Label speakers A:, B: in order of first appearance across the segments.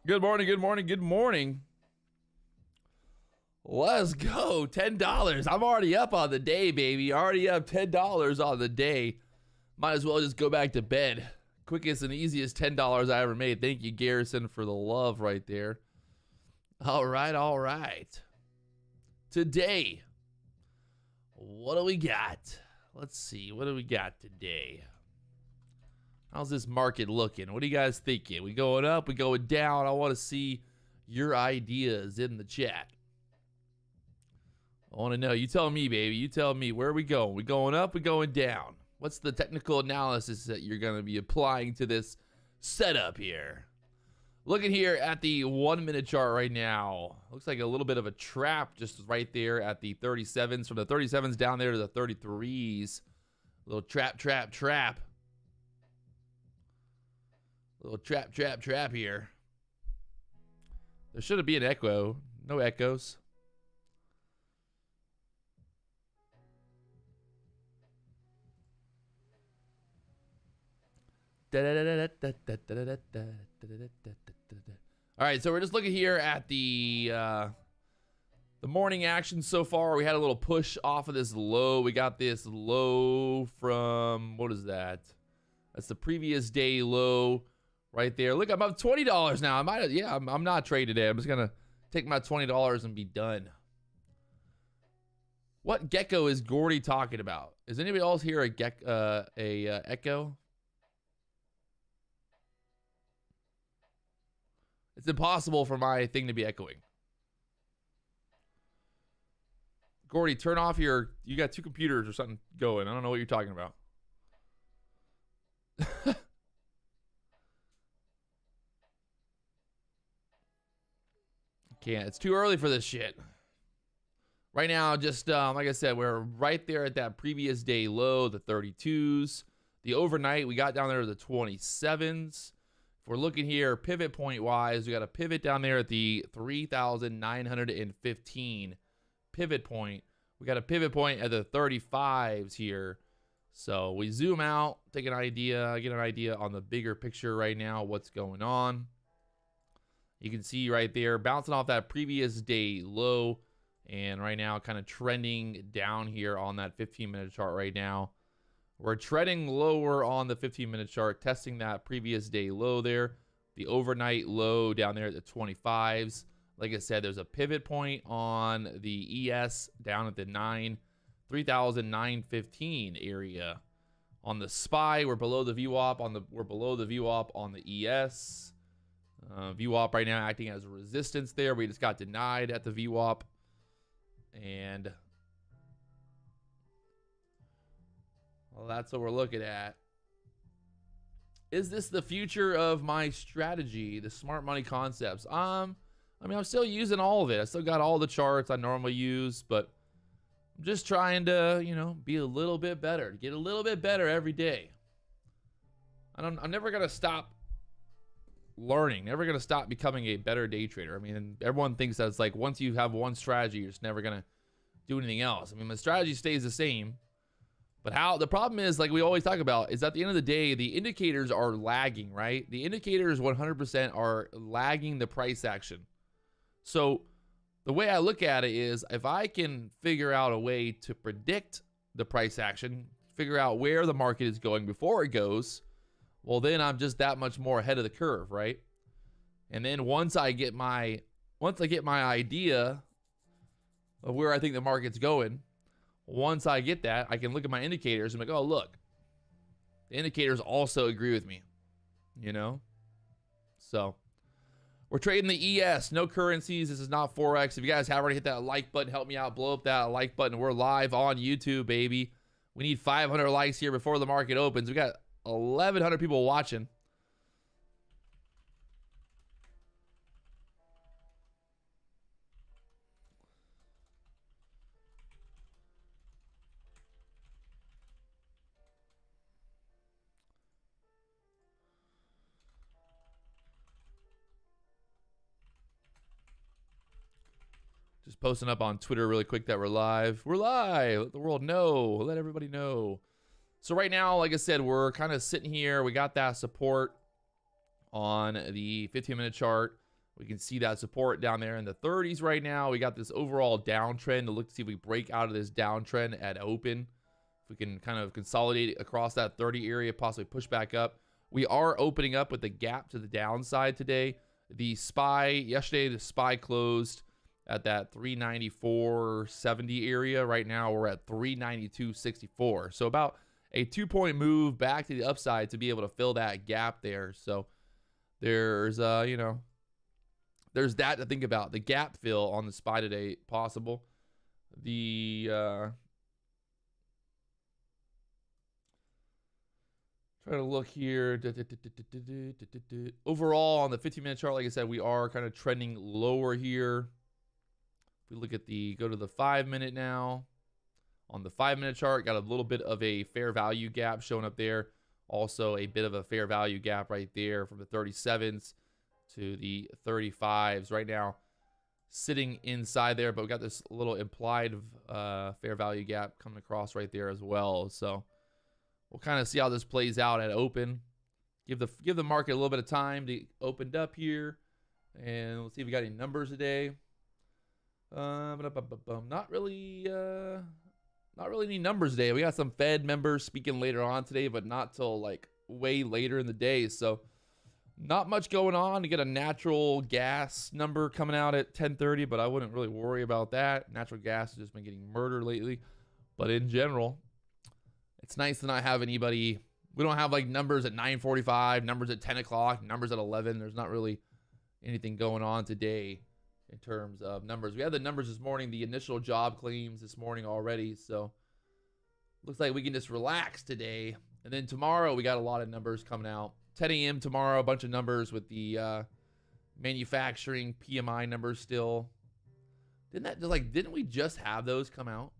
A: Good morning, good morning, good morning. Let's go. $10. I'm already up on the day, baby. Already up $10 on the day. Might as well just go back to bed. Quickest and easiest $10 I ever made. Thank you, Garrison, for the love right there. All right, all right. Today, what do we got? Let's see. What do we got today? How's this market looking? What are you guys thinking? We going up? We going down? I want to see your ideas in the chat. I want to know. You tell me, baby. You tell me. Where are we going? We going up? We going down? What's the technical analysis that you're going to be applying to this setup here? Looking here at the 1 minute chart right now. Looks like a little bit of a trap just right there at the 37s. From the 37s down there to the 33s. Little trap, trap, trap. Little trap, trap, trap here. There shouldn't be an echo. No echoes. All right, so we're just looking here at the morning action so far. We had a little push off of this low. We got this low from, what is that? That's the previous day low right there. Look, I'm up $20 now. I'm not trading today. I'm just gonna take my $20 and be done. What gecko is Gordy talking about? Is anybody else here a echo? It's impossible for my thing to be echoing. Gordy, turn off your... You got two computers or something going. I don't know what you're talking about. Can't. It's too early for this shit. Right now, just like I said, we're right there at that previous day low, the 32s. The overnight, we got down there to the 27s. If we're looking here, pivot point wise, we got a pivot down there at the 3,915 pivot point. We got a pivot point at the 35s here. So we zoom out, take an idea, get an idea on the bigger picture right now, what's going on. You can see right there, bouncing off that previous day low, and right now kind of trending down here on that 15-minute chart right now. We're treading lower on the 15-minute chart, testing that previous day low there. The overnight low down there at the 25s. Like I said, there's a pivot point on the ES down at the 3,915 area. On the SPY, we're below the VWAP on the ES. VWAP right now acting as a resistance there. We just got denied at the VWAP. And well, that's what we're looking at. Is this the future of my strategy, the smart money concepts? I mean, I'm still using all of it. I still got all the charts I normally use, but I'm just trying to, you know, be a little bit better, get a little bit better every day. I'm never going to stop learning, never going to stop becoming a better day trader. I mean, everyone thinks that it's like once you have one strategy, you're just never going to do anything else. I mean, my strategy stays the same. But the problem is, like we always talk about, is at the end of the day, the indicators are lagging, right? The indicators 100% are lagging the price action. So the way I look at it is, if I can figure out a way to predict the price action, figure out where the market is going before it goes, well, then I'm just that much more ahead of the curve, right? And then once I get my idea of where I think the market's going, once I get that, I can look at my indicators and be like, oh, look, the indicators also agree with me, you know? So we're trading the ES, no currencies. This is not Forex. If you guys have already hit that like button, help me out, blow up that like button. We're live on YouTube, baby. We need 500 likes here before the market opens. We got 1,100 people watching. Just posting up on Twitter really quick that we're live. We're live. Let the world know. Let everybody know. So right now, like I said, we're kind of sitting here. We got that support on the 15-minute chart. We can see that support down there in the 30s right now. We got this overall downtrend to look to see if we break out of this downtrend at open. If we can kind of consolidate across that 30 area, possibly push back up. We are opening up with the gap to the downside today. The yesterday the SPY closed at that 394.70 area. Right now we're at 392.64. So about a 2-point move back to the upside to be able to fill that gap there. So there's you know, there's that to think about. The gap fill on the SPY today possible. The try to look here. Overall on the 15-minute chart, like I said, we are kind of trending lower here. If we look at go to the 5-minute now. On the 5-minute chart, got a little bit of a fair value gap showing up there. Also a bit of a fair value gap right there from the 37s to the 35s right now, sitting inside there, but we got this little implied fair value gap coming across right there as well. So we'll kind of see how this plays out at open. Give the market a little bit of time to open up here, and we'll see if we got any numbers today. Not really any numbers today. We got some Fed members speaking later on today, but not till like way later in the day. So not much going on to get a natural gas number coming out at 10:30, but I wouldn't really worry about that. Natural gas has just been getting murdered lately. But in general, it's nice to not have anybody. We don't have like numbers at 9:45, numbers at 10 o'clock, numbers at 11. There's not really anything going on today in terms of numbers. We had the numbers this morning, the initial job claims this morning already. So looks like we can just relax today. And then tomorrow we got a lot of numbers coming out. 10 a.m. tomorrow, a bunch of numbers with the manufacturing PMI numbers still. Didn't we just have those come out?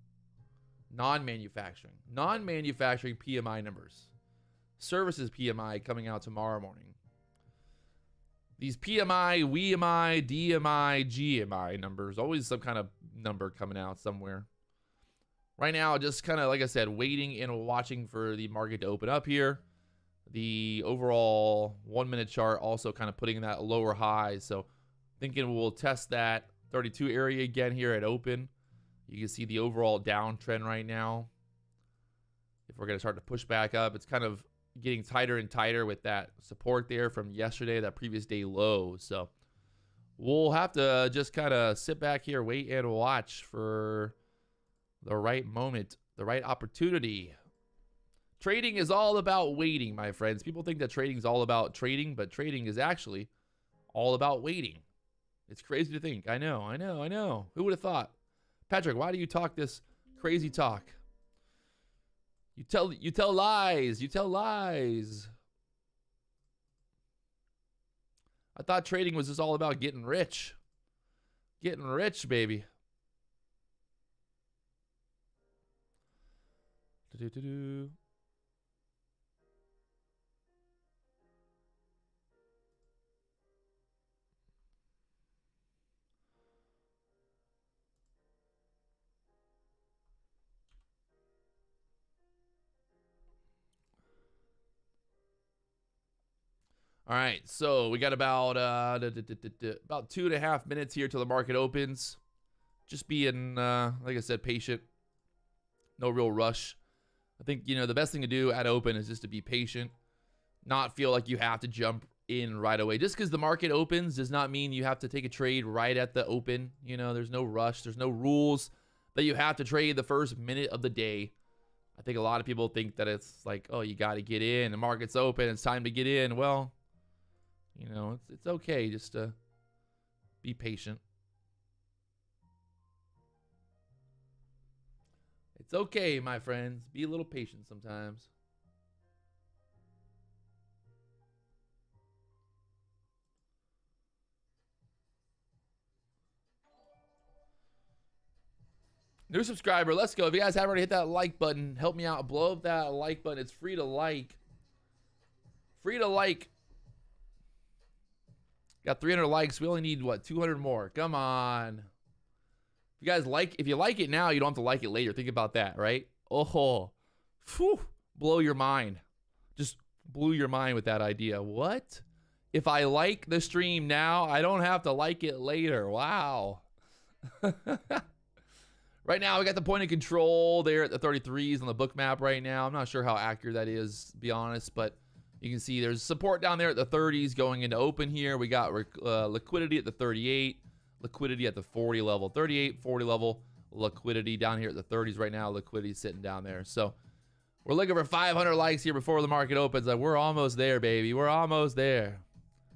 A: Non-manufacturing PMI numbers. Services PMI coming out tomorrow morning. These PMI, WEMI, DMI, GMI numbers, always some kind of number coming out somewhere. Right now, just kind of, like I said, waiting and watching for the market to open up here. The overall 1-minute chart also kind of putting in that lower high. So thinking we'll test that 32 area again here at open. You can see the overall downtrend right now. If we're going to start to push back up, it's kind of getting tighter and tighter with that support there from yesterday, that previous day low. So we'll have to just kind of sit back here, wait and watch for the right moment, the right opportunity. Trading is all about waiting, my friends. People think that trading is all about trading, but trading is actually all about waiting. It's crazy to think. I know. Who would have thought? Patrick, why do you talk this crazy talk? You tell lies. You tell lies. I thought trading was just all about getting rich. Getting rich, baby. All right, so we got about 2.5 minutes here till the market opens. Just being, like I said, patient. No real rush. I think, you know, the best thing to do at open is just to be patient. Not feel like you have to jump in right away. Just because the market opens does not mean you have to take a trade right at the open. You know, there's no rush. There's no rules that you have to trade the first minute of the day. I think a lot of people think that it's like, oh, you got to get in. The market's open. It's time to get in. Well, you know, it's okay just to be patient. It's okay, my friends. Be a little patient sometimes. New subscriber, let's go. If you guys haven't already hit that like button, help me out. Blow up that like button. It's free to like. Free to like. Got 300 likes. We only need, what, 200 more. Come on. If you guys like, if you like it now, you don't have to like it later. Think about that, right? Oh, whew, blow your mind. Just blew your mind with that idea. What? If I like the stream now, I don't have to like it later. Wow. Right now, we got the point of control there at the 33s on the book map right now. I'm not sure how accurate that is, to be honest, but you can see there's support down there at the 30s going into open here. We got liquidity at the 38, liquidity at the 40 level, 38, 40 level, liquidity down here at the 30s right now. Liquidity sitting down there. So we're looking for 500 likes here before the market opens. Like, we're almost there, baby. We're almost there.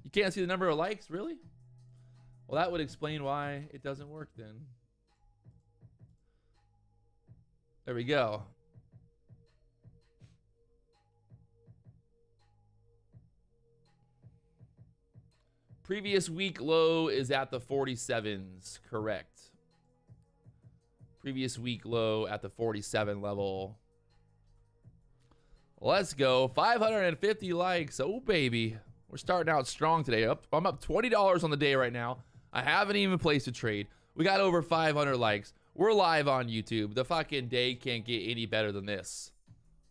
A: You can't see the number of likes, really? Well, that would explain why it doesn't work then. There we go. Previous week low is at the 47s, correct. Previous week low at the 47 level. Let's go. 550 likes. Oh, baby. We're starting out strong today. I'm up $20 on the day right now. I haven't even placed a trade. We got over 500 likes. We're live on YouTube. The fucking day can't get any better than this.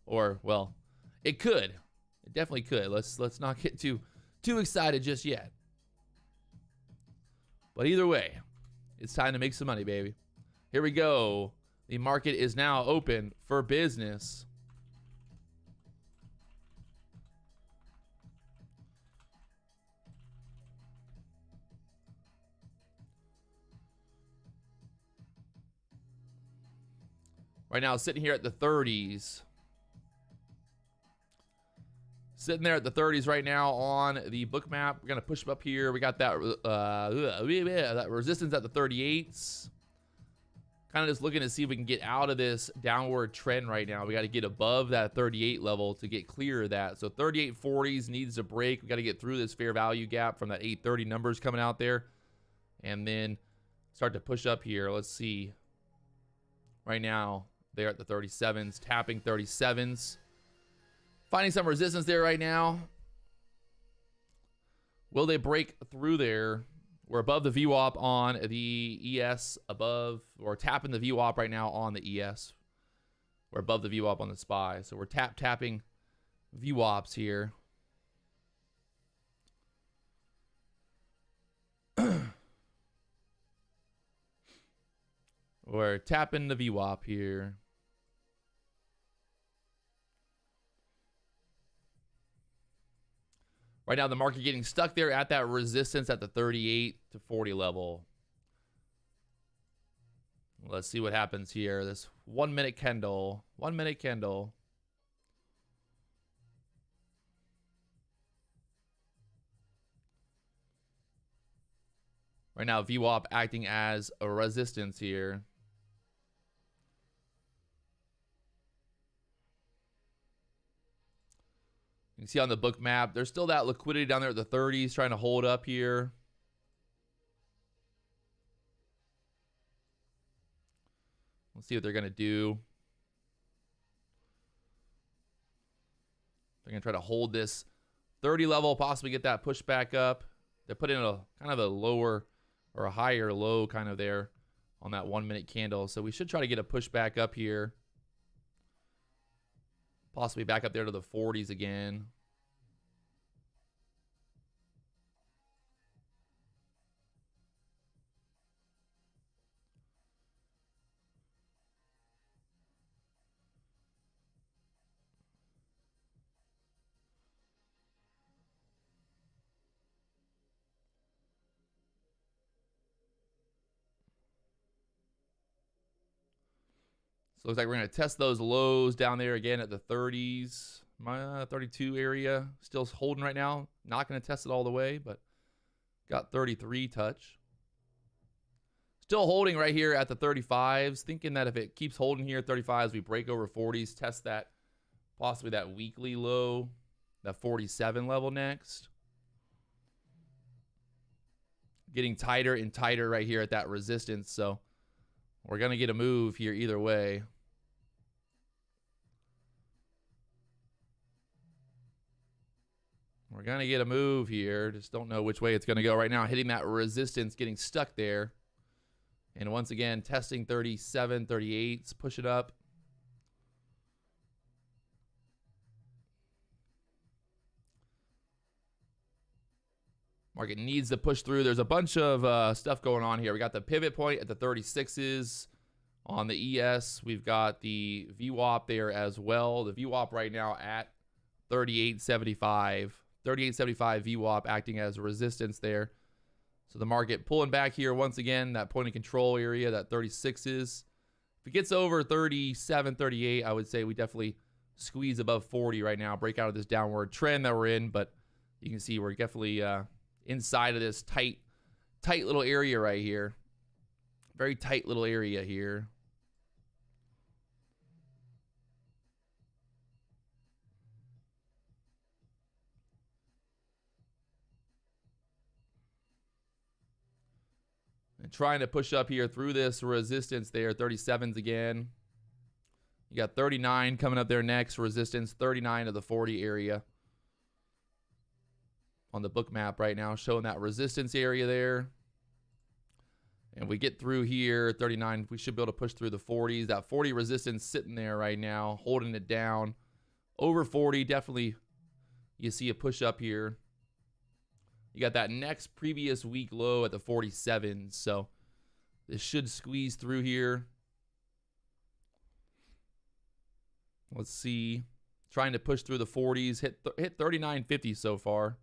A: Or, well, it could. It definitely could. Let's not get too excited just yet. But either way, it's time to make some money, baby. Here we go. The market is now open for business. Right now, sitting here at the 30s. Sitting there at the 30s right now on the book map. We're going to push them up here. We got that, that resistance at the 38s. Kind of just looking to see if we can get out of this downward trend right now. We got to get above that 38 level to get clear of that. So 38.40s needs a break. We got to get through this fair value gap from that 830 numbers coming out there. And then start to push up here. Let's see. Right now, they're at the 37s, tapping 37s. Finding some resistance there right now. Will they break through there? We're above the VWAP on the ES, above, or tapping the VWAP right now on the ES. We're above the VWAP on the SPY. So we're tapping VWAPs here. We're tapping the VWAP here. Right now, the market getting stuck there at that resistance at the 38 to 40 level. Let's see what happens here. This 1 minute candle. 1 minute candle. Right now, VWAP acting as a resistance here. You can see on the book map, there's still that liquidity down there at the 30s trying to hold up here. Let's see what they're going to do. They're going to try to hold this 30 level, possibly get that push back up. They put in a kind of a lower or a higher low kind of there on that 1 minute candle. So we should try to get a push back up here. Possibly back up there to the 40s again. So it looks like we're going to test those lows down there again at the 30s. My 32 area still holding right now. Not going to test it all the way, but got 33 touch. Still holding right here at the 35s. Thinking that if it keeps holding here at 35s, we break over 40s, test that, possibly that weekly low, that 47 level next. Getting tighter and tighter right here at that resistance. So we're going to get a move here either way. We're going to get a move here. Just don't know which way it's going to go right now. Hitting that resistance, getting stuck there. And once again, testing 37, 38s. Push it up. Market needs to push through. There's a bunch of stuff going on here. We got the pivot point at the 36s on the ES. We've got the VWAP there as well. The VWAP right now at 38.75. 38.75 VWAP acting as a resistance there. So the market pulling back here once again, that point of control area, that 36s. If it gets over 37, 38, I would say we definitely squeeze above 40 right now, break out of this downward trend that we're in, but you can see we're definitely inside of this tight little area right here. Very tight little area here. And trying to push up here through this resistance there, 37s again. You got 39 coming up there next, resistance, 39 to the 40 area. On the book map right now, showing that resistance area there. And we get through here, 39, we should be able to push through the 40s. That 40 resistance sitting there right now, holding it down. Over 40, definitely you see a push up here. You got that next previous week low at the 47s, so this should squeeze through here. Let's see. Trying to push through the 40s, hit 39.50 so far.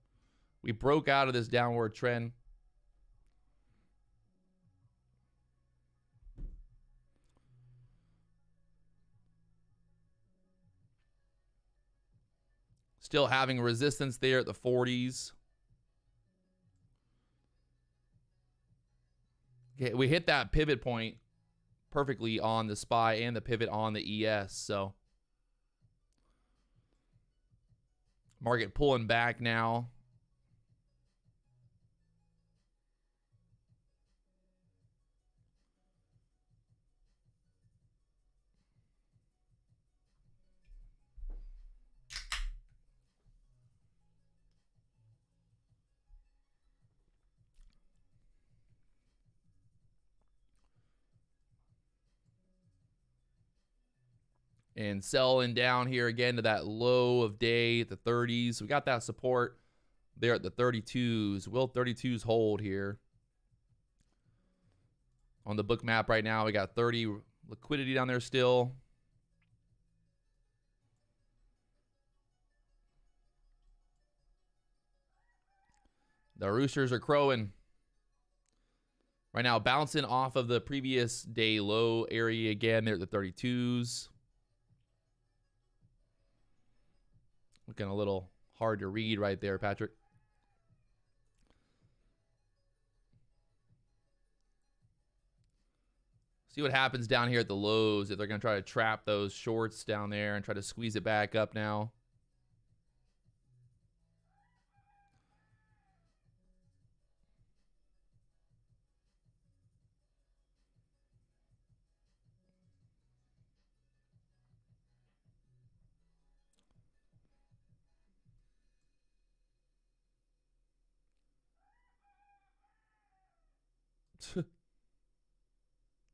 A: We broke out of this downward trend. Still having resistance there at the 40s. Okay, we hit that pivot point perfectly on the SPY and the pivot on the ES. So market pulling back now. And selling down here again to that low of day at the 30s. We got that support there at the 32s. Will 32s hold here? On the book map right now, we got 30 liquidity down there still. The roosters are crowing. Right now, bouncing off of the previous day low area again. They're at the 32s. Looking a little hard to read right there, Patrick. See what happens down here at the lows. If they're going to try to trap those shorts down there and try to squeeze it back up now.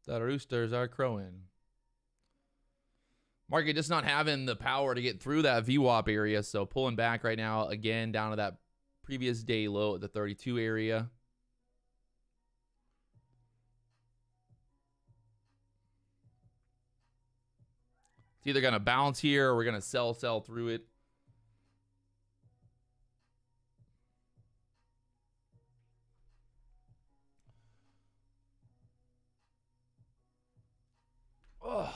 A: The roosters are crowing. Market just not having the power to get through that VWAP area, so pulling back right now again down to that previous day low at the 32 area. It's either going to bounce here or we're going to sell through it. Ugh.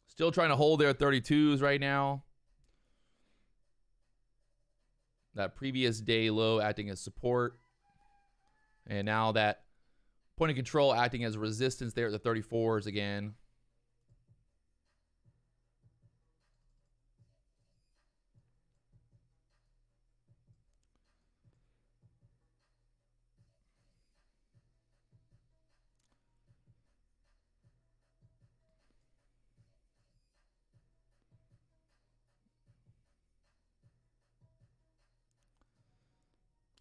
A: Still trying to hold their 32s right now. That previous day low acting as support. And now that point of control acting as resistance there at the 34s again.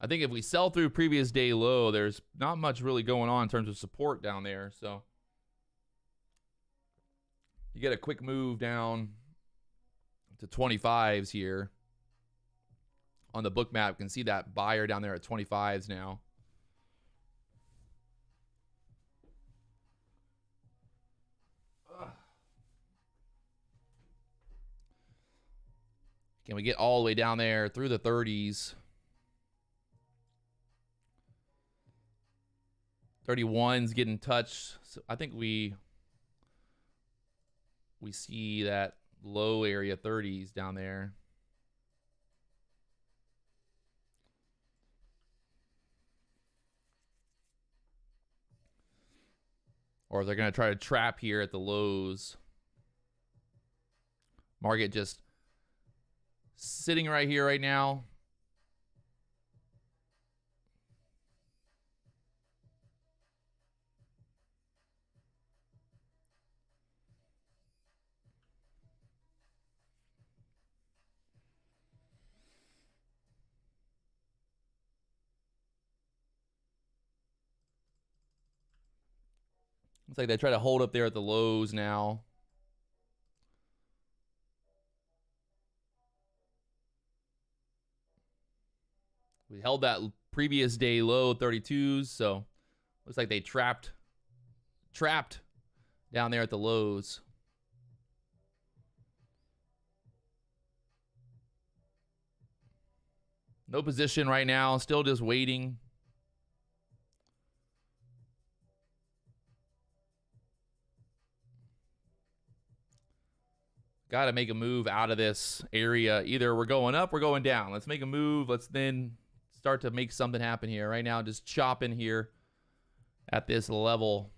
A: I think if we sell through previous day low, there's not much really going on in terms of support down there. So you get a quick move down to 25s here. On the book map, you can see that buyer down there at 25s now. Can we get all the way down there through the 30s? 31's getting touched. So I think we see that low area 30s down there. Or they're going to try to trap here at the lows. Market just sitting right here right now. Looks like they try to hold up there at the lows now. We held that previous day low, 32s, so looks like they trapped down there at the lows. No position right now, still just waiting. Got to make a move out of this area. Either we're going up, we're going down. Let's make a move. Let's then start to make something happen here. Right now, just chopping here at this level.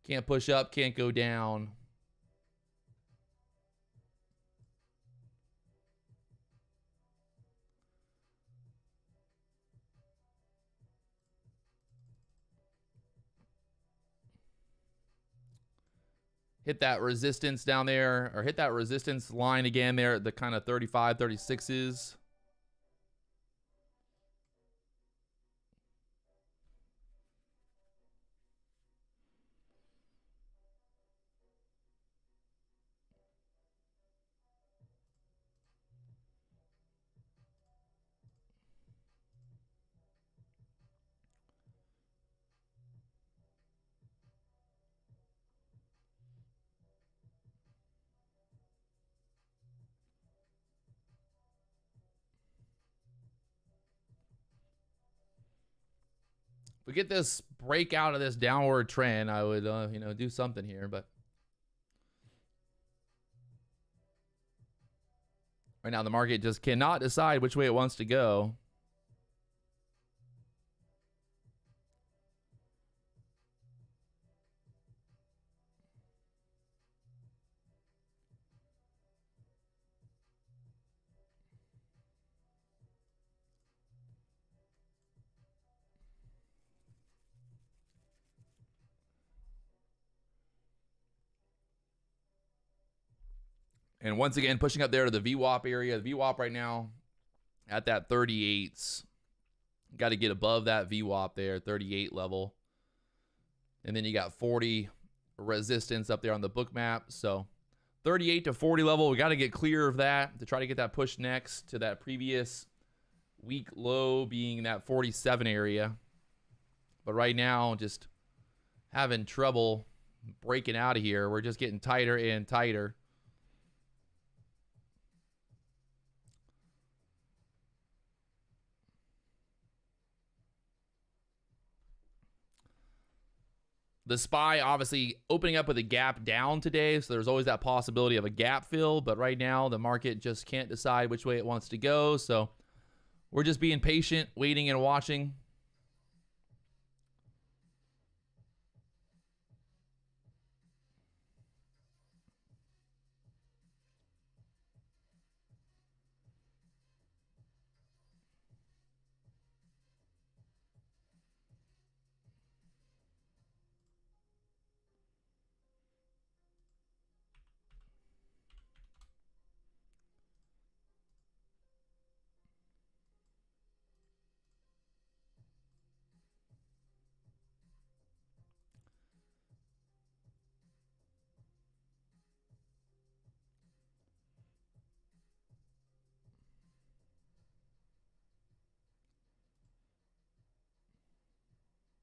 A: Can't push up, can't go down. Hit that resistance down there, or hit that resistance line again there at the kind of 35, 36s. We get this break out of this downward trend, I would, you know, do something here. But right now, the market just cannot decide which way it wants to go. And once again, pushing up there to the VWAP area. The VWAP right now at that 38s. Got to get above that VWAP there, 38 level. And then you got 40 resistance up there on the book map. So 38 to 40 level, we got to get clear of that to try to get that push next to that previous week low being that 47 area. But right now, just having trouble breaking out of here. We're just getting tighter and tighter. The SPY obviously opening up with a gap down today, so there's always that possibility of a gap fill, but right now the market just can't decide which way it wants to go, so we're just being patient, waiting and watching.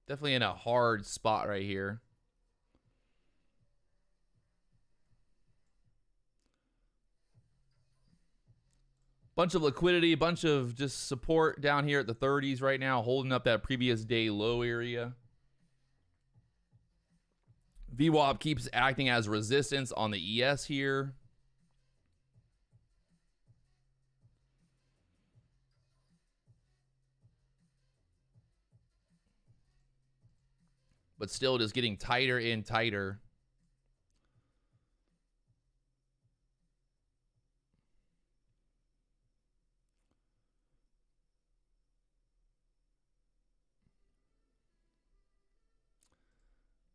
A: Definitely in a hard spot right here. Bunch of liquidity, bunch of just support down here at the 30s right now, holding up that previous day low area. VWAP keeps acting as resistance on the ES here. But still just getting tighter and tighter.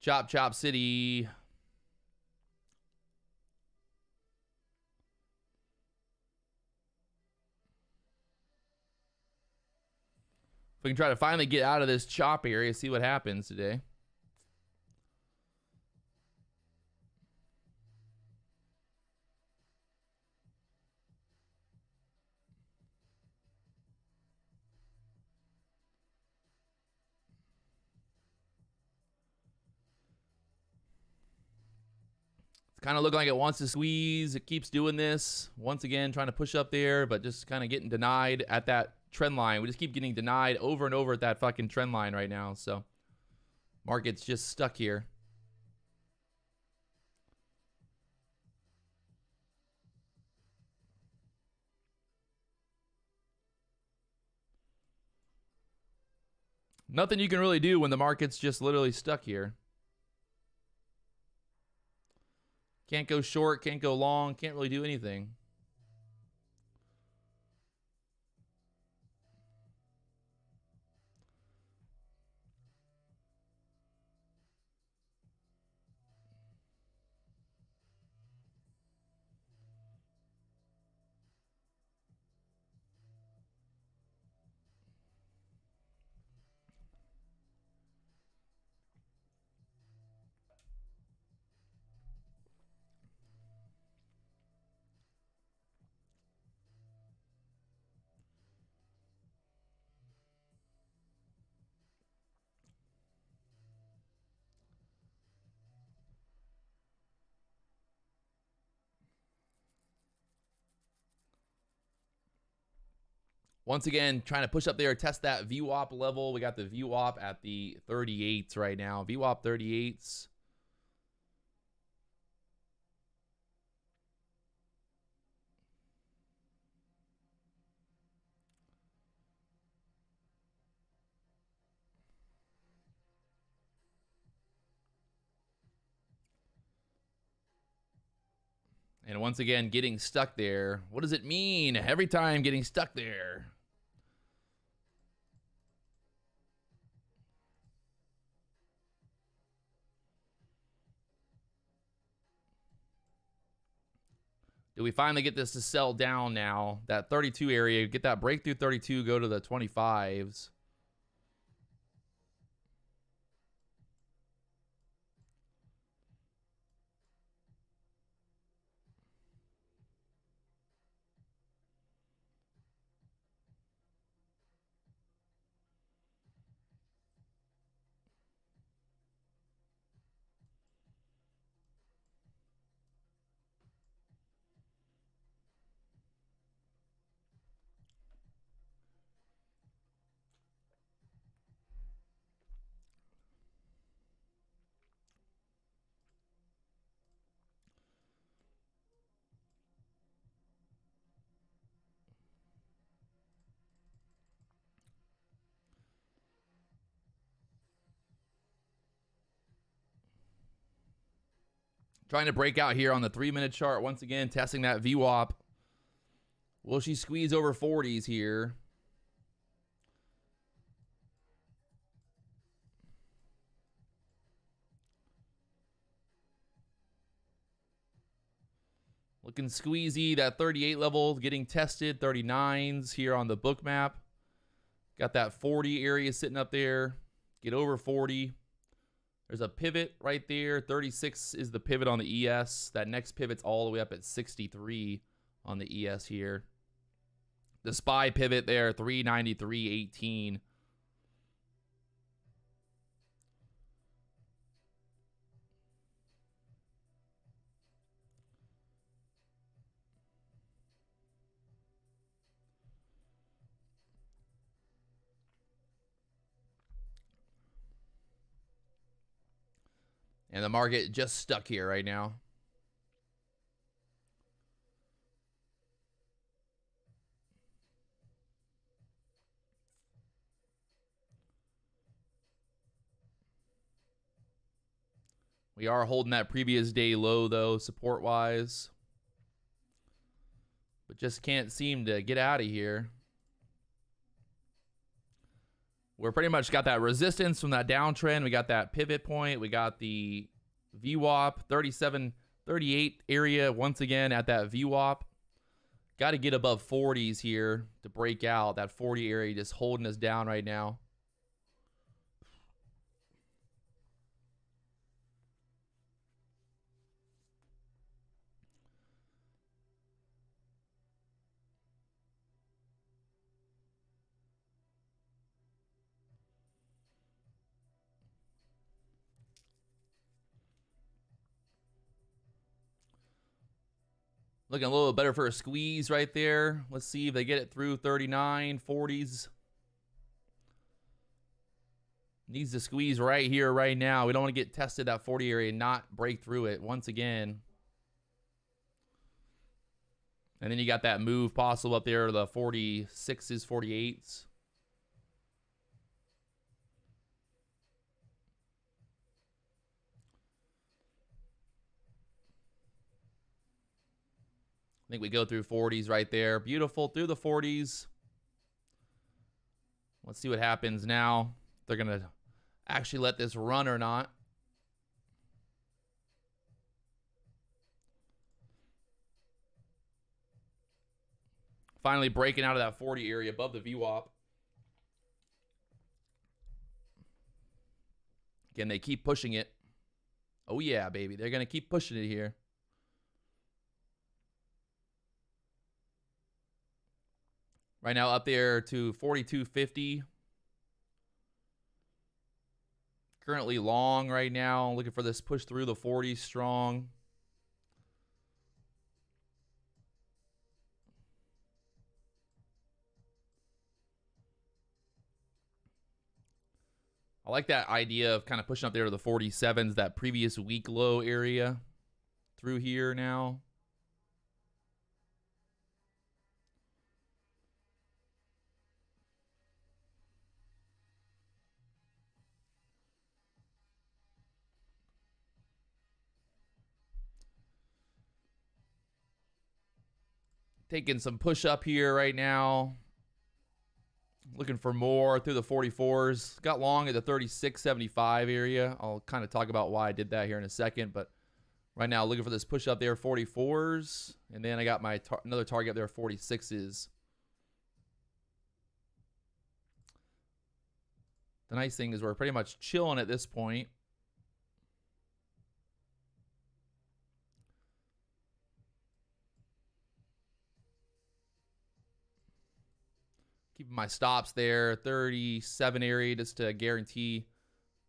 A: Chop Chop City. If we can try to finally get out of this chop area, see what happens today. Kind of look like it wants to squeeze. It keeps doing this. Once again, trying to push up there, but just kind of getting denied at that trend line. We just keep getting denied over and over at that fucking trend line right now. So market's just stuck here. Nothing you can really do when the market's just literally stuck here. Can't go short, can't go long, can't really do anything. Once again, trying to push up there, test that VWAP level. We got the VWAP at the 38s right now. VWAP 38s. And once again, getting stuck there. What does it mean every time getting stuck there? Do we finally get this to sell down now? That 32 area, get that breakthrough 32, go to the 25s. Trying to break out here on the 3-minute chart. Once again, testing that VWAP. Will she squeeze over 40s here? Looking squeezy. That 38 level getting tested. 39s here on the book map. Got that 40 area sitting up there. Get over 40. There's a pivot right there. 36 is the pivot on the ES. That next pivot's all the way up at 63 on the ES here. The SPY pivot there, 393.18. And the market just stuck here right now. We are holding that previous day low, though, support-wise. But just can't seem to get out of here. We're pretty much got that resistance from that downtrend. We got that pivot point. We got the VWAP, 37, 38 area once again at that VWAP. Got to get above 40s here to break out. That 40 area just holding us down right now. Looking a little better for a squeeze right there. Let's see if they get it through 39, 40s. Needs to squeeze right here, right now. We don't want to get tested that 40 area and not break through it once again. And then you got that move possible up there, the 46s, 48s. I think we go through 40s right there. Beautiful, through the 40s. Let's see what happens now. If they're going to actually let this run or not. Finally breaking out of that 40 area above the VWAP. Again, they keep pushing it. Oh, yeah, baby. They're going to keep pushing it here. Right now up there to 42.50. Currently long right now. Looking for this push through the 40s strong. I like that idea of kind of pushing up there to the 47s, that previous week low area through here now. Taking some push up here right now. Looking for more through the 44s. Got long at the 36.75 area. I'll kind of talk about why I did that here in a second. But right now, looking for this push up there, 44s. And then I got my another target up there, 46s. The nice thing is we're pretty much chilling at this point. Keeping my stops there, 37 area, just to guarantee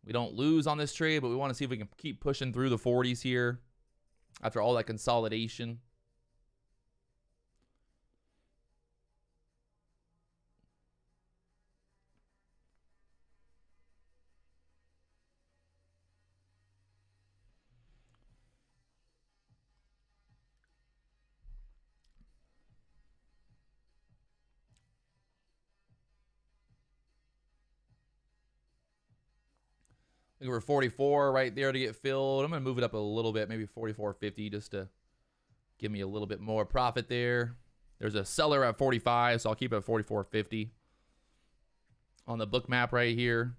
A: we don't lose on this trade, but we want to see if we can keep pushing through the 40s here after all that consolidation. I think we're 44 right there to get filled. I'm going to move it up a little bit, maybe 44.50 just to give me a little bit more profit there. There's a seller at 45, so I'll keep it at 44.50 on the book map right here.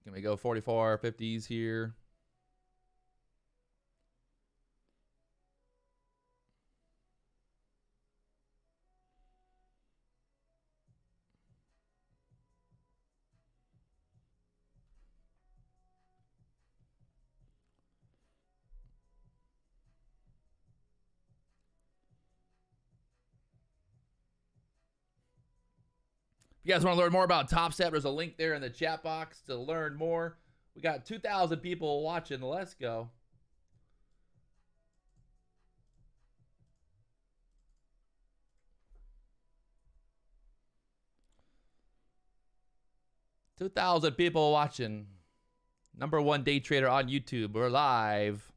A: Can we go 44.50s here? If you guys want to learn more about Topstep, there's a link there in the chat box to learn more. We got 2,000 people watching. Let's go. 2,000 people watching. #1 day trader on YouTube. We're live.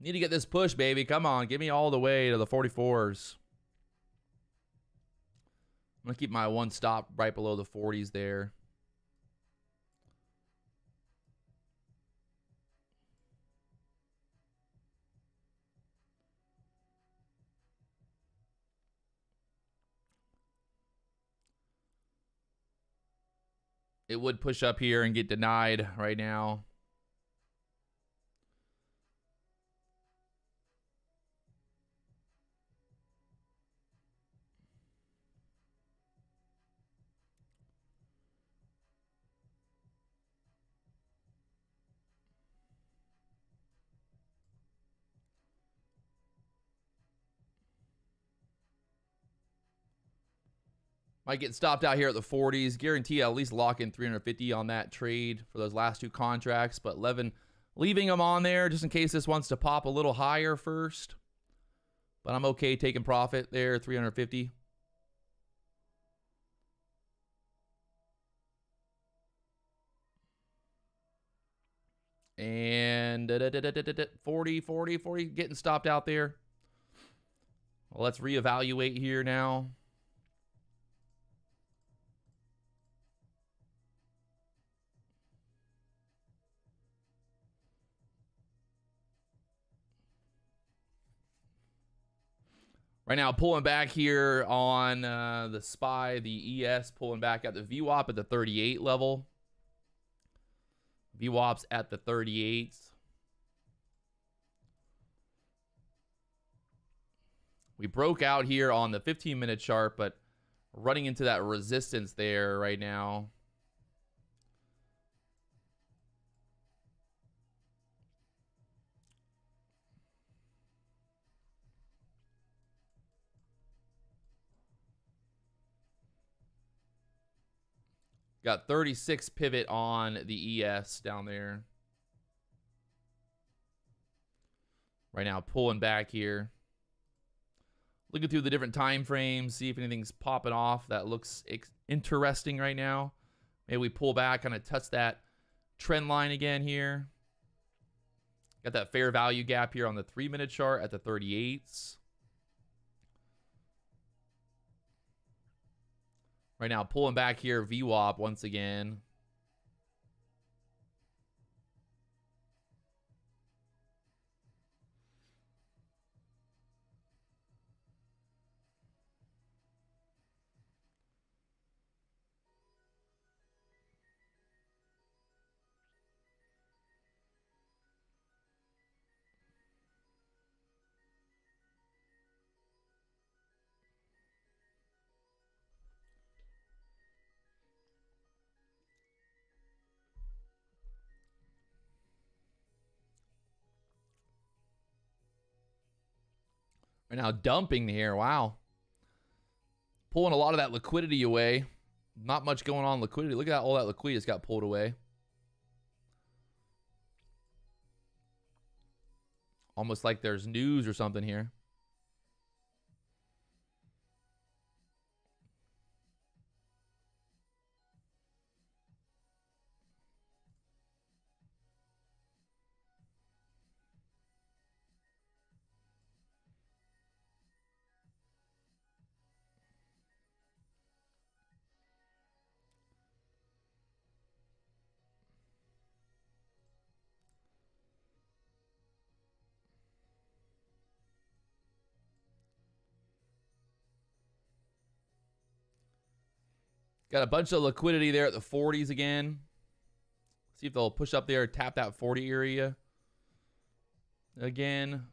A: Need to get this push, baby. Come on. Give me all the way to the 44s. I'm going to keep my one stop right below the 40s there. It would push up here and get denied right now. Might get stopped out here at the 40s. Guarantee I'll at least lock in 350 on that trade for those last two contracts. But leaving them on there just in case this wants to pop a little higher first. But I'm okay taking profit there, 350. And 40, getting stopped out there. Well, let's reevaluate here now. Right now, pulling back here on the SPY, the ES, pulling back at the VWAP at the 38 level. VWAP's at the 38. We broke out here on the 15-minute chart, but running into that resistance there right now. Got 36 pivot on the ES down there. Right now, pulling back here. Looking through the different time frames, see if anything's popping off that looks interesting right now. Maybe we pull back, kind of touch that trend line again here. Got that fair value gap here on the 3-minute chart at the 38s. Right now, pulling back here, VWAP once again. Right now, dumping here. Wow. Pulling a lot of that liquidity away. Not much going on liquidity. Look at all that liquidity just got pulled away. Almost like there's news or something here. Got a bunch of liquidity there at the 40s again. See if they'll push up there, tap that 40 area again.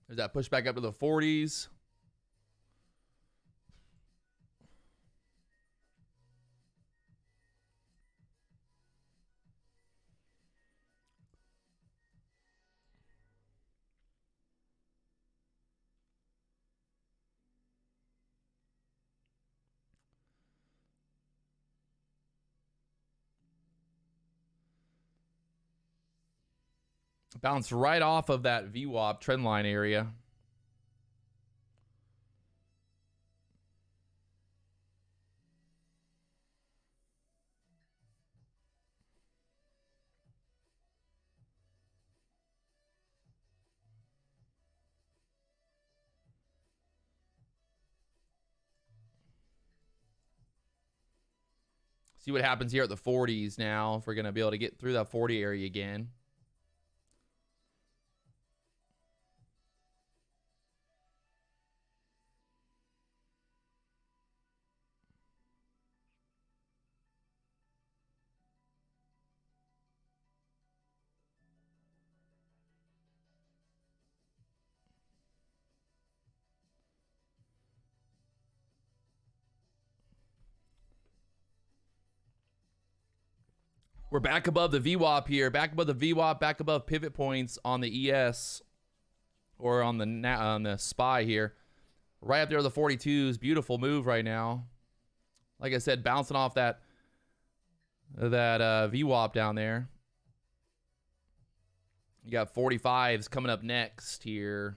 A: There's that push back up to the 40s. Bounced right off of that VWAP trend line area. See what happens here at the 40s now, if we're going to be able to get through that 40 area again. We're back above the VWAP here, back above the VWAP, back above pivot points on the ES or on the SPY here. Right up there with the 42s. Beautiful move right now. Like I said, bouncing off that VWAP down there. You got 45s coming up next here.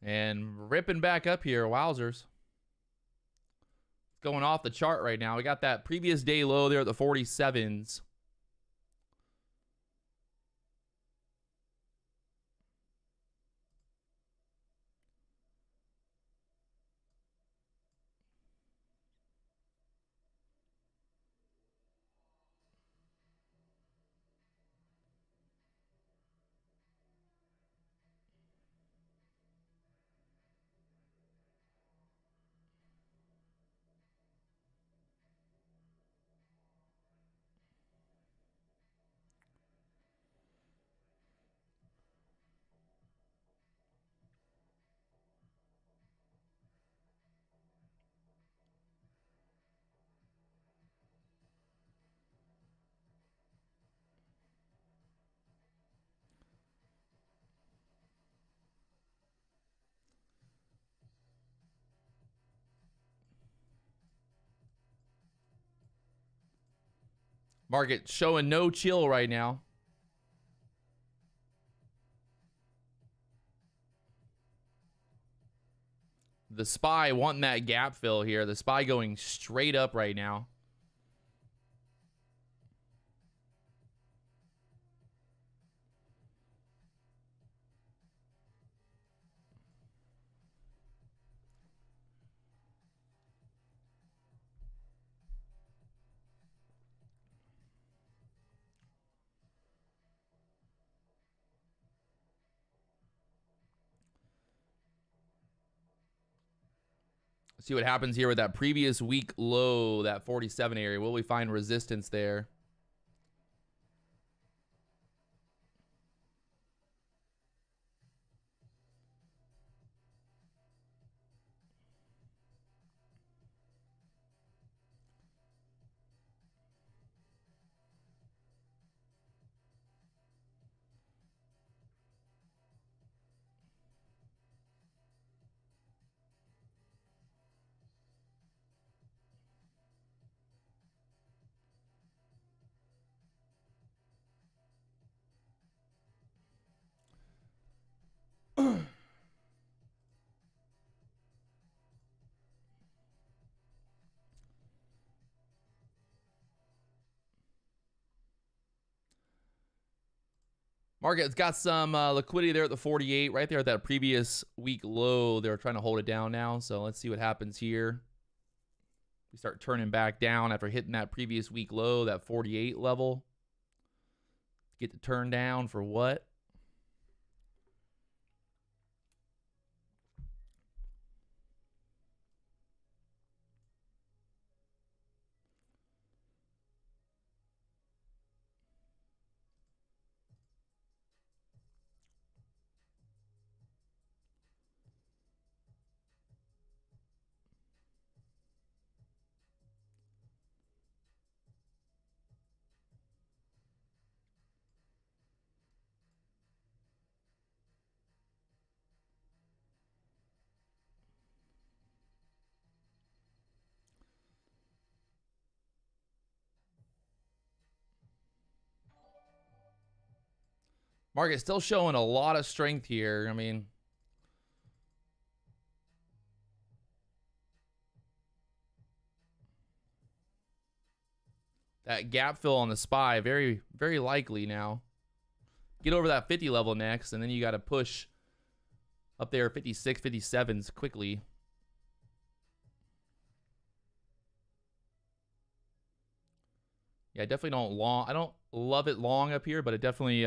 A: And ripping back up here, wowzers. Going off the chart right now. We got that previous day low there at the 47s. Market showing no chill right now. The SPY wanting that gap fill here. The SPY going straight up right now. See what happens here with that previous week low, that 47 area. Will we find resistance there? Market's got some liquidity there at the 48, right there at that previous week low. They're trying to hold it down now, so let's see what happens here. We start turning back down after hitting that previous week low, that 48 level. Get the turn down for what? Market's still showing a lot of strength here. I mean, that gap fill on the SPY, very, very likely now. Get over that 50 level next, and then you got to push up there 56, 57s quickly. Yeah, I definitely don't long. I don't love it long up here, but it definitely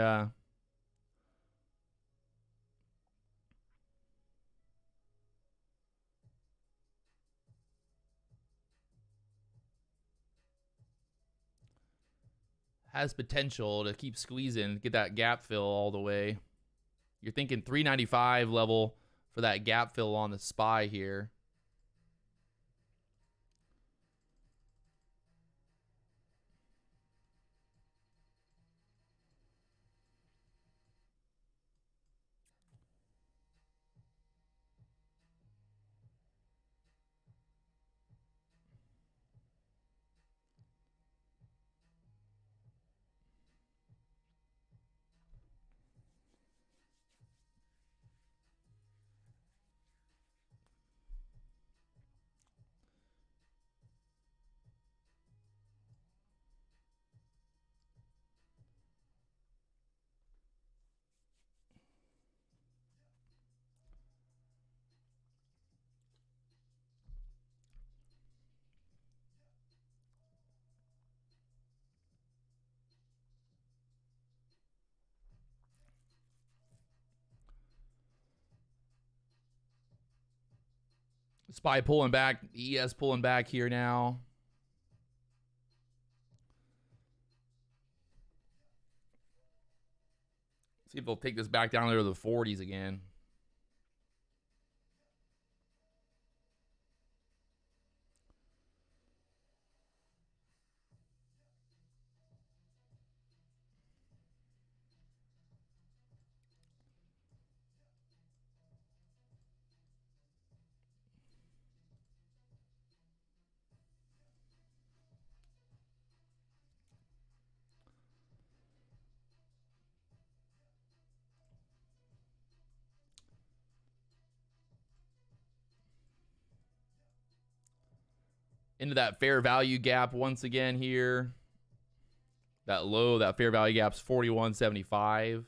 A: has potential to keep squeezing, get that gap fill all the way. You're thinking 395 level for that gap fill on the SPY here. SPY pulling back, ES pulling back here now. See if they'll take this back down there to the 40s again. Into that fair value gap once again here. That low, that fair value gap's 41.75.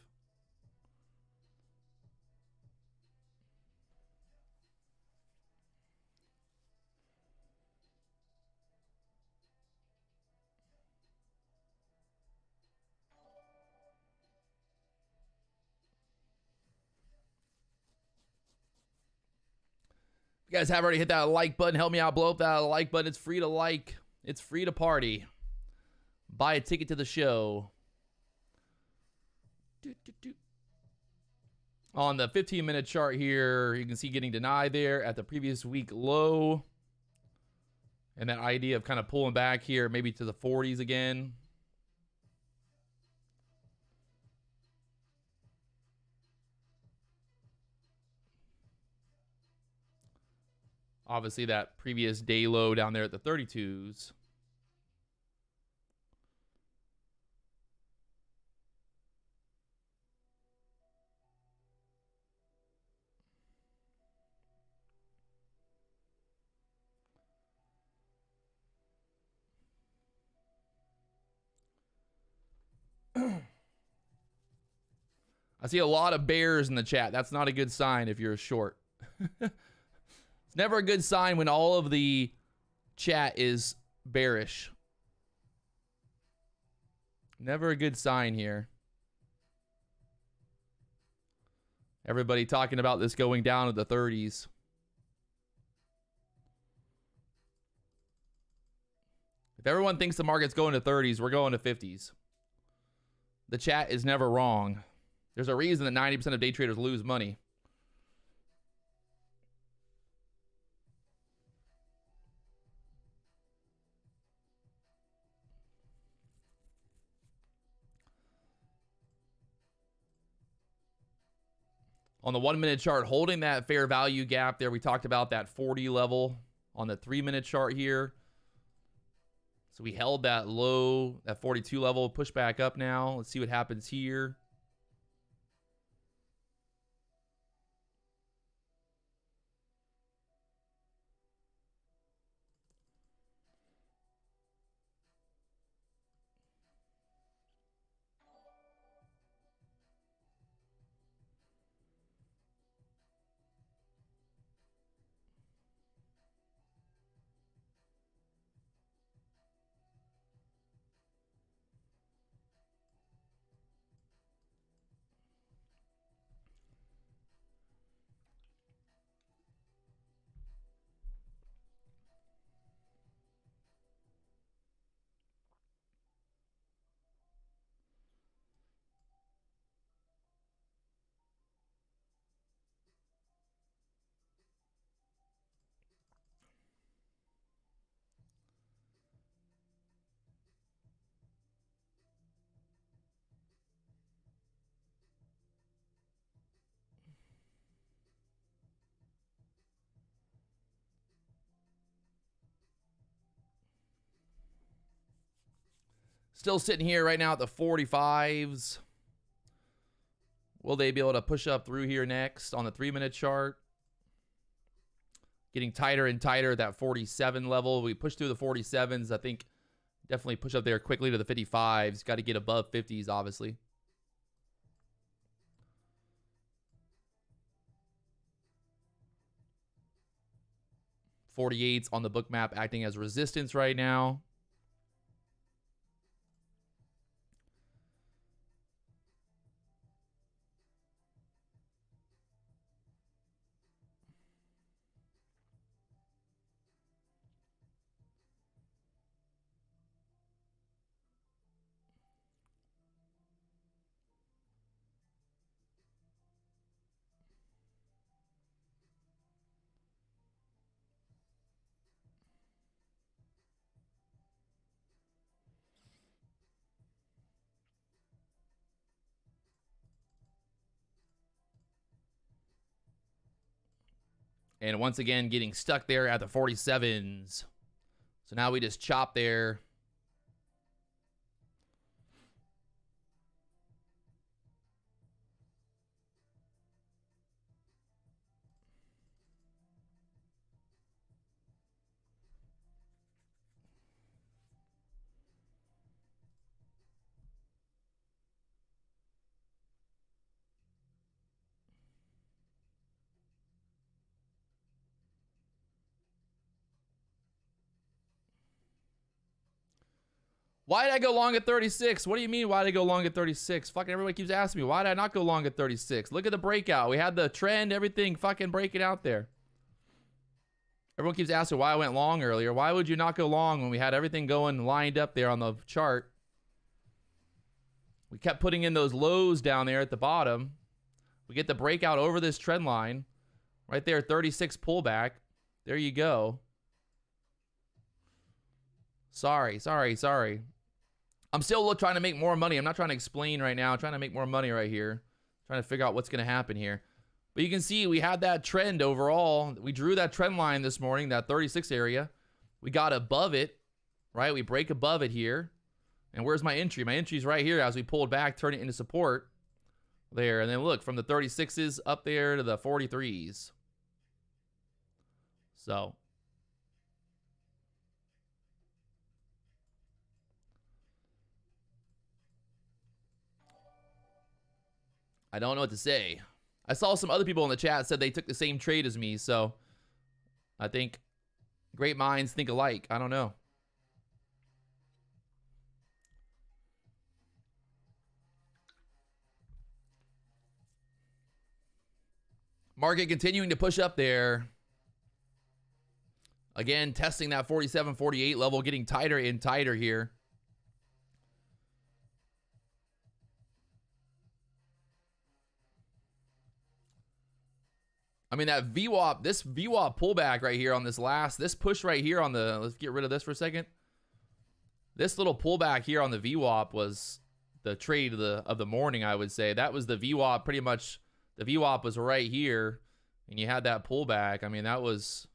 A: If you guys have already hit that like button, help me out, blow up that like button. It's free to like. It's free to party. Buy a ticket to the show. On the 15-minute chart here, you can see getting denied there at the previous week low. And that idea of kind of pulling back here, maybe to the 40s again. Obviously, that previous day low down there at the 32s. I see a lot of bears in the chat. That's not a good sign if you're a short. It's never a good sign when all of the chat is bearish. Never a good sign here. Everybody talking about this going down to the 30s. If everyone thinks the market's going to 30s, we're going to 50s. The chat is never wrong. There's a reason that 90% of day traders lose money. On the 1-minute chart, holding that fair value gap there. We talked about that 40 level on the 3-minute chart here. So we held that low, that 42 level, push back up now. Let's see what happens here. Still sitting here right now at the 45s. Will they be able to push up through here next on the 3-minute chart? Getting tighter and tighter at that 47 level. We push through the 47s. I think definitely push up there quickly to the 55s. Got to get above 50s, obviously. .48s on the book map acting as resistance right now. And once again, getting stuck there at the 47s. So now we just chop there. Why did I go long at 36? What do you mean, why did I go long at 36? Fucking everybody keeps asking me, why did I not go long at 36? Look at the breakout. We had the trend, everything fucking breaking out there. Everyone keeps asking why I went long earlier. Why would you not go long when we had everything going lined up there on the chart? We kept putting in those lows down there at the bottom. We get the breakout over this trend line. Right there, 36 pullback. There you go. Sorry. I'm still trying to make more money. I'm not trying to explain right now. I'm trying to make more money right here. Trying to figure out what's going to happen here. But you can see we had that trend overall. We drew that trend line this morning, that 36 area. We got above it, right? We break above it here. And where's my entry? My entry's right here as we pulled back, turn it into support. There. And then look, from the 36s up there to the 43s. So I don't know what to say. I saw some other people in the chat said they took the same trade as me, so I think great minds think alike. I don't know. Market continuing to push up there. Again, testing that 47, 48 level, getting tighter and tighter here. I mean, that VWAP, this VWAP pullback right here on this push right here on the, let's get rid of this for a second. This little pullback here on the VWAP was the trade of the morning, I would say. That was the VWAP, pretty much. The VWAP was right here, and you had that pullback. I mean, that was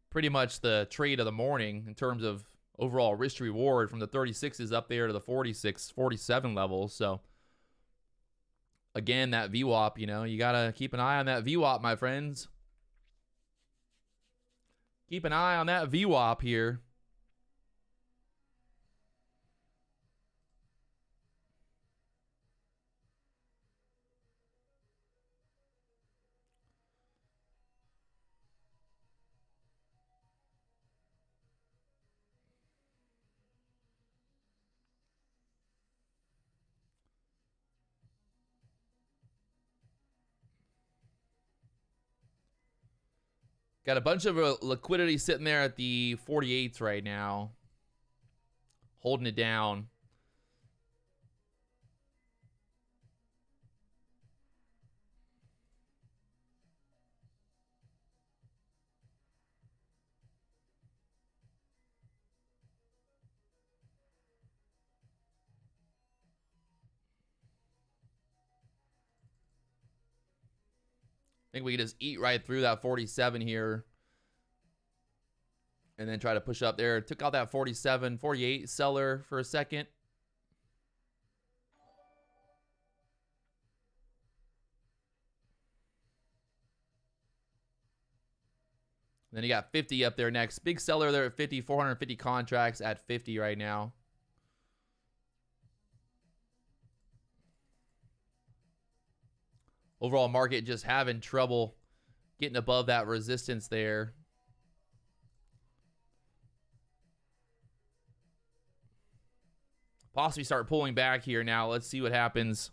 A: pretty much the trade of the morning in terms of overall risk to reward from the 36s up there to the 46, 47 levels. So again, that VWAP, you know, you got to keep an eye on that VWAP, my friends. Keep an eye on that VWAP here. Got a bunch of liquidity sitting there at the 48s right now. Holding it down. I think we can just eat right through that 47 here. and then try to push up there. Took out that 47, 48 seller for a second. Then you got 50 up there next. Big seller there at 50, 450 contracts at 50 right now. Overall market just having trouble getting above that resistance there. Possibly start pulling back here now. Let's see what happens.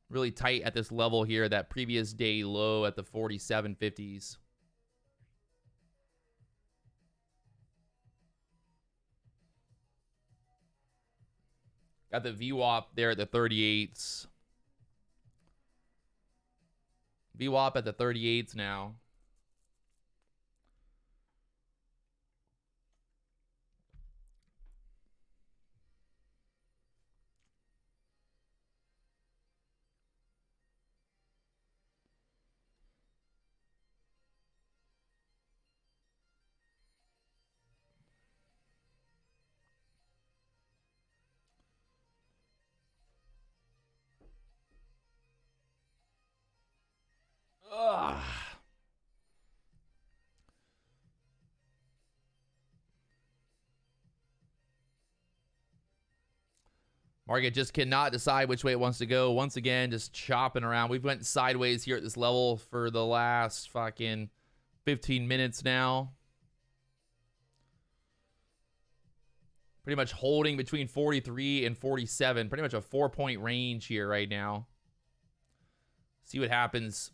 A: Really tight at this level here, that previous day low at the 47.50s. Got the VWAP there at the 38s. VWAP at the 38s now. Ugh. Market just cannot decide which way it wants to go. Once again, just chopping around. We've went sideways here at this level for the last fucking 15 minutes now. Pretty much holding between 43 and 47. Pretty much a 4-point range here right now. See what happens.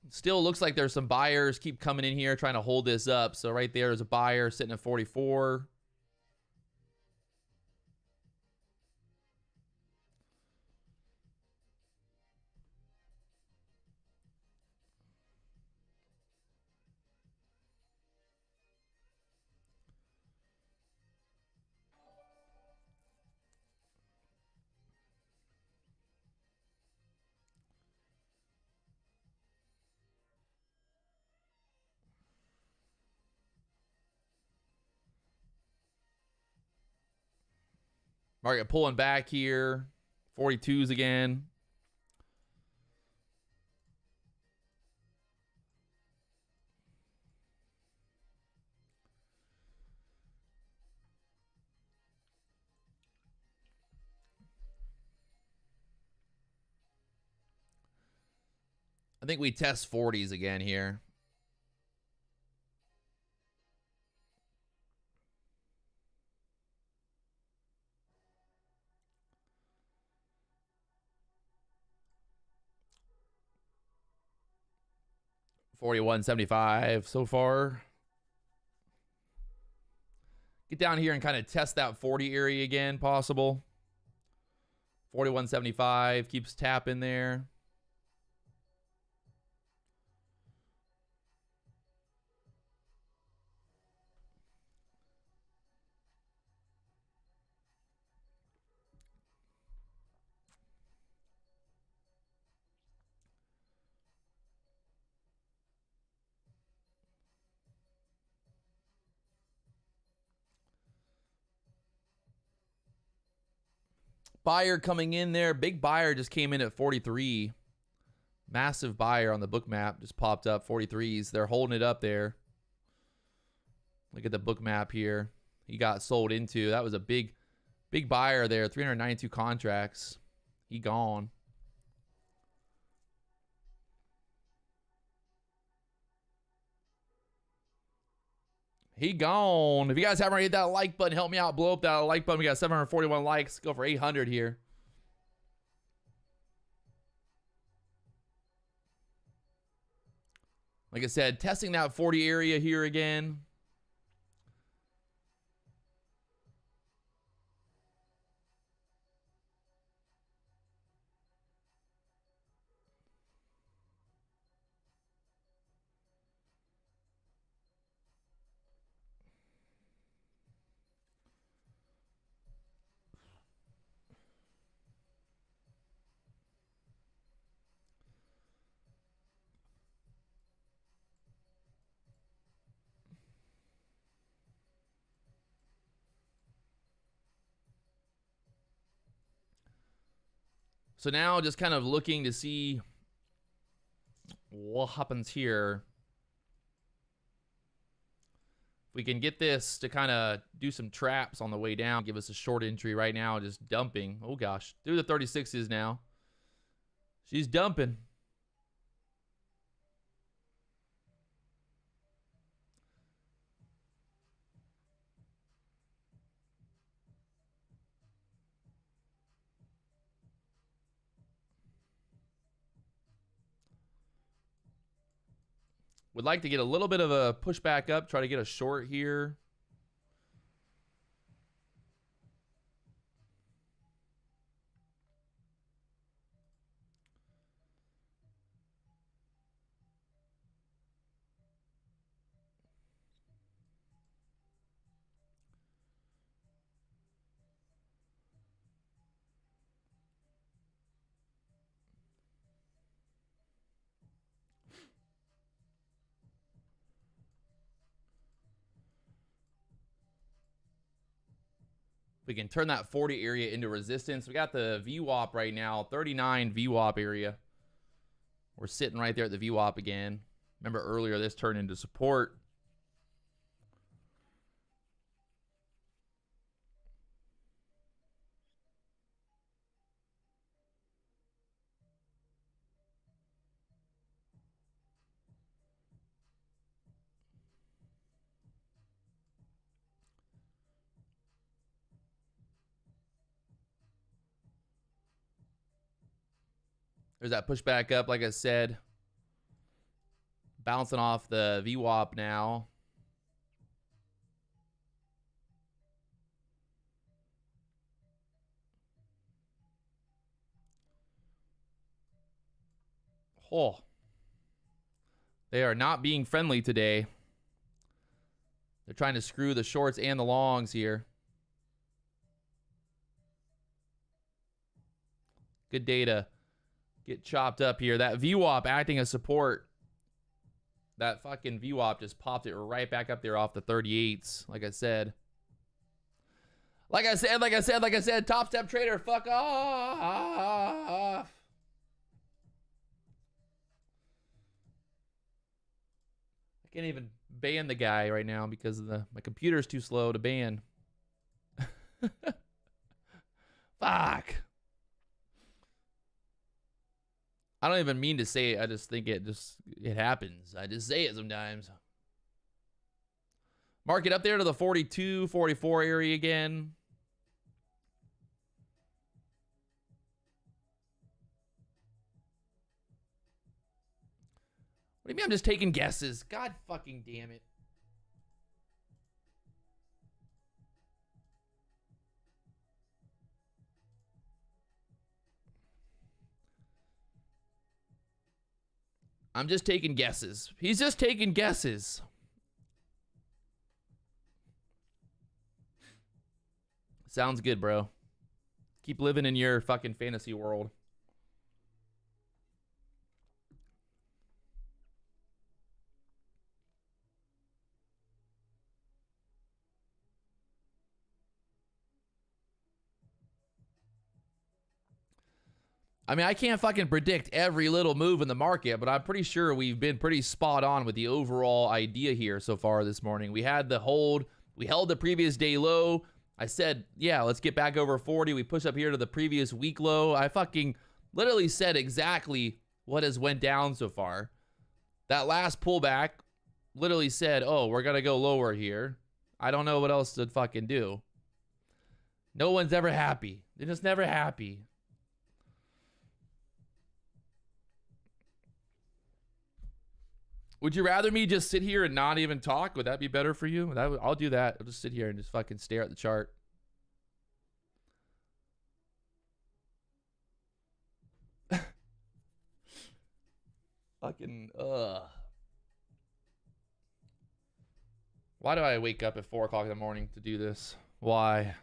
A: Still looks like there's some buyers keep coming in here trying to hold this up. So right there is a buyer sitting at 44. Market pulling back here. 42s again. I think we test 40s again here. $41.75 so far. Get down here and kind of test that 40 area again, possible. 41.75 keeps tapping there. Buyer coming in there. Big buyer just came in at 43. Massive buyer on the book map just popped up. 43s. They're holding it up there. Look at the book map here. He got sold into. That was a big buyer there. 392 contracts. He gone. He gone. If you guys haven't already hit that like button, help me out. Blow up that like button. We got 741 likes. Go for 800 here. Like I said, testing that 40 area here again. So now just kind of looking to see what happens here. If we can get this to kind of do some traps on the way down, give us a short entry right now, just dumping. Oh gosh, through the 36s now. She's dumping. Would like to get a little bit of a push back up, try to get a short here. We can turn that 40 area into resistance. We got the VWAP right now, 39 VWAP area. We're sitting right there at the VWAP again. Remember earlier, this turned into support. There's that pushback up, like I said. Bouncing off the VWAP now. Oh. They are not being friendly today. They're trying to screw the shorts and the longs here. Good data. Get chopped up here. That VWAP acting as support. That fucking VWAP just popped it right back up there off the 38s, like I said. Like I said, Topstep trader, fuck off. I can't even ban the guy right now because of my computer's too slow to ban. Fuck. I don't even mean to say it. I just think it happens. I just say it sometimes. Mark it up there to the 42, 44 area again. What do you mean I'm just taking guesses? God fucking damn it. I'm just taking guesses. He's just taking guesses. Sounds good, bro. Keep living in your fucking fantasy world. I mean, I can't fucking predict every little move in the market, but I'm pretty sure we've been pretty spot on with the overall idea here so far this morning. We had the hold. We held the previous day low. I said, yeah, let's get back over 40. We push up here to the previous week low. I fucking literally said exactly what has went down so far. That last pullback literally said, oh, we're going to go lower here. I don't know what else to fucking do. No one's ever happy. They're just never happy. Would you rather me just sit here and not even talk? Would that be better for you? I'll do that. I'll just sit here and just fucking stare at the chart. Fucking, Why do I wake up at 4 o'clock in the morning to do this? Why?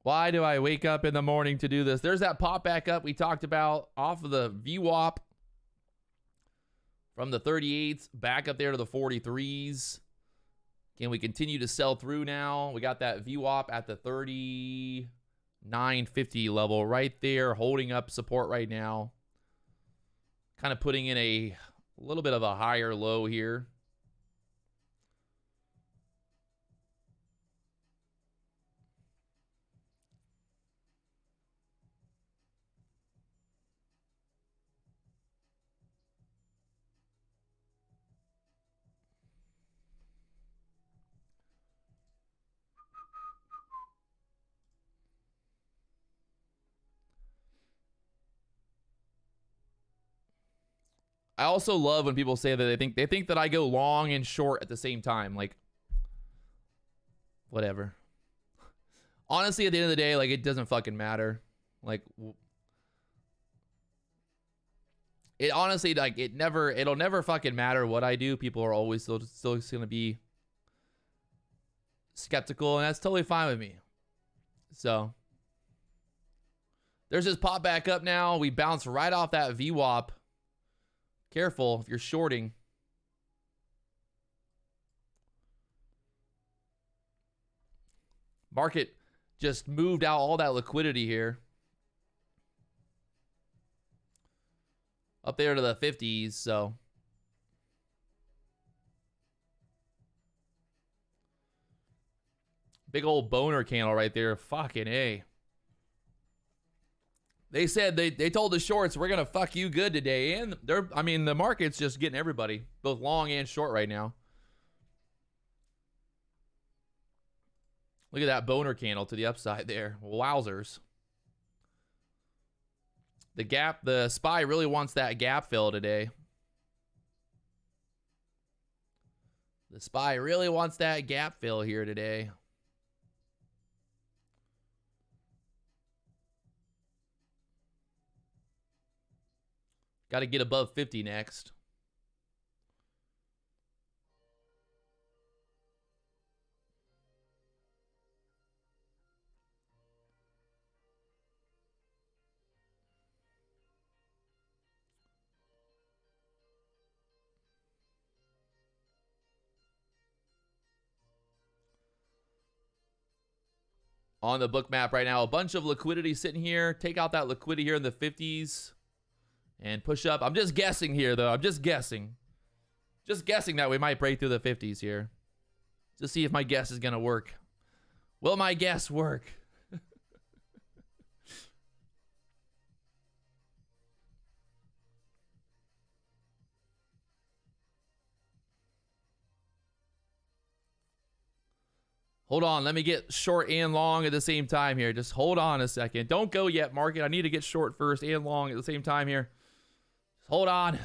A: Why do I wake up in the morning to do this? There's that pop back up we talked about off of the VWAP from the 38s back up there to the 43s. Can we continue to sell through now? We got that VWAP at the 39.50 level right there, holding up support right now. Kind of putting in a little bit of a higher low here. I also love when people say that they think that I go long and short at the same time. Like, whatever. Honestly, at the end of the day, like, it doesn't fucking matter. Like, it honestly, like, it'll never fucking matter what I do. People are always still gonna be skeptical, and that's totally fine with me. So there's this pop back up now. We bounce right off that VWAP. Careful if you're shorting. Market just moved out all that liquidity here. Up there to the 50s, so. Big old boner candle right there. Fucking A. They said they told the shorts, we're going to fuck you good today. And I mean, the market's just getting everybody, both long and short right now. Look at that boner candle to the upside there. Wowzers. The SPY really wants that gap fill today. The SPY really wants that gap fill here today. Got to get above 50 next. On the book map right now, a bunch of liquidity sitting here. Take out that liquidity here in the 50s. And push up. I'm just guessing here, though. I'm just guessing. Just guessing that we might break through the 50s here. To see if my guess is going to work. Will my guess work? Hold on. Let me get short and long at the same time here. Just hold on a second. Don't go yet, market. I need to get short first and long at the same time here. Hold on.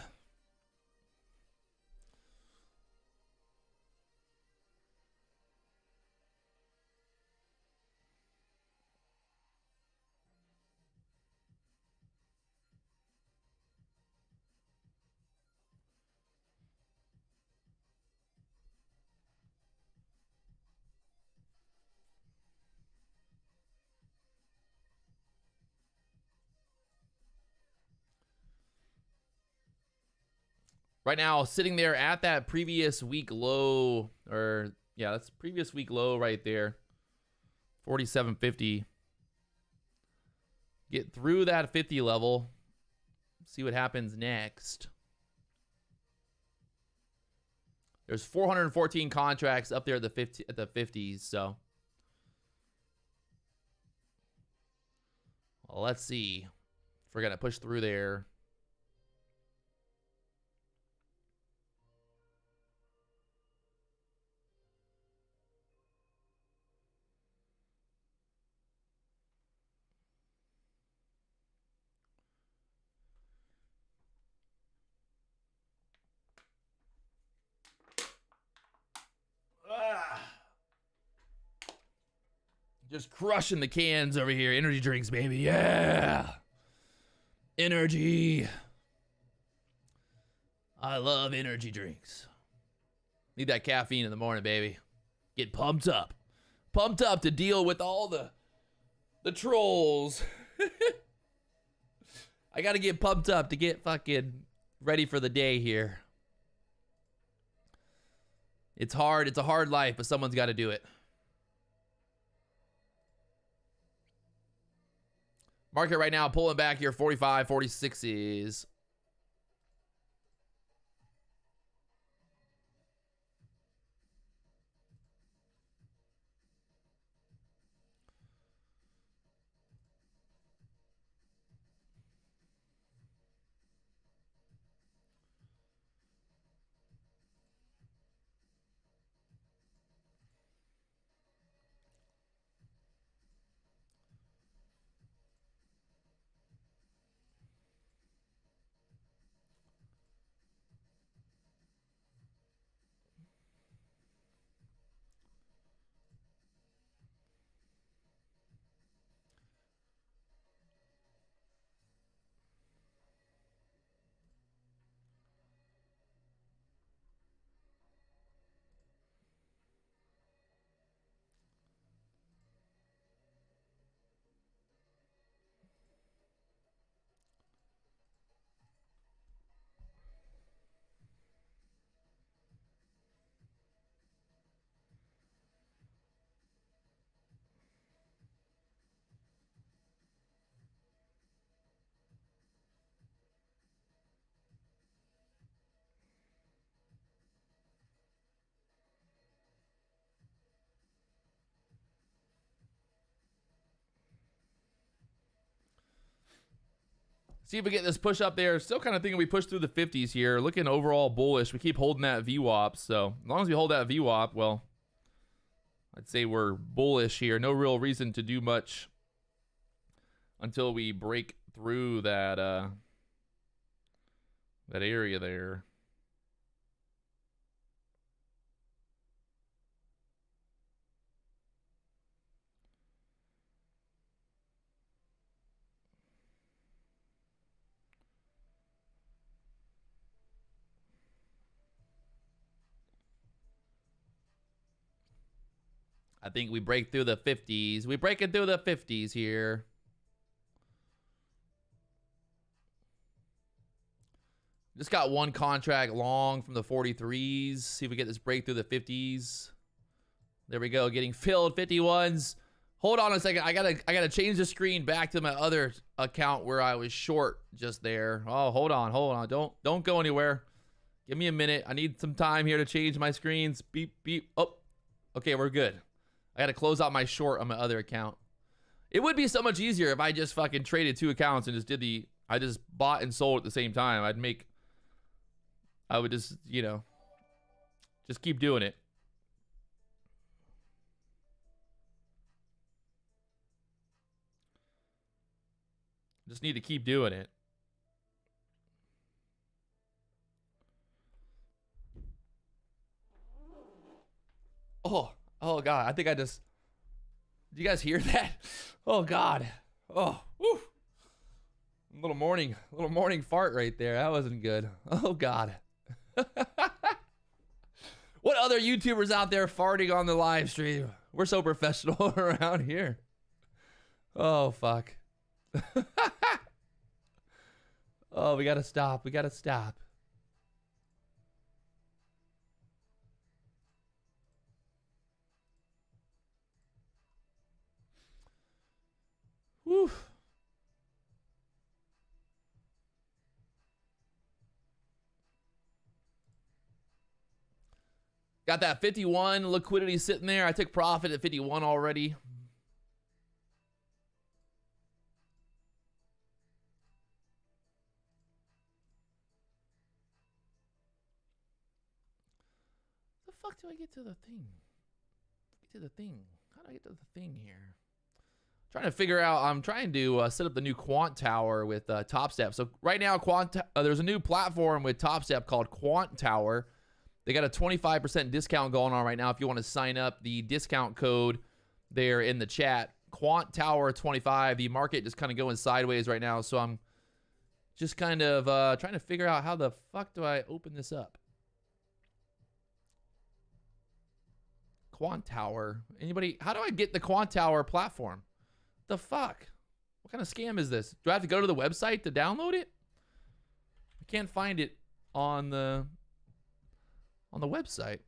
A: Right now, sitting there at that previous week low, or yeah, that's previous week low right there. 47.50. Get through that 50 level. See what happens next. There's 414 contracts up there at the 50s, so. Well, let's see if we're gonna push through there. Just crushing the cans over here. Energy drinks, baby. Yeah. Energy. I love energy drinks. Need that caffeine in the morning, baby. Get pumped up. Pumped up to deal with all the trolls. I got to get pumped up to get fucking ready for the day here. It's hard. It's a hard life, but someone's got to do it. Market right now pulling back here 45, 46s. See if we get this push up there. Still kind of thinking we push through the 50s here. Looking overall bullish. We keep holding that VWAP. So as long as we hold that VWAP, well, I'd say we're bullish here. No real reason to do much until we break through that that area there. I think we break through the 50s. We break it through the 50s here. Just got one contract long from the 43s. See if we get this break through the 50s. There we go. Getting filled. 51s. Hold on a second. I gotta change the screen back to my other account where I was short just there. Oh, hold on. Don't go anywhere. Give me a minute. I need some time here to change my screens. Beep, beep. Oh, okay, we're good. I got to close out my short on my other account. It would be so much easier if I just fucking traded two accounts and just did I just bought and sold at the same time. I would just, you know, just keep doing it. Just need to keep doing it. Oh, God. I think I just... Did you guys hear that? Oh, God. Oh, whew. Little morning fart right there. That wasn't good. Oh, God. What other YouTubers out there farting on the live stream? We're so professional around here. Oh, fuck. Oh, we gotta stop. We gotta stop. Whew. Got that 51 liquidity sitting there. I took profit at 51 already. The fuck do I get to the thing? Get to the thing. How do I get to the thing here? Trying to figure out. I'm trying to set up the new quant tower with Topstep. So right now, there's a new platform with Topstep called Quant Tower. They got a 25% discount going on right now. If you want to sign up, the discount code there in the chat, Quant Tower 25. The market just kind of going sideways right now, so I'm just kind of trying to figure out how the fuck do I open this up. Quant Tower. Anybody? How do I get the Quant Tower platform? The fuck? What kind of scam is this? Do I have to go to the website to download it? I can't find it on the website.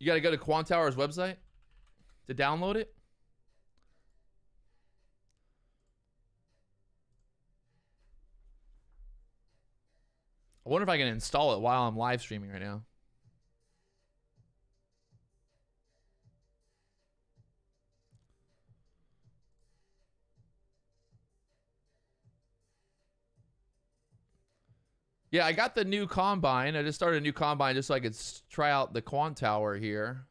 A: You got to go to Quantower's website to download it. I wonder if I can install it while I'm live streaming right now. Yeah, I got the new combine. I just started a new combine just so I could try out the Quantower here.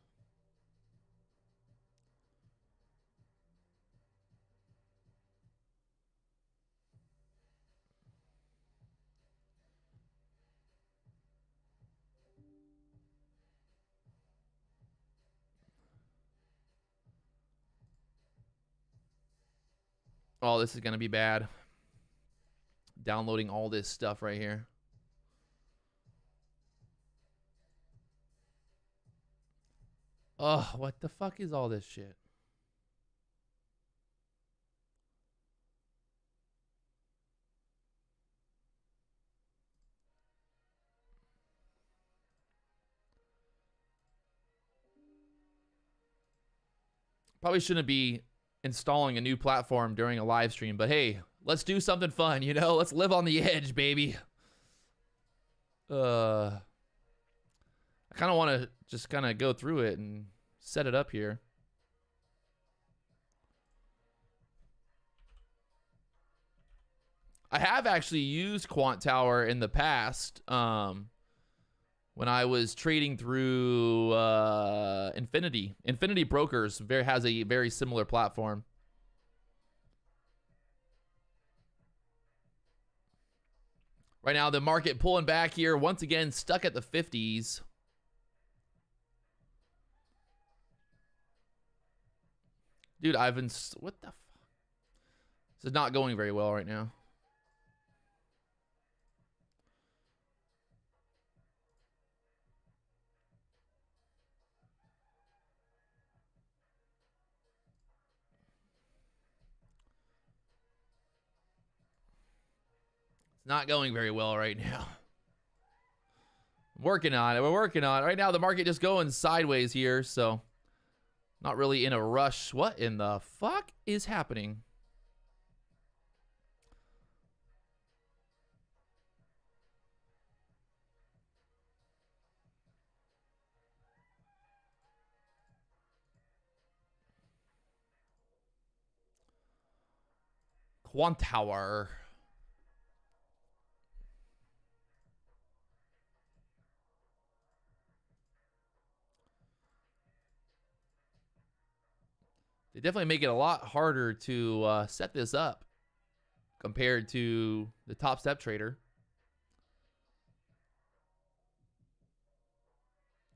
A: Oh, this is going to be bad. Downloading all this stuff right here. Oh, what the fuck is all this shit? Probably shouldn't be installing a new platform during a live stream, but hey, let's do something fun, you know? Let's live on the edge, baby. I kind of want to just kind of go through it and set it up here. I have actually used Quantower in the past when I was trading through Infinity. Infinity Brokers has a very similar platform. Right now, the market pulling back here. Once again, stuck at the 50s. Dude, what the fuck? This is not going very well right now. It's not going very well right now. I'm working on it. We're working on it. Right now, the market just going sideways here, so not really in a rush. What in the fuck is happening? Quantower. They definitely make it a lot harder to set this up compared to the Topstep trader.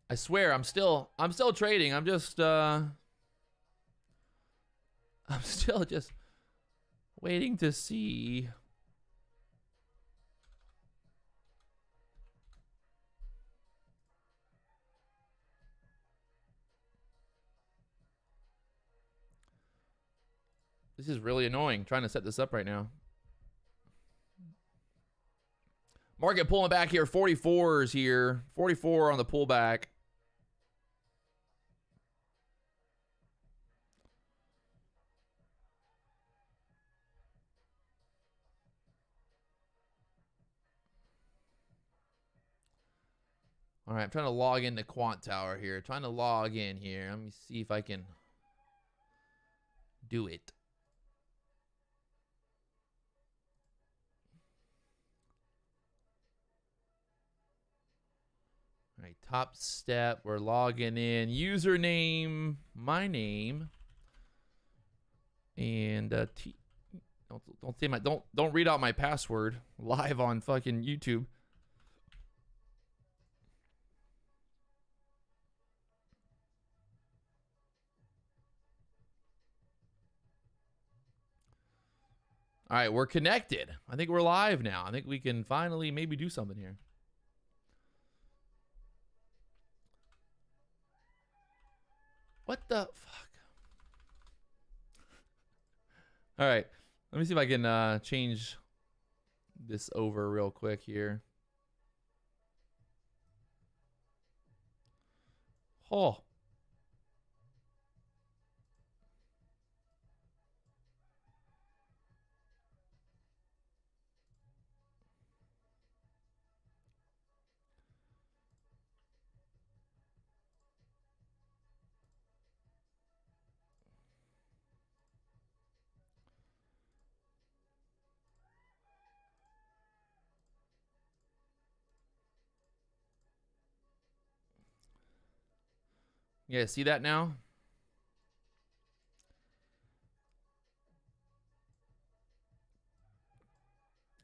A: I swear, I'm still trading. I'm still just waiting to see. This is really annoying trying to set this up right now. Market pulling back here. 44s here. 44 on the pullback. All right, I'm trying to log into Quantower here. Trying to log in here. Let me see if I can do it. All right, Topstep. We're logging in. Username, my name, and don't say my don't read out my password live on fucking YouTube. All right, we're connected. I think we're live now. I think we can finally maybe do something here. What the fuck? All right, let me see if I can change this over real quick here. Oh, You guys see that now?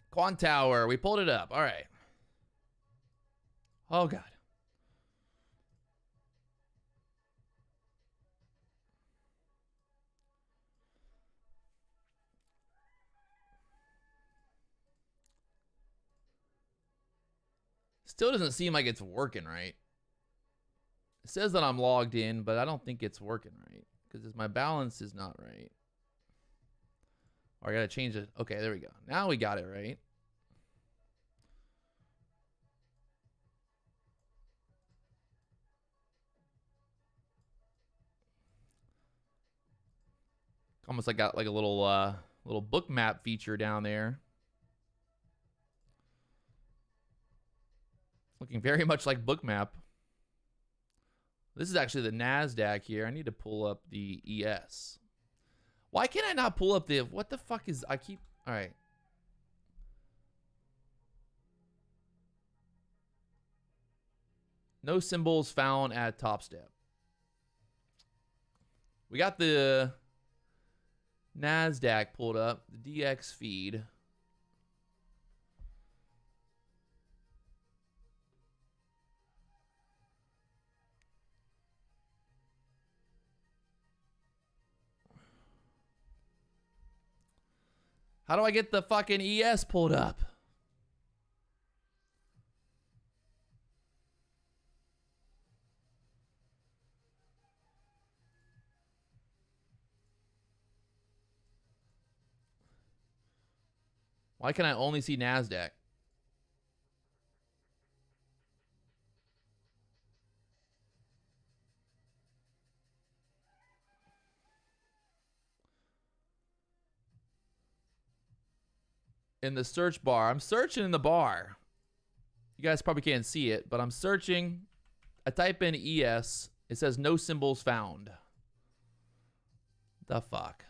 A: Quant Tower, we pulled it up. All right. Oh, God. Still doesn't seem like it's working right. It says that I'm logged in, but I don't think it's working right because my balance is not right. Or I got to change it. Okay, there we go. Now we got it right. Almost like got like a little book map feature down there. Looking very much like book map. This is actually the NASDAQ here. I need to pull up the ES. Why can't I not pull up the... What the fuck is... I keep... All right. No symbols found at Topstep. We got the NASDAQ pulled up. The DX feed. How do I get the fucking ES pulled up? Why can I only see NASDAQ? In the search bar. I'm searching in the bar. You guys probably can't see it, but I'm searching. I type in ES. It says no symbols found. The fuck?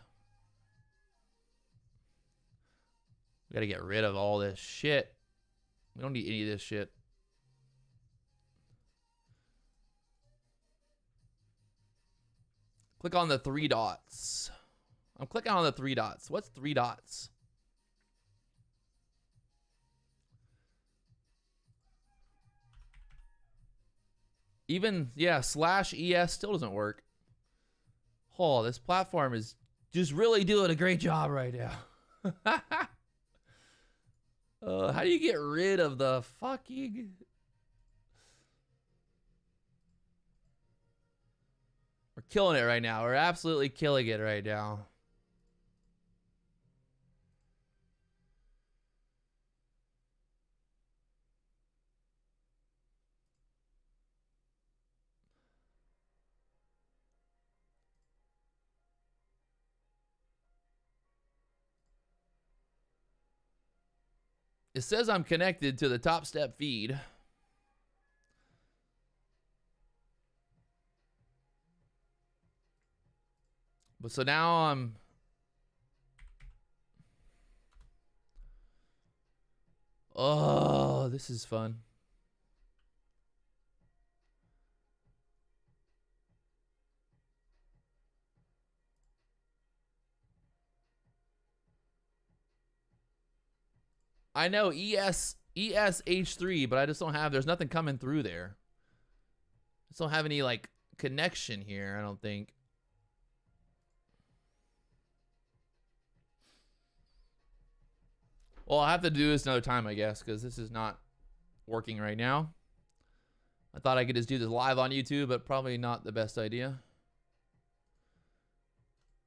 A: We gotta get rid of all this shit. We don't need any of this shit. Click on the 3 dots. I'm clicking on the 3 dots. What's 3 dots? Even, yeah, /ES still doesn't work. Oh, this platform is just really doing a great job right now. How do you get rid of the fucking... We're killing it right now. We're absolutely killing it right now. It says I'm connected to the Topstep feed. But so now I'm... Oh, this is fun. I know ESH3, but I just don't have, there's nothing coming through there. I just don't have any like connection here, I don't think. Well, I'll have to do this another time, I guess, because this is not working right now. I thought I could just do this live on YouTube, but probably not the best idea.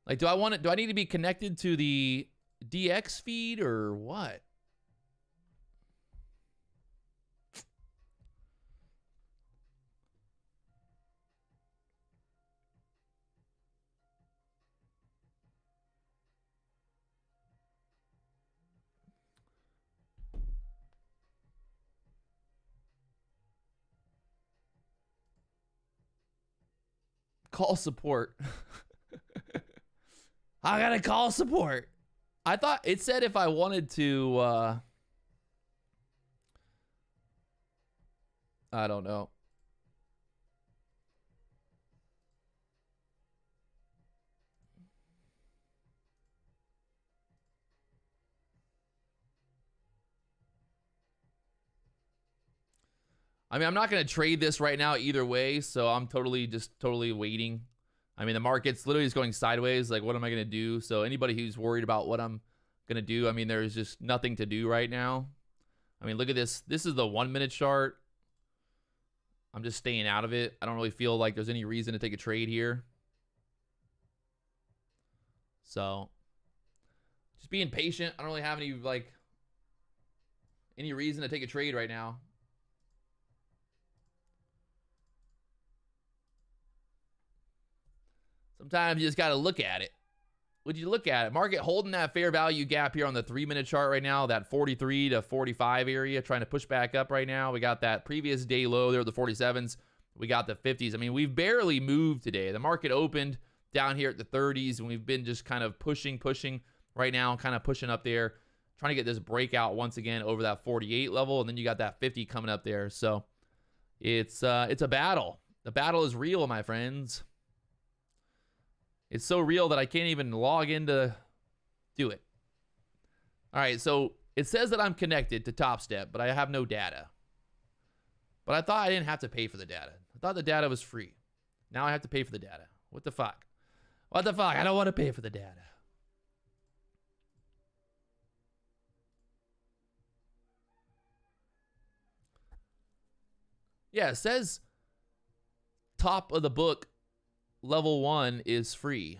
A: Like, do I need to be connected to the DX feed or what? Call support. I gotta call support. I thought it said if I wanted to, I don't know. I mean, I'm not going to trade this right now either way, so I'm totally waiting. I mean, the market's literally just going sideways. Like, what am I going to do? So anybody who's worried about what I'm going to do, I mean, there's just nothing to do right now. I mean, look at this. This is the 1 minute chart. I'm just staying out of it. I don't really feel like there's any reason to take a trade here. So just being patient. I don't really have any reason to take a trade right now. Sometimes you just got to look at it. Would you look at it? Market holding that fair value gap here on the 3 minute chart right now, that 43 to 45 area, trying to push back up right now. We got that previous day low there, the 47s. We got the 50s. I mean, we've barely moved today. The market opened down here at the 30s, and we've been just kind of pushing right now, kind of pushing up there, trying to get this breakout once again over that 48 level, and then you got that 50 coming up there. So it's a battle. The battle is real, my friends. It's so real that I can't even log in to do it. All right, so it says that I'm connected to Topstep, but I have no data. But I thought I didn't have to pay for the data. I thought the data was free. Now I have to pay for the data. What the fuck? What the fuck? I don't want to pay for the data. Yeah, it says top of the book level 1 is free.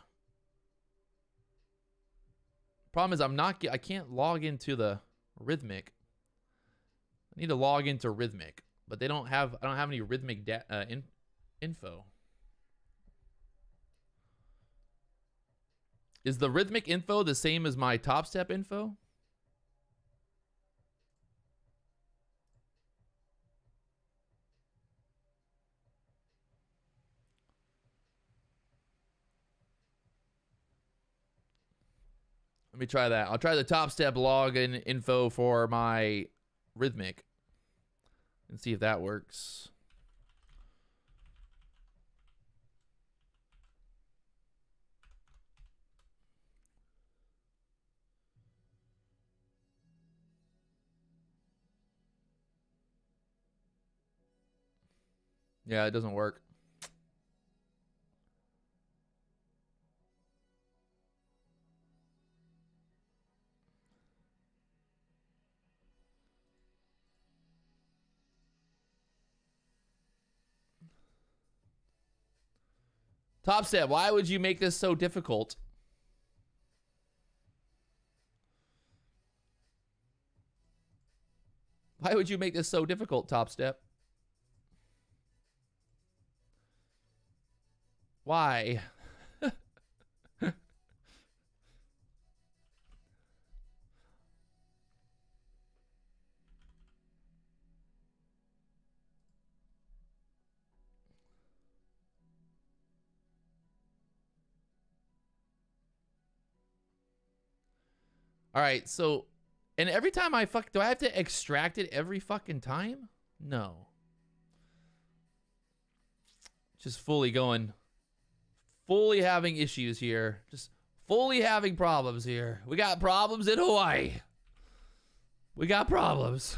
A: Problem is I can't log into the Rhythmic. I need to log into Rhythmic, but I don't have any Rhythmic info. Is the Rhythmic info the same as my Topstep info? Let me try that. I'll try the Topstep login info for my Rhythmic and see if that works. Yeah, it doesn't work. Topstep, why would you make this so difficult? Why would you make this so difficult, Topstep? Why? All right, so, and every time do I have to extract it every fucking time? No. Just fully having issues here. Just fully having problems here. We got problems in Hawaii. We got problems.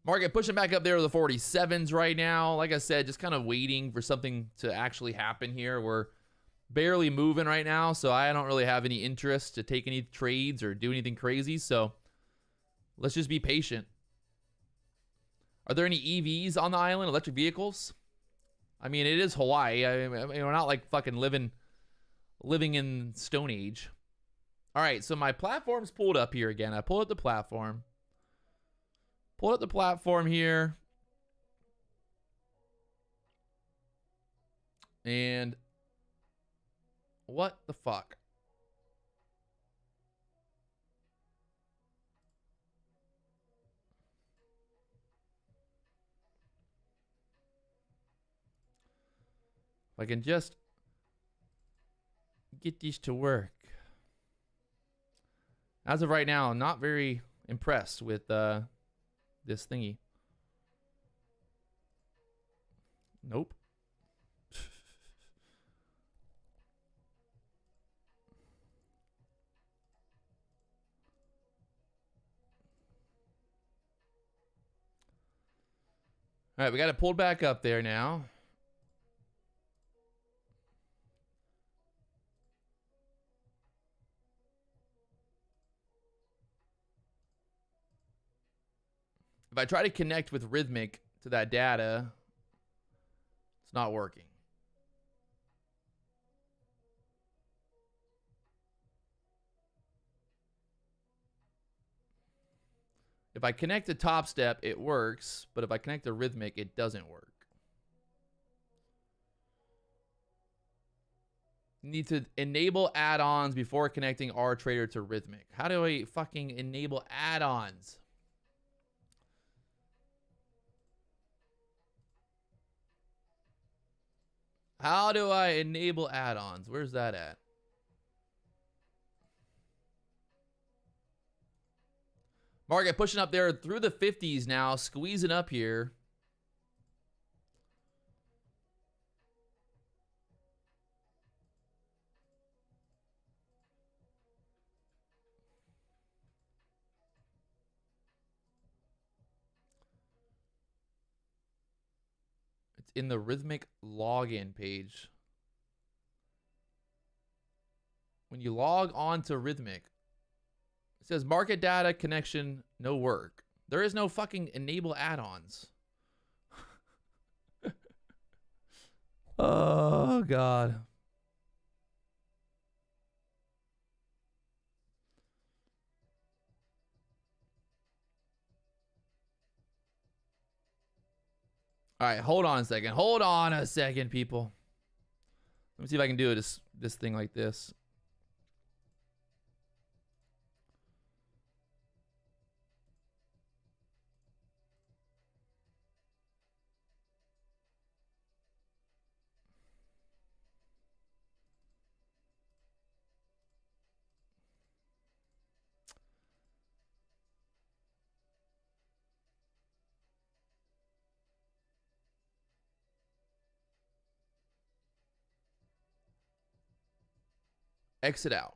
A: Market pushing back up there to the 47s right now. Like I said, just kind of waiting for something to actually happen here. We're barely moving right now, so I don't really have any interest to take any trades or do anything crazy. So let's just be patient. Are there any EVs on the island, electric vehicles? I mean, it is Hawaii. I mean, we're not like fucking living in Stone Age. All right, so my platform's pulled up here again. I pulled up the platform. Pull up the platform here. And what the fuck? If I can just get these to work. As of right now, I'm not very impressed with this thingy. Nope. All right, we got it pulled back up there now. If I try to connect with Rhythmic to that data, it's not working. If I connect to Topstep, it works, but if I connect to Rhythmic, it doesn't work. Need to enable add-ons before connecting our trader to Rhythmic. How do I fucking enable add-ons? How do I enable add-ons? Where's that at? Market pushing up there through the 50s now, squeezing up here. It's in the Rhythmic login page. When you log on to Rhythmic, it says market data connection, no work. There is no fucking enable add-ons. Oh, God. All right, hold on a second. Hold on a second, people. Let me see if I can do this thing like this. Exit out.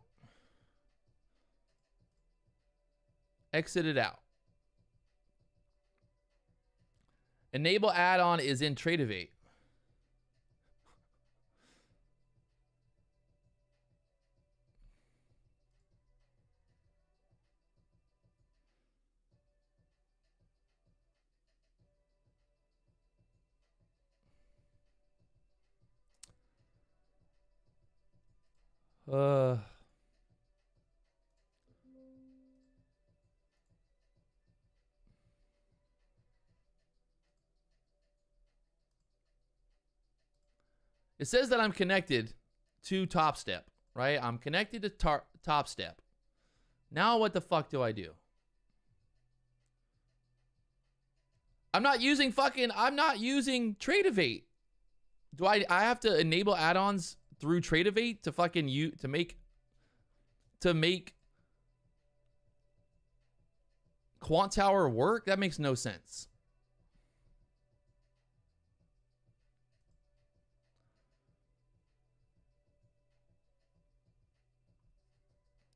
A: Exit it out. Enable add-on is in Tradeovate. It says that I'm connected to Topstep, right? I'm connected to Topstep. Now what the fuck do I do? I'm not using Tradeovate. Do I have to enable add-ons through Tradeovate to fucking to make Quant Tower work? That makes no sense.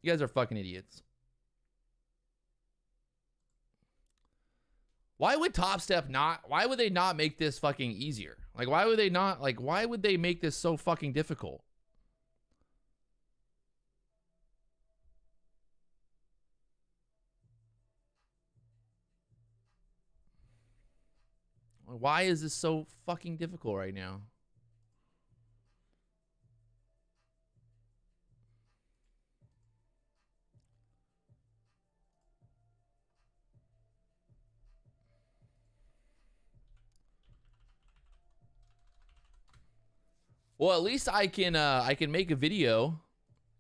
A: You guys are fucking idiots. Why would Topstep why would they not make this fucking easier? Like, why would they make this so fucking difficult? Why is this so fucking difficult right now? Well, at least I can make a video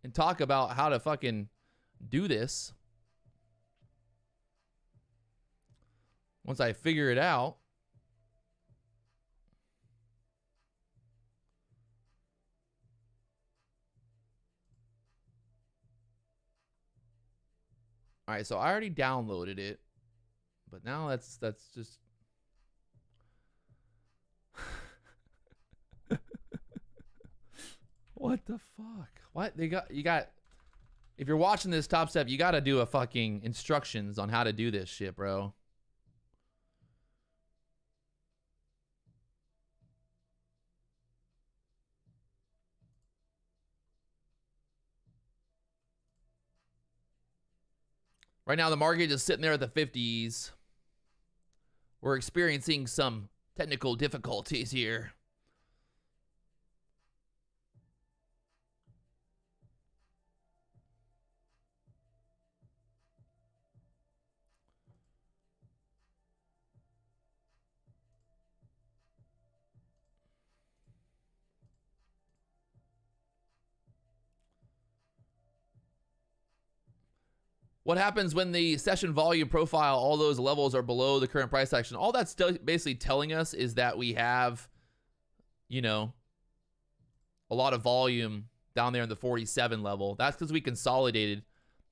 A: and talk about how to fucking do this once I figure it out. All right, so I already downloaded it, but now that's just What the fuck? What? You got if you're watching this Top Step, you got to do a fucking instructions on how to do this shit, bro. Right now, the market is sitting there at the 50s. We're experiencing some technical difficulties here. What happens when the session volume profile, all those levels are below the current price action? All that's basically telling us is that we have, you know, a lot of volume down there in the 47 level. That's because we consolidated.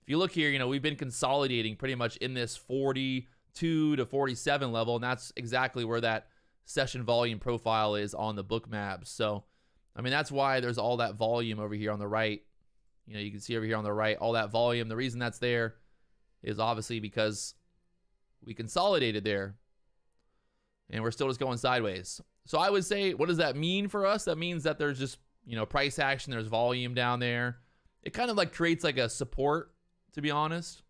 A: If you look here, you know, we've been consolidating pretty much in this 42 to 47 level, and that's exactly where that session volume profile is on the book maps. So, I mean, that's why there's all that volume over here on the right. You know, you can see over here on the right, all that volume. The reason that's there is obviously because we consolidated there and we're still just going sideways. So I would say, what does that mean for us? That means that there's just, you know, price action, there's volume down there. It kind of like creates like a support, to be honest.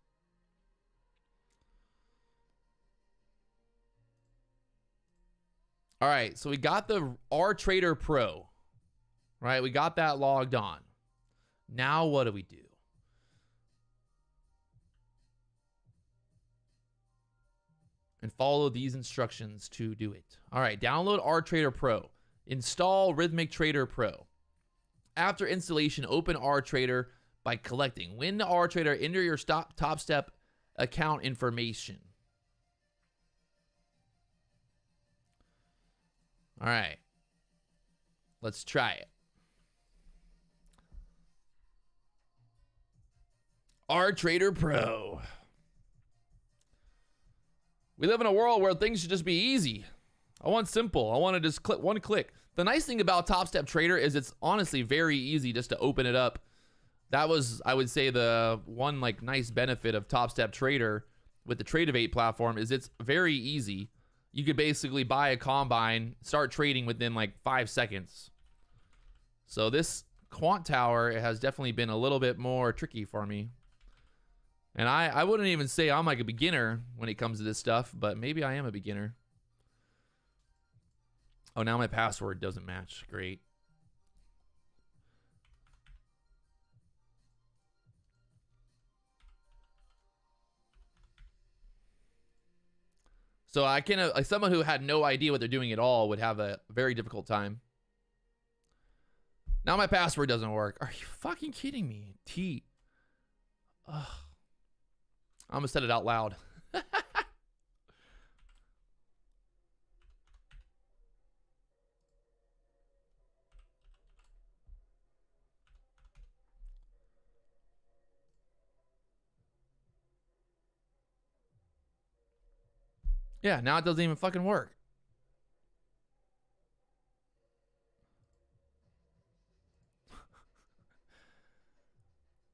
A: All right, so we got the RTrader Pro, right? We got that logged on. Now what do we do? And follow these instructions to do it. All right, download RTrader Pro. Install Rhythmic Trader Pro. After installation, open RTrader by collecting. When the RTrader, enter your Topstep account information. All right, let's try it. RTrader Pro. We live in a world where things should just be easy. I want simple. I want to just click one click. The nice thing about Topstep Trader is it's honestly very easy just to open it up. That was, I would say, the one like nice benefit of Topstep Trader with the Tradeovate platform is it's very easy. You could basically buy a combine, start trading within like 5 seconds. So this quant tower has definitely been a little bit more tricky for me. And I wouldn't even say I'm like a beginner when it comes to this stuff, but maybe I am a beginner. Oh, now my password doesn't match. Great. So I can, like someone who had no idea what they're doing at all would have a very difficult time. Now my password doesn't work. Are you fucking kidding me? T. Ugh. I'm gonna set it out loud. Yeah, now it doesn't even fucking work.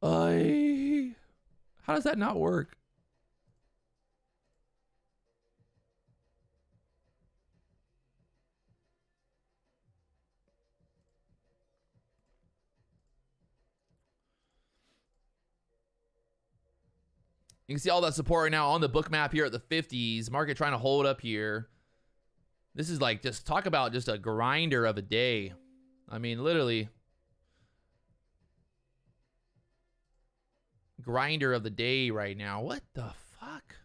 A: How does that not work? You can see all that support right now on the book map here at the 50s. Market trying to hold up here. This is like, just talk about just a grinder of a day. I mean, literally. Grinder of the day right now. What the fuck?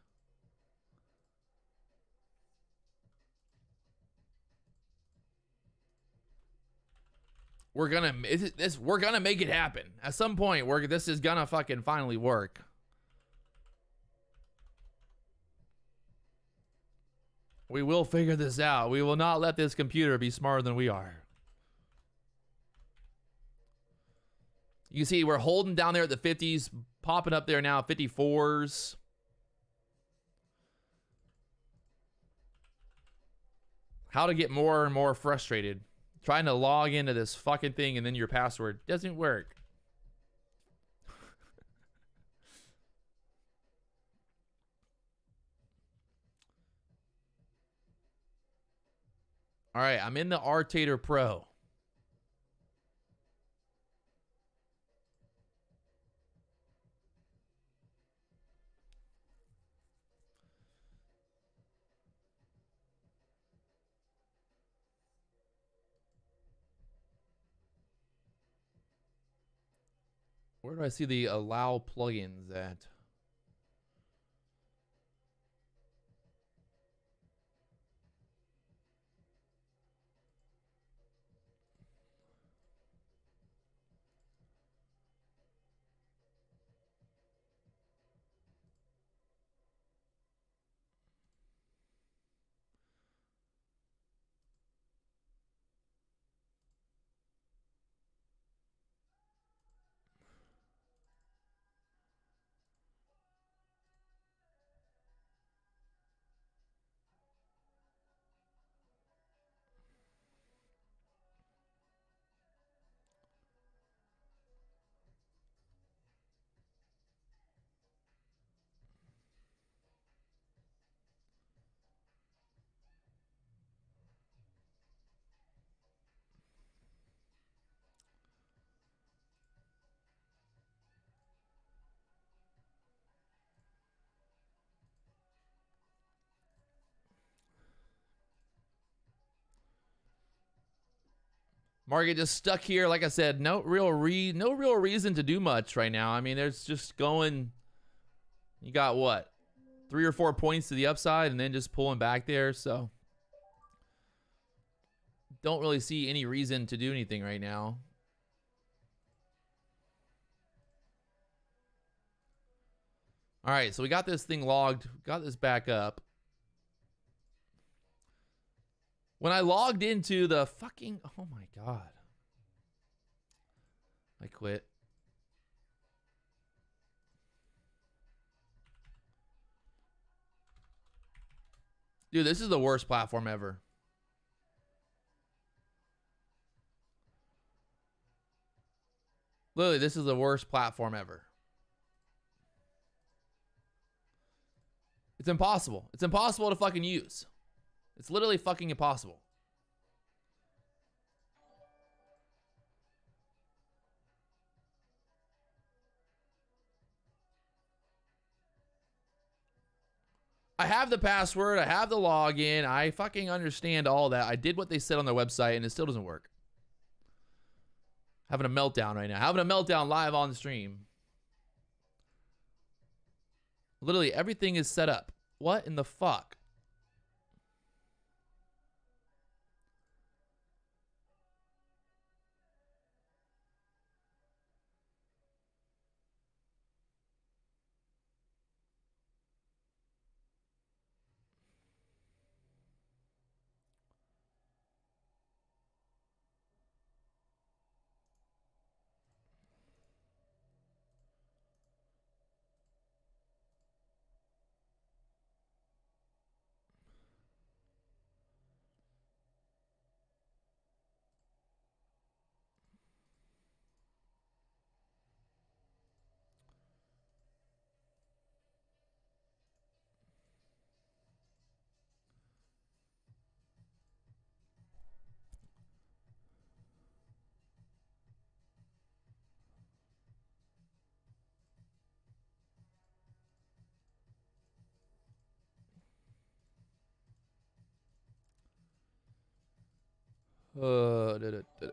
A: We're gonna make it happen. At some point, this is gonna fucking finally work. We will figure this out. We will not let this computer be smarter than we are. You see, we're holding down there at the 50s, popping up there now, 54s. How to get more and more frustrated. trying to log into this fucking thing and then your password doesn't work. All right, I'm in the Artator Pro. Where do I see the allow plugins at? Market just stuck here. Like I said, no real reason to do much right now. I mean, there's just going. You got what, 3 or 4 points to the upside, and then just pulling back there. So don't really see any reason to do anything right now. All right, so we got this thing logged. Got this back up. When I logged into the fucking, oh my God. I quit. Dude, this is the worst platform ever. Literally, this is the worst platform ever. It's impossible. It's impossible to fucking use. It's literally fucking impossible. I have the password. I have the login. I fucking understand all that. I did what they said on their website, and it still doesn't work. Having a meltdown right now. Having a meltdown live on the stream. Literally, everything is set up. What in the fuck? Da, da, da.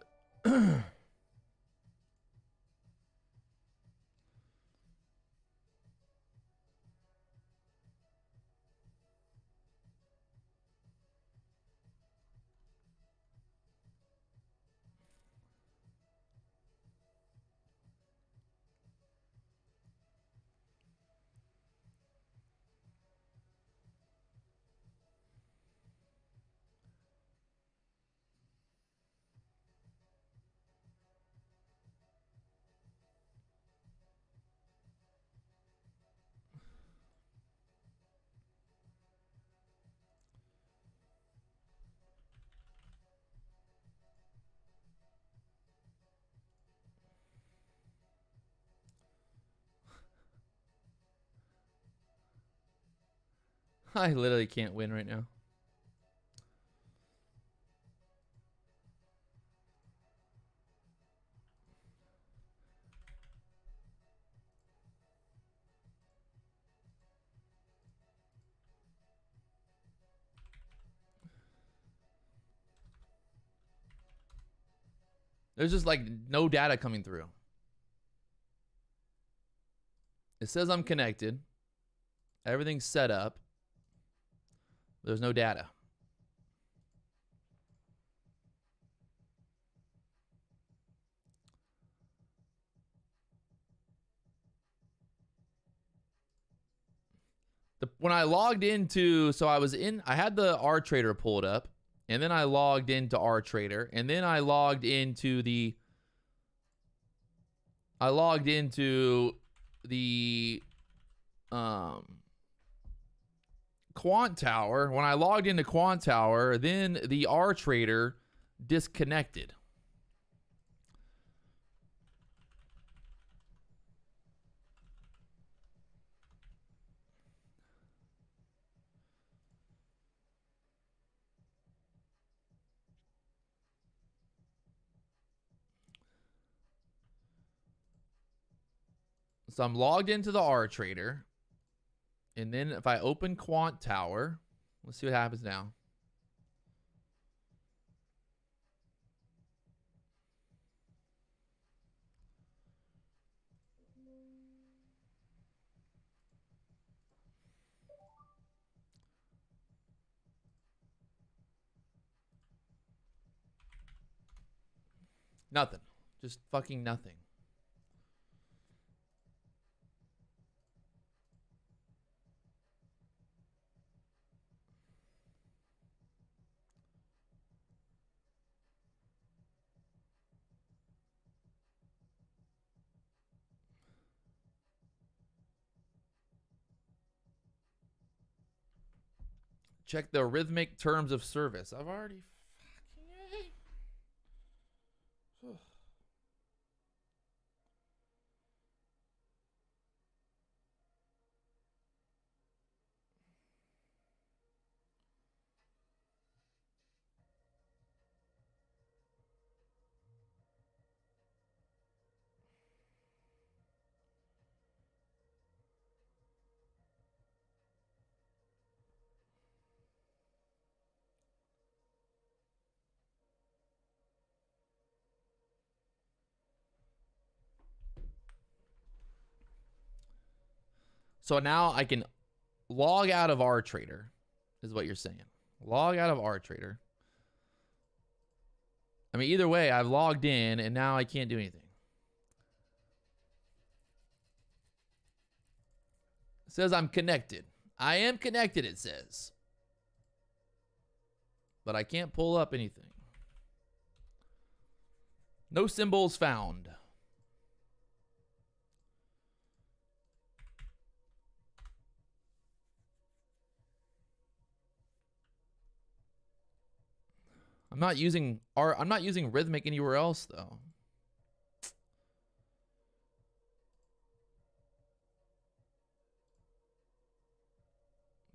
A: I literally can't win right now. There's just like no data coming through. It says I'm connected. Everything's set up. There's no data. When I logged into, so I had the R Trader pulled up, and then I logged into R Trader, and then I logged into the Quant Tower. When I logged into Quant Tower, then the R Trader disconnected. So I'm logged into the R Trader. And then if I open Quant Tower, let's see what happens now. Nothing. Just fucking nothing. Check the rhythmic terms of service. I've already fucking... So now I can log out of R Trader, is what you're saying. Log out of R Trader. I mean, either way, I've logged in and now I can't do anything. It says I'm connected. I am connected, it says. But I can't pull up anything. No symbols found. I'm not using rhythmic anywhere else though.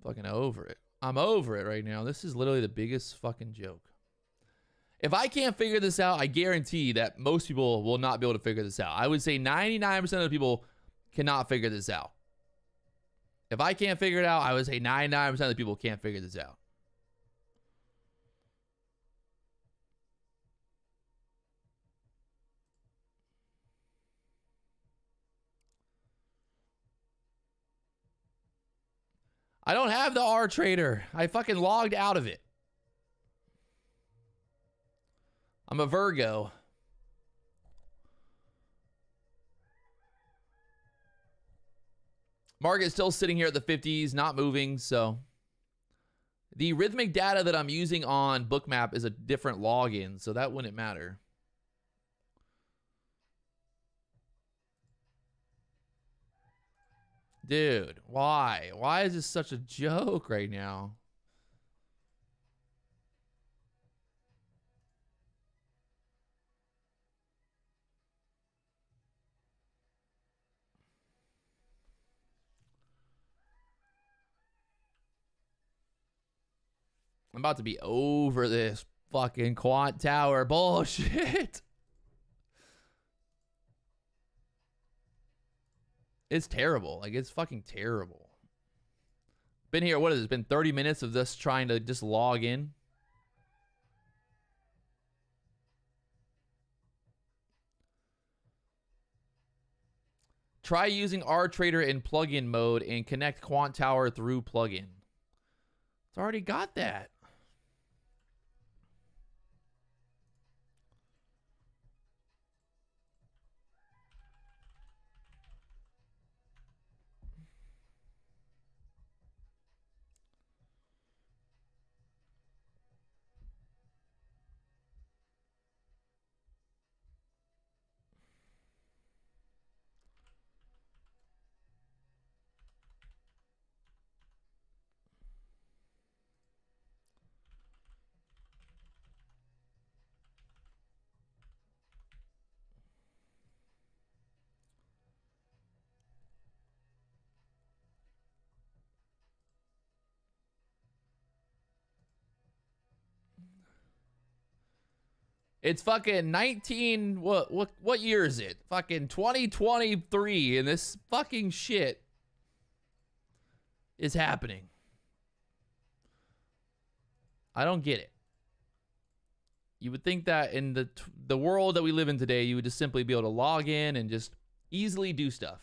A: Fucking over it. I'm over it right now. This is literally the biggest fucking joke. If I can't figure this out, I guarantee that most people will not be able to figure this out. I would say 99% of the people cannot figure this out. If I can't figure it out, I would say 99% of the people can't figure this out. I don't have the R Trader. I fucking logged out of it. I'm a Virgo. Market's still sitting here at the 50s, not moving, so. The rhythmic data that I'm using on Bookmap is a different login, so that wouldn't matter. Dude, why? Why is this such a joke right now? I'm about to be over this fucking quant tower bullshit. It's terrible. Like, it's fucking terrible. Been here, what is it? It's been 30 minutes of this trying to just log in. Try using RTrader in plugin mode and connect Quant Tower through plugin. It's already got that. It's fucking 19, what year is it? Fucking 2023, and this fucking shit is happening. I don't get it. You would think that in the world that we live in today, you would just simply be able to log in and just easily do stuff.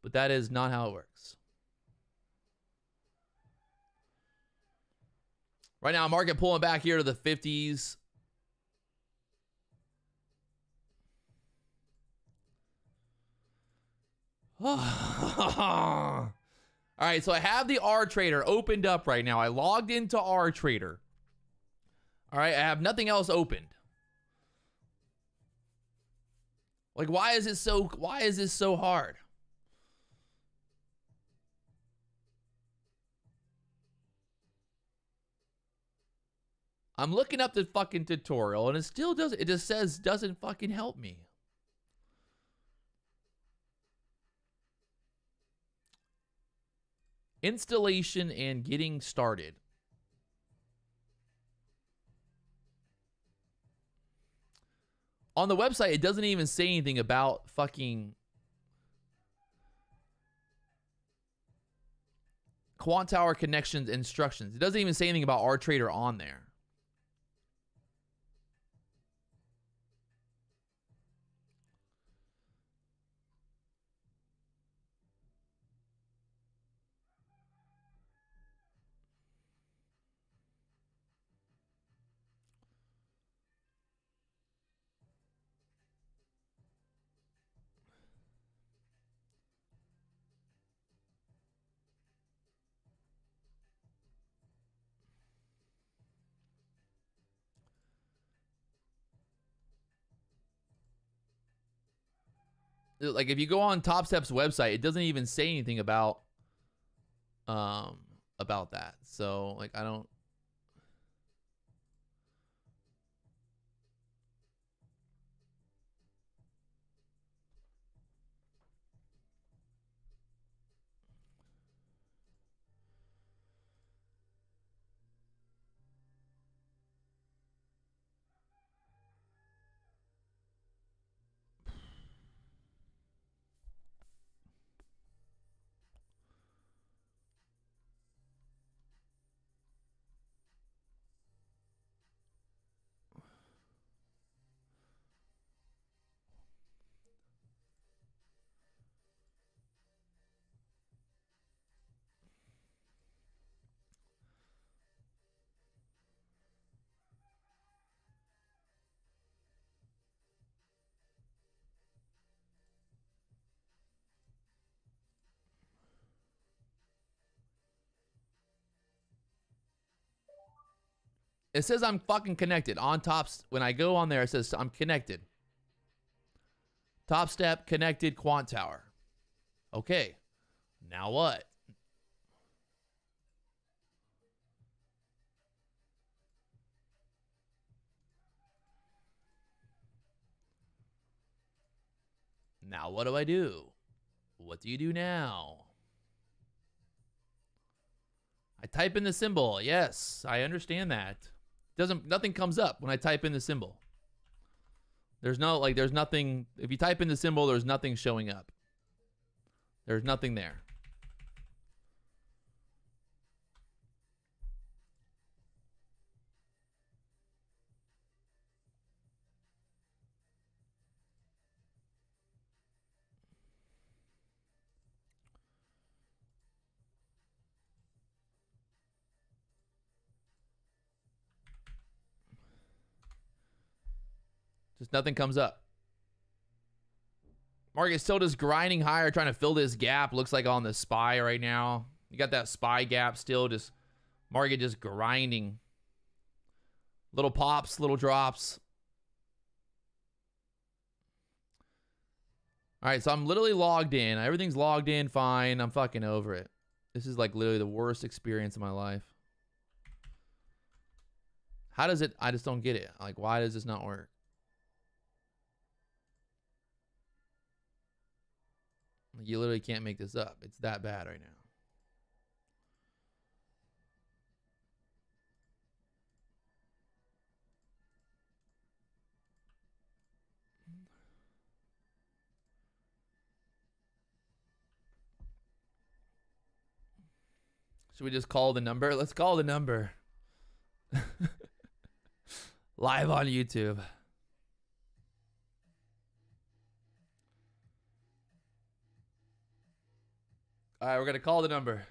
A: But that is not how it works. Right now, market pulling back here to the 50s. All right, so I have the RTrader opened up right now. I logged into RTrader. All right, I have nothing else opened. Like, why is this so hard? I'm looking up the fucking tutorial and it still doesn't, it just says doesn't fucking help me. Installation and getting started. On the website, it doesn't even say anything about fucking Quant Tower connections instructions. It doesn't even say anything about RTrader on there. Like, if you go on Topstep's website, it doesn't even say anything about that. So, like, I don't. It says I'm fucking connected on Tops. When I go on there, it says I'm connected. Topstep connected Quant Tower. Okay. Now what? Now what do I do? What do you do now? I type in the symbol. Yes, I understand that. Nothing comes up when I type in the symbol. There's nothing. If you type in the symbol, there's nothing showing up. There's nothing there. Just nothing comes up. Market's still just grinding higher, trying to fill this gap. Looks like on the SPY right now. You got that SPY gap still. Just market just grinding. Little pops, little drops. All right, so I'm literally logged in. Everything's logged in fine. I'm fucking over it. This is like literally the worst experience of my life. How does it? I just don't get it. Like, why does this not work? You literally can't make this up. It's that bad right now. Should we just call the number? Let's call the number. Live on YouTube. All right, we're going to call the number.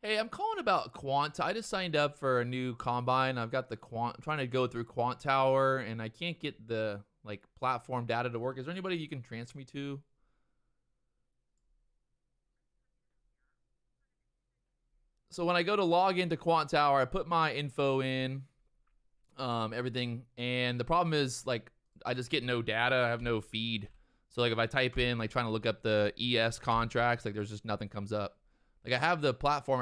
A: Hey, I'm calling about Quant. I just signed up for a new combine. I've got the Quant. I'm trying to go through Quant Tower, and I can't get the like platform data to work. Is there anybody you can transfer me to? So when I go to log into Quant Tower, I put my info in, everything, and the problem is like I just get no data. I have no feed. So like if I type in like trying to look up the ES contracts, like there's just nothing comes up. Like I have the platform,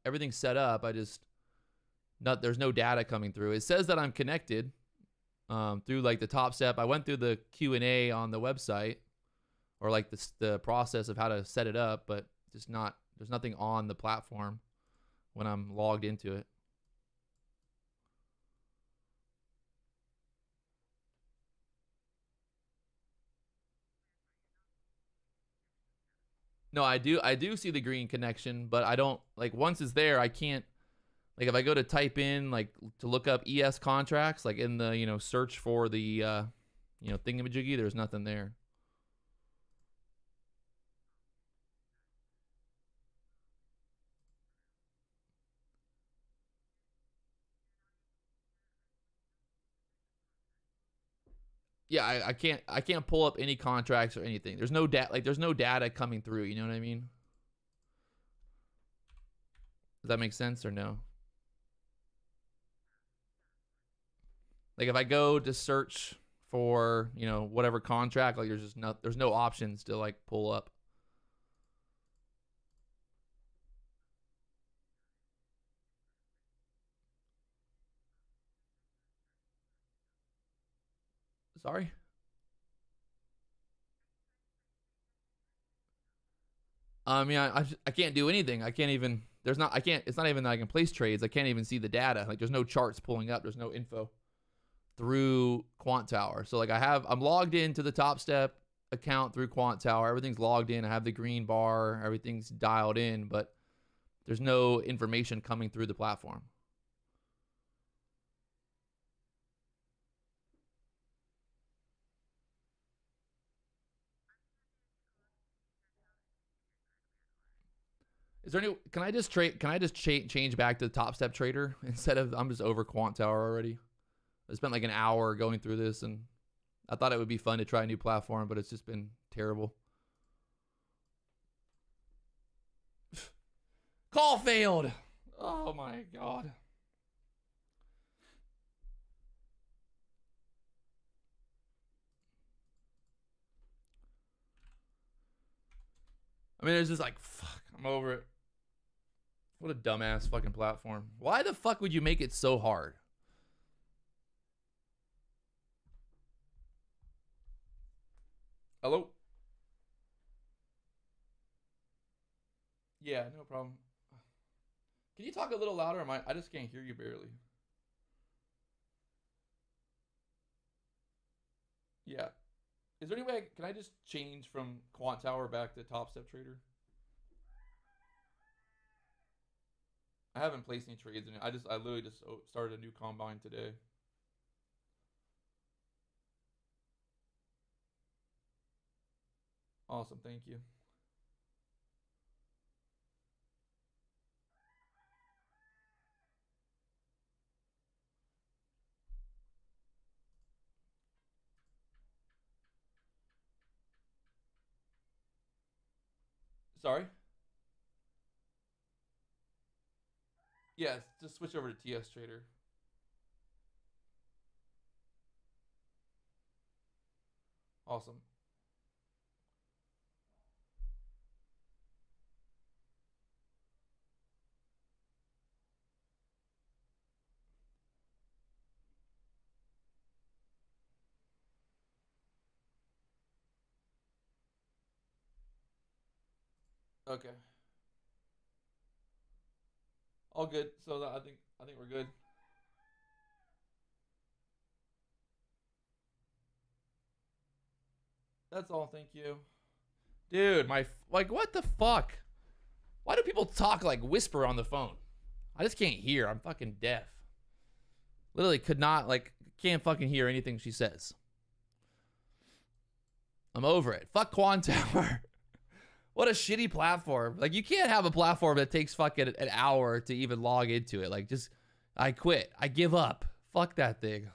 A: everything's set up. There's no data coming through. It says that I'm connected through like the Topstep. I went through the Q&A on the website, or like the process of how to set it up, but there's nothing on the platform when I'm logged into it. No, I do see the green connection, but I don't like once it's there, I can't like if I go to type in like to look up ES contracts, like in the, search for the thingamajiggy, there's nothing there. Yeah, I can't pull up any contracts or anything. There's no data coming through, you know what I mean? Does that make sense or no? Like if I go to search for, whatever contract, like there's no options to like pull up. Sorry. I can't do anything. I can't even it's not even that I can place trades. I can't even see the data. Like there's no charts pulling up. There's no info through Quant Tower. So like I'm logged into the Topstep account through Quant Tower. Everything's logged in. I have the green bar. Everything's dialed in, but there's no information coming through the platform. Is there any? Can I just trade? Can I just change back to the Topstep trader instead of? I'm just over Quant Tower already. I spent like an hour going through this, and I thought it would be fun to try a new platform, but it's just been terrible. Call failed. Oh my god. I mean, there's just like, fuck, I'm over it. What a dumbass fucking platform. Why the fuck would you make it so hard? Hello? Yeah, no problem. Can you talk a little louder? I just can't hear you barely. Yeah. Is there any way, can I just change from Quant Tower back to Topstep Trader? I haven't placed any trades in it. I literally just started a new combine today. Awesome, thank you. Sorry? Yes, just switch over to TS Trader. Awesome. Okay. All good. So I think we're good. That's all. Thank you. Dude, like what the fuck? Why do people talk like whisper on the phone? I just can't hear. I'm fucking deaf. Literally could not like can't fucking hear anything she says. I'm over it. Fuck Quant Tower. What a shitty platform. Like you can't have a platform that takes fucking an hour to even log into it. Like just I quit. I give up. Fuck that thing.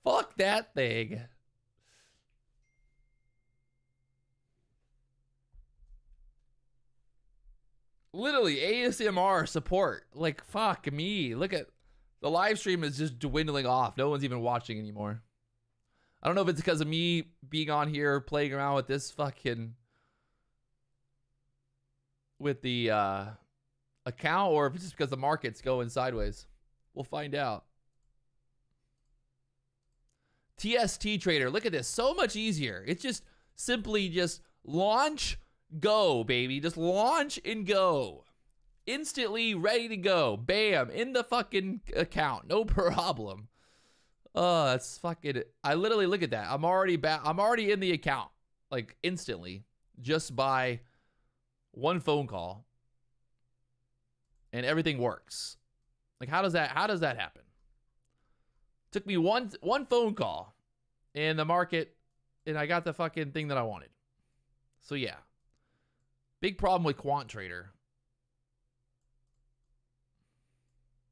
A: Fuck that thing. Literally ASMR support. Like fuck me. Look at the live stream is just dwindling off. No one's even watching anymore. I don't know if it's because of me being on here playing around with this fucking with the account or if it's just because the market's going sideways. We'll find out. TST Trader, look at this. So much easier. It's just simply just launch, go, baby. Just launch and go. Instantly ready to go. Bam, in the fucking account. No problem. Oh, that's fucking I literally look at that. I'm already back. I'm already in the account like instantly just by one phone call. And everything works. Like how does that happen? Took me one phone call in the market and I got the fucking thing that I wanted. So yeah. Big problem with Quant Trader.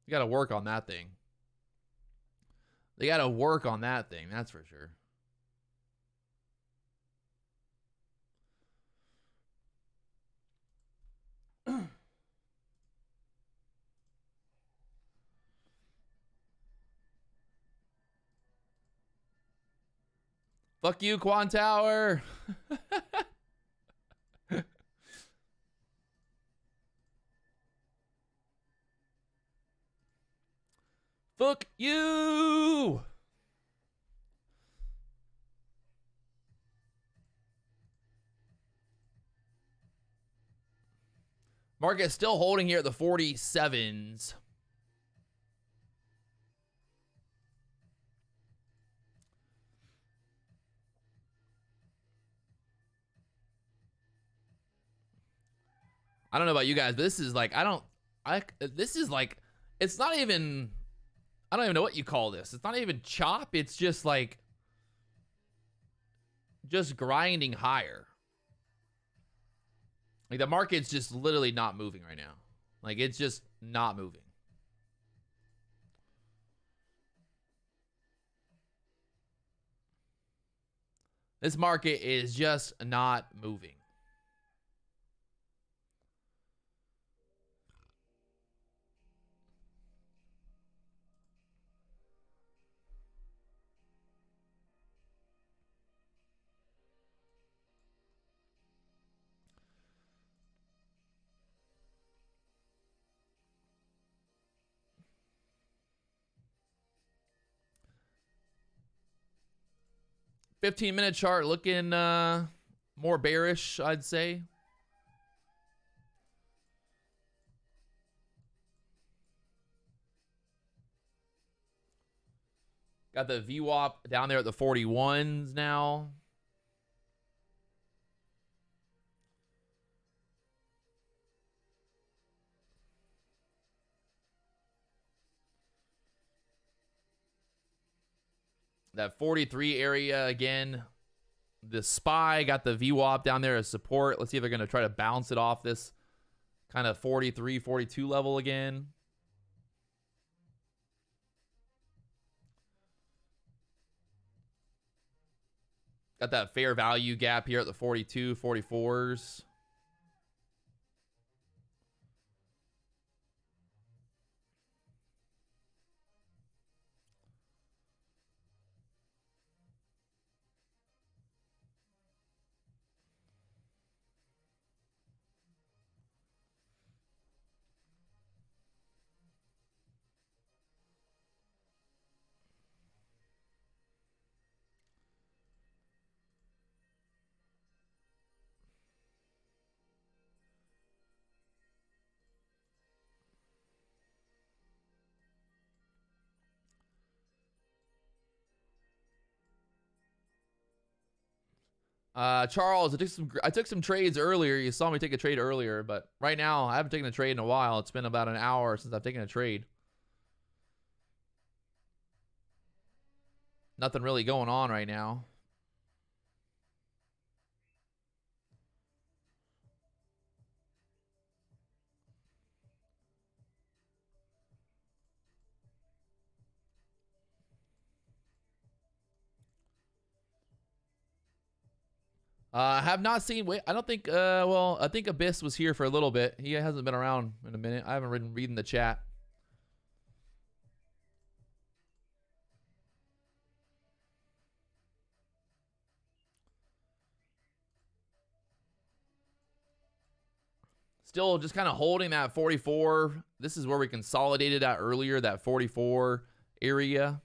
A: You got to work on that thing. They got to work on that thing, that's for sure. Fuck you, Quant Tower. Fuck you. Market still holding here at the 47s. I don't know about you guys, but this is like, this is like, it's not even, I don't even know what you call this. It's not even chop. It's just like, just grinding higher. Like the market's just literally not moving right now. Like it's just not moving. This market is just not moving. $15-minute chart looking more bearish, I'd say. Got the VWAP down there at the 41s now. That 43 area again. The SPY got the VWAP down there as support. Let's see if they're going to try to bounce it off this kind of 43, 42 level again. Got that fair value gap here at the 42, 44s. Charles, I took some trades earlier. You saw me take a trade earlier, but right now I haven't taken a trade in a while. It's been about an hour since I've taken a trade. Nothing really going on right now. I have not seen. Wait, I don't think. Well, I think Abyss was here for a little bit. He hasn't been around in a minute. I haven't been reading the chat. Still just kind of holding that 44. This is where we consolidated at earlier, that 44 area.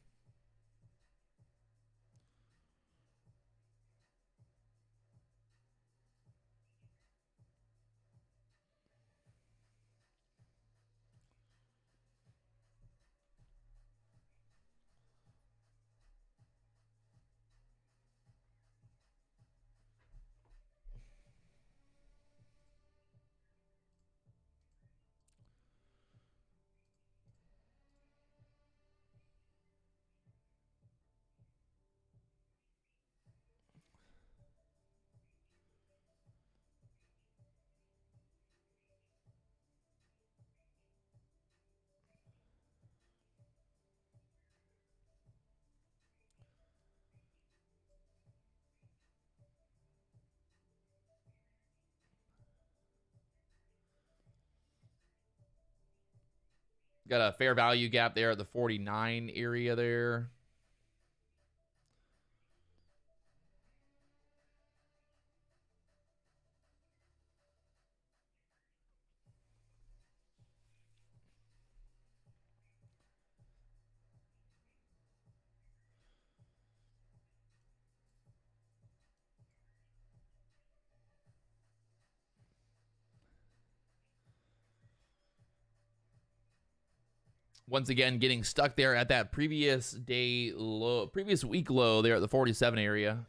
A: Got a fair value gap there at the 49 area there. Once again, getting stuck there at that previous day low, previous week low there at the 47 area.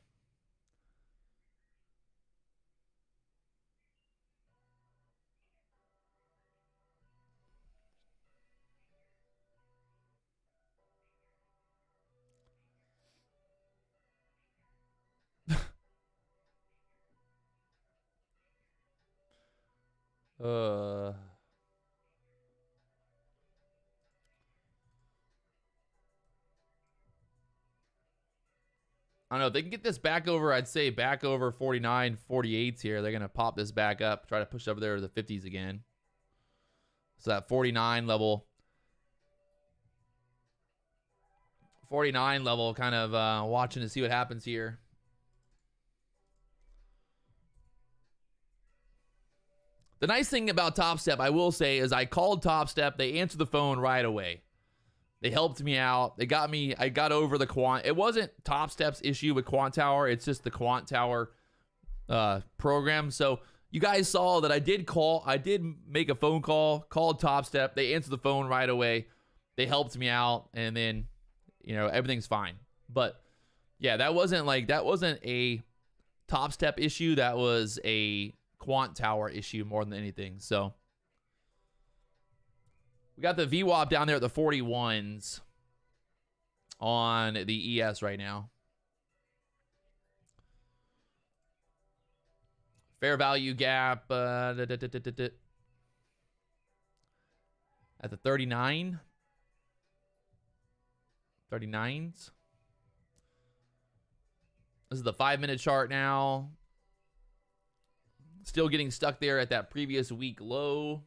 A: I don't know. If they can get this back over, I'd say back over 49, 48s here. They're going to pop this back up, try to push over there to the 50s again. So that 49 level. 49 level, kind of watching to see what happens here. The nice thing about Topstep, I will say, is I called Topstep. They answered the phone right away. They helped me out. They got me. I got over the quant. It wasn't Topstep's issue with Quant Tower. It's just the Quant Tower program. So you guys saw that I did call. I did make a phone call, called Topstep. They answered the phone right away. They helped me out, and then, you know, everything's fine. But yeah, that wasn't a Topstep issue. That was a Quant Tower issue more than anything. So we got the VWAP down there at the 41s on the ES right now. Fair value gap at the 39. 39s. This is the 5-minute chart now. Still getting stuck there at that previous week low.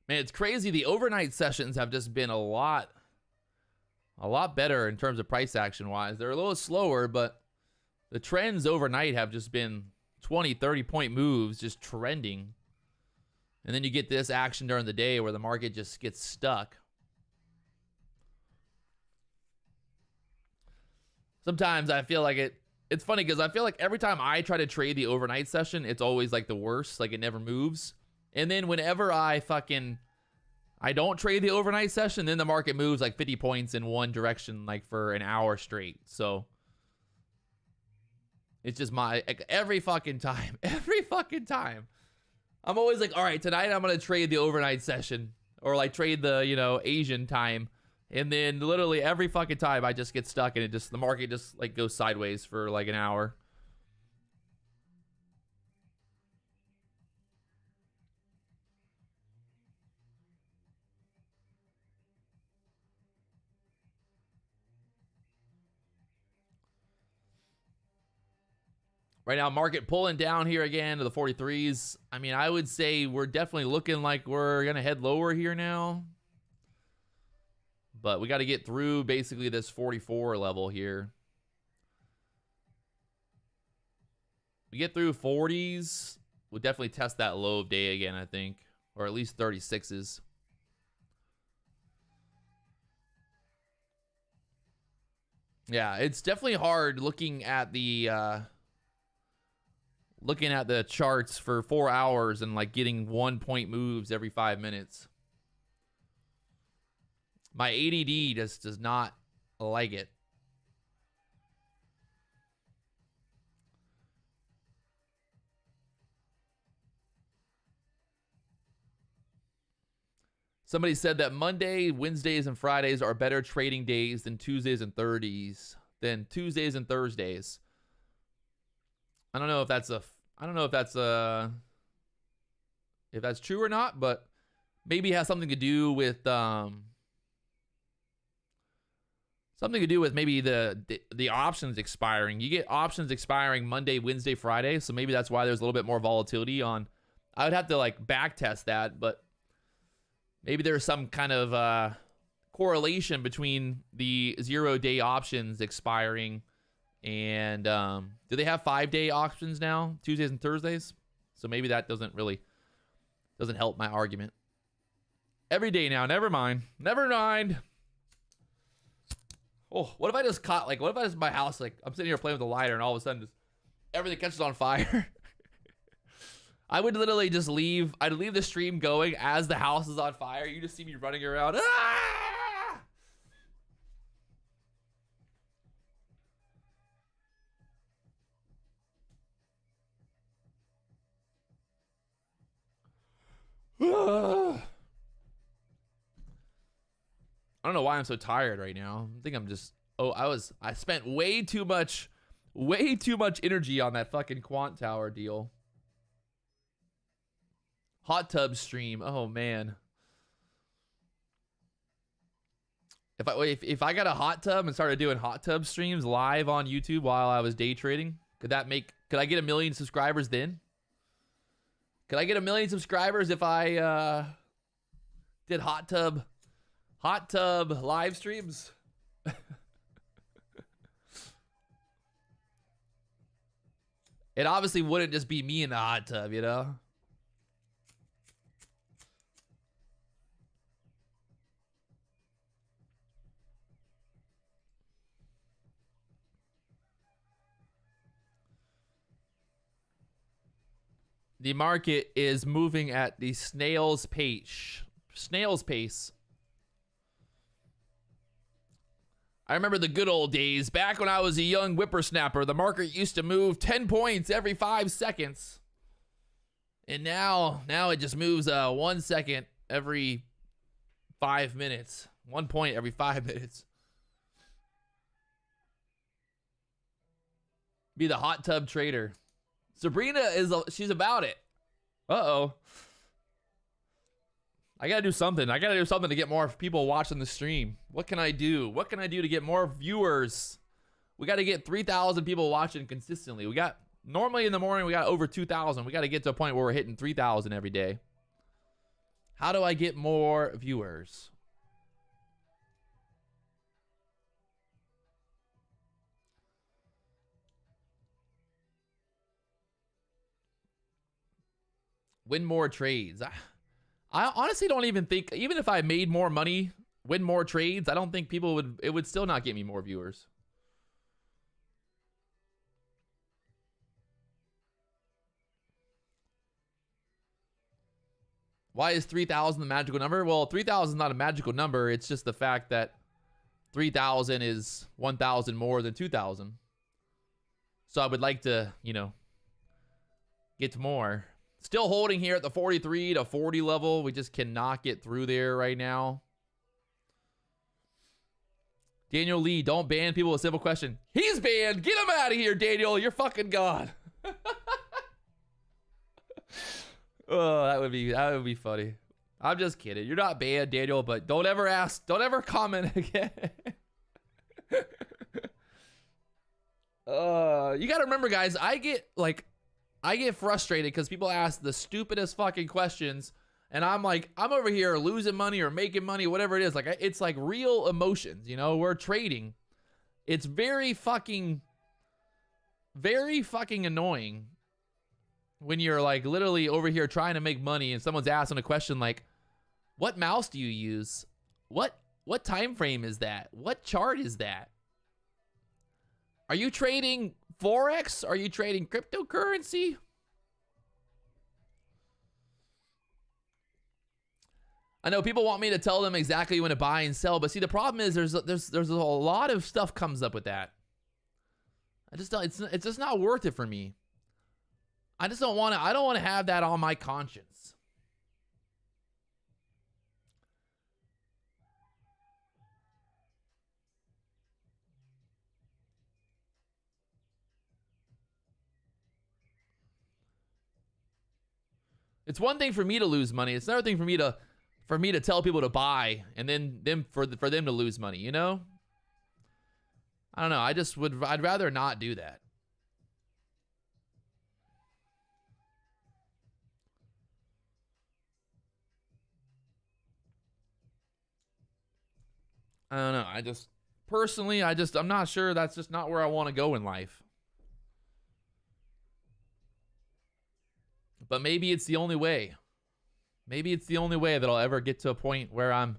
A: Man, it's crazy. The overnight sessions have just been a lot better in terms of price action wise. They're a little slower, but the trends overnight have just been 20, 30 point moves just trending. And then you get this action during the day where the market just gets stuck. Sometimes I feel like it's funny because I feel like every time I try to trade the overnight session, it's always like the worst, like it never moves. And then whenever I don't trade the overnight session, then the market moves like 50 points in one direction, like for an hour straight. So it's just every fucking time, I'm always like, all right, tonight I'm going to trade the overnight session or like trade the, you know, Asian time. And then literally every fucking time I just get stuck and the market just like goes sideways for like an hour. Right now, market pulling down here again to the 43s. I mean, I would say we're definitely looking like we're going to head lower here now. But we got to get through basically this 44 level here. We get through 40s. We'll definitely test that low of day again, I think. Or at least 36s. Yeah, it's definitely hard looking at the charts for 4 hours and like getting 1 point moves every 5 minutes. My ADD just does not like it. Somebody said that Monday, Wednesdays, and Fridays are better trading days than Tuesdays and Thursdays. I don't know if that's true or not, but maybe it has something to do with maybe the options expiring. You get options expiring Monday, Wednesday, Friday, so maybe that's why there's a little bit more volatility on. I would have to like back test that, but maybe there's some kind of correlation between the 0-day options expiring and do they have 5-day options now, Tuesdays and Thursdays? So maybe that doesn't help my argument. Every day now, never mind. Oh, what if I just caught, like, what if I just, my house, like, I'm sitting here playing with a lighter and all of a sudden just everything catches on fire? I would literally just leave. I'd leave the stream going as the house is on fire. You just see me running around. Ah! I don't know why I'm so tired right now. I think I'm just, I spent way too much energy on that fucking quant tower deal. Hot tub stream. Oh man. If I got a hot tub and started doing hot tub streams live on YouTube while I was day trading, could I get 1 million subscribers then? Could I get 1 million subscribers if I did hot tub live streams? It obviously wouldn't just be me in the hot tub, you know? The market is moving at the snail's pace. Snail's pace. I remember the good old days. Back when I was a young whippersnapper, the market used to move 10 points every 5 seconds. And now it just moves 1 second every 5 minutes. 1 point every 5 minutes. Be the hot tub trader. Sabrina she's about it. Uh-oh. I gotta do something. I gotta do something to get more people watching the stream. What can I do? What can I do to get more viewers? We gotta get 3,000 people watching consistently. We got, normally in the morning, we got over 2,000. We gotta get to a point where we're hitting 3,000 every day. How do I get more viewers? Win more trades. I honestly don't even think, even if I made more money, win more trades, I don't think it would still not get me more viewers. Why is 3,000 the magical number? Well, 3,000 is not a magical number. It's just the fact that 3,000 is 1,000 more than 2,000. So I would like to, you know, get more. Still holding here at the 43 to 40 level. We just cannot get through there right now. Daniel Lee, don't ban people with a simple question. He's banned. Get him out of here, Daniel. You're fucking gone. Oh, that would be funny. I'm just kidding. You're not banned, Daniel, but don't ever ask, don't ever comment again. You gotta remember, guys, I get frustrated because people ask the stupidest fucking questions, and I'm like, I'm over here losing money or making money, whatever it is. Like, it's like real emotions, you know? We're trading. It's very fucking annoying when you're like literally over here trying to make money and someone's asking a question like, what mouse do you use? What time frame is that? What chart is that? Are you trading Forex? Are you trading cryptocurrency? I know people want me to tell them exactly when to buy and sell, but see, the problem is there's a lot of stuff comes up with that. I just don't, it's just not worth it for me. I don't want to have that on my conscience. It's one thing for me to lose money. It's another thing for me to tell people to buy and then for them to lose money, you know? I don't know. I'd rather not do that. I don't know. Personally, I'm not sure. That's just not where I want to go in life. But maybe it's the only way. Maybe it's the only way that I'll ever get to a point where I'm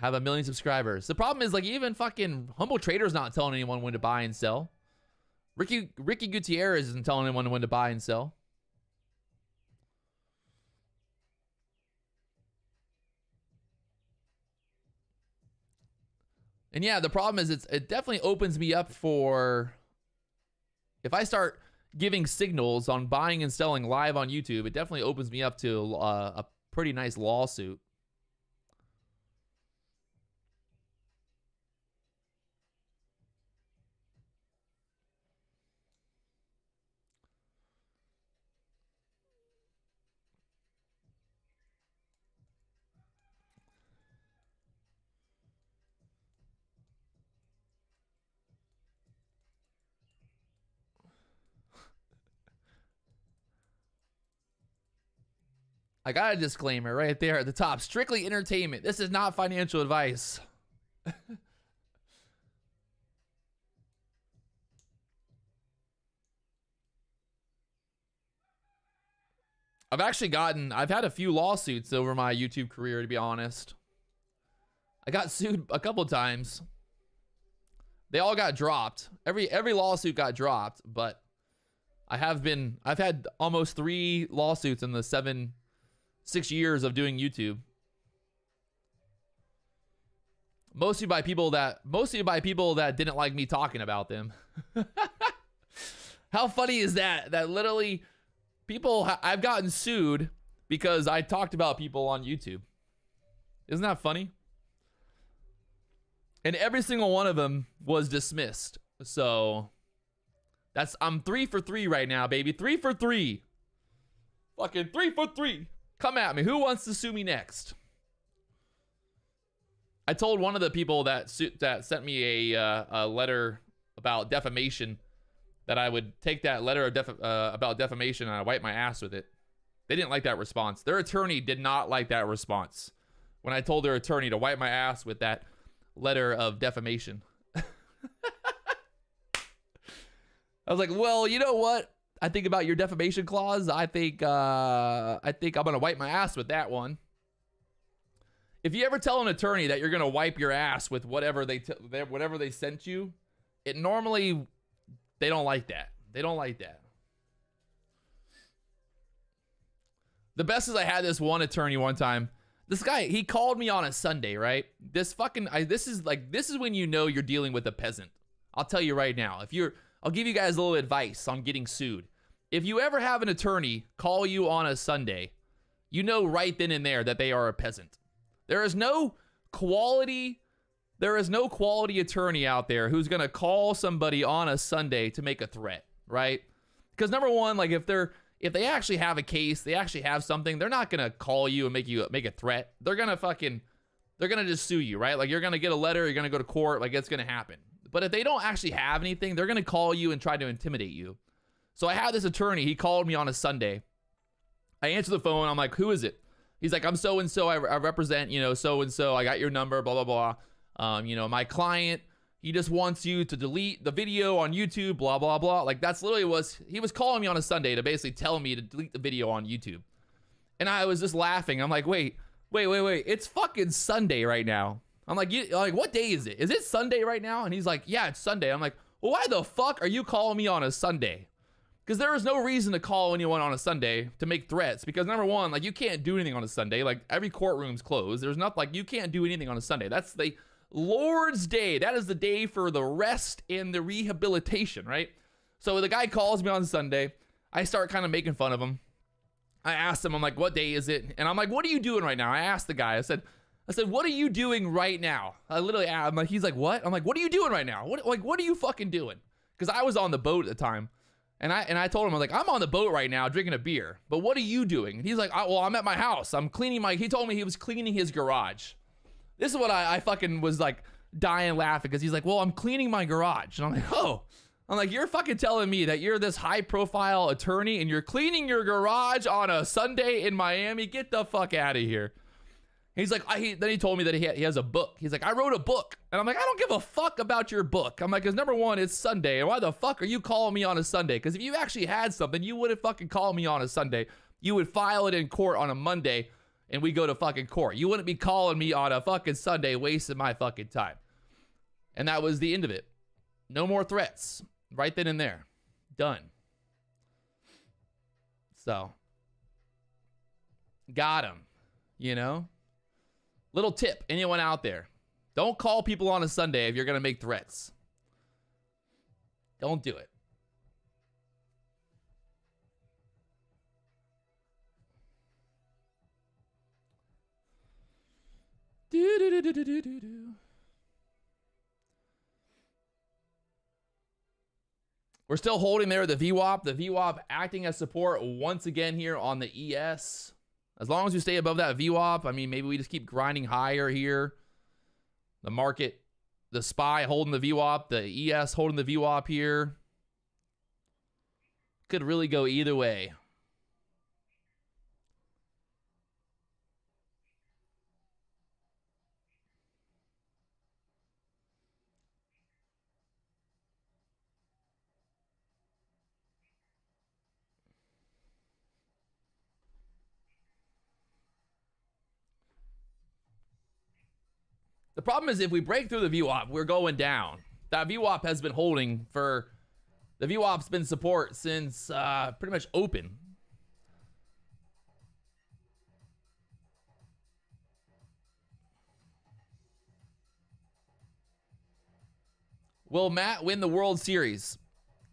A: have 1 million subscribers. The problem is, like, even fucking Humble Trader's not telling anyone when to buy and sell. Ricky Gutierrez isn't telling anyone when to buy and sell. And yeah, the problem is it definitely opens me up for, if I start giving signals on buying and selling live on YouTube, it definitely opens me up to a pretty nice lawsuit. I got a disclaimer right there at the top. Strictly entertainment. This is not financial advice. I've had a few lawsuits over my YouTube career, to be honest. I got sued a couple times. They all got dropped. Every lawsuit got dropped, but I've had almost 3 lawsuits in the 6 years of doing YouTube. Mostly by people that didn't like me talking about them. How funny is that? That literally I've gotten sued because I talked about people on YouTube. Isn't that funny? And every single one of them was dismissed. So I'm 3 for 3 right now, baby. 3 for 3. Fucking 3 for 3. Come at me. Who wants to sue me next? I told one of the people that sent me a letter about defamation that I would take that letter of about defamation and I wipe my ass with it. They didn't like that response. Their attorney did not like that response when I told their attorney to wipe my ass with that letter of defamation. I was like, well, you know what? I think about your defamation clause. I think I'm gonna wipe my ass with that one. If you ever tell an attorney that you're gonna wipe your ass with whatever they sent you, it normally they don't like that. They don't like that. The best is I had this one attorney one time. This guy, he called me on a Sunday, right? This is when you know you're dealing with a peasant. I'll tell you right now. I'll give you guys a little advice on getting sued. If you ever have an attorney call you on a Sunday, you know right then and there that they are a peasant. There is no quality attorney out there who's going to call somebody on a Sunday to make a threat, right? Because number one, like if they actually have a case, they actually have something, they're not going to call you and make a threat. They're going to just sue you, right? Like you're going to get a letter, you're going to go to court, like it's going to happen. But if they don't actually have anything, they're going to call you and try to intimidate you. So I had this attorney, he called me on a Sunday. I answered the phone, I'm like, who is it? He's like, I'm so-and-so, I represent, so-and-so, I got your number, blah, blah, blah. My client, he just wants you to delete the video on YouTube, blah, blah, blah. Like that's literally he was calling me on a Sunday to basically tell me to delete the video on YouTube. And I was just laughing. I'm like, wait. It's fucking Sunday right now. I'm like, what day is it? Is it Sunday right now? And he's like, yeah, it's Sunday. I'm like, well, why the fuck are you calling me on a Sunday? Because there is no reason to call anyone on a Sunday to make threats. Because number one, like you can't do anything on a Sunday. Like every courtroom's closed. There's not like you can't do anything on a Sunday. That's the Lord's day. That is the day for the rest and the rehabilitation, right? So the guy calls me on Sunday. I start kind of making fun of him. I asked him, I'm like, what day is it? And I'm like, what are you doing right now? I asked the guy, I said, what are you doing right now? I literally asked, I'm like, he's like, what? I'm like, what are you doing right now? What are you fucking doing? Because I was on the boat at the time. And I told him, I was like, I'm on the boat right now drinking a beer. But what are you doing? And he's like, well, I'm at my house. I'm cleaning he told me he was cleaning his garage. This is what I fucking was like dying laughing because he's like, well, I'm cleaning my garage. And I'm like, oh. I'm like, you're fucking telling me that you're this high profile attorney and you're cleaning your garage on a Sunday in Miami? Get the fuck out of here. He's like, then he told me that he has a book. He's like, I wrote a book. And I'm like, I don't give a fuck about your book. I'm like, because number one, it's Sunday. And why the fuck are you calling me on a Sunday? Because if you actually had something, you wouldn't fucking call me on a Sunday. You would file it in court on a Monday and we go to fucking court. You wouldn't be calling me on a fucking Sunday wasting my fucking time. And that was the end of it. No more threats. Right then and there. Done. So. Got him. You know? Little tip. Anyone out there. Don't call people on a Sunday if you're going to make threats. Don't do it. We're still holding there the VWAP. The VWAP acting as support once again here on the ES. As long as we stay above that VWAP, I mean, maybe we just keep grinding higher here. The market, the SPY holding the VWAP, the ES holding the VWAP here. Could really go either way. The problem is if we break through the VWAP, we're going down. That VWAP has been holding for... The VWAP's been support since pretty much open. Will Matt win the World Series?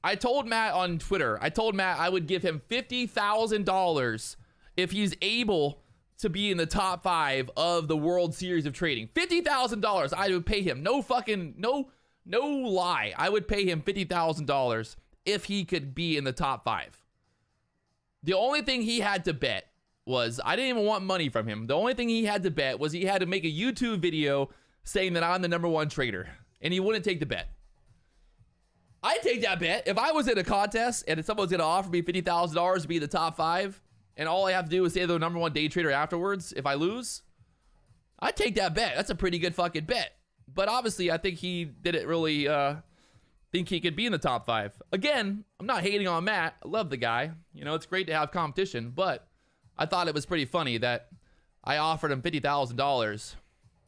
A: I told Matt on Twitter, I would give him $50,000 if he's able to be in the top 5 of the World Series of Trading. $50,000 I would pay him. No fucking, no lie. I would pay him $50,000 if he could be in the top 5. The only thing he had to bet was, I didn't even want money from him. The only thing he had to bet was he had to make a YouTube video saying that I'm the #1 trader. And he wouldn't take the bet. I'd take that bet. If I was in a contest and someone's going to offer me $50,000 to be in the top 5, and all I have to do is say they're the #1 day trader afterwards, if I lose, I'd take that bet. That's a pretty good fucking bet. But obviously, I think he didn't really think he could be in the top 5. Again, I'm not hating on Matt. I love the guy. You know, it's great to have competition, but I thought it was pretty funny that I offered him $50,000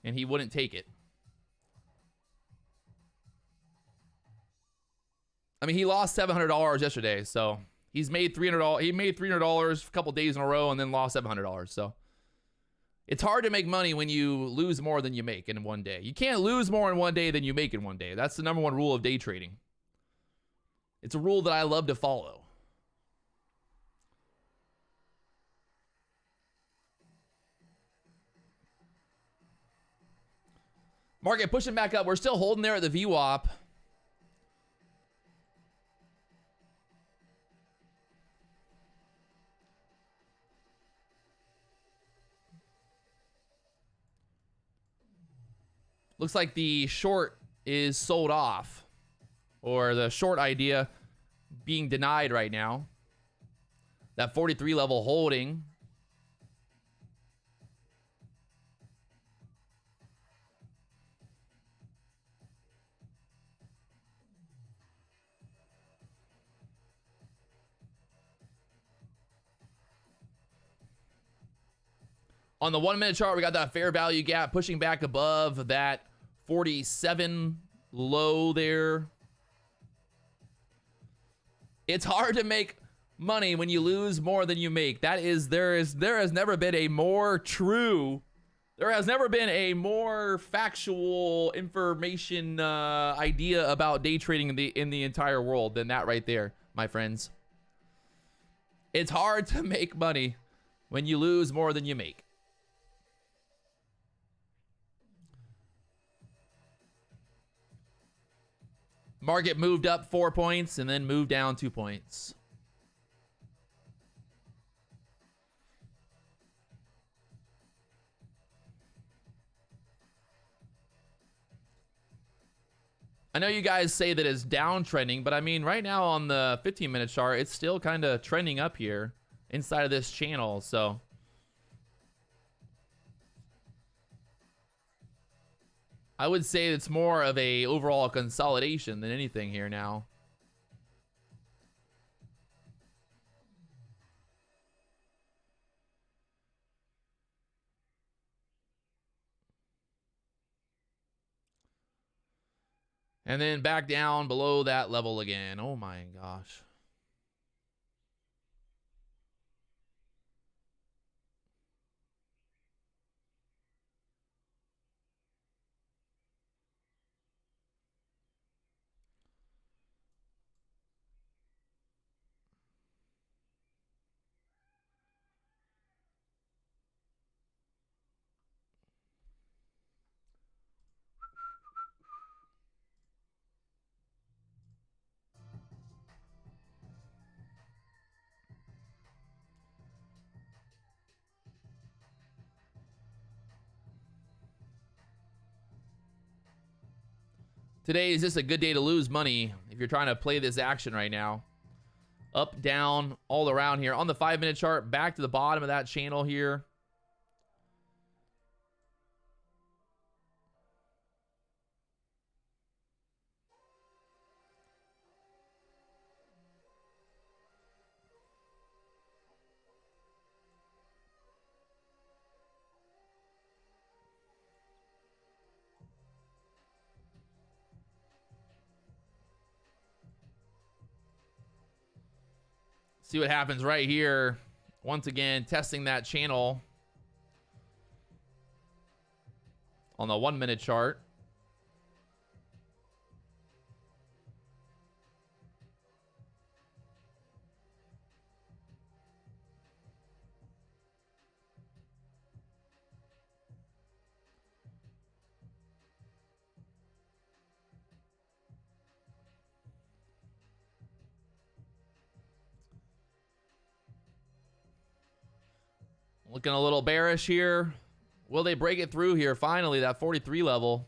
A: and he wouldn't take it. I mean, he lost $700 yesterday, so he's made $300. He made $300 a couple days in a row and then lost $700. So it's hard to make money when you lose more than you make in one day. You can't lose more in one day than you make in one day. That's the #1 rule of day trading. It's a rule that I love to follow. Market pushing back up. We're still holding there at the VWAP. Looks like the short is sold off, or the short idea being denied right now. That 43 level holding. On the 1 minute chart, we got that fair value gap pushing back above that 47 low there. It's hard to make money when you lose more than you make. There has never been a more true, there has never been a more factual information idea about day trading in the entire world than that right there, my friends. It's hard to make money when you lose more than you make. Market moved up 4 points and then moved down 2 points. I know you guys say that it's downtrending, but I mean, right now on the 15-minute chart, it's still kind of trending up here inside of this channel, so. I would say it's more of a overall consolidation than anything here now. And then back down below that level again. Oh my gosh. Today is just a good day to lose money if you're trying to play this action right now. Up, down, all around here. On the 5-minute chart, back to the bottom of that channel here. See what happens right here. Once again, testing that channel on the 1-minute chart. Looking a little bearish here. Will they break it through here? Finally, that 43 level.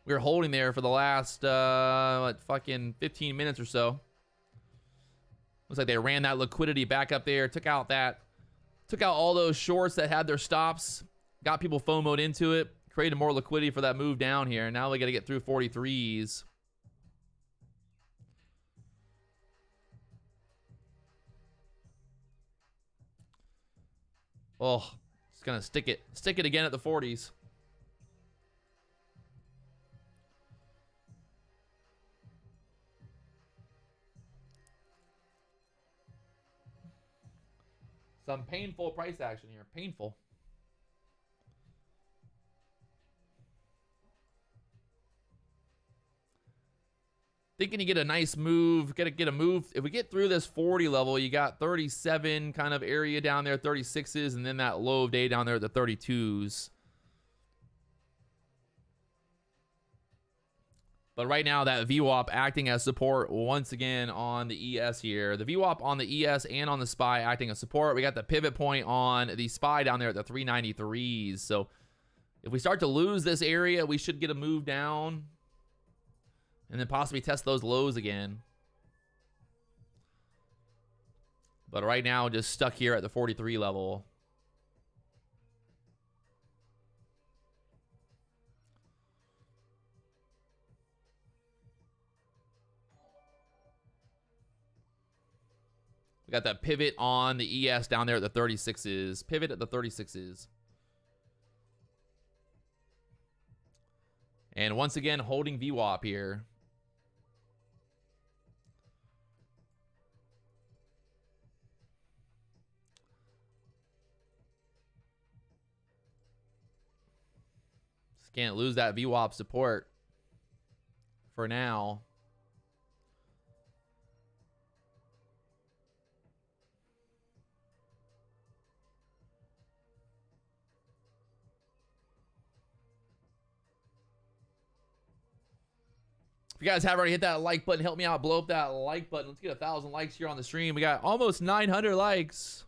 A: We were holding there for the last, what, fucking 15 minutes or so. Looks like they ran that liquidity back up there. Took out all those shorts that had their stops. Got people FOMO'd into it. Created more liquidity for that move down here. Now we got to get through 43s. Oh, it's gonna stick it again at the 40s. Some painful price action here. Painful. Thinking you get a nice move, get a move. If we get through this 40 level, you got 37 kind of area down there, 36s, and then that low of day down there at the 32s. But right now, that VWAP acting as support once again on the ES here. The VWAP on the ES and on the SPY acting as support. We got the pivot point on the SPY down there at the 393s. So if we start to lose this area, we should get a move down. And then possibly test those lows again. But right now, just stuck here at the 43 level. We got that pivot on the ES down there at the 36s. Pivot at the 36s. And once again, holding VWAP here. Can't lose that VWAP support for now. If you guys haven't already hit that like button, help me out. Blow up that like button. Let's get 1,000 likes here on the stream. We got almost 900 likes.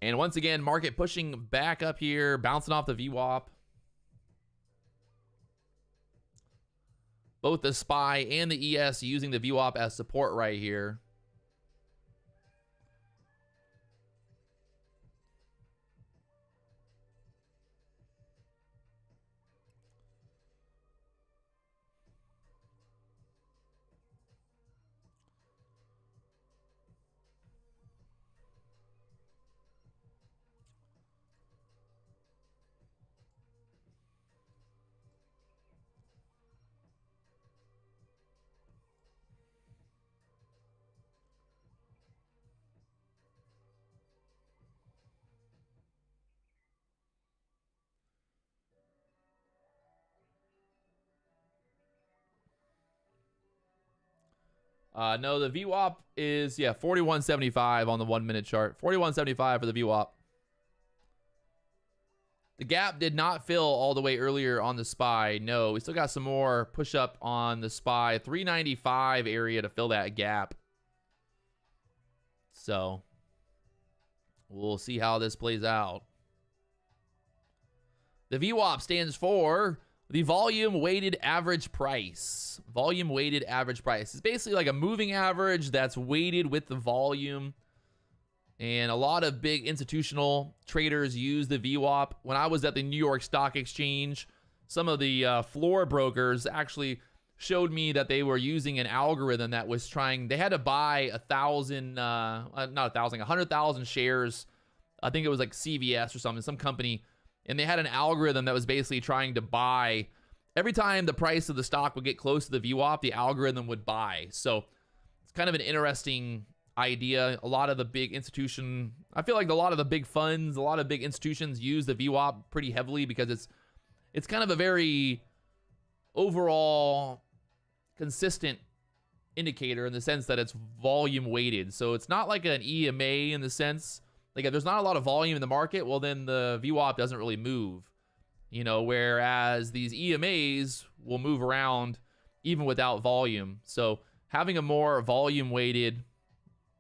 A: And once again, market pushing back up here, bouncing off the VWAP. Both the SPY and the ES using the VWAP as support right here. No, the VWAP is, yeah, 41.75 on the 1 minute chart. 41.75 for the VWAP. The gap did not fill all the way earlier on the SPY. No, we still got some more push up on the SPY. 395 area to fill that gap. So we'll see how this plays out. The VWAP stands for the volume weighted average price. Volume weighted average price. It's basically like a moving average that's weighted with the volume. And a lot of big institutional traders use the VWAP. When I was at the New York Stock Exchange, some of the floor brokers actually showed me that they were using an algorithm that was trying, they had to buy 100,000 shares. I think it was like CVS or something, some company. And they had an algorithm that was basically trying to buy. Every time the price of the stock would get close to the VWAP, the algorithm would buy. So it's kind of an interesting idea. A lot of the big I feel like a lot of the big funds, a lot of big institutions use the VWAP pretty heavily because it's kind of a very overall consistent indicator in the sense that it's volume weighted. So it's not like an EMA in the sense, like if there's not a lot of volume in the market, well then the VWAP doesn't really move, you know, whereas these EMAs will move around even without volume. So having a more volume weighted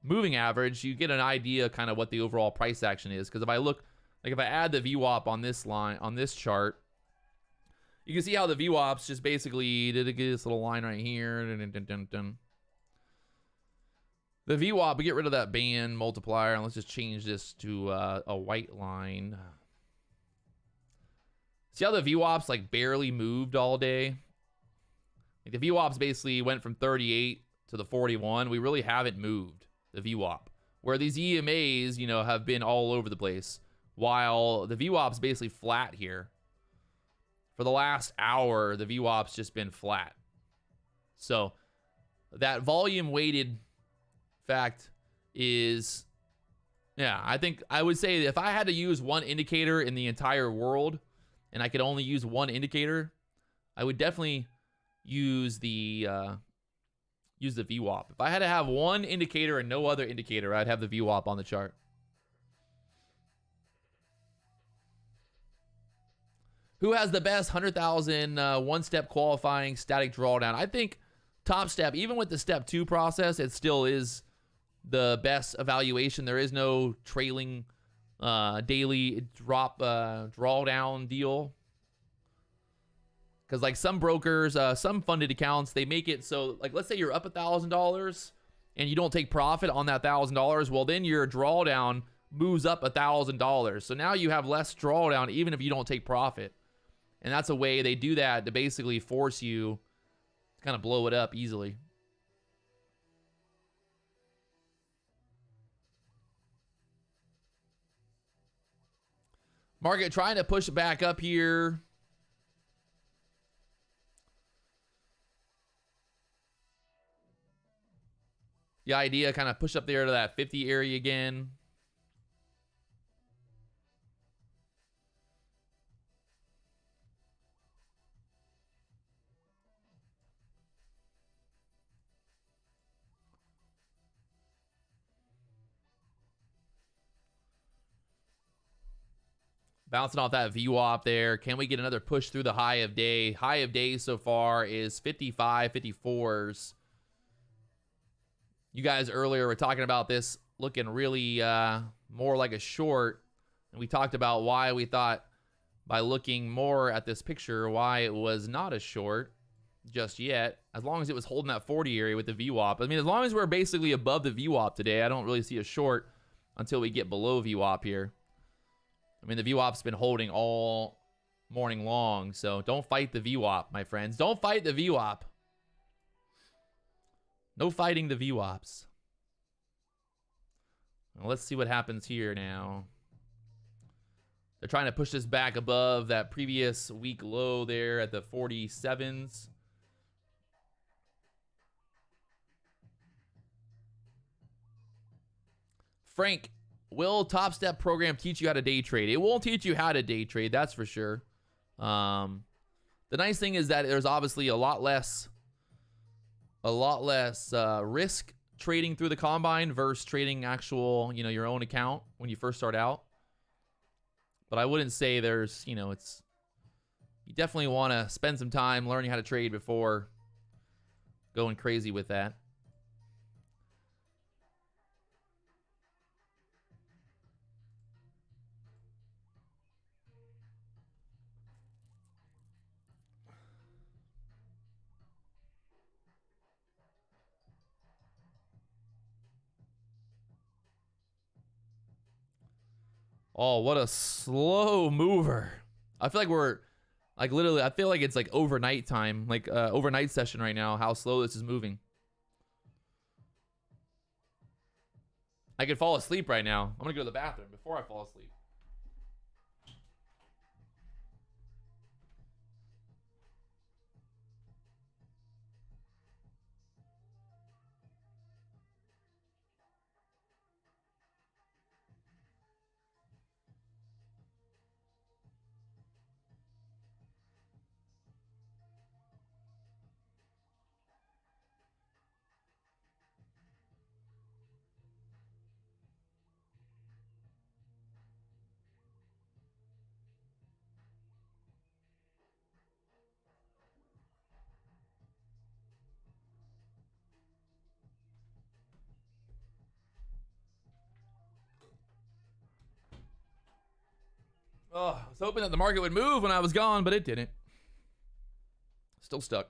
A: moving average, you get an idea kind of what the overall price action is. Because if I look, like if I add the VWAP on this line, on this chart, you can see how the VWAP's just basically did this little line right here. The VWAP, we get rid of that band multiplier, and let's just change this to a white line. See how the VWAP's like barely moved all day? Like the VWAP's basically went from 38 to the 41. We really haven't moved the VWAP. Where these EMAs, you know, have been all over the place, while the VWAP's basically flat here. For the last hour, the VWAP's just been flat. So that volume weighted fact is, yeah, I think I would say if I had to use one indicator in the entire world and I could only use one indicator, I would definitely use the VWAP. If I had to have one indicator and no other indicator, I'd have the VWAP on the chart. Who has the best 100,000 one-step qualifying static drawdown? I think Topstep, even with the step 2 process, it still is the best evaluation. There is no trailing daily drawdown deal. Because like some brokers, some funded accounts, they make it so, like let's say you're up $1,000 and you don't take profit on that $1,000, well then your drawdown moves up $1,000. So now you have less drawdown even if you don't take profit. And that's a way they do that to basically force you to kind of blow it up easily. Market trying to push it back up here. The idea kind of push up there to that 50 area again. Bouncing off that VWAP there. Can we get another push through the high of day? High of day so far is 55, 54s. You guys earlier were talking about this looking really more like a short. And we talked about why we thought by looking more at this picture, why it was not a short just yet. As long as it was holding that 40 area with the VWAP. I mean, as long as we're basically above the VWAP today, I don't really see a short until we get below VWAP here. I mean, the VWAP's been holding all morning long, so don't fight the VWAP, my friends. Don't fight the VWAP. No fighting the VWAPs. Well, let's see what happens here now. They're trying to push this back above that previous week low there at the 47s. Frank, will Topstep program teach you how to day trade? It won't teach you how to day trade, that's for sure. The nice thing is that there's obviously a lot less a lot less risk trading through the combine versus trading actual, your own account when you first start out. But I wouldn't say there's, it's, you definitely want to spend some time learning how to trade before going crazy with that. Oh, what a slow mover. I feel like we're, like, literally, I feel like it's like overnight time, like overnight session right now, how slow this is moving. I could fall asleep right now. I'm going to go to the bathroom before I fall asleep. Oh, I was hoping that the market would move when I was gone, but it didn't. Still stuck.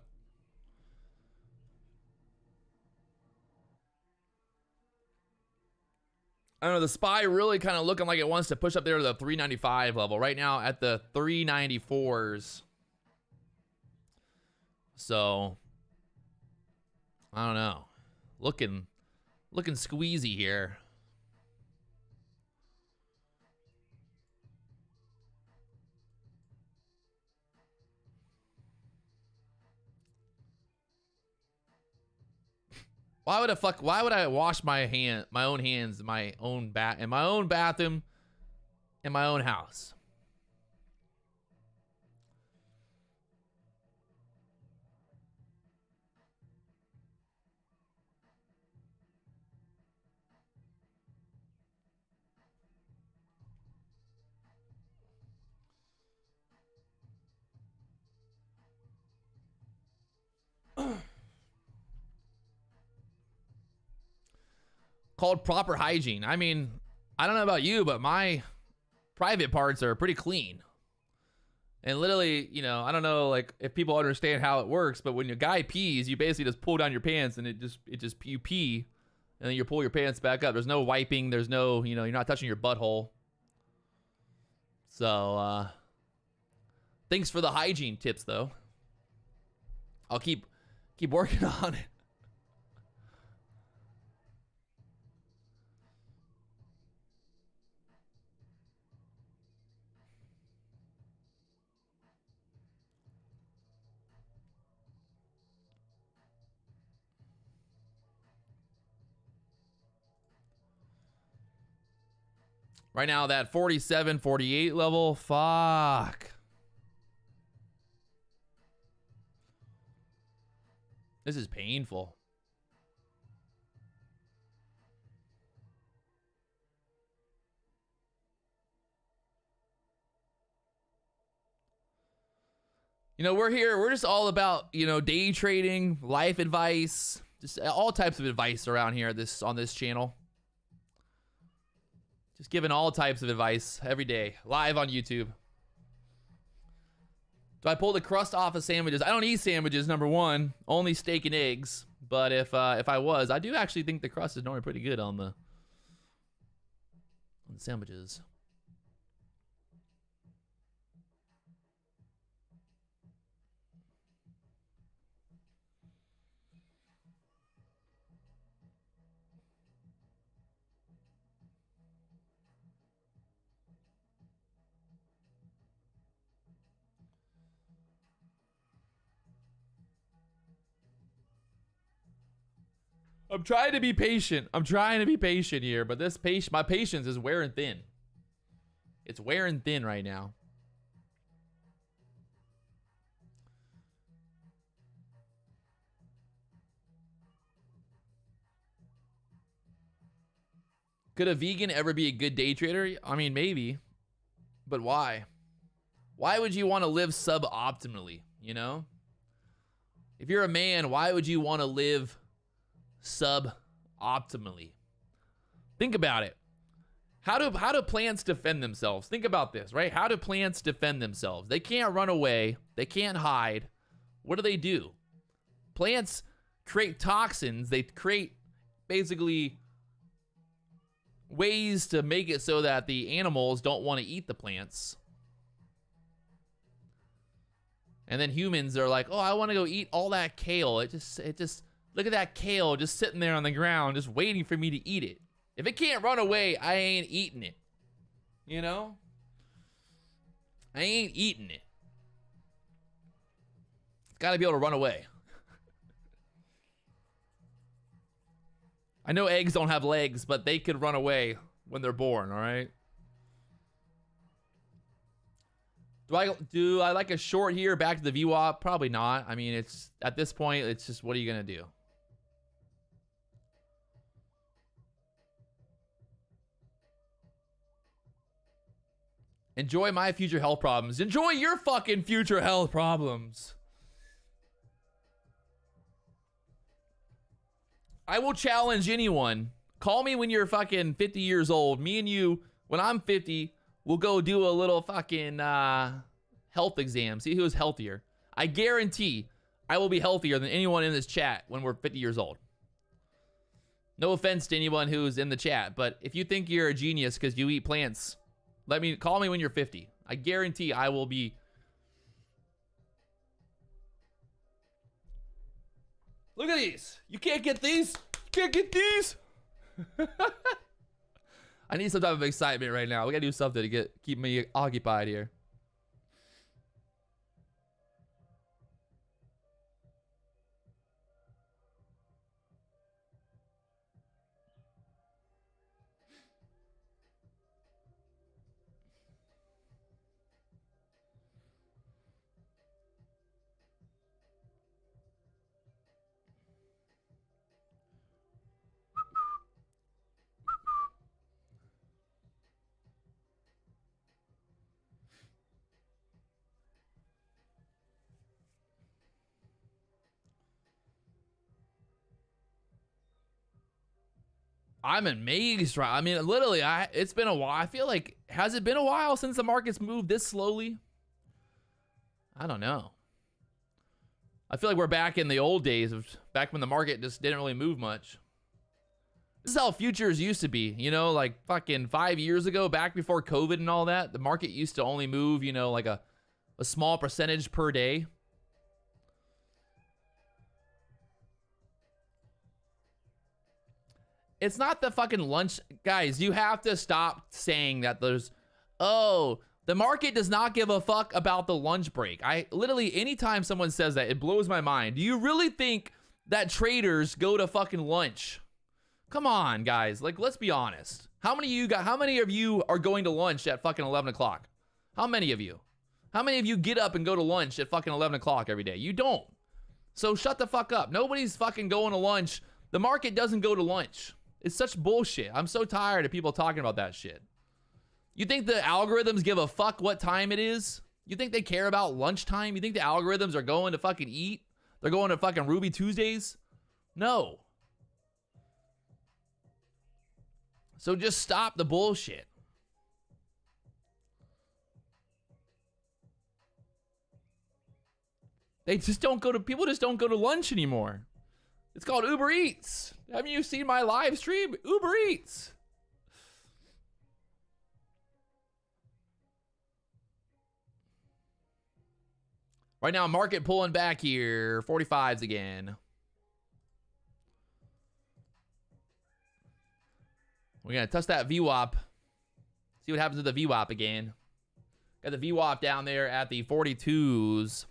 A: I don't know, the SPY really kind of looking like it wants to push up there to the 395 level. Right now at the 394s. So, I don't know. Looking squeezy here. Why would I wash my own hands in my own bathroom in my own house? Called proper hygiene. I mean, I don't know about you, but my private parts are pretty clean. And literally, I don't know, like, if people understand how it works, but when a guy pees, you basically just pull down your pants and you pee, and then you pull your pants back up. There's no wiping. There's no, you're not touching your butthole. So, thanks for the hygiene tips, though. I'll keep working on it. Right now, that 47, 48 level, fuck. This is painful. We're here. We're just all about, day trading, life advice, just all types of advice around here on this channel. Just giving all types of advice every day, live on YouTube. Do I pull the crust off of sandwiches? I don't eat sandwiches, number one. Only steak and eggs. But if I was, I do actually think the crust is normally pretty good on the sandwiches. I'm trying to be patient. I'm trying to be patient here, but my patience is wearing thin. It's wearing thin right now. Could a vegan ever be a good day trader? I mean, maybe. But why? Why would you want to live suboptimally, you know? If you're a man, why would you want to live suboptimally? Think about it. How do plants defend themselves? Think about this, right? How do plants defend themselves? They can't run away. They can't hide. What do? Plants create toxins. They create basically ways to make it so that the animals don't want to eat the plants. And then humans are like, oh, I want to go eat all that kale. It just look at that kale just sitting there on the ground, just waiting for me to eat it. If it can't run away, I ain't eating it. You know? I ain't eating it. It's got to be able to run away. I know eggs don't have legs, but they could run away when they're born, all right? Do I like a short here back to the VWAP? Probably not. I mean, it's at this point, it's just what are you going to do? Enjoy my future health problems. Enjoy your fucking future health problems. I will challenge anyone. Call me when you're fucking 50 years old. Me and you, when I'm 50, we'll go do a little fucking health exam. See who's healthier. I guarantee I will be healthier than anyone in this chat when we're 50 years old. No offense to anyone who's in the chat, but if you think you're a genius because you eat plants, call me when you're 50. I guarantee I will be. Look at these. You can't get these. You can't get these. I need some type of excitement right now. We gotta do something to keep me occupied here. I'm amazed, right? I mean, literally, it's been a while. I feel like, has it been a while since the market's moved this slowly? I don't know. I feel like we're back in the old days of back when the market just didn't really move much. This is how futures used to be, you know, like fucking 5 years ago, back before COVID and all that. The market used to only move, you know, like a small percentage per day. It's not the fucking lunch. Guys, you have to stop saying that there's, oh, the market does not give a fuck about the lunch break. I literally, anytime someone says that, it blows my mind. Do you really think that traders go to fucking lunch? Come on, guys. Like, let's be honest. How many of you are going to lunch at fucking 11 o'clock? How many of you? How many of you get up and go to lunch at fucking 11 o'clock every day? You don't. So shut the fuck up. Nobody's fucking going to lunch. The market doesn't go to lunch. It's such bullshit. I'm so tired of people talking about that shit. You think the algorithms give a fuck what time it is? You think they care about lunchtime? You think the algorithms are going to fucking eat? They're going to fucking Ruby Tuesdays? No. So just stop the bullshit. People just don't go to lunch anymore. It's called Uber Eats. Haven't you seen my live stream? Uber Eats. Right now, market pulling back here. 45s again. We're going to touch that VWAP. See what happens with the VWAP again. Got the VWAP down there at the 42s.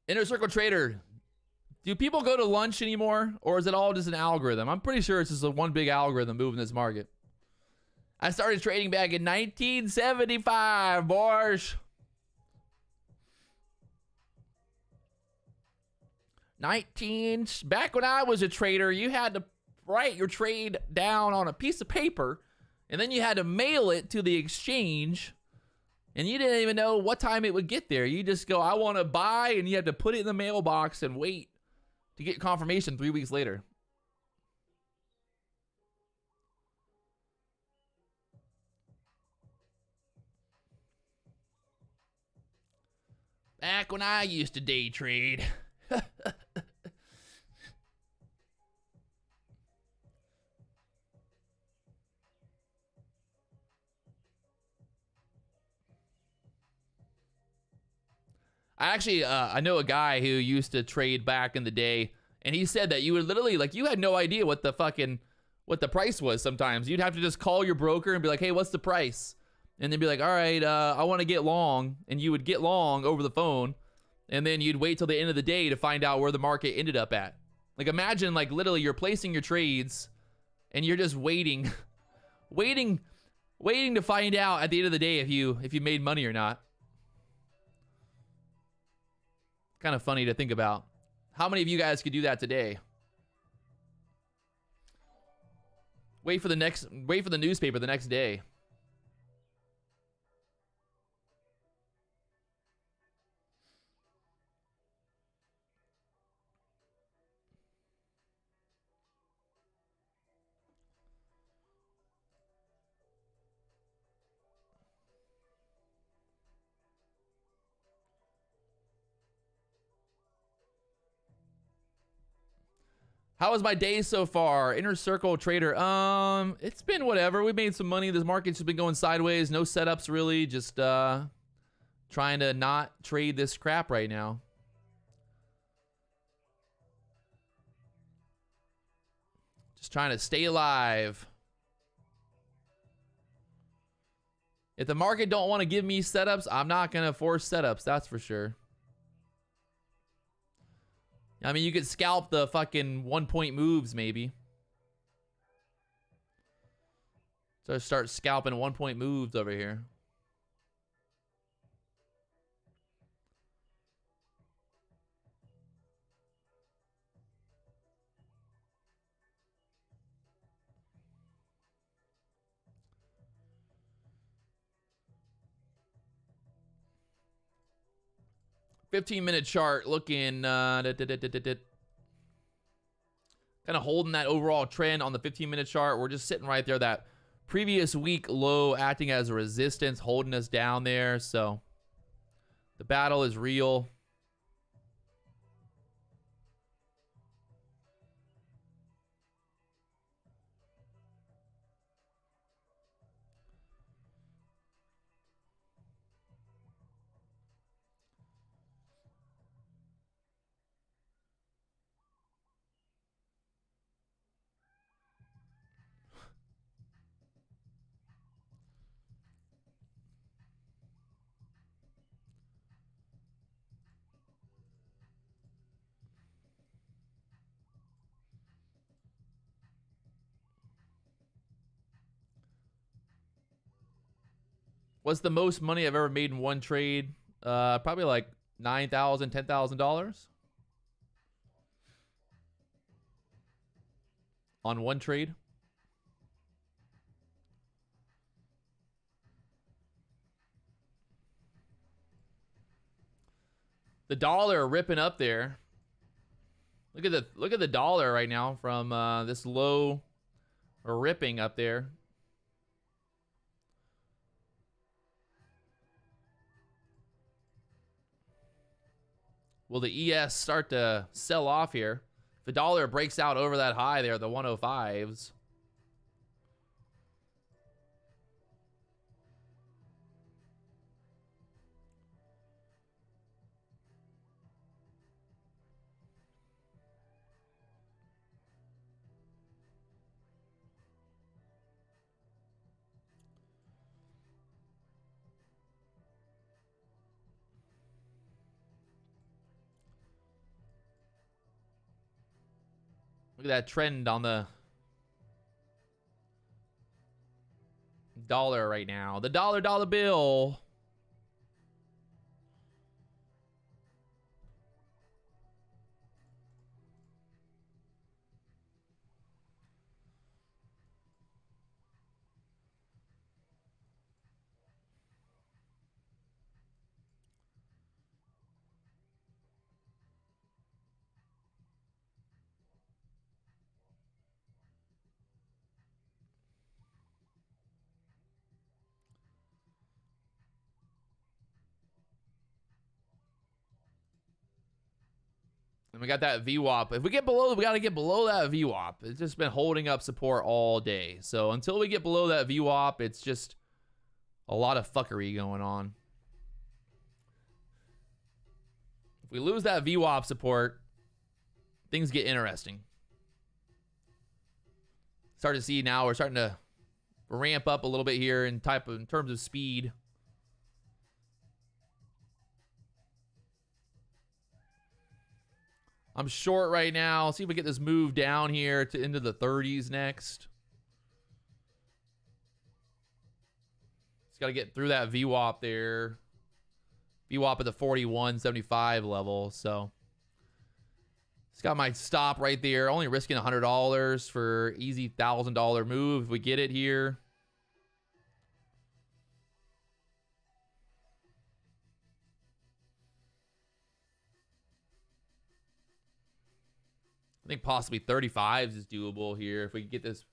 A: Inner Circle Trader, do people go to lunch anymore, or is it all just an algorithm? I'm pretty sure it's just one big algorithm moving this market. I started trading back in 1975, boys. Back when I was a trader, you had to write your trade down on a piece of paper, and then you had to mail it to the exchange, and you didn't even know what time it would get there. You just go, I want to buy, and you had to put it in the mailbox and wait to get confirmation 3 weeks later. Back when I used to day trade. I know a guy who used to trade back in the day, and he said that you would literally, like, you had no idea what the price was sometimes. You'd have to just call your broker and be like, hey, what's the price? And they'd be like, all right, I want to get long. And you would get long over the phone, and then you'd wait till the end of the day to find out where the market ended up at. Like, imagine, like, literally you're placing your trades, and you're just waiting, waiting to find out at the end of the day if you made money or not. Kind of funny to think about. How many of you guys could do that today? Wait for the newspaper the next day. How was my day so far? Inner circle trader. It's been whatever. We made some money. This market's just been going sideways. No setups really. Just trying to not trade this crap right now. Just trying to stay alive. If the market don't want to give me setups, I'm not gonna force setups. That's for sure. I mean, you could scalp the fucking 1-point moves, maybe. So start scalping 1-point moves over here. $15-minute chart looking kind of holding that overall trend on the 15-minute chart. We're just sitting right there, that previous week low acting as a resistance, holding us down there. So the battle is real. What's the most money I've ever made in one trade? Probably like $9,000, $10,000 on one trade. The dollar ripping up there. Look at the dollar right now from this low ripping up there. Will the ES start to sell off here? If the dollar breaks out over that high there, the 105s. Look at that trend on the dollar right now. The dollar bill. And we got that VWAP. If we get below, we got to get below that VWAP. It's just been holding up support all day. So until we get below that VWAP, it's just a lot of fuckery going on. If we lose that VWAP support, things get interesting. Start to see now we're starting to ramp up a little bit here in terms of speed. I'm short right now. See if we get this move down here to into the 30s next. Just got to get through that VWAP there. VWAP at the 41.75 level. So it's got my stop right there. Only risking $100 for easy $1,000 move if we get it here. I think possibly 35s is doable here if we get this,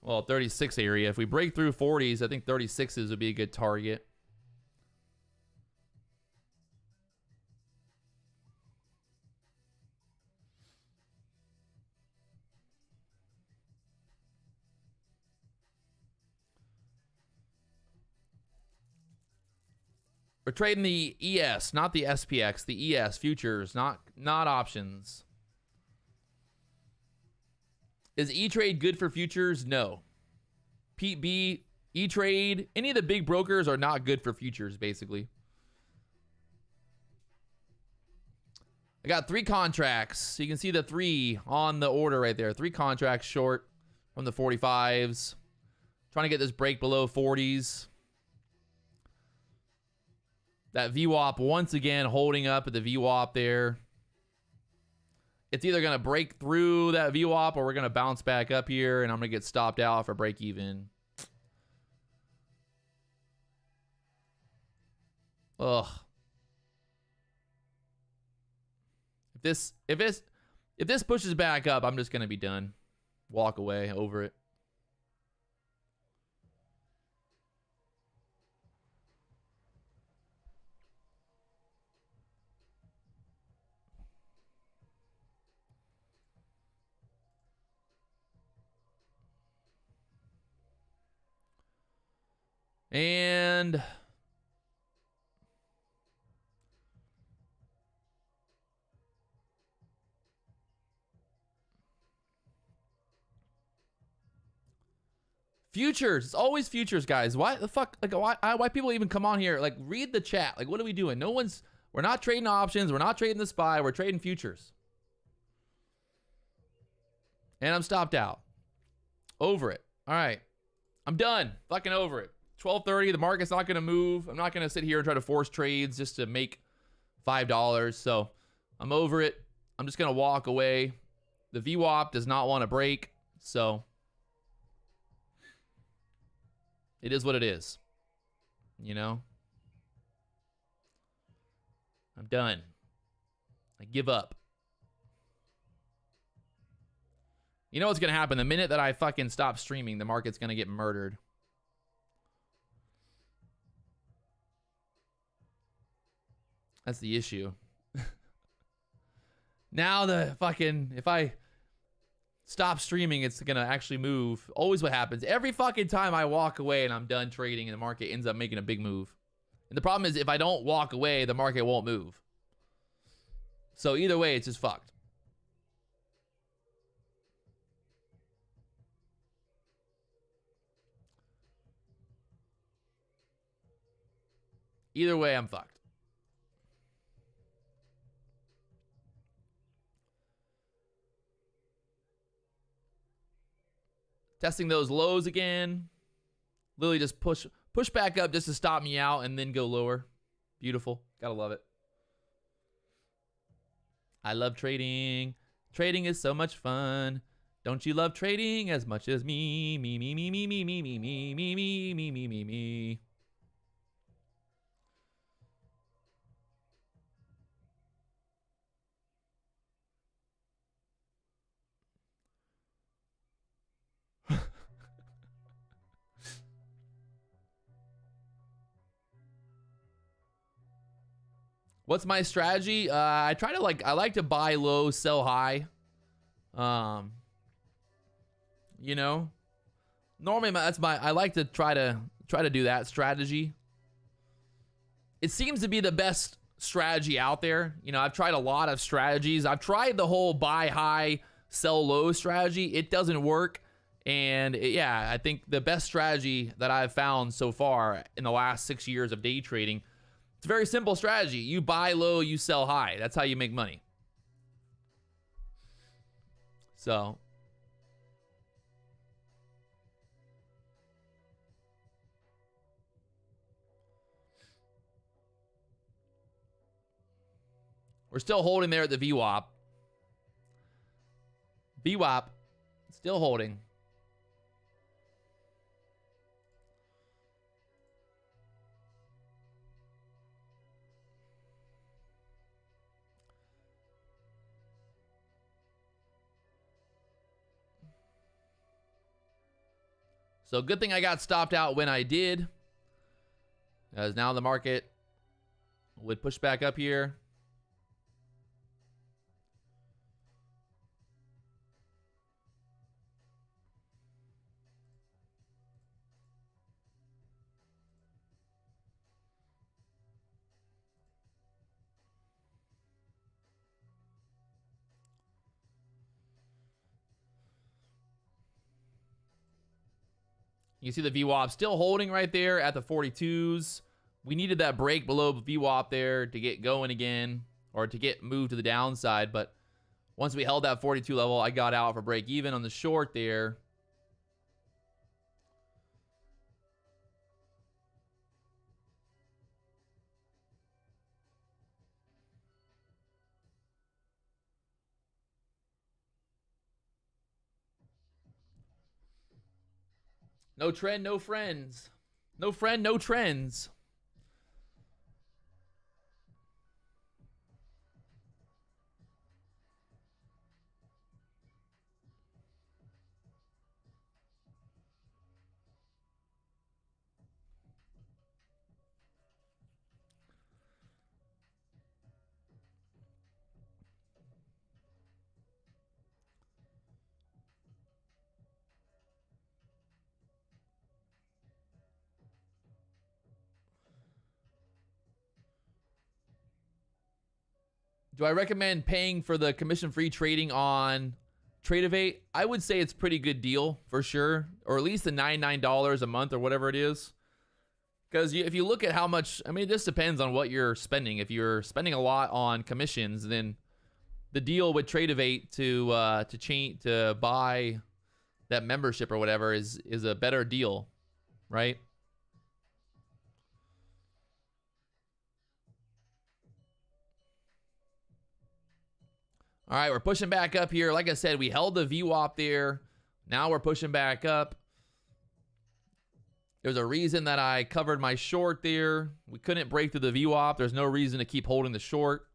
A: well, 36 area. If we break through 40s, I think 36s would be a good target. We're trading the ES, not the SPX, the ES futures, not options. Is E-Trade good for futures? No. Pete B, E-Trade, any of the big brokers are not good for futures, basically. I got 3 contracts. So you can see the 3 on the order right there. 3 contracts short from the 45s. Trying to get this break below 40s. That VWAP once again holding up at the VWAP there. It's either going to break through that VWAP or we're going to bounce back up here and I'm going to get stopped out for break even. Ugh. If this pushes back up, I'm just going to be done. Walk away over it. And futures. It's always futures, guys. Why the fuck? Like, why people even come on here? Like, read the chat. Like, what are we doing? We're not trading options. We're not trading the SPY. We're trading futures. And I'm stopped out. Over it. All right. I'm done. Fucking over it. 12:30. The market's not going to move. I'm not going to sit here and try to force trades just to make $5. So I'm over it. I'm just going to walk away. The VWAP does not want to break. So it is what it is. You know? I'm done. I give up. You know what's going to happen? The minute that I fucking stop streaming, the market's going to get murdered. That's the issue. Now if I stop streaming, it's going to actually move. Always what happens. Every fucking time I walk away and I'm done trading and the market ends up making a big move. And the problem is if I don't walk away, the market won't move. So either way, it's just fucked. Either way, I'm fucked. Testing those lows again. Literally just push back up just to stop me out and then go lower. Beautiful. Gotta love it. I love trading. Trading is so much fun. Don't you love trading as much as me? Me, me, me, me, me, me, me, me, me, me, me, me, me, me. What's my strategy? I like to buy low, sell high. You know, normally I like to try to do that strategy. It seems to be the best strategy out there. You know, I've tried a lot of strategies. I've tried the whole buy high, sell low strategy. It doesn't work. And yeah, I think the best strategy that I've found so far in the last 6 years of day trading, it's a very simple strategy. You buy low, you sell high. That's how you make money. So we're still holding there at the VWAP. VWAP, still holding. So good thing I got stopped out when I did, as now the market would push back up here. You see the VWAP still holding right there at the 42s. We needed that break below VWAP there to get going again, or to get moved to the downside. But once we held that 42 level, I got out for break even on the short there. No trend, no friends. No friend, no trends. Do I recommend paying for the commission-free trading on Tradeovate? I would say it's a pretty good deal for sure, or at least the $99 a month or whatever it is. Because if you look at how much, I mean, it just depends on what you're spending. If you're spending a lot on commissions, then the deal with Tradeovate to buy that membership or whatever is a better deal, right? All right, we're pushing back up here. Like I said, we held the VWAP there. Now we're pushing back up. There's a reason that I covered my short there. We couldn't break through the VWAP. There's no reason to keep holding the short.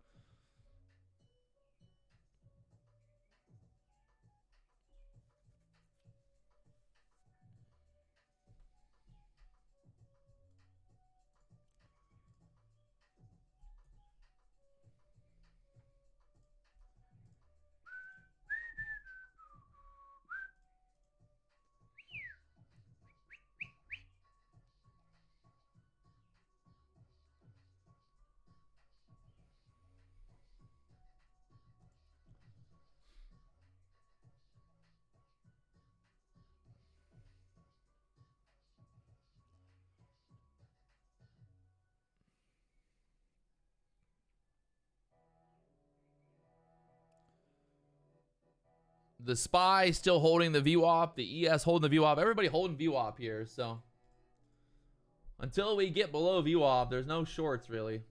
A: The SPY still holding the VWAP. The ES holding the VWAP. Everybody holding VWAP here. So until we get below VWAP, there's no shorts really.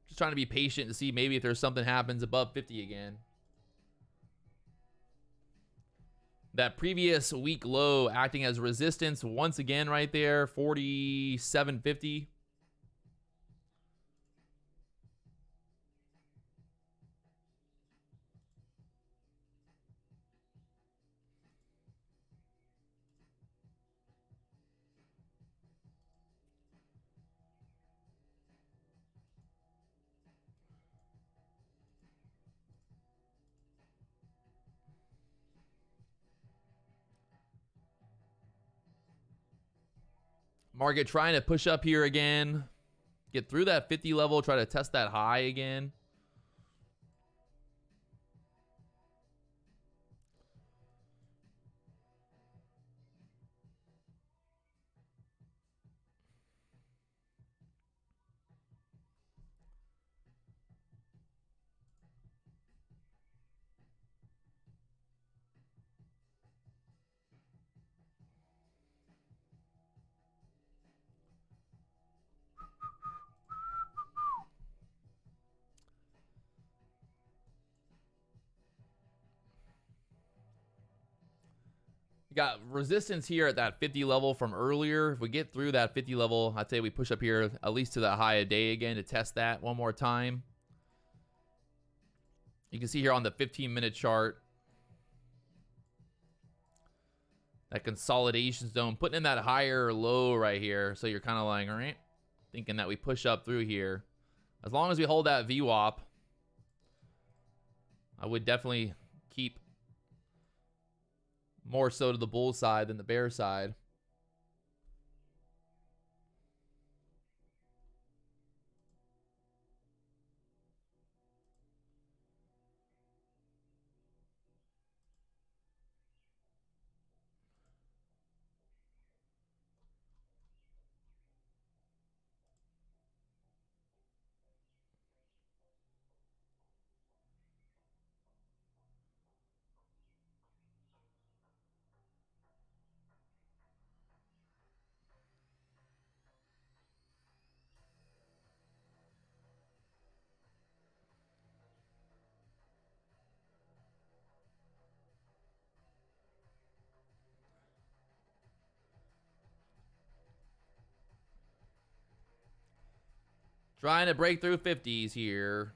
A: Just trying to be patient to see maybe if there's something happens above 50 again. That previous week low acting as resistance once again right there, 47.50. Market trying to push up here again. Get through that 50 level. Try to test that high again. We got resistance here at that 50 level from earlier. If we get through that 50 level, I'd say we push up here at least to the high of day again to test that one more time. You can see here on the 15-minute chart, that consolidation zone, putting in that higher low right here. So you're kind of like, all right, thinking that we push up through here. As long as we hold that VWAP, I would definitely keep more so to the bull side than the bear side. Trying to break through 50s here.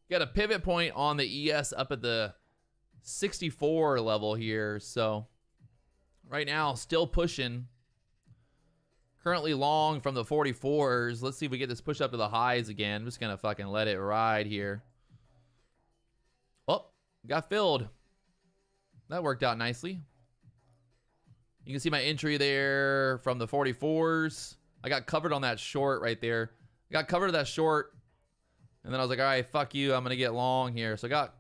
A: Got a pivot point on the ES up at the 64 level here. So right now, still pushing. Currently long from the 44s. Let's see if we get this push up to the highs again. I'm just going to fucking let it ride here. Oh, got filled. That worked out nicely. You can see my entry there from the 44s. I got covered on that short right there. I got covered that short. And then I was like, all right, fuck you. I'm going to get long here. So I got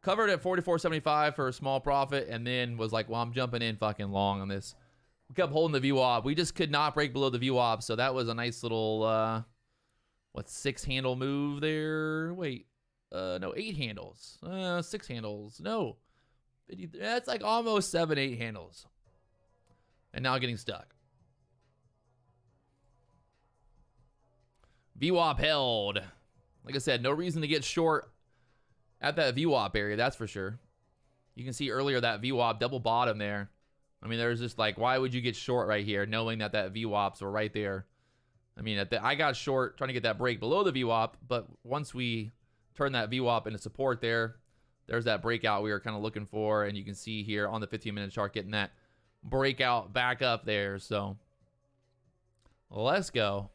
A: covered at 44.75 for a small profit. And then was like, well, I'm jumping in fucking long on this. We kept holding the VWAP. We just could not break below the VWAP. So that was a nice little, 6 handle move there. Wait, no, 8 handles. 6 handles. No. That's like almost 7, 8 handles. And now getting stuck. VWAP held. Like I said, no reason to get short at that VWAP area, that's for sure. You can see earlier that VWAP double bottom there. I mean, there's just like, why would you get short right here knowing that that VWAPs were right there? I mean, I got short trying to get that break below the VWAP, but once we turn that VWAP into support there, there's that breakout we were kind of looking for. And you can see here on the 15-minute chart getting that breakout back up there. So let's go.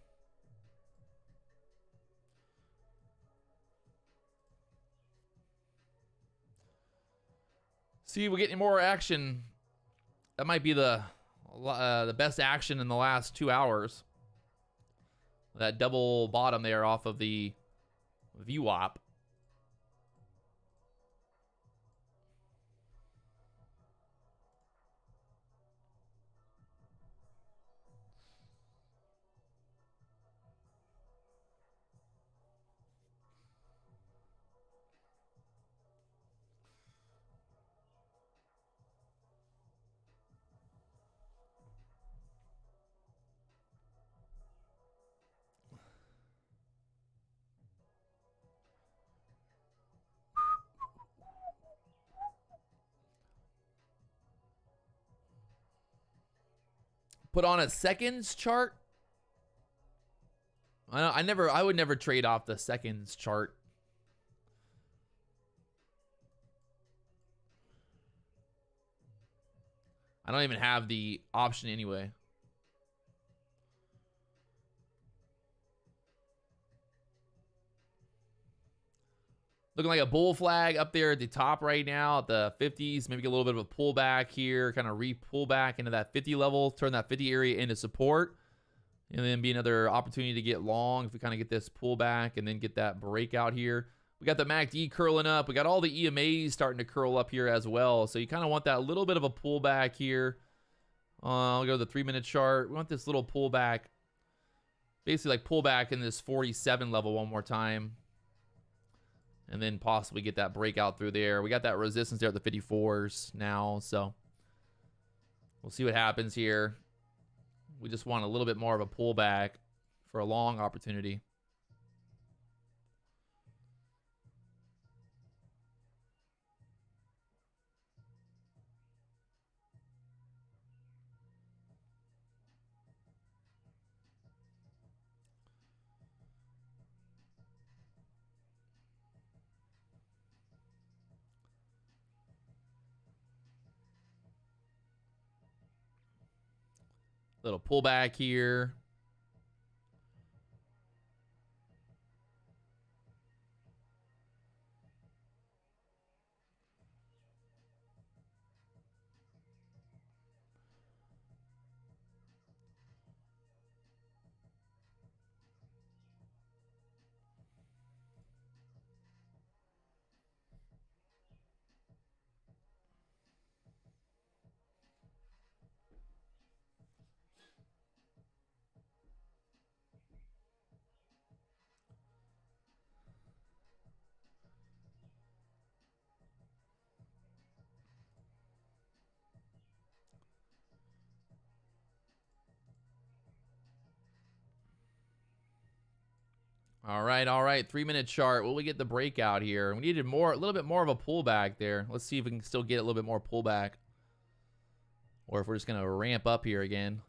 A: See if we get any more action. That might be the best action in the last 2 hours. That double bottom there off of the VWAP. Put on a seconds chart. I would never trade off the seconds chart. I don't even have the option anyway. Looking like a bull flag up there at the top right now at the 50s. Maybe get a little bit of a pullback here. Kind of re-pull back into that 50 level. Turn that 50 area into support. And then be another opportunity to get long if we kind of get this pullback and then get that breakout here. We got the MACD curling up. We got all the EMAs starting to curl up here as well. So you kind of want that little bit of a pullback here. I'll go to the 3-minute chart. We want this little pullback. Basically like pullback in this 47 level one more time. And then possibly get that breakout through there. We got that resistance there at the 54s now. So we'll see what happens here. We just want a little bit more of a pullback for a long opportunity. Little pullback here. All right. 3-minute chart. Will we get the breakout here? We needed a little bit more of a pullback there. Let's see if we can still get a little bit more pullback. Or if we're just going to ramp up here again.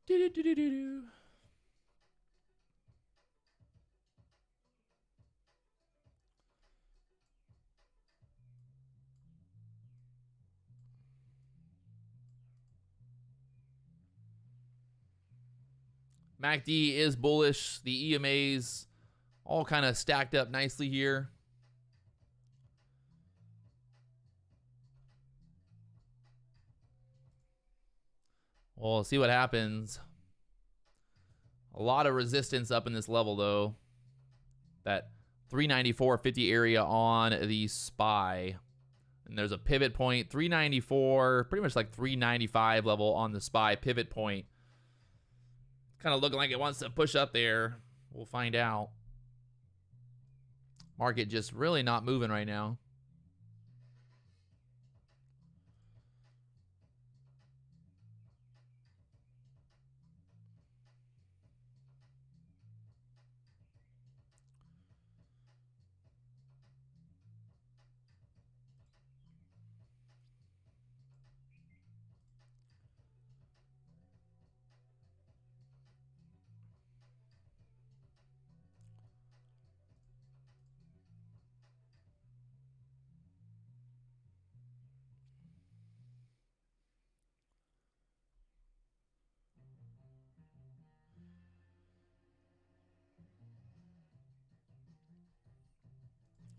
A: Do-do-do-do-do-do. MACD is bullish. The EMAs all kind of stacked up nicely here. We'll see what happens. A lot of resistance up in this level, though. That 394.50 area on the SPY. And there's a pivot point, 394, pretty much like 395 level on the SPY pivot point. Kind of looking like it wants to push up there. We'll find out. Market just really not moving right now.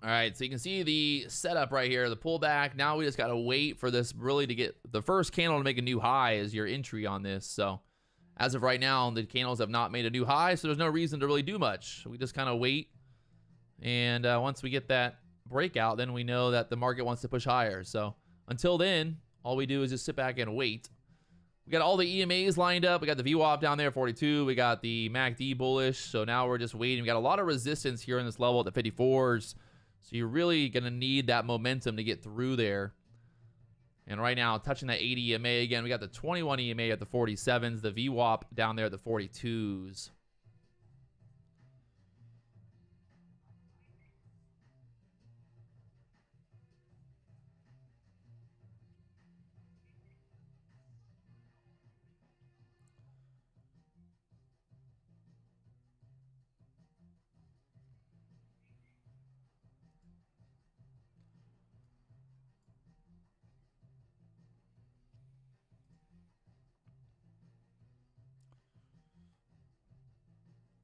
A: All right, so you can see the setup right here, the pullback. Now we just got to wait for this really to get the first candle to make a new high as your entry on this. So as of right now, the candles have not made a new high, so there's no reason to really do much. We just kind of wait. And once we get that breakout, then we know that the market wants to push higher. So until then, all we do is just sit back and wait. We got all the EMAs lined up. We got the VWAP down there, 42. We got the MACD bullish. So now we're just waiting. We got a lot of resistance here in this level at the 54s. So you're really going to need that momentum to get through there. And right now, touching that 80 EMA again. We got the 21 EMA at the 47s. The VWAP down there at the 42s.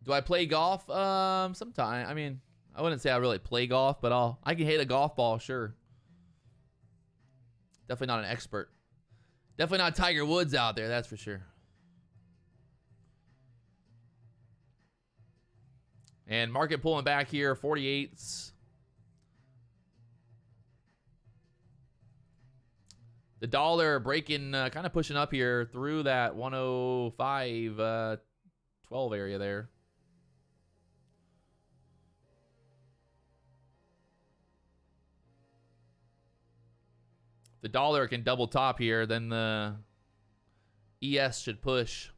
A: Do I play golf? Sometime. I mean, I wouldn't say I really play golf, but I can hit a golf ball, sure. Definitely not an expert. Definitely not Tiger Woods out there, that's for sure. And market pulling back here, 48s. The dollar breaking, kind of pushing up here through that 105, 12 area there. The dollar can double top here, then the ES should push.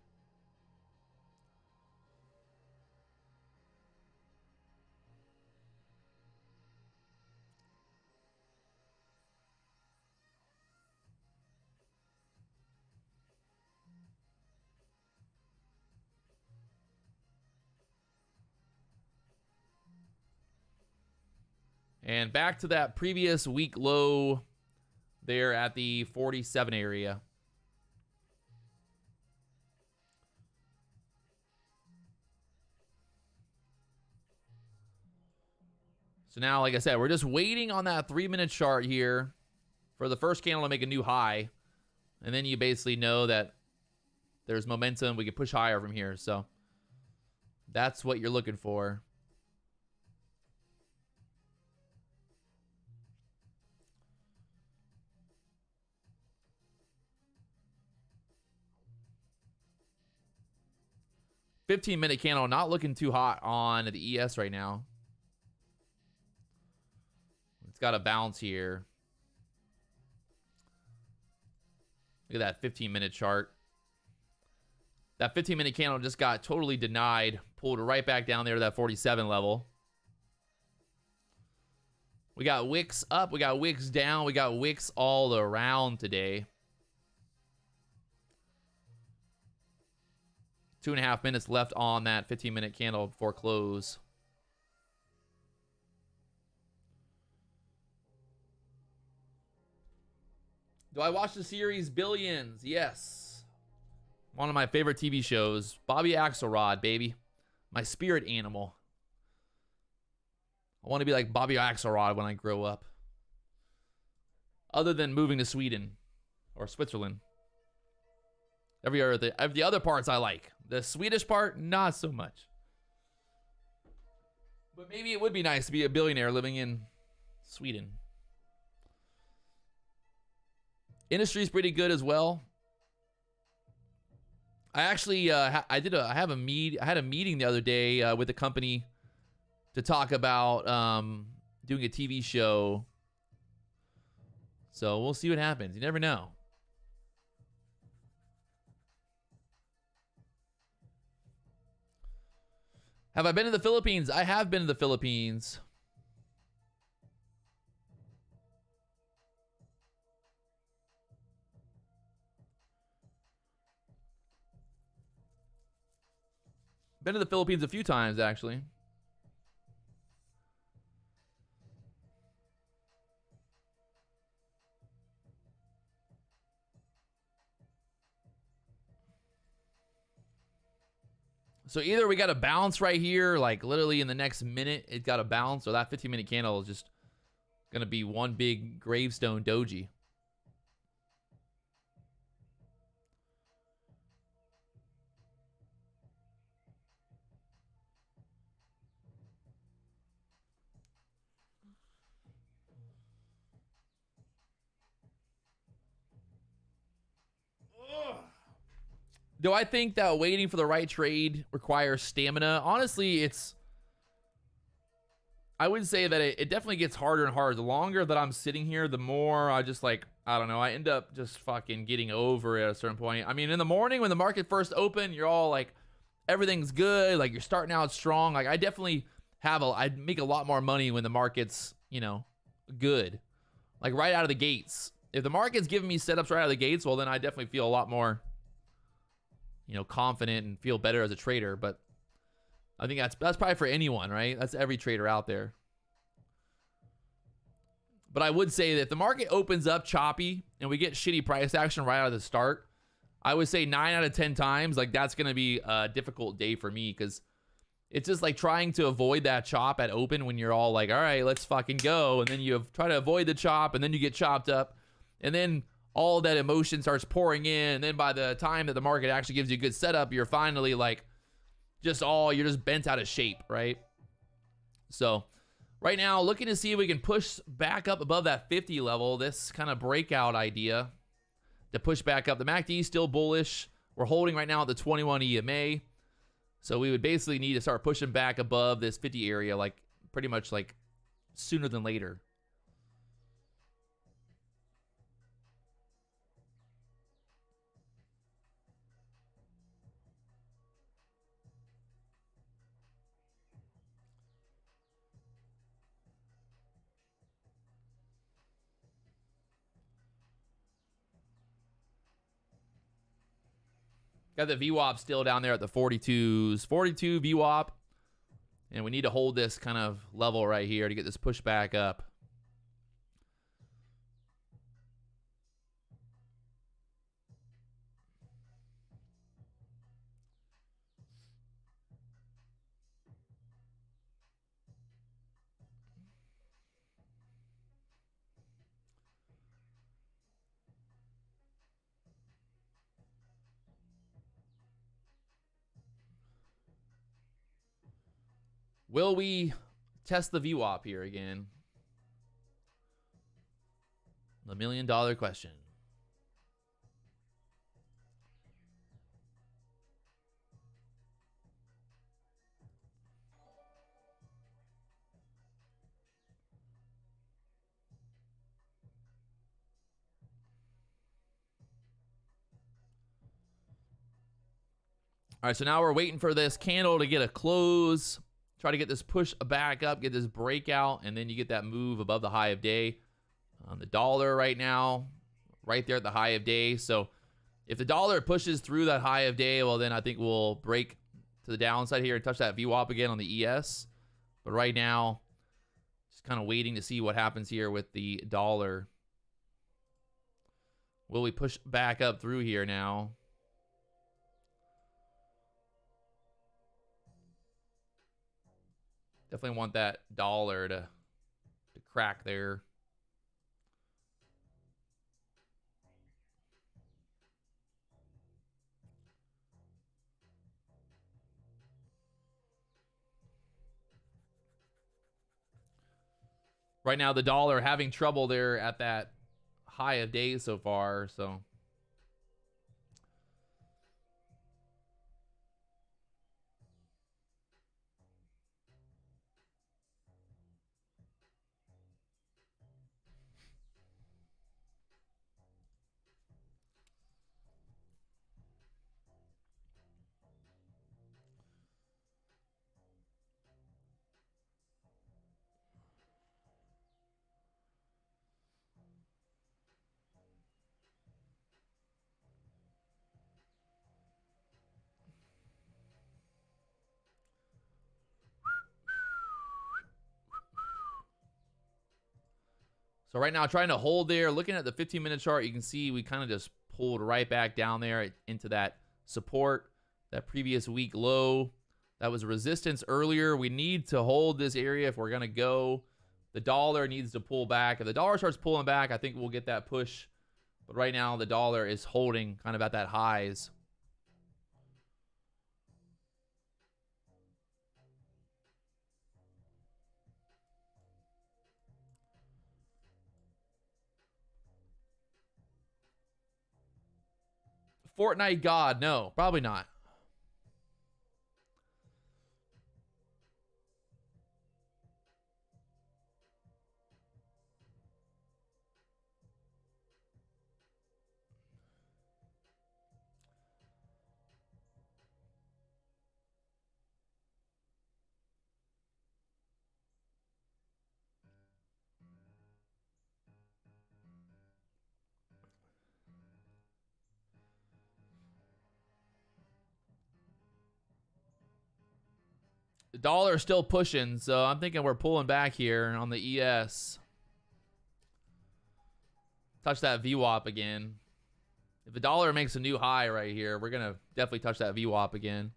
A: And back to that previous week low there at the 47 area. So now, like I said, we're just waiting on that 3-minute chart here for the first candle to make a new high. And then you basically know that there's momentum. We can push higher from here. So that's what you're looking for. $15-minute candle, not looking too hot on the ES right now. It's got a bounce here. Look at that 15-minute chart. That 15-minute candle just got totally denied. Pulled right back down there to that 47 level. We got wicks up. We got wicks down. We got wicks all around today. 2.5 minutes left on that 15-minute candle before close. Do I watch the series Billions? Yes. One of my favorite TV shows. Bobby Axelrod, baby. My spirit animal. I want to be like Bobby Axelrod when I grow up. Other than moving to Sweden or Switzerland. The other parts I like. The Swedish part, not so much. But maybe it would be nice to be a billionaire living in Sweden. Industry's pretty good as well. I actually I had a meeting the other day with a company to talk about doing a TV show. So we'll see what happens. You never know. Have I been to the Philippines? I have been to the Philippines. Been to the Philippines a few times, actually. So either we got a bounce right here, like literally in the next minute, it got a bounce, or that 15-minute candle is just going to be one big gravestone doji. Do I think that waiting for the right trade requires stamina? Honestly, I would say that it definitely gets harder and harder. The longer that I'm sitting here, the more I just like, I don't know, I end up just fucking getting over it at a certain point. I mean, in the morning when the market first opened, you're all like, everything's good. Like, you're starting out strong. Like, I definitely I'd make a lot more money when the market's, you know, good. Like, right out of the gates. If the market's giving me setups right out of the gates, well, then I definitely feel a lot more, you know, confident and feel better as a trader. But I think that's probably for anyone, right? That's every trader out there. But I would say that if the market opens up choppy and we get shitty price action right out of the start, I would say 9 out of 10 times, like, that's going to be a difficult day for me, because it's just like trying to avoid that chop at open when you're all like, all right, let's fucking go. And then you try to avoid the chop, and then you get chopped up. And then all that emotion starts pouring in. And then by the time that the market actually gives you a good setup, you're finally like, you're just bent out of shape, right? So right now, looking to see if we can push back up above that 50 level, this kind of breakout idea to push back up. The MACD is still bullish. We're holding right now at the 21 EMA. So we would basically need to start pushing back above this 50 area, like pretty much like sooner than later. Got the VWAP still down there at the 42s. 42 VWAP. And we need to hold this kind of level right here to get this push back up. Will we test the VWAP here again? The $1 million question. All right, so now we're waiting for this candle to get a close. Try to get this push back up, get this breakout, and then you get that move above the high of day. The dollar right now, right there at the high of day. So if the dollar pushes through that high of day, well, then I think we'll break to the downside here and touch that VWAP again on the ES. But right now, just kind of waiting to see what happens here with the dollar. Will we push back up through here now? Definitely want that dollar to crack there. Right now, the dollar having trouble there at that high of days so far, so... So right now, trying to hold there. Looking at the 15-minute chart, you can see we kind of just pulled right back down there into that support that previous week low. That was resistance earlier. We need to hold this area if we're going to go. The dollar needs to pull back. If the dollar starts pulling back, I think we'll get that push. But right now, the dollar is holding kind of at that highs. Fortnite God, no, probably not. The dollar is still pushing, so I'm thinking we're pulling back here on the ES. Touch that VWAP again. If the dollar makes a new high right here, we're going to definitely touch that VWAP again.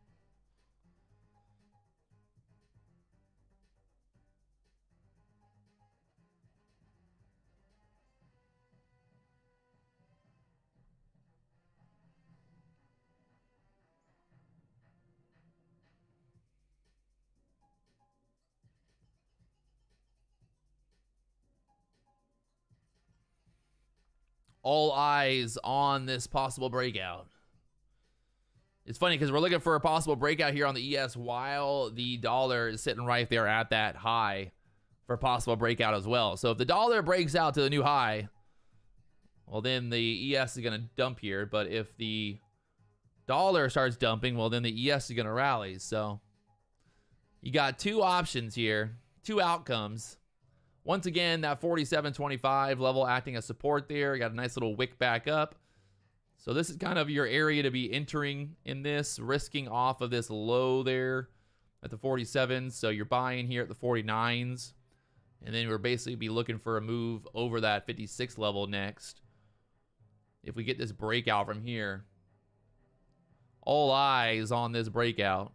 A: All eyes on this possible breakout. It's funny because we're looking for a possible breakout here on the ES while the dollar is sitting right there at that high for a possible breakout as well. So if the dollar breaks out to the new high, well, then the ES is going to dump here. But if the dollar starts dumping, well, then the ES is going to rally. So you got two options here, two outcomes. Once again, that 47.25 level acting as support there. You got a nice little wick back up. So this is kind of your area to be entering in this, risking off of this low there at the 47s. So you're buying here at the 49s. And then we're basically be looking for a move over that 56 level next. If we get this breakout from here. All eyes on this breakout.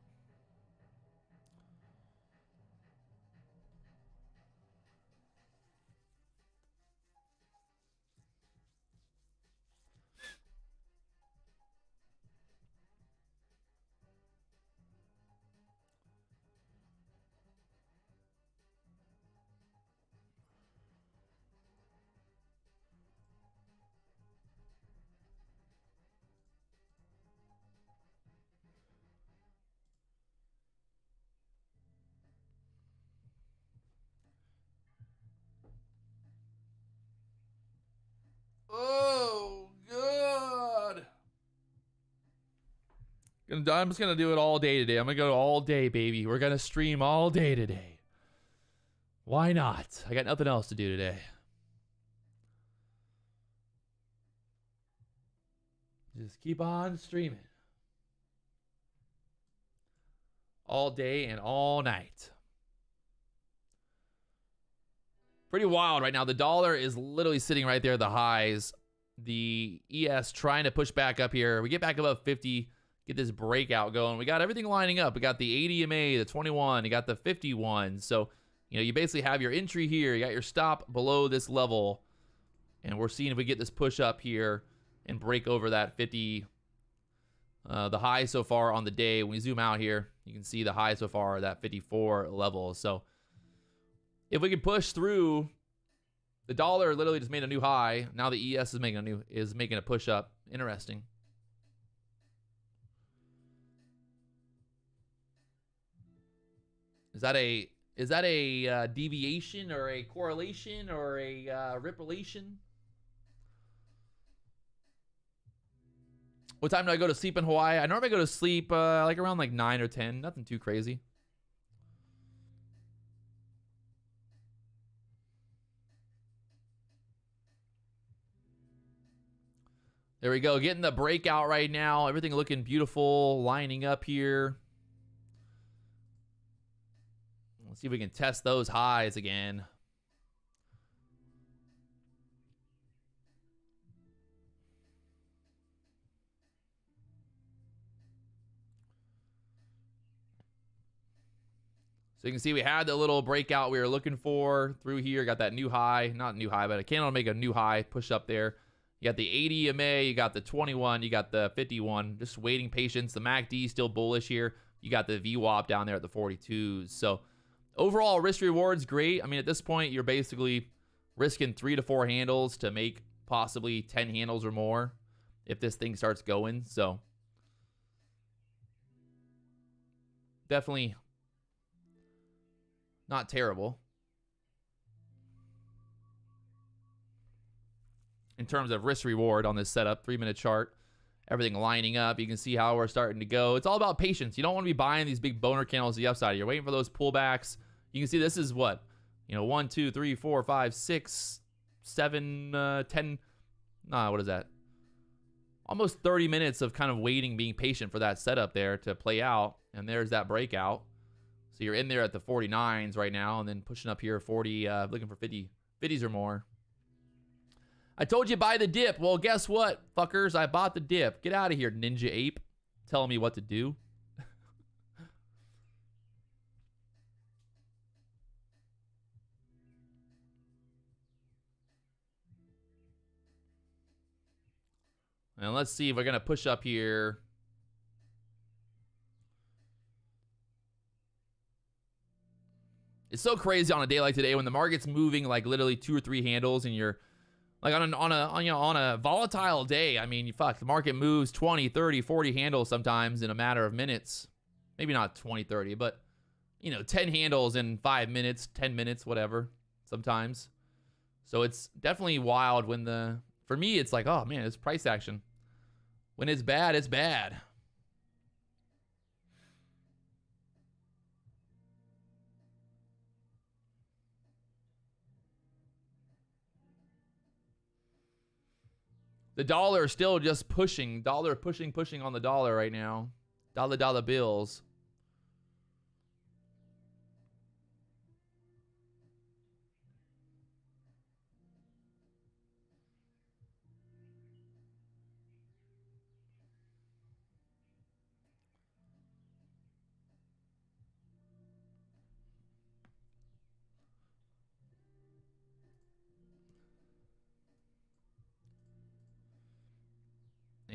A: Oh, God. I'm just going to do it all day today. I'm going to go all day, baby. We're going to stream all day today. Why not? I got nothing else to do today. Just keep on streaming. All day and all night. Pretty wild right now. The dollar is literally sitting right there at the highs. The ES trying to push back up here. We get back above 50, get this breakout going. We got everything lining up. We got the 80 MA, the 21, you got the 51. So, you know, you basically have your entry here. You got your stop below this level. And we're seeing if we get this push up here and break over that 50, the high so far on the day. When we zoom out here, you can see the high so far, that 54 level. So if we can push through, the dollar literally just made a new high. Now the ES is making a push up. Interesting. Is that a deviation or a correlation or a ripplation? What time do I go to sleep in Hawaii? I normally go to sleep like around like 9 or 10. Nothing too crazy. There we go. Getting the breakout right now. Everything looking beautiful. Lining up here. Let's see if we can test those highs again. So you can see we had the little breakout we were looking for through here. Got that new high, not new high, but a candle to make a new high, push up there. You got the 80 EMA, you got the 21, you got the 51. Just waiting patience. The MACD still bullish here. You got the VWAP down there at the 42s. So overall, risk reward's great. I mean, at this point, you're basically risking 3 to 4 handles to make possibly 10 handles or more if this thing starts going. So definitely not terrible in terms of risk reward on this setup. 3-minute chart, everything lining up. You can see how we're starting to go. It's all about patience. You don't want to be buying these big boner candles to the upside. You're waiting for those pullbacks. You can see this is what, 1, 2, 3, 4, 5, 6, 7, 10. Nah, what is that? Almost 30 minutes of kind of waiting, being patient for that setup there to play out. And there's that breakout. So you're in there at the 49s right now, and then pushing up here 40, looking for 50s or more. I told you buy the dip. Well, guess what, fuckers? I bought the dip. Get out of here, Ninja Ape, telling me what to do. And let's see if we're going to push up here. It's so crazy on a day like today when the market's moving like literally 2 or 3 handles, and you're like on a volatile day. I mean, fuck, the market moves 20, 30, 40 handles sometimes in a matter of minutes. Maybe not 20, 30, but 10 handles in 5 minutes, 10 minutes, whatever, sometimes. So it's definitely wild when for me, it's like, oh man, it's price action. When it's bad, it's bad. The dollar is still just pushing. Dollar pushing on the dollar right now. Dollar bills.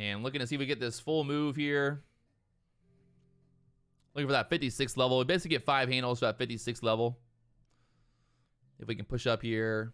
A: And looking to see if we get this full move here. Looking for that 56 level. We basically get 5 handles for that 56 level. If we can push up here.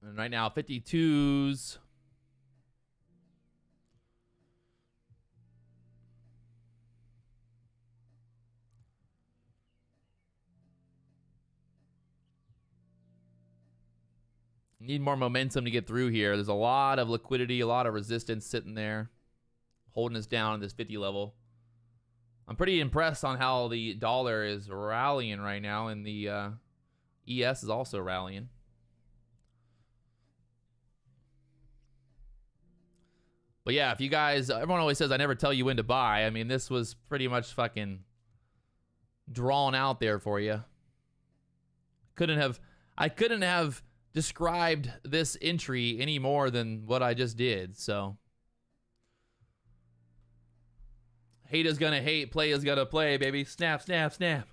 A: And right now, 52s. Need more momentum to get through here. There's a lot of liquidity, a lot of resistance sitting there, holding us down at this 50 level. I'm pretty impressed on how the dollar is rallying right now, and the ES is also rallying. But yeah, if you guys, everyone always says I never tell you when to buy. I mean, this was pretty much fucking drawn out there for you. I couldn't have described this entry any more than what I just did. So hate is gonna hate, play is gonna play, baby. Snap, snap, snap.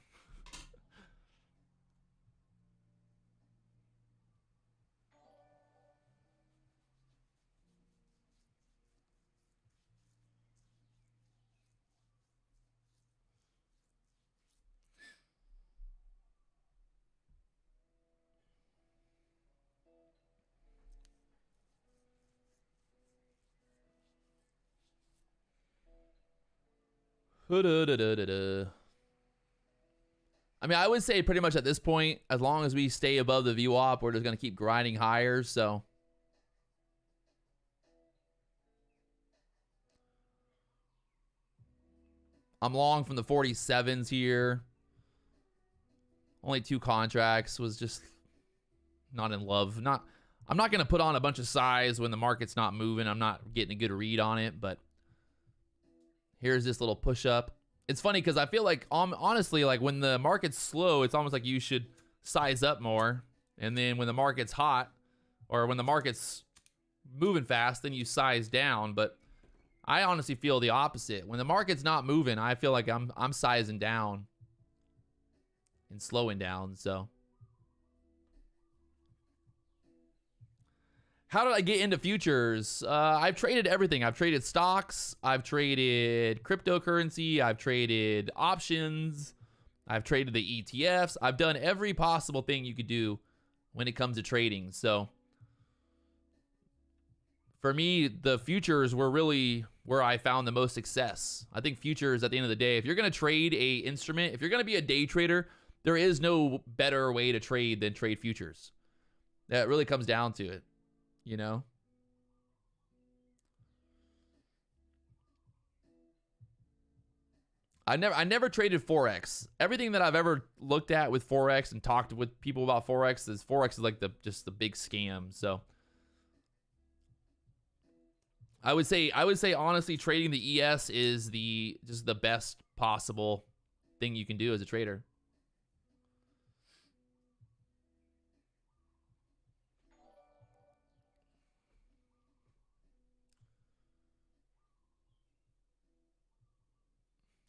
A: I mean, I would say pretty much at this point, as long as we stay above the VWAP, we're just going to keep grinding higher. So I'm long from the 47s here. Only 2 contracts. Was just not in love. I'm not going to put on a bunch of size when the market's not moving. I'm not getting a good read on it, but here's this little push up. It's funny because I feel like, honestly, like when the market's slow, it's almost like you should size up more. And then when the market's hot or when the market's moving fast, then you size down. But I honestly feel the opposite. When the market's not moving, I feel like I'm sizing down and slowing down. So how did I get into futures? I've traded everything. I've traded stocks. I've traded cryptocurrency. I've traded options. I've traded the ETFs. I've done every possible thing you could do when it comes to trading. So for me, the futures were really where I found the most success. I think futures, at the end of the day, if you're going to trade a instrument, if you're going to be a day trader, there is no better way to trade than trade futures. That really comes down to it, you know? I never traded Forex. Everything that I've ever looked at with Forex and talked with people about Forex is like just the big scam. So I would say honestly, trading the ES is just the best possible thing you can do as a trader.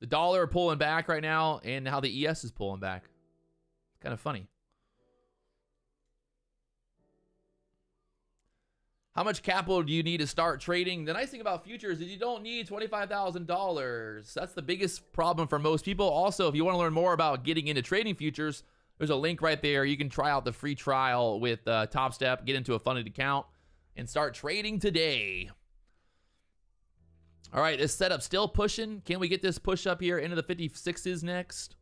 A: The dollar pulling back right now, and how the ES is pulling back. Kind of funny. How much capital do you need to start trading? The nice thing about futures is you don't need $25,000. That's the biggest problem for most people. Also, if you want to learn more about getting into trading futures, there's a link right there. You can try out the free trial with Topstep, get into a funded account, and start trading today. All right, this setup still pushing. Can we get this push up here into the 56s next?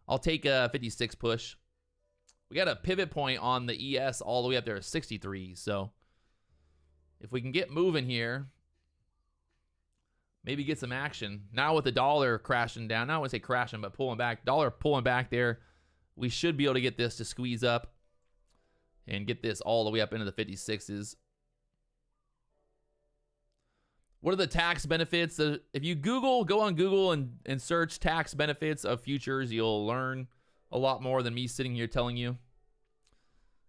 A: I'll take a 56 push. We got a pivot point on the ES all the way up there at 63. So if we can get moving here, maybe get some action. Now with the dollar crashing down, I wouldn't say crashing, but pulling back, dollar pulling back there, we should be able to get this to squeeze up and get this all the way up into the 56s. What are the tax benefits? If you go on Google and search tax benefits of futures, you'll learn a lot more than me sitting here telling you.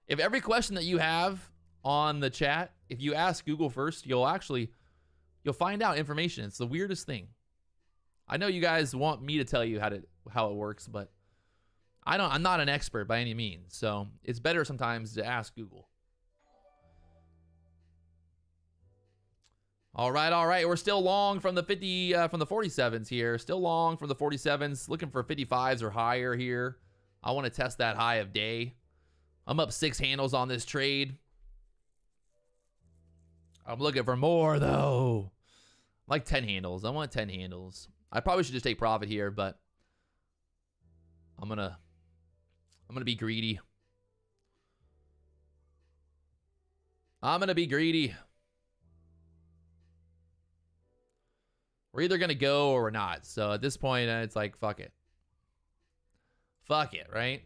A: If every question that you have on the chat, if you ask Google first, you'll find out information. It's the weirdest thing. I know you guys want me to tell you how it works, but I'm not an expert by any means. So it's better sometimes to ask Google. All right. We're still long from the 47s here. Still long from the 47s. Looking for 55s or higher here. I want to test that high of day. I'm up 6 handles on this trade. I'm looking for more though. Like 10 handles. I want 10 handles. I probably should just take profit here, but I'm gonna be greedy. I'm gonna be greedy. We're either going to go or we're not. So at this point, it's like, fuck it. Fuck it, right?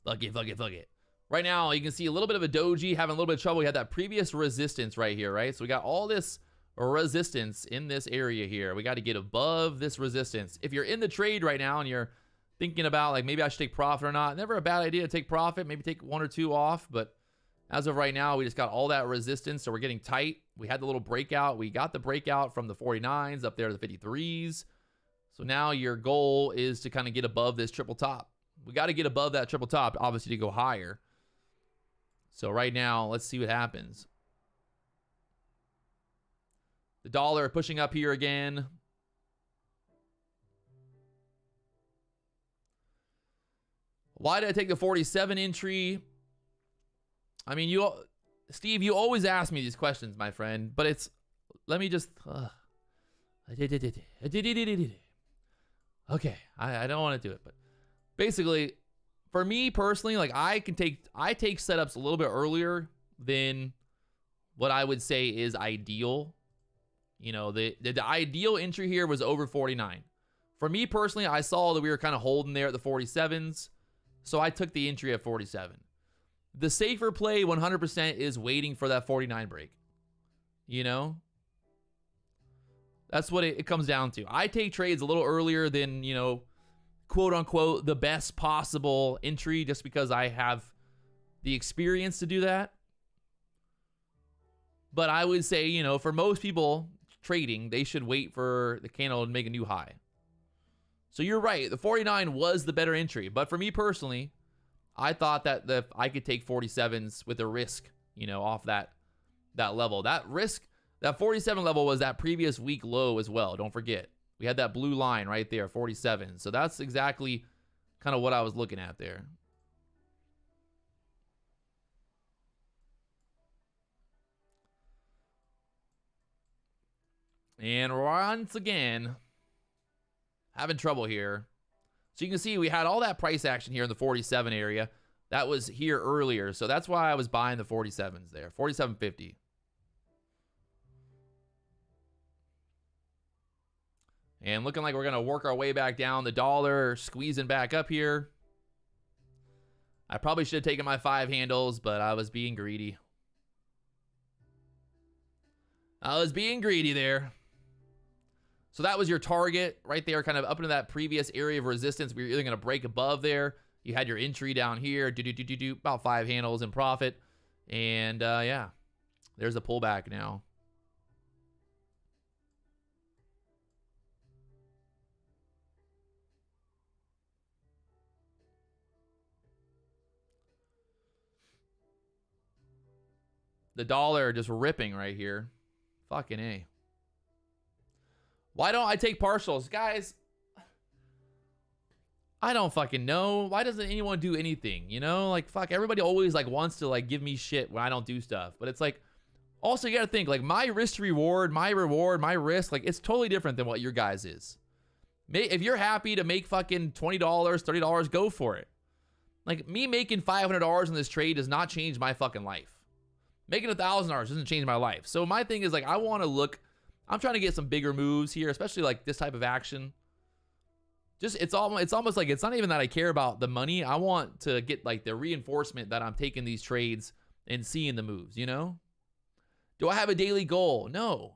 A: Fuck it. Right now, you can see a little bit of a doji having a little bit of trouble. We had that previous resistance right here, right? So we got all this resistance in this area here. We got to get above this resistance. If you're in the trade right now and you're thinking about, like, maybe I should take profit or not, never a bad idea to take profit. Maybe take 1 or 2 off, but as of right now, we just got all that resistance, so we're getting tight. We had the little breakout. We got the breakout from the 49s up there to the 53s. So now your goal is to kind of get above this triple top. We got to get above that triple top, obviously, to go higher. So right now, let's see what happens. The dollar pushing up here again. Why did I take the 47 entry? I mean, Steve, you always ask me these questions, my friend, but let me just, okay, I don't want to do it, but basically, for me personally, like I take setups a little bit earlier than what I would say is ideal. You know, the ideal entry here was over 49. For me personally, I saw that we were kind of holding there at the 47s, so I took the entry at 47. The safer play 100% is waiting for that 49 break. You know? That's what it comes down to. I take trades a little earlier than, you know, quote unquote, the best possible entry just because I have the experience to do that. But I would say, you know, for most people trading, they should wait for the candle to make a new high. So you're right. The 49 was the better entry. But for me personally, I thought that I could take 47s with a risk, you know, off that level. That risk, that 47 level was that previous week low as well. Don't forget. We had that blue line right there, 47. So that's exactly kind of what I was looking at there. And once again, having trouble here. So you can see we had all that price action here in the 47 area. That was here earlier. So that's why I was buying the 47s there. 47.50. And looking like we're going to work our way back down. The dollar squeezing back up here. I probably should have taken my 5 handles, but I was being greedy. I was being greedy there. So that was your target right there, kind of up into that previous area of resistance. We were either going to break above there. You had your entry down here. About 5 handles in profit. And yeah, there's a pullback now. The dollar just ripping right here. Fucking A. Why don't I take partials? Guys, I don't fucking know. Why doesn't anyone do anything? You know, like, fuck, everybody always, like, wants to, like, give me shit when I don't do stuff. But it's like, also, you gotta think, like, my risk to reward, my risk, like, it's totally different than what your guys is. If you're happy to make fucking $20, $30, go for it. Like, me making $500 in this trade does not change my fucking life. Making $1,000 doesn't change my life. So my thing is, like, I want to look, I'm trying to get some bigger moves here, especially like this type of action. Just, it's almost like, it's not even that I care about the money. I want to get like the reinforcement that I'm taking these trades and seeing the moves, you know? Do I have a daily goal? No.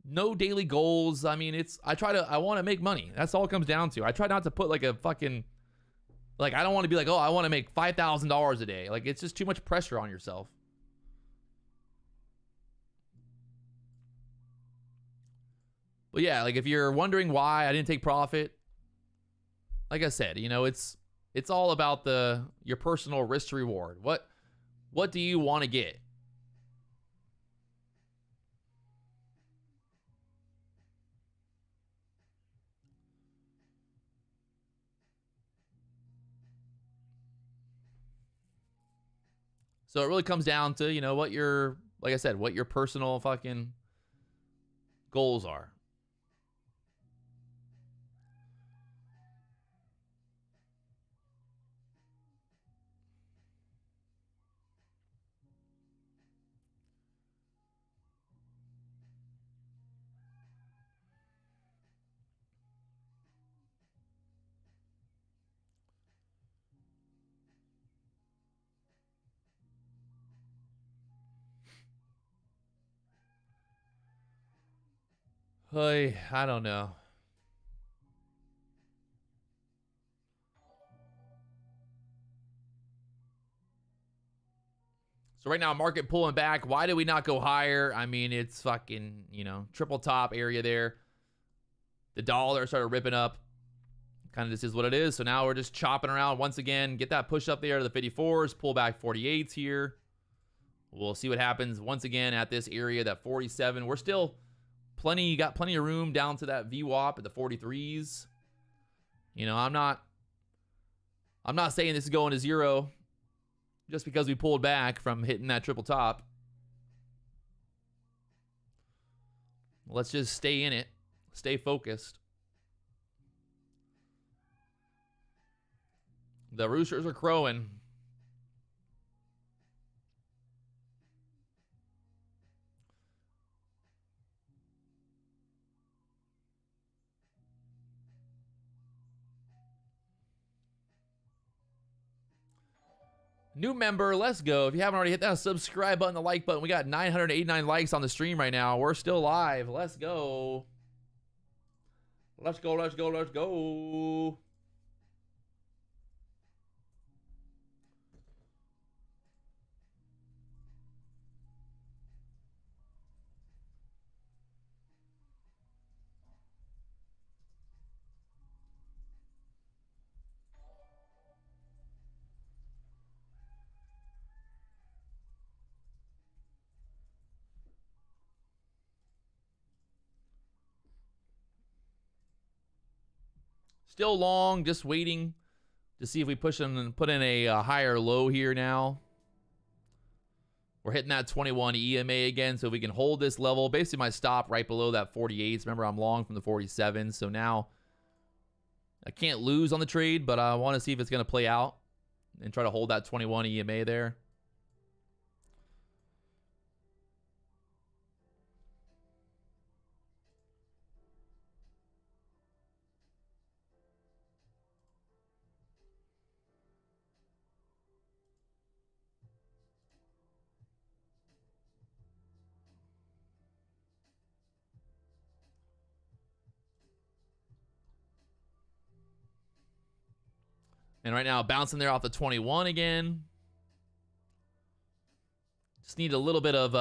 A: No daily goals. I mean, I want to make money. That's all it comes down to. I try not to put like a fucking, like, I don't want to be like, oh, I want to make $5,000 a day. Like, it's just too much pressure on yourself. But yeah, like if you're wondering why I didn't take profit, like I said, you know, it's all about your personal risk to reward. What do you want to get? So it really comes down to, you know, what your, like I said, what your personal fucking goals are. Hey, I don't know. So right now, market pulling back. Why did we not go higher? I mean, it's fucking, you know, triple top area there. The dollar started ripping up. Kind of just is what it is. So now we're just chopping around once again. Get that push up there to the 54s. Pull back 48s here. We'll see what happens once again at this area, that 47. We're still got plenty of room down to that VWAP at the 43s. You know, I'm not saying this is going to zero just because we pulled back from hitting that triple top. Let's just stay in it. Stay focused. The roosters are crowing. New member, let's go. If you haven't already hit that subscribe button, the like button, we got 989 likes on the stream right now. We're still live. Let's go. Let's go, let's go, let's go. Still long, just waiting to see if we push in and put in a higher low here now. We're hitting that 21 EMA again, so if we can hold this level, basically my stop right below that 48s. Remember, I'm long from the 47s, so now I can't lose on the trade, but I want to see if it's going to play out and try to hold that 21 EMA there. And right now, bouncing there off the 21 again. Just need a little bit of a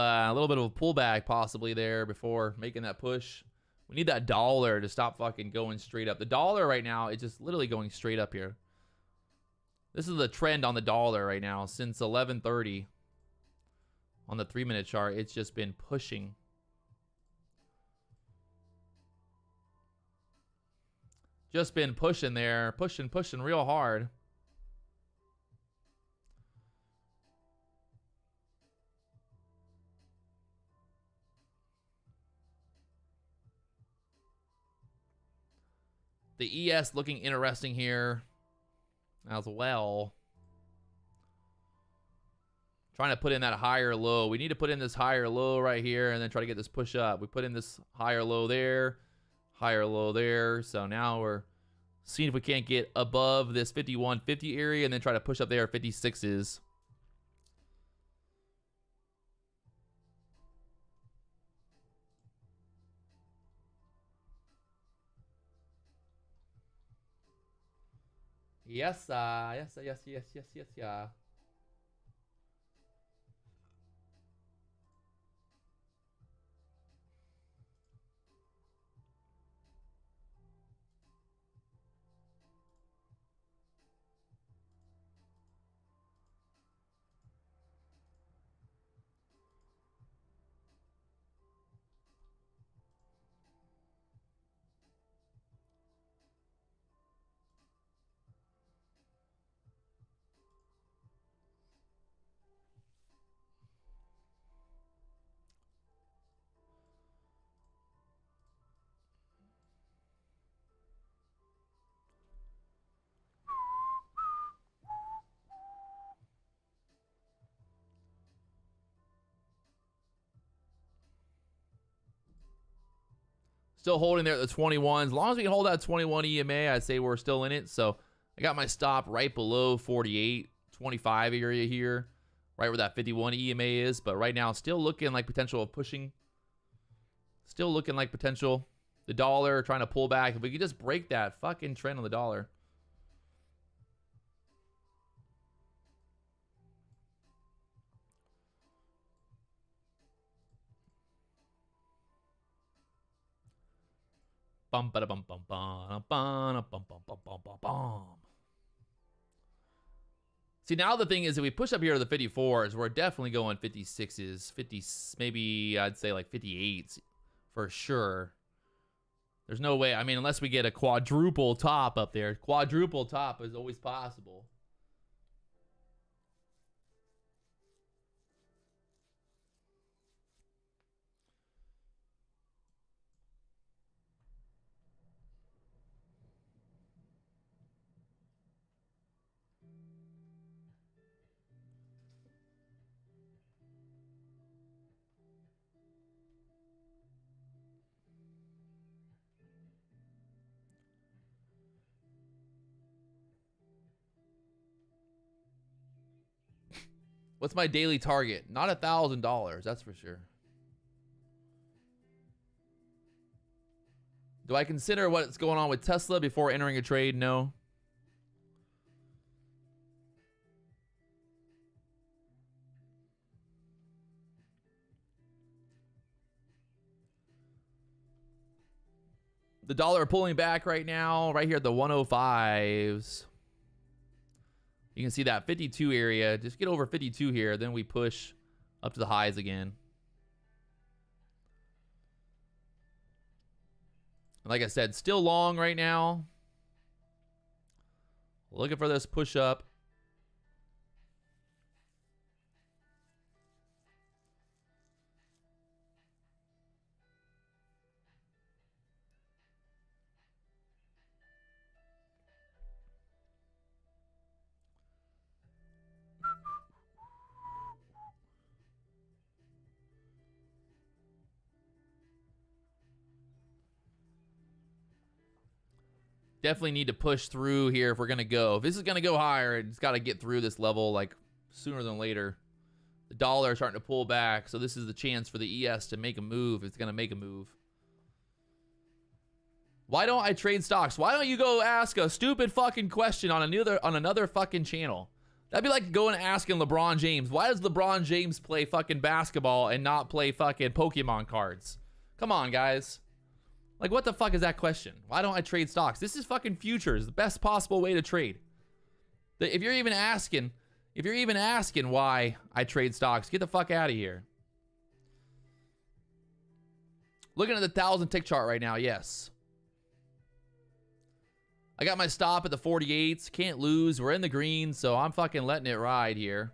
A: pullback possibly there before making that push. We need that dollar to stop fucking going straight up. The dollar right now is just literally going straight up here. This is the trend on the dollar right now since 11:30 on the 3-minute chart. It's just been pushing. Just been pushing there, pushing real hard. The ES looking interesting here as well. Trying to put in that higher low. We need to put in this higher low right here and then try to get this push up. We put in this higher low there, higher low there. So now we're seeing if we can't get above this 51.50 area and then try to push up there at 56s. Yes, yes, yeah. Still holding there at the 21. As long as we can hold that 21 EMA, I'd say we're still in it. So I got my stop right below 48, 25 area here, right where that 51 EMA is. But right now, still looking like potential of pushing. Still looking like potential. The dollar trying to pull back. If we could just break that fucking trend on the dollar. Bum ba bum bum bum bum bum bum bum bum bum bum. See, now the thing is, if we push up here to the 54s, we're definitely going 56s, 50, maybe I'd say like 58s for sure. There's no way. I mean, unless we get a quadruple top up there. Quadruple top is always possible. What's my daily target? Not $1,000, that's for sure. Do I consider what's going on with Tesla before entering a trade? No. The dollar pulling back right now, right here at the 105s. You can see that 52 area. Just get over 52 here. Then we push up to the highs again. Like I said, still long right now. Looking for this push up. Definitely need to push through here if we're going to go. If this is going to go higher, it's got to get through this level like sooner than later. The dollar is starting to pull back, so this is the chance for the ES to make a move. It's going to make a move. Why don't I trade stocks? Why don't you go ask a stupid fucking question on another fucking channel? That'd be like going and asking LeBron James. Why does LeBron James play fucking basketball and not play fucking Pokemon cards? Come on, guys. Like, what the fuck is that question? Why don't I trade stocks? This is fucking futures, the best possible way to trade. If you're even asking why I trade stocks, get the fuck out of here. Looking at the 1,000 tick chart right now, yes. I got my stop at the 48s. Can't lose. We're in the green, so I'm fucking letting it ride here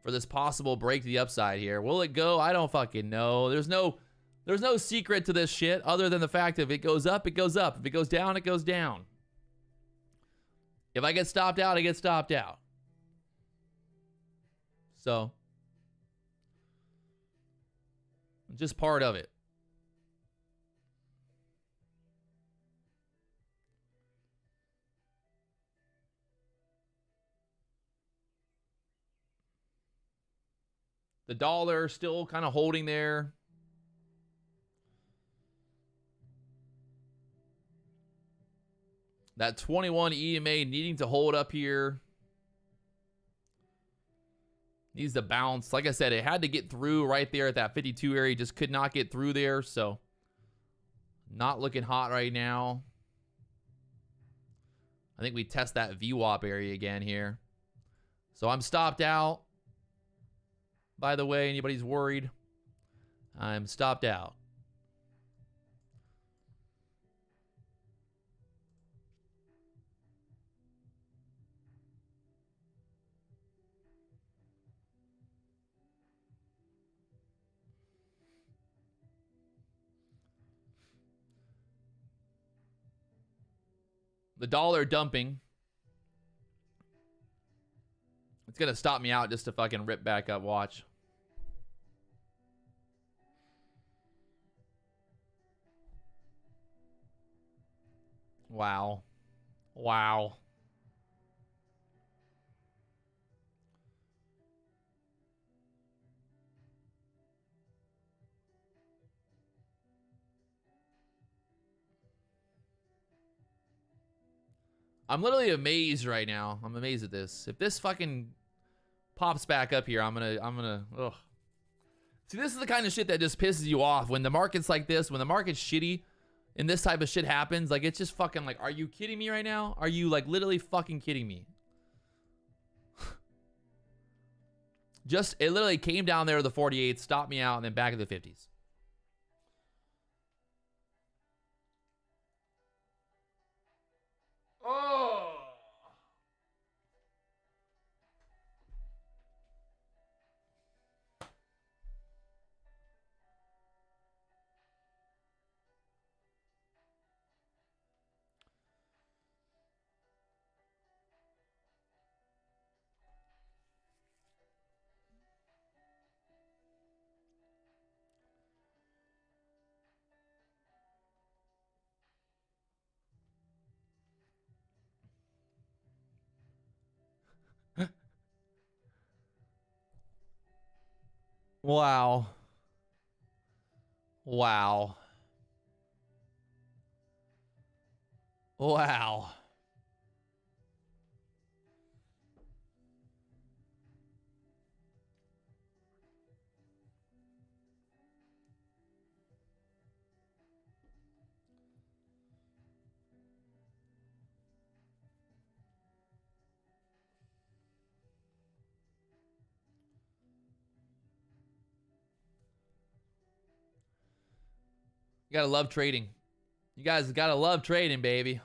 A: for this possible break to the upside here. Will it go? I don't fucking know. There's no secret to this shit other than the fact that if it goes up, it goes up. If it goes down, it goes down. If I get stopped out, I get stopped out. So, just part of it. The dollar still kind of holding there. That 21 EMA needing to hold up here. Needs to bounce. Like I said, it had to get through right there at that 52 area. Just could not get through there. So, not looking hot right now. I think we test that VWAP area again here. So, I'm stopped out. By the way, anybody's worried, I'm stopped out. The dollar dumping. It's going to stop me out just to fucking rip back up. Watch. Wow. Wow. I'm literally amazed right now. I'm amazed at this. If this fucking pops back up here, I'm gonna, ugh. See, this is the kind of shit that just pisses you off when the market's like this, when the market's shitty and this type of shit happens. Like, it's just fucking like, are you kidding me right now? Are you like literally fucking kidding me? Just, it literally came down there to the 48, stopped me out, and then back at the 50s. Oh. Wow. Wow. Wow. You gotta love trading. You guys gotta love trading, baby.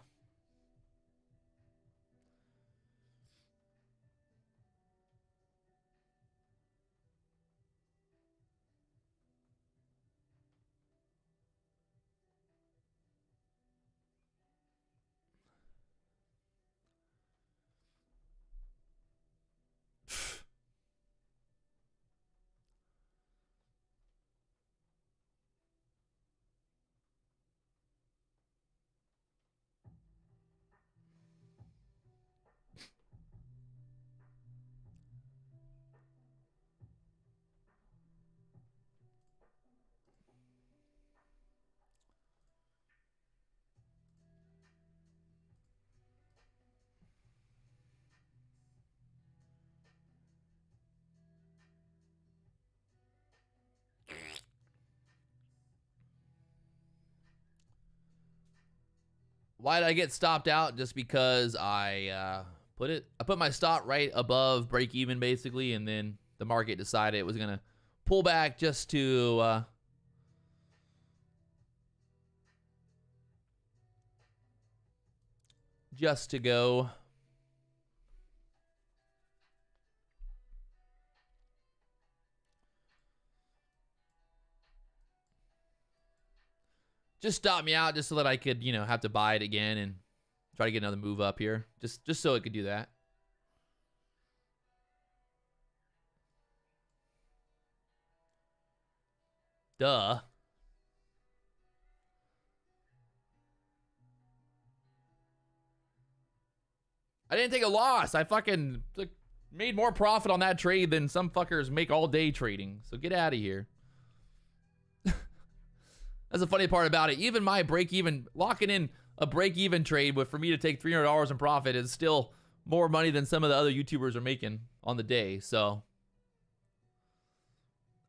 A: Why did I get stopped out? Just because I put my stop right above break even basically, and then the market decided it was gonna pull back just to go. Just stop me out just so that I could, have to buy it again and try to get another move up here. Just so it could do that. Duh. I didn't take a loss. I fucking made more profit on that trade than some fuckers make all day trading. So get out of here. That's the funny part about it. Even my break-even, locking in a break-even trade for me to take $300 in profit is still more money than some of the other YouTubers are making on the day. So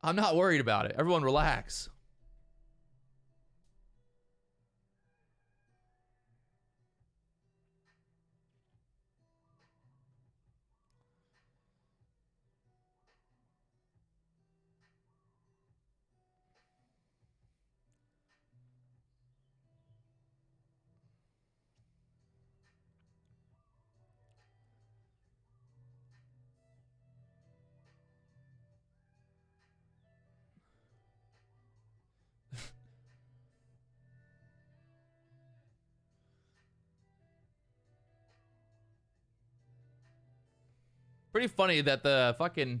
A: I'm not worried about it. Everyone relax. Pretty funny that the fucking,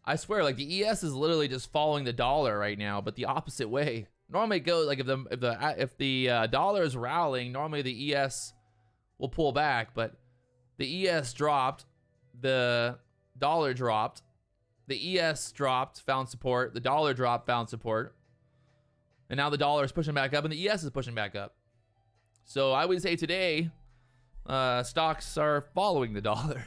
A: I swear, like the ES is literally just following the dollar right now, but the opposite way. Normally it goes like if the dollar is rallying, normally the ES will pull back, but the ES dropped, the dollar dropped, the ES dropped, found support, the dollar dropped, found support, and now the dollar is pushing back up and the ES is pushing back up. So I would say today, stocks are following the dollar.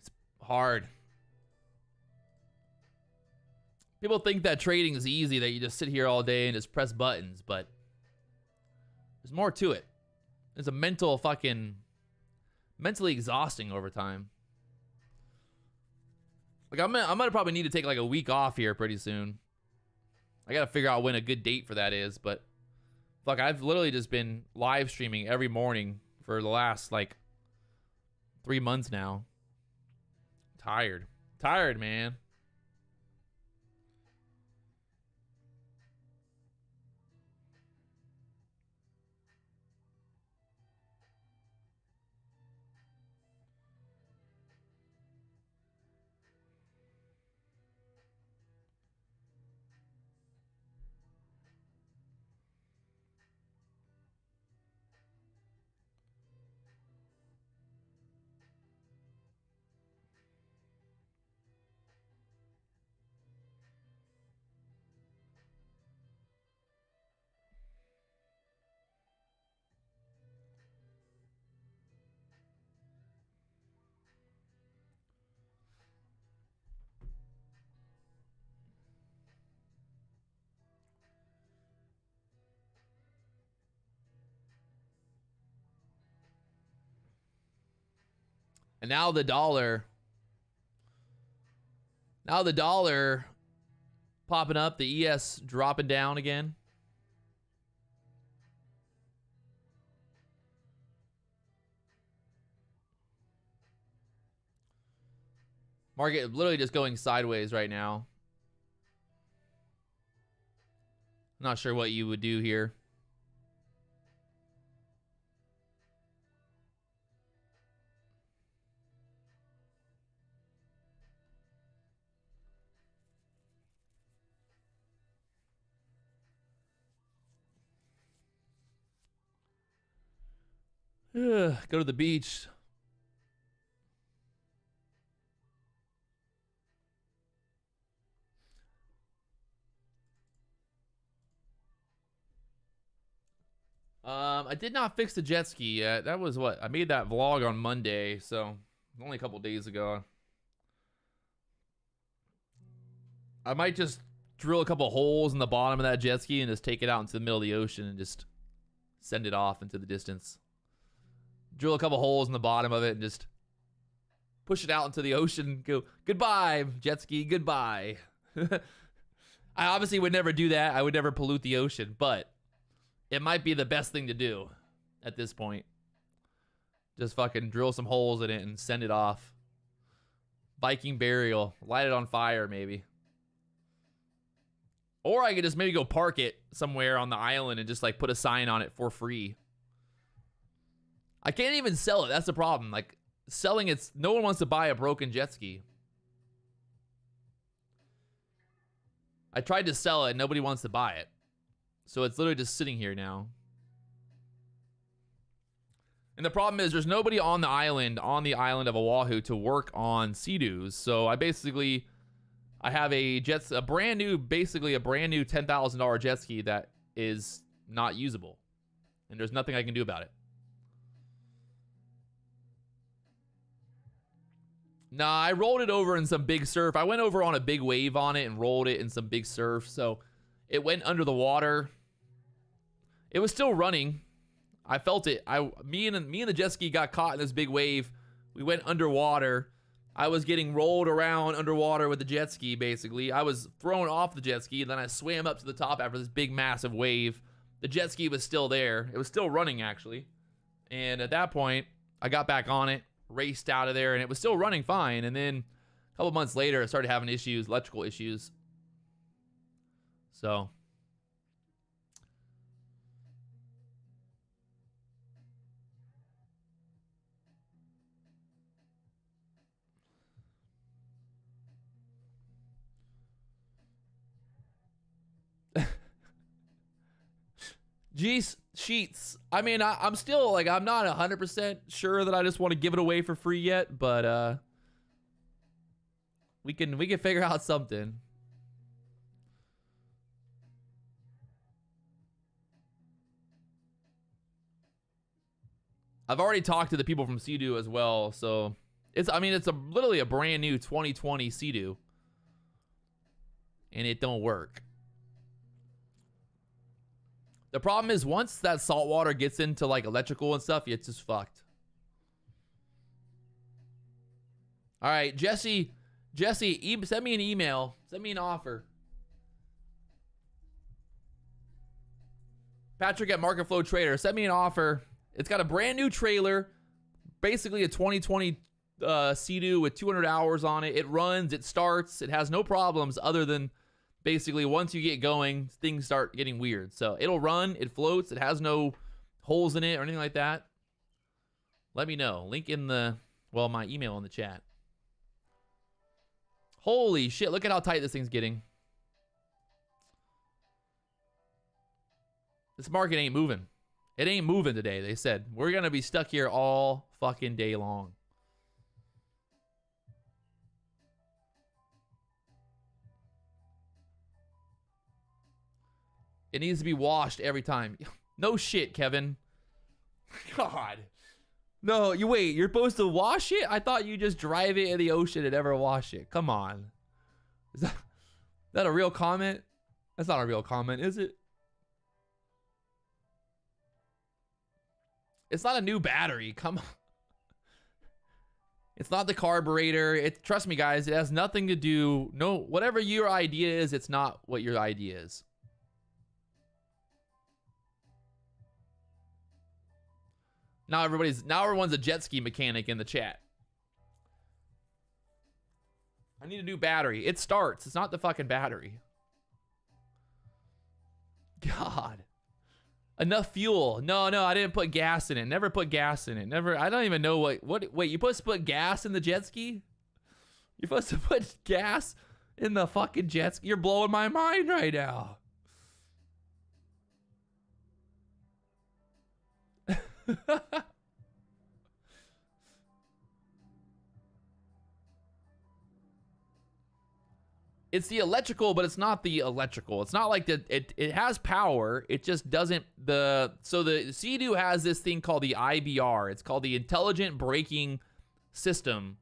A: It's hard. People think that trading is easy, that you just sit here all day and just press buttons, but there's more to it. It's a mentally exhausting over time. Like I'm gonna probably need to take like a week off here pretty soon. I gotta figure out when a good date for that is, but fuck, I've literally just been live streaming every morning for the last like 3 months now. Tired, man. And now the dollar popping up, the ES dropping down again. Market literally just going sideways right now. Not sure what you would do here. Go to the beach. I did not fix the jet ski yet. That was what? I made that vlog on Monday, so only a couple days ago. I might just drill a couple holes in the bottom of that jet ski and just take it out into the middle of the ocean and just send it off into the distance. Drill a couple holes in the bottom of it and just push it out into the ocean. Go, goodbye, jet ski, goodbye. I obviously would never do that. I would never pollute the ocean, but it might be the best thing to do at this point. Just fucking drill some holes in it and send it off. Viking burial. Light it on fire, maybe. Or I could just maybe go park it somewhere on the island and just like put a sign on it for free. I can't even sell it. That's the problem. Like selling it, no one wants to buy a broken jet ski. I tried to sell it. Nobody wants to buy it. So it's literally just sitting here now. And the problem is there's nobody on the island of Oahu to work on Sea-Doos. So I have a brand new $10,000 jet ski that is not usable. And there's nothing I can do about it. Nah, I rolled it over in some big surf. I went over on a big wave on it and rolled it in some big surf. So it went under the water. It was still running. I felt it. Me and the jet ski got caught in this big wave. We went underwater. I was getting rolled around underwater with the jet ski, basically. I was thrown off the jet ski, and then I swam up to the top after this big, massive wave. The jet ski was still there. It was still running, actually. And at that point, I got back on it, raced out of there, and it was still running fine. And then a couple months later, I started having issues, electrical issues. So Geez, sheets. I mean, I'm still like, I'm not 100% sure that I just want to give it away for free yet, but we can figure out something. I've already talked to the people from Sea-Doo as well, so it's literally a brand new 2020 Sea-Doo, and it don't work. The problem is once that salt water gets into like electrical and stuff, it's just fucked. All right, Jesse, send me an email. Send me an offer. Patrick at Market Flow Trader, send me an offer. It's got a brand new trailer, basically a 2020 Sea-Doo with 200 hours on it. It runs, it starts, it has no problems other than basically once you get going, things start getting weird. So it'll run, it floats, it has no holes in it or anything like that. Let me know. Link in my email in the chat. Holy shit, look at how tight this thing's getting. This market ain't moving. It ain't moving today, they said. We're going to be stuck here all fucking day long. It needs to be washed every time. No shit, Kevin. God. No, you're supposed to wash it? I thought you just drive it in the ocean and never wash it. Come on. Is that a real comment? That's not a real comment, is it? It's not a new battery. Come on. It's not the carburetor. Trust me, guys, it has nothing to do. No, whatever your idea is, it's not what your idea is. Now everyone's a jet ski mechanic in the chat. I need a new battery. It starts. It's not the fucking battery. God. Enough fuel. No, I didn't put gas in it. Never put gas in it. Never. I don't even know what wait, you're supposed to put gas in the jet ski? You're supposed to put gas in the fucking jet ski? You're blowing my mind right now. It's the electrical, but it's not the electrical. It's not like it has power. It just doesn't so the Sea-Doo has this thing called the IBR. It's called the Intelligent Braking System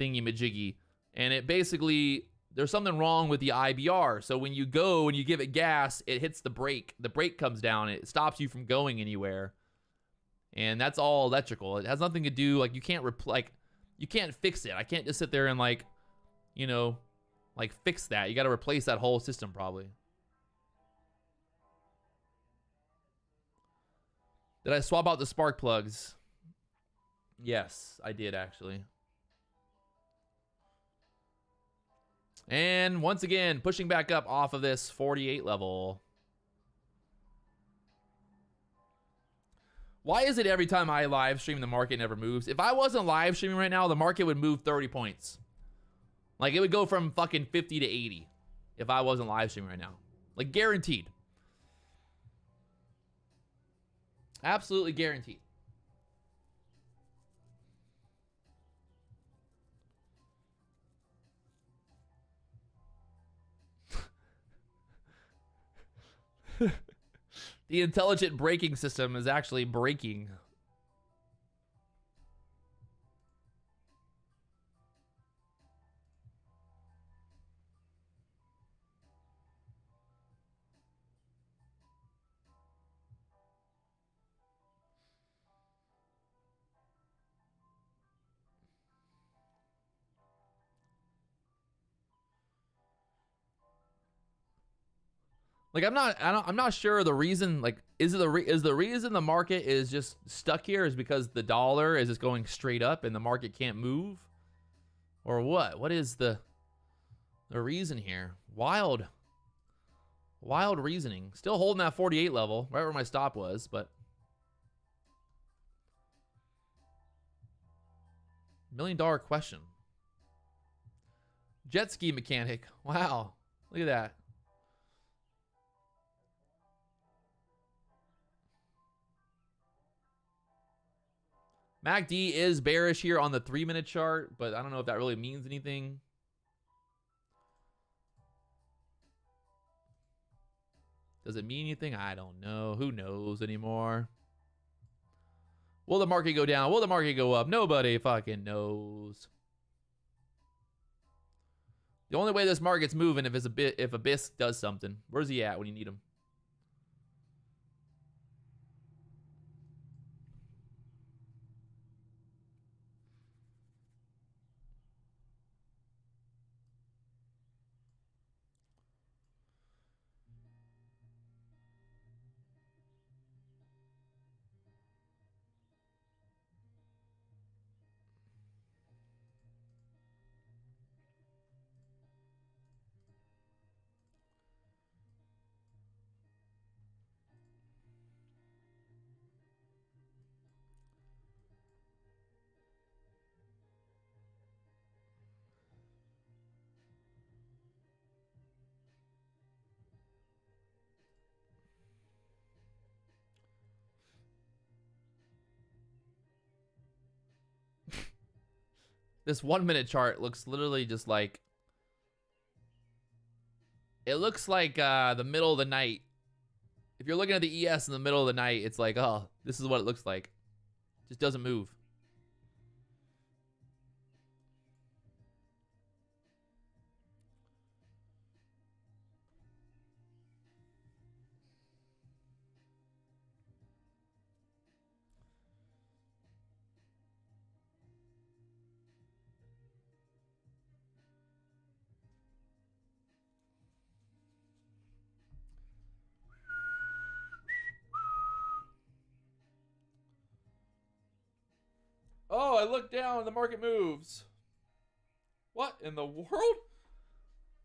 A: thingy-majiggy. And it basically, there's something wrong with the IBR. So when you go and you give it gas, it hits the brake. The brake comes down. It stops you from going anywhere. And that's all electrical. It has nothing to do, like, you can't you can't fix it. I can't just sit there and, like, you know, like, fix that. You got to replace that whole system probably. Did I swap out the spark plugs? Yes, I did actually. And once again, pushing back up off of this 48 level. Why is it every time I live stream, the market never moves? If I wasn't live streaming right now, the market would move 30 points. Like, it would go from fucking 50 to 80 if I wasn't live streaming right now. Like, guaranteed. Absolutely guaranteed. The intelligent braking system is actually braking. Like, I'm not sure the reason, like, is the reason the market is just stuck here is because the dollar is just going straight up and the market can't move? Or what? What is the reason here? Wild reasoning. Still holding that 48 level, right where my stop was, but $1 million question. Jet ski mechanic. Wow. Look at that. MACD is bearish here on the 3-minute chart, but I don't know if that really means anything. Does it mean anything? I don't know. Who knows anymore? Will the market go down? Will the market go up? Nobody fucking knows. The only way this market's moving if Abyss does something. Where's he at when you need him? This 1-minute chart looks literally just like, it looks like the middle of the night. If you're looking at the ES in the middle of the night, it's like, oh, this is what it looks like. Just doesn't move. I look down and the market moves. What in the world?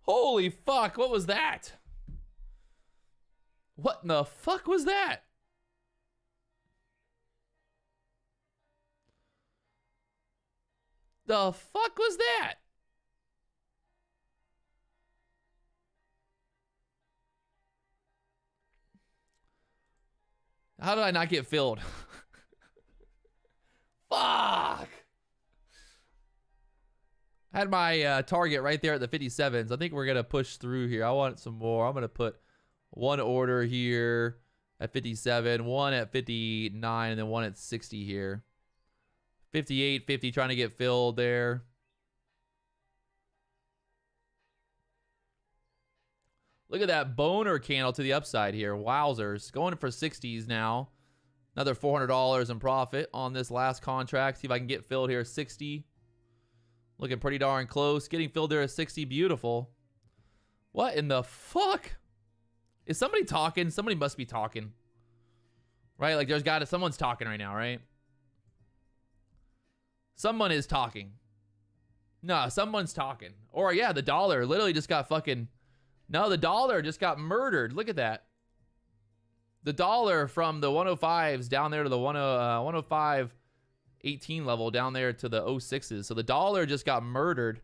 A: Holy fuck, what was that? What in the fuck was that? The fuck was that? How did I not get filled? Fuck! I had my target right there at the 57s. I think we're going to push through here. I want some more. I'm going to put one order here at 57, one at 59, and then one at 60 here. 58, 50 trying to get filled there. Look at that boner candle to the upside here. Wowzers. Going for 60s now. Another $400 in profit on this last contract. See if I can get filled here. 60. Looking pretty darn close. Getting filled there at 60. Beautiful. What in the fuck? Is somebody talking? Somebody must be talking. Right? Like someone's talking right now, right? Someone is talking. No, someone's talking. Or yeah, the dollar literally just got fucking... No, the dollar just got murdered. Look at that. The dollar from the 105s down there to the 105.18 level down there to the 06s. So the dollar just got murdered.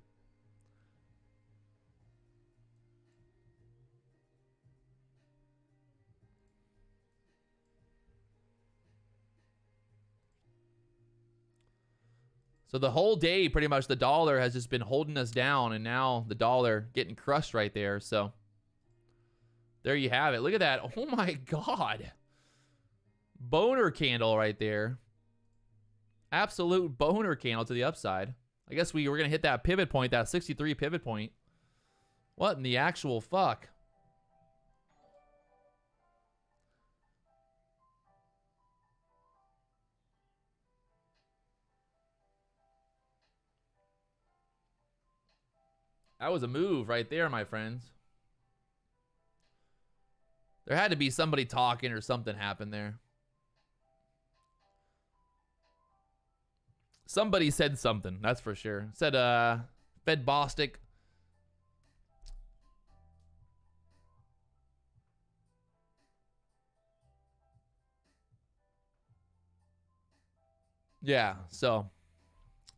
A: So the whole day, pretty much, the dollar has just been holding us down, and now the dollar getting crushed right there. So there you have it. Look at that. Oh, my God. Boner candle right there. Absolute boner candle to the upside. I guess we were going to hit that pivot point, that 63 pivot point. What in the actual fuck? That was a move right there, my friends. There had to be somebody talking or something happened there. Somebody said something, that's for sure. Said, Fed Bostic. Yeah, so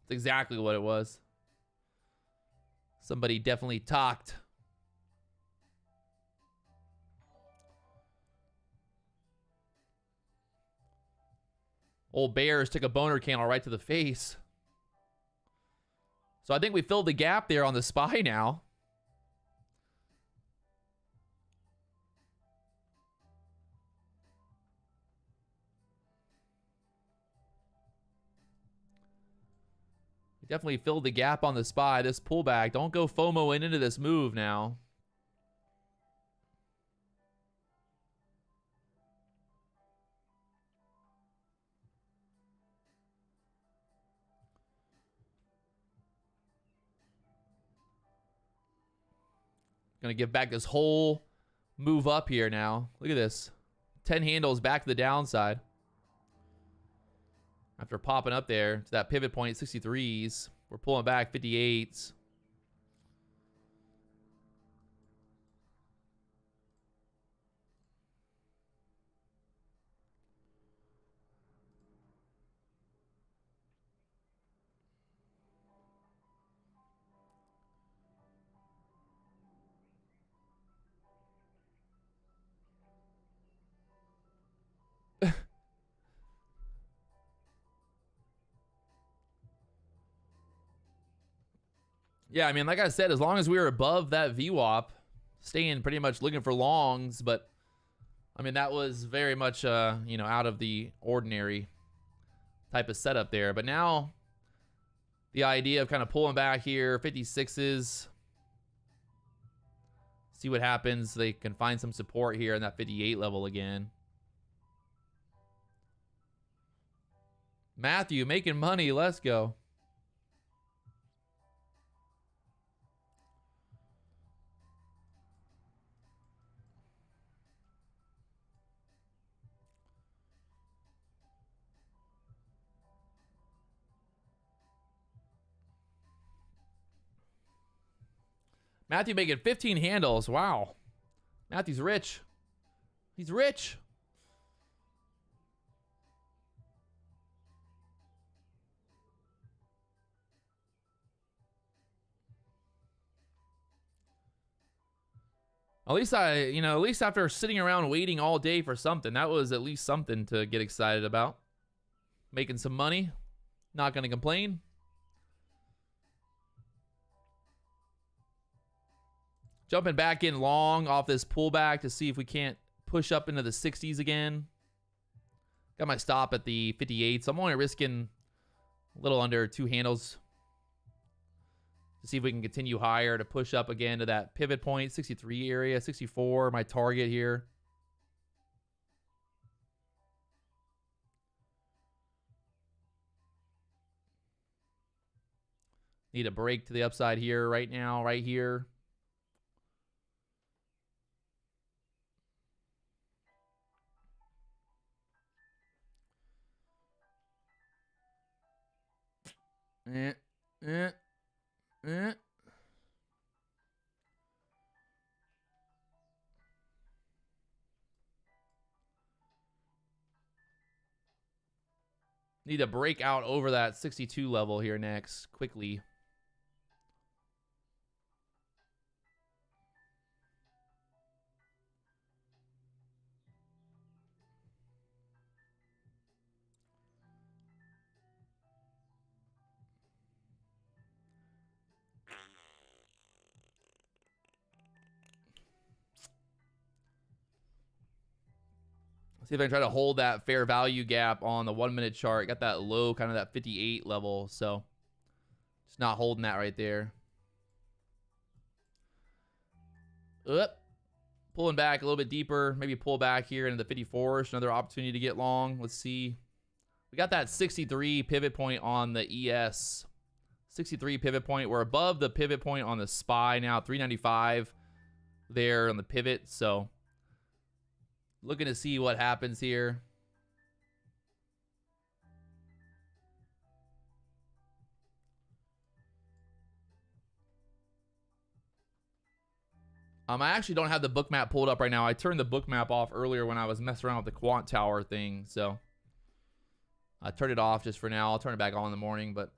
A: it's exactly what it was. Somebody definitely talked. Old Bears took a boner candle right to the face. So I think we filled the gap there on the SPY now. We definitely filled the gap on the SPY. This pullback. Don't go FOMO into this move now. Gonna give back this whole move up here now. Look at this. 10 handles back to the downside. After popping up there to that pivot point, 63s. We're pulling back 58s. Yeah, I mean, like I said, as long as we were above that VWAP, staying pretty much looking for longs, but I mean, that was very much, you know, out of the ordinary type of setup there. But now the idea of kind of pulling back here, 56s, see what happens. They can find some support here in that 58 level again. Matthew making money. Let's go. Matthew making 15 handles. Wow. Matthew's rich. He's rich. At least at least after sitting around waiting all day for something, that was at least something to get excited about. Making some money. Not going to complain. Jumping back in long off this pullback to see if we can't push up into the 60s again. Got my stop at the 58, so I'm only risking a little under 2 handles to see if we can continue higher to push up again to that pivot point, 63 area, 64, my target here. Need a break to the upside here right now, right here. Need to break out over that 62 level here next, quickly. See if I can try to hold that fair value gap on the 1 minute chart. Got that low, kind of that 58 level. So just not holding that right there. Pulling back a little bit deeper. Maybe pull back here into the 54ish. Another opportunity to get long. Let's see. We got that 63 pivot point on the ES. 63 pivot point. We're above the pivot point on the SPY now. 395 there on the pivot. So looking to see what happens here. I actually don't have the book map pulled up right now. I turned the book map off earlier when I was messing around with the quant tower thing. So I turned it off just for now. I'll turn it back on in the morning, but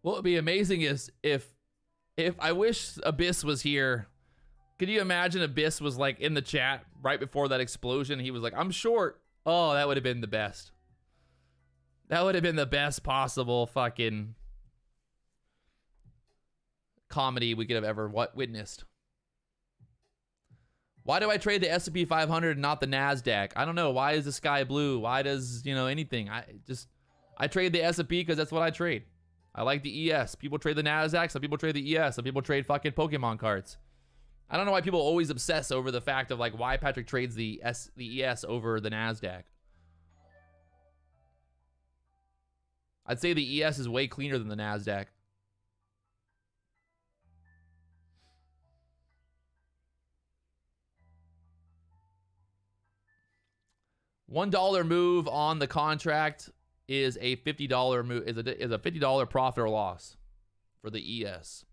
A: what would be amazing is if I wish Abyss was here. Could you imagine Abyss was like in the chat right before that explosion? He was like, I'm short. Oh, that would have been the best. That would have been the best possible fucking comedy we could have ever witnessed. Why do I trade the S&P 500 and not the NASDAQ? I don't know. Why is the sky blue? Why does, anything? I trade the S&P because that's what I trade. I like the ES. People trade the NASDAQ. Some people trade the ES. Some people trade fucking Pokemon cards. I don't know why people always obsess over the fact of like why Patrick trades the ES over the NASDAQ. I'd say the ES is way cleaner than the NASDAQ. $1 move on the contract is a $50 move, is a $50 profit or loss for the ES.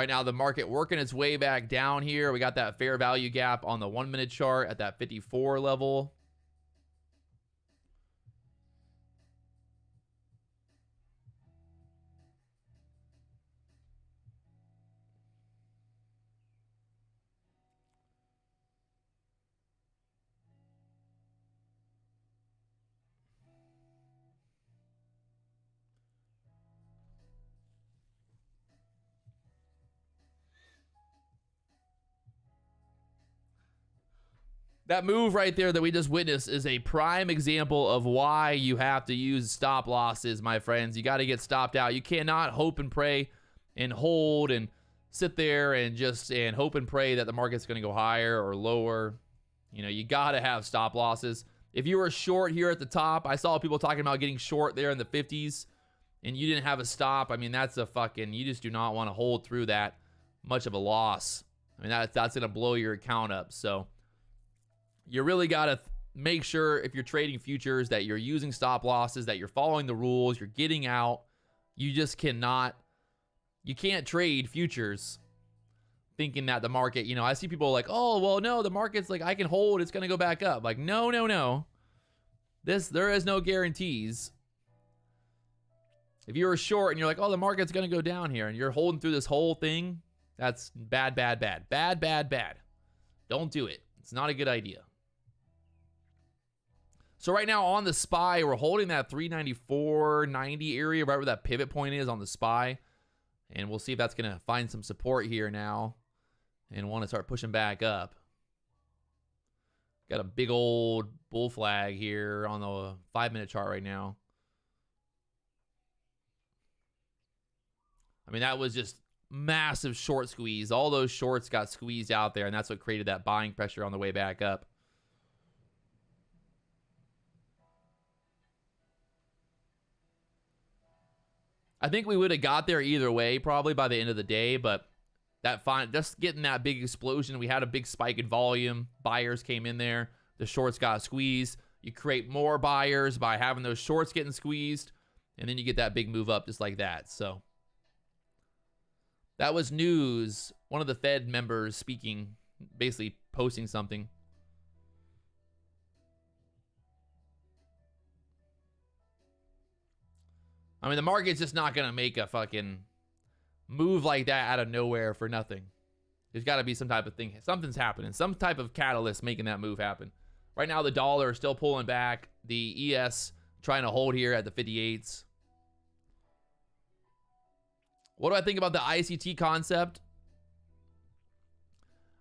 A: Right now, the market working its way back down here. We got that fair value gap on the 1 minute chart at that 54 level. That move right there that we just witnessed is a prime example of why you have to use stop losses, my friends. You got to get stopped out. You cannot hope and pray and hold and sit there and just hope and pray that the market's going to go higher or lower. You know, you got to have stop losses. If you were short here at the top, I saw people talking about getting short there in the 50s and you didn't have a stop. I mean, that's a fucking, you just do not want to hold through that much of a loss. I mean, that's going to blow your account up. So you really got to make sure if you're trading futures that you're using stop losses, that you're following the rules, you're getting out. You just cannot, you can't trade futures thinking that the market, you know, I see people like, oh, well, no, the market's like, I can hold, it's going to go back up. Like, no, no, no. There is no guarantees. If you're short and you're like, oh, the market's going to go down here and you're holding through this whole thing, that's bad, bad, bad. Bad, bad, bad. Don't do it. It's not a good idea. So right now on the SPY, we're holding that 394.90 area, right where that pivot point is on the SPY. And we'll see if that's going to find some support here now and want to start pushing back up. Got a big old bull flag here on the 5-minute chart right now. I mean, that was just massive short squeeze. All those shorts got squeezed out there, and that's what created that buying pressure on the way back up. I think we would have got there either way probably by the end of the day, but just getting that big explosion, we had a big spike in volume. Buyers came in there. The shorts got squeezed. You create more buyers by having those shorts getting squeezed, and then you get that big move up just like that. So that was news. One of the Fed members speaking, basically posting something. I mean, the market's just not going to make a fucking move like that out of nowhere for nothing. There's got to be some type of thing. Something's happening. Some type of catalyst making that move happen. Right now, the dollar is still pulling back. The ES trying to hold here at the 58s. What do I think about the ICT concept?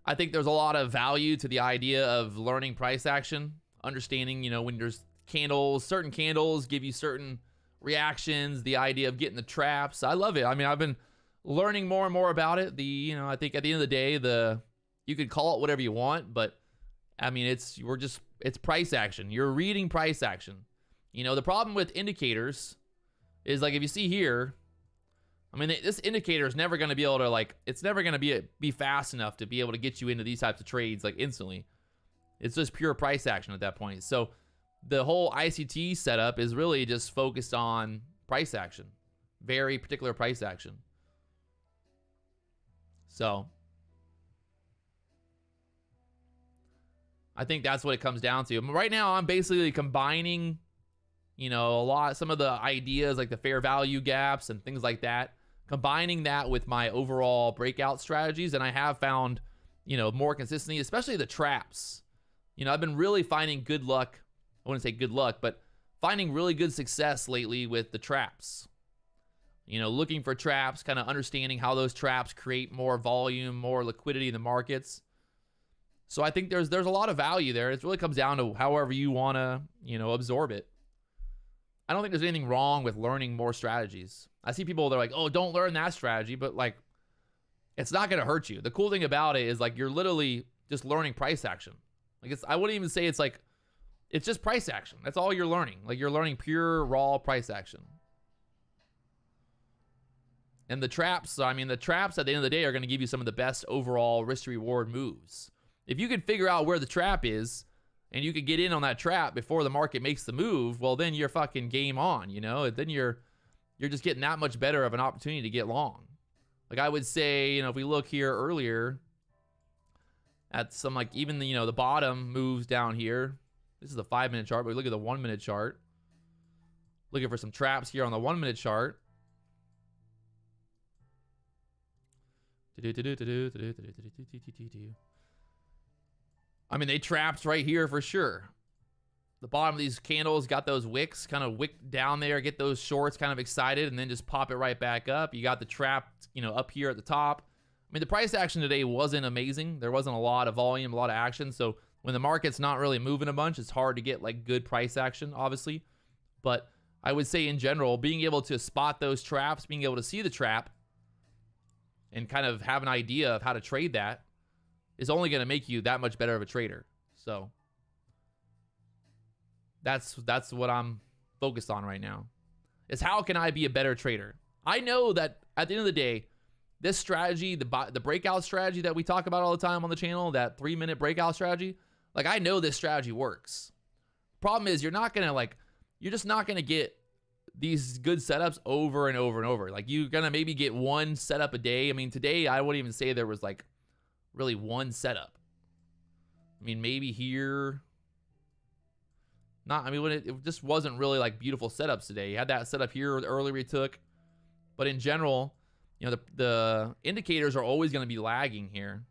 A: I think there's a lot of value to the idea of learning price action. Understanding, you know, when there's candles, certain candles give you certain reactions, the idea of getting the traps. I love it. I mean, I've been learning more and more about it. I think at the end of the day, you could call it whatever you want, but I mean, it's price action. You're reading price action. You know, the problem with indicators is like, if you see here, I mean, this indicator is never going to be able to it's never going to be fast enough to be able to get you into these types of trades like instantly. It's just pure price action at that point. So the whole ICT setup is really just focused on price action, very particular price action. So I think that's what it comes down to. Right now, I'm basically combining, you know, some of the ideas like the fair value gaps and things like that, combining that with my overall breakout strategies. And I have found, you know, more consistency, especially the traps. You know, I've been really finding good luck. I wouldn't say good luck, but finding really good success lately with the traps. You know, looking for traps, kind of understanding how those traps create more volume, more liquidity in the markets. So I think there's a lot of value there. It really comes down to however you want to, you know, absorb it. I don't think there's anything wrong with learning more strategies. I see people, they're like, oh, don't learn that strategy, but like, it's not going to hurt you. The cool thing about it is like, you're literally just learning price action. Like I wouldn't even say it's like, it's just price action. That's all you're learning. Like you're learning pure raw price action. And the traps, I mean, the traps at the end of the day are going to give you some of the best overall risk to reward moves. If you can figure out where the trap is and you could get in on that trap before the market makes the move, well, then you're fucking game on, you know? Then you're just getting that much better of an opportunity to get long. Like I would say, you know, if we look here earlier at some, like even the, you know, the bottom moves down here. This is the 5-minute chart, but we look at the 1-minute chart. Looking for some traps here on the 1-minute chart. I mean, they trapped right here for sure. The bottom of these candles got those wicks kind of wick down there, get those shorts kind of excited, and then just pop it right back up. You got the trap, you know, up here at the top. I mean, the price action today wasn't amazing. There wasn't a lot of volume, a lot of action. So when the market's not really moving a bunch, it's hard to get like good price action, obviously. But I would say in general, being able to spot those traps, being able to see the trap, and kind of have an idea of how to trade that is only going to make you that much better of a trader. So that's what I'm focused on right now, is how can I be a better trader? I know that at the end of the day, this strategy, the breakout strategy that we talk about all the time on the channel, that 3-minute breakout strategy, like I know this strategy works. Problem is you're just not going to get these good setups over and over and over. Like you're going to maybe get one setup a day. I mean, today I wouldn't even say there was like really one setup. I mean, maybe here. I mean, when it just wasn't really like beautiful setups today. You had that setup here earlier we took. But in general, you know, the indicators are always going to be lagging here.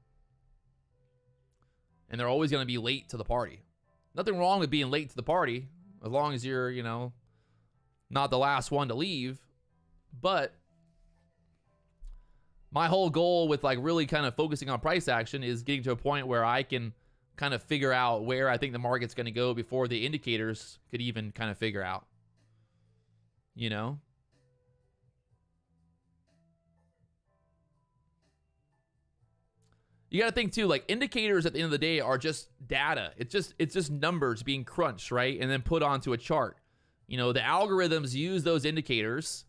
A: And they're always going to be late to the party. Nothing wrong with being late to the party, as long as you're, you know, not the last one to leave. But my whole goal with like really kind of focusing on price action is getting to a point where I can kind of figure out where I think the market's going to go before the indicators could even kind of figure out, you know? You got to think too, like indicators at the end of the day are just data. It's just numbers being crunched, right? And then put onto a chart. You know, the algorithms use those indicators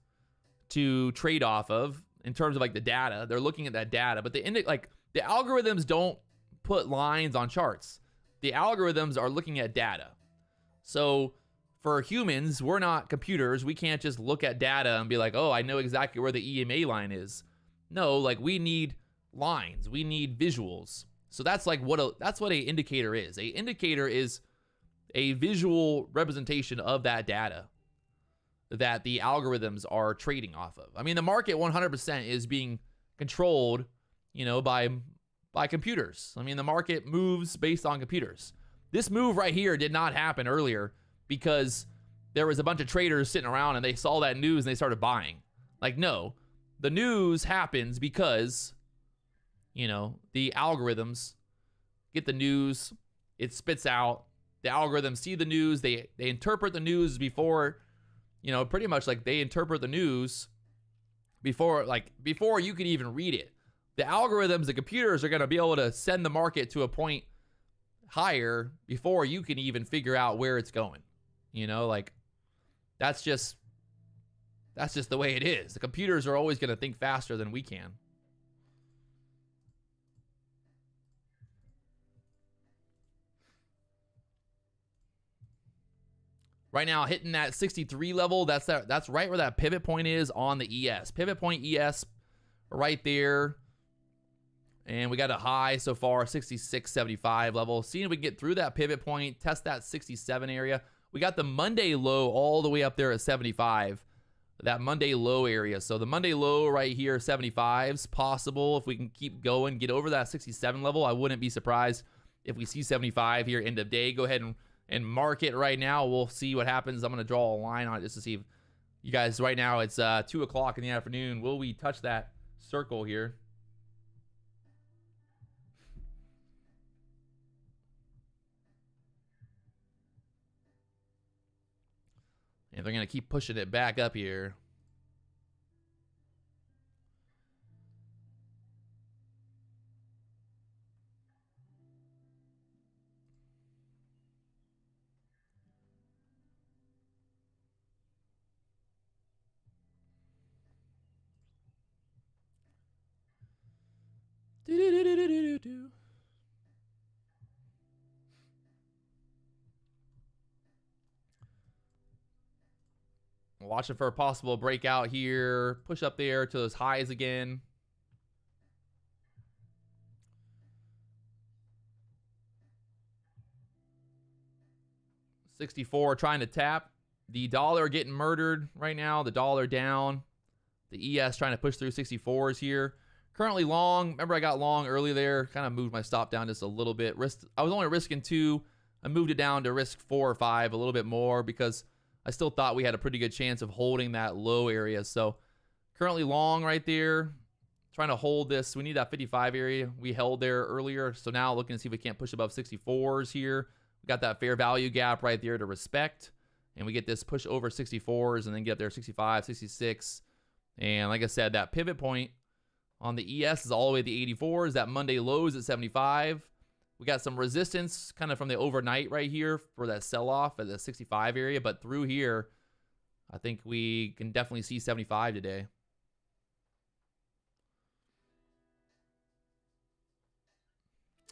A: to trade off of in terms of like the data. They're looking at that data, but the algorithms don't put lines on charts. The algorithms are looking at data. So for humans, we're not computers. We can't just look at data and be like, oh, I know exactly where the EMA line is. No, like we need lines. We need visuals. So that's like that's what an indicator is. An indicator is a visual representation of that data that the algorithms are trading off of. I mean, the market 100% is being controlled, you know, by computers. I mean, the market moves based on computers. This move right here did not happen earlier because there was a bunch of traders sitting around and they saw that news and they started buying. Like, no, the news happens because, you know, the algorithms get the news, it spits out, the algorithms see the news, they interpret the news before, you know, pretty much like they interpret the news before you can even read it. The algorithms, the computers are going to be able to send the market to a point higher before you can even figure out where it's going. You know, like that's just the way it is. The computers are always going to think faster than we can. Right now, hitting that 63 level, that's right where that pivot point is on the ES. Pivot point ES right there. And we got a high so far, 66.75 level. Seeing if we can get through that pivot point, test that 67 area. We got the Monday low all the way up there at 75. That Monday low area. So the Monday low right here, 75 is possible. If we can keep going, get over that 67 level, I wouldn't be surprised if we see 75 here end of day. Go ahead and mark it right now. We'll see what happens. I'm going to draw a line on it just to see if you guys, right now it's 2 o'clock in the afternoon. Will we touch that circle here? And they're going to keep pushing it back up here. Watching for a possible breakout here. Push up there to those highs again. 64 trying to tap. The dollar getting murdered right now. The dollar down. The ES trying to push through 64s here. Currently long. Remember I got long early there. Kind of moved my stop down just a little bit. I was only risking 2. I moved it down to risk 4 or 5, a little bit more, because I still thought we had a pretty good chance of holding that low area. So currently long right there. Trying to hold this. We need that 55 area we held there earlier. So now looking to see if we can't push above 64s here. We got that fair value gap right there to respect. And we get this push over 64s and then get there 65, 66. And like I said, that pivot point on the ES is all the way to the 84s. That Monday lows at 75. We got some resistance kind of from the overnight right here for that sell-off at the 65 area. But through here, I think we can definitely see 75 today.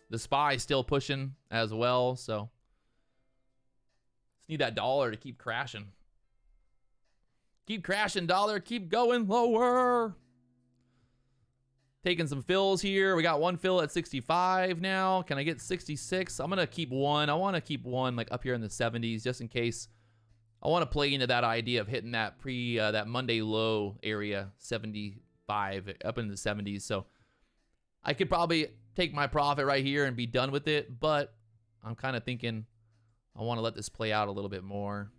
A: The SPY still pushing as well, so just need that dollar to keep crashing. Keep crashing, dollar. Keep going lower. Taking some fills here. We got one fill at 65 now. Can I get 66? I'm going to keep one. I want to keep one like up here in the 70s just in case. I want to play into that idea of hitting that that Monday low area, 75, up in the 70s. So I could probably take my profit right here and be done with it, but I'm kind of thinking I want to let this play out a little bit more.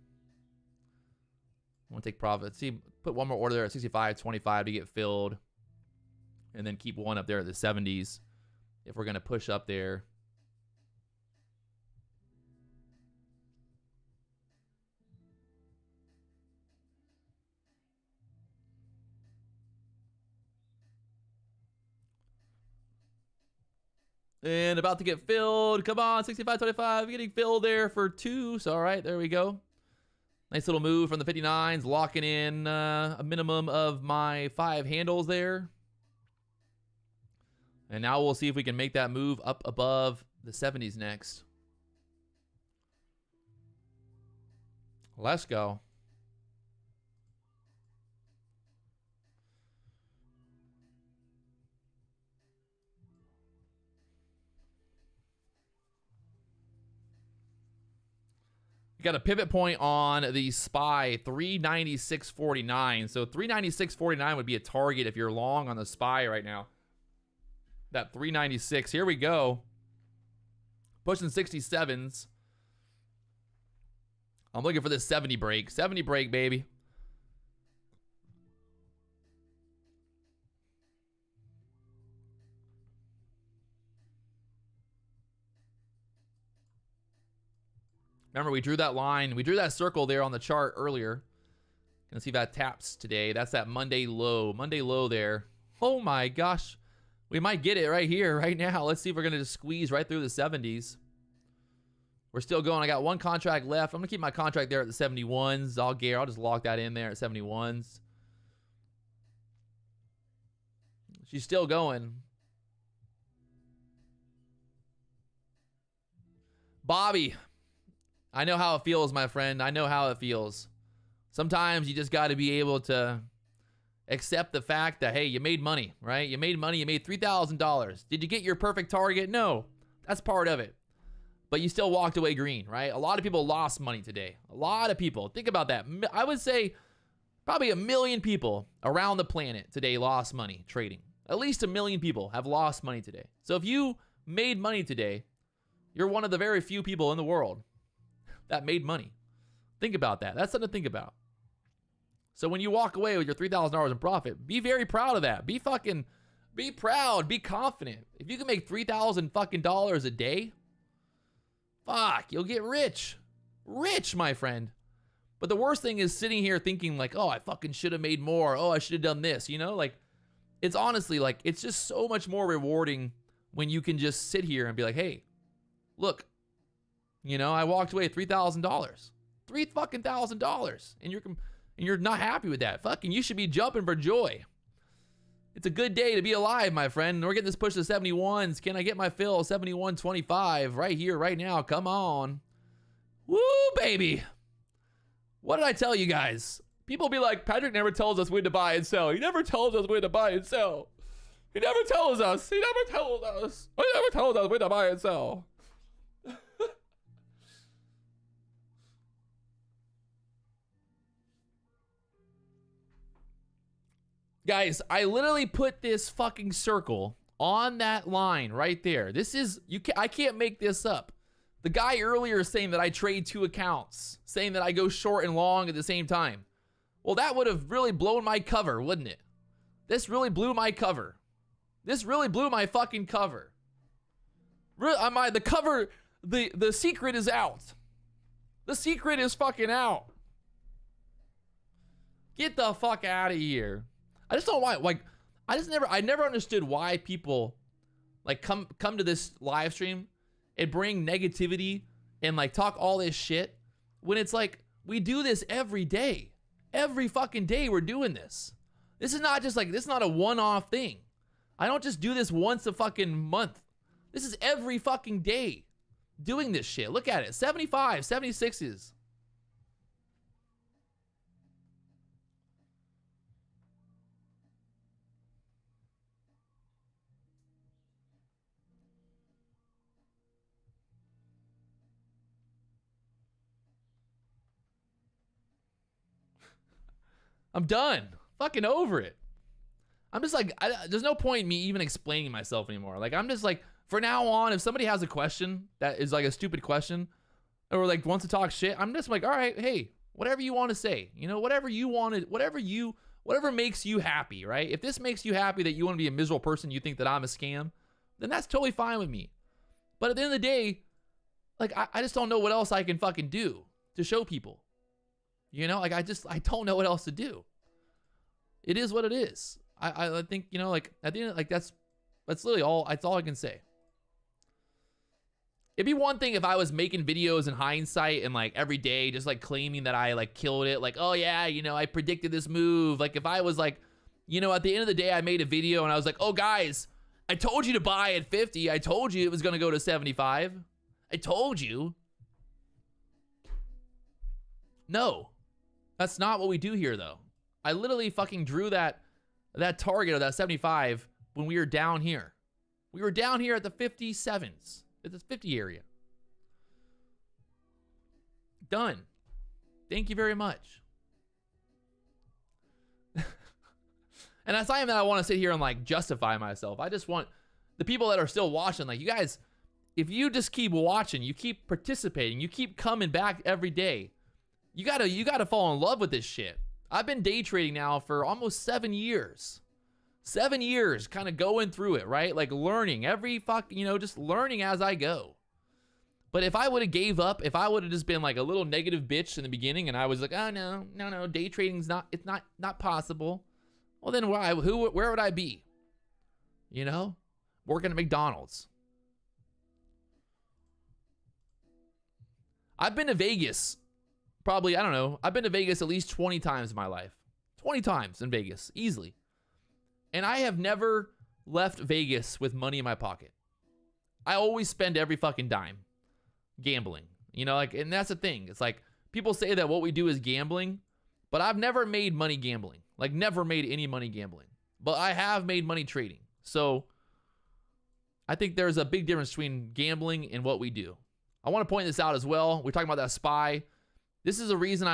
A: I want to take profit. See, put one more order there at 65.25 to get filled, and then keep one up there at the 70s if we're going to push up there. And about to get filled. Come on, 65.25. Getting filled there for 2. So, all right, there we go. Nice little move from the 59s. Locking in a minimum of my 5 handles there. And now we'll see if we can make that move up above the 70s next. Let's go. We got a pivot point on the SPY, 396.49. So 396.49 would be a target if you're long on the SPY right now. That 396. Here we go. Pushing 67s. I'm looking for this 70 break. 70 break, baby. Remember, we drew that line. We drew that circle there on the chart earlier. Gonna see if that taps today. That's that Monday low. Monday low there. Oh my gosh. We might get it right here, right now. Let's see if we're gonna just squeeze right through the 70s. We're still going. I got one contract left. I'm gonna keep my contract there at the 71s. I'll just lock that in there at 71s. She's still going. Bobby. I know how it feels, my friend. I know how it feels. Sometimes you just got to be able to accept the fact that, hey, you made money, right? You made money. You made $3,000. Did you get your perfect target? No. That's part of it. But you still walked away green, right? A lot of people lost money today. A lot of people. Think about that. I would say probably 1 million people around the planet today lost money trading. At least 1 million people have lost money today. So if you made money today, you're one of the very few people in the world that made money. Think about that. That's something to think about. So when you walk away with your $3,000 in profit, be very proud of that. Be proud. Be confident. If you can make $3,000 fucking dollars a day, fuck, you'll get rich. Rich, my friend. But the worst thing is sitting here thinking like, oh, I fucking should have made more. Oh, I should have done this. You know, like, it's honestly like, it's just so much more rewarding when you can just sit here and be like, hey, look, you know, I walked away $3,000, $3,000, and you're not happy with that. Fucking, you should be jumping for joy. It's a good day to be alive, my friend. We're getting this push to 71s. Can I get my fill? 71.25 right here, right now. Come on, woo, baby. What did I tell you guys? People be like, Patrick never tells us when to buy and sell. He never tells us when to buy and sell. He never tells us. He never tells us. He never tells us when to buy and sell. Guys, I literally put this fucking circle on that line right there. This is, I can't make this up. The guy earlier saying that I trade 2 accounts, saying that I go short and long at the same time. Well, that would have really blown my cover, wouldn't it? This really blew my cover. This really blew my fucking cover. The cover, the secret is out. The secret is fucking out. Get the fuck out of here. I just don't know why, like, I never understood why people like come to this live stream and bring negativity and like talk all this shit when it's like we do this every day. Every fucking day we're doing this. This is not just like, this is not a one-off thing. I don't just do this once a fucking month. This is every fucking day doing this shit. Look at it, 75, 76s. I'm done. Fucking over it. I'm just like, there's no point in me even explaining myself anymore. Like, I'm just like, for now on, if somebody has a question that is like a stupid question or like wants to talk shit, I'm just like, all right, hey, whatever you want to say, you know, whatever you wanted, whatever makes you happy, right? If this makes you happy that you want to be a miserable person, you think that I'm a scam, then that's totally fine with me. But at the end of the day, like, I just don't know what else I can fucking do to show people. You know, like, I don't know what else to do. It is what it is. I think, you know, like, at the end, like, that's literally all, that's all I can say. It'd be one thing if I was making videos in hindsight and like every day just like claiming that I like killed it. Like, oh yeah, you know, I predicted this move. Like if I was like, you know, at the end of the day, I made a video and I was like, oh guys, I told you to buy at 50. I told you it was going to go to 75. I told you. No, that's not what we do here though. I literally fucking drew that target of that 75 when we were down here. We were down here at the 57s. At the 50 area. Done. Thank you very much. And that's not even that I want to sit here and like justify myself. I just want the people that are still watching, like, you guys, if you just keep watching, you keep participating, you keep coming back every day, you gotta fall in love with this shit. I've been day trading now for almost 7 years. 7 years kind of going through it, right? Like learning every you know, just learning as I go. But if I would have gave up, if I would have just been like a little negative bitch in the beginning and I was like, oh no, day trading's it's not possible. Well then where would I be? You know, working at McDonald's. I've been to Vegas probably, I don't know, I've been to Vegas at least 20 times in my life. 20 times in Vegas, easily. And I have never left Vegas with money in my pocket. I always spend every fucking dime gambling. You know, like, and that's the thing. It's like, people say that what we do is gambling, but I've never made money gambling. Like, never made any money gambling. But I have made money trading. So, I think there's a big difference between gambling and what we do. I want to point this out as well. We're talking about that SPY. This is a reason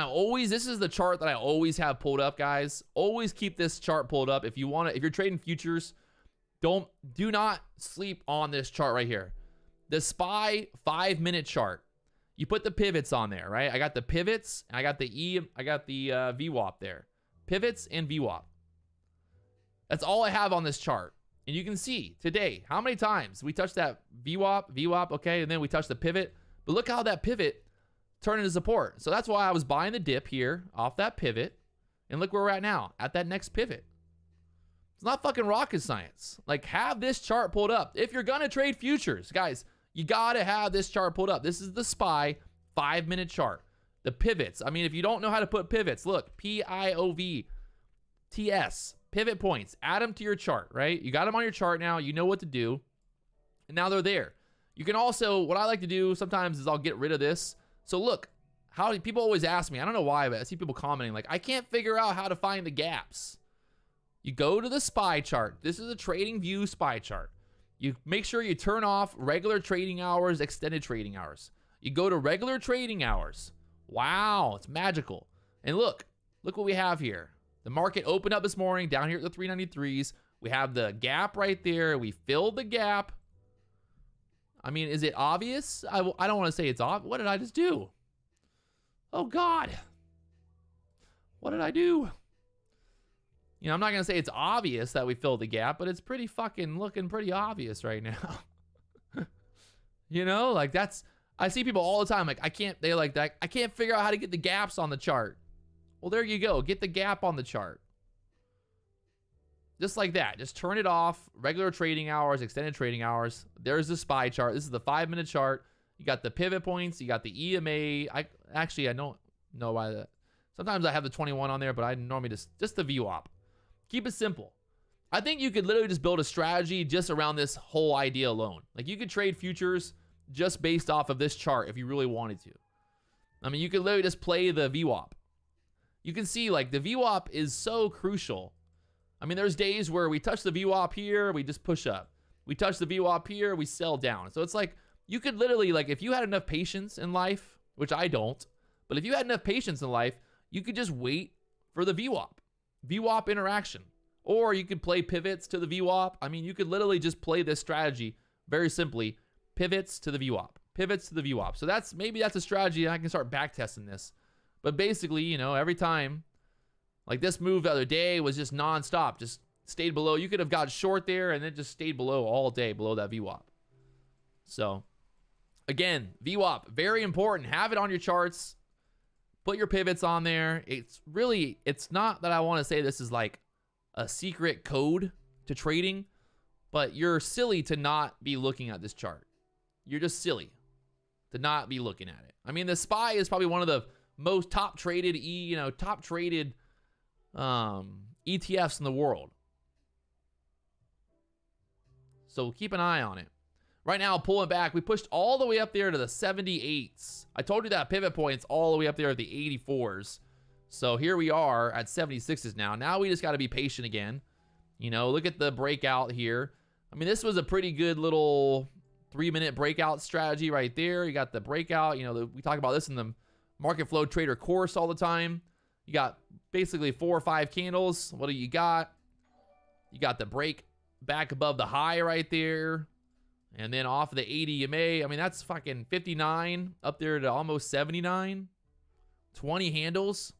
A: this is the chart that I always have pulled up, guys. Always keep this chart pulled up. If you're trading futures, do not sleep on this chart right here. The SPY 5-minute chart. You put the pivots on there, right? I got the pivots, and I got the VWAP there. Pivots and VWAP. That's all I have on this chart. And you can see today, how many times we touched that VWAP, okay, and then we touched the pivot. But look how that pivot turned into support. So that's why I was buying the dip here off that pivot. And look where we're at now, at that next pivot. It's not fucking rocket science. Like, have this chart pulled up. If you're gonna trade futures, guys, you gotta have this chart pulled up. This is the SPY 5-minute chart. The pivots. I mean, if you don't know how to put pivots, look, PIOVTS, pivot points. Add them to your chart, right? You got them on your chart now. You know what to do. And now they're there. You can also, what I like to do sometimes is I'll get rid of this. So look, how people always ask me, I don't know why, but I see people commenting like, I can't figure out how to find the gaps. You go to the SPY chart. This is a trading view SPY chart. You make sure you turn off regular trading hours, extended trading hours. You go to regular trading hours. Wow, it's magical. And look what we have here. The market opened up this morning down here at the 393s. We have the gap right there. We filled the gap. I mean, is it obvious? I don't want to say it's obvious. What did I just do? Oh, God. What did I do? You know, I'm not going to say it's obvious that we filled the gap, but it's pretty fucking looking pretty obvious right now. You know, like that's, I see people all the time, like, I can't figure out how to get the gaps on the chart. Well, there you go. Get the gap on the chart. Just like that. Just turn it off. Regular trading hours, extended trading hours. There's the SPY chart. This is the 5-minute chart. You got the pivot points. You got the EMA. I don't know why that. Sometimes I have the 21 on there, but I normally just the VWAP. Keep it simple. I think you could literally just build a strategy just around this whole idea alone. Like you could trade futures just based off of this chart if you really wanted to. I mean, you could literally just play the VWAP. You can see like the VWAP is so crucial. I mean, there's days where we touch the VWAP here, we just push up. We touch the VWAP here, we sell down. So it's like, you could literally, like, if you had enough patience in life, which I don't, but if you had enough patience in life, you could just wait for the VWAP interaction. Or you could play pivots to the VWAP. I mean, you could literally just play this strategy very simply. Pivots to the VWAP. Pivots to the VWAP. So maybe that's a strategy, and I can start back testing this. But basically, you know, every time, like this move the other day was just nonstop, just stayed below. You could have got short there and then just stayed below all day, below that VWAP. So, again, VWAP, very important. Have it on your charts. Put your pivots on there. It's not that I want to say this is like a secret code to trading, but you're silly to not be looking at this chart. You're just silly to not be looking at it. I mean, the SPY is probably one of the most top traded ETFs in the world. So keep an eye on it. Right now, pulling back, we pushed all the way up there to the 78s. I told you that pivot point's all the way up there at the 84s. So here we are at 76s now. Now we just got to be patient again. You know, look at the breakout here. I mean, this was a pretty good little 3-minute breakout strategy right there. You got the breakout. You know, we talk about this in the Market Flow Trader course all the time. You got basically 4 or 5 candles. What do you got? You got the break back above the high right there. And then off of the 80 EMA. I mean, that's fucking 59 up there to almost 79. 20 handles.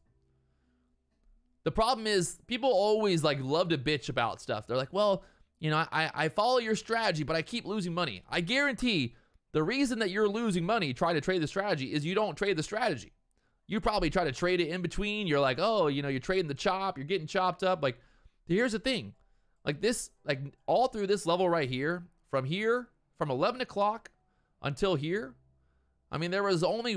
A: The problem is people always like love to bitch about stuff. They're like, well, you know, I follow your strategy, but I keep losing money. I guarantee the reason that you're losing money trying to trade the strategy is you don't trade the strategy. You probably try to trade it in between. You're like, oh, you know, you're trading the chop. You're getting chopped up. Like, here's the thing. Like this, like all through this level right here, from 11 o'clock until here, I mean, there was only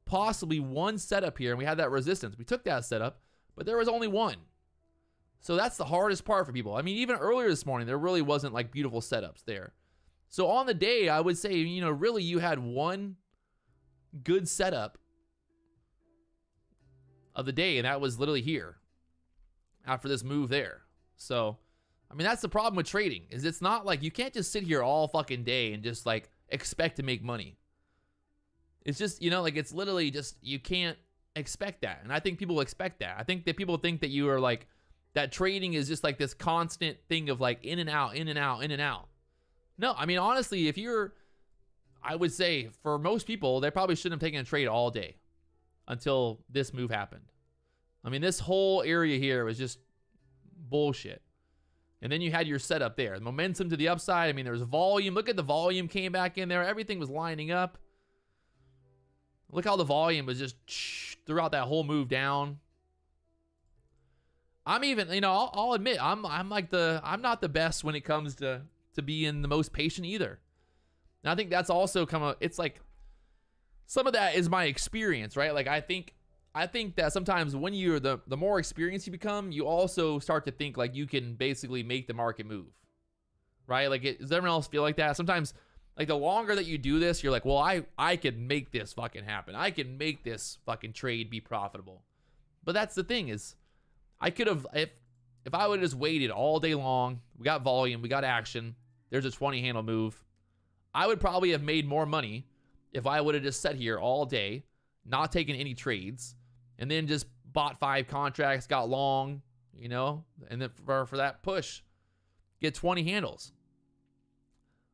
A: possibly one setup here, and we had that resistance. We took that setup, but there was only one. So that's the hardest part for people. I mean, even earlier this morning, there really wasn't like beautiful setups there. So on the day, I would say, you know, really you had one good setup of the day, and that was literally here after this move there. So, I mean, that's the problem with trading, is it's not like you can't just sit here all fucking day and just like expect to make money. It's just, you know, like it's literally just, you can't expect that. And I think people expect that. I think that people think that you are like, that trading is just like this constant thing of like in and out, in and out, in and out. No, I mean, honestly, I would say for most people, they probably shouldn't have taken a trade all day until this move happened. I mean, this whole area here was just bullshit. And then you had your setup there. The momentum to the upside. I mean, there was volume. Look at the volume came back in there. Everything was lining up. Look how the volume was just throughout that whole move down. I'm even, you know, I'll admit, I'm not the best when it comes to being the most patient either. And I think that's also it's like, some of that is my experience, right? Like I think that sometimes when you're the more experienced you become, you also start to think like you can basically make the market move, right? Like does everyone else feel like that? Sometimes like the longer that you do this, you're like, well, I can make this fucking happen. I can make this fucking trade be profitable. But that's the thing is, I could have, if I would have just waited all day long, we got volume, we got action, there's a 20 handle move, I would probably have made more money if I would have just sat here all day, not taking any trades, and then just bought 5 contracts, got long, you know, and then for that push, get 20 handles.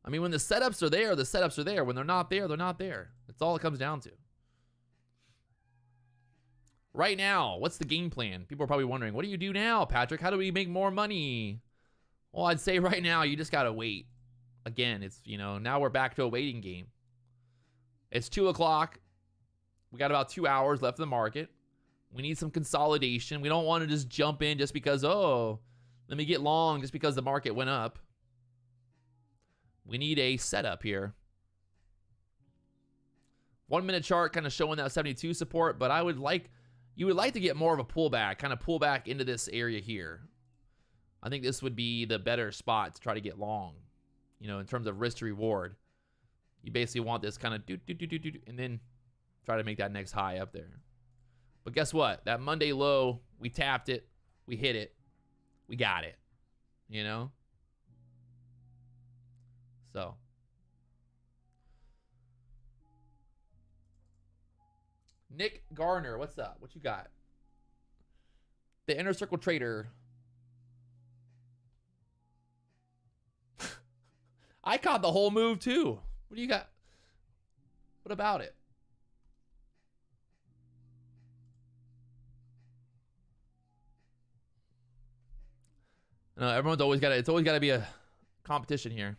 A: I mean, when the setups are there, the setups are there. When they're not there, they're not there. That's all it comes down to. Right now, what's the game plan? People are probably wondering, what do you do now, Patrick? How do we make more money? Well, I'd say right now, you just got to wait. Again, it's, you know, now we're back to a waiting game. It's 2 o'clock. We got about 2 hours left in the market. We need some consolidation. We don't want to just jump in just because, oh, let me get long just because the market went up. We need a setup here. 1 minute chart kind of showing that 72 support, but you would like to get more of a pullback, kind of pull back into this area here. I think this would be the better spot to try to get long, you know, in terms of risk to reward. You basically want this kind of and then try to make that next high up there. But guess what? That Monday low, we tapped it, we hit it, we got it, you know? So. Nick Garner, what's up? What you got? The Inner Circle Trader. I caught the whole move too. What do you got? What about it? No, everyone's always got to, it's always got to be a competition here.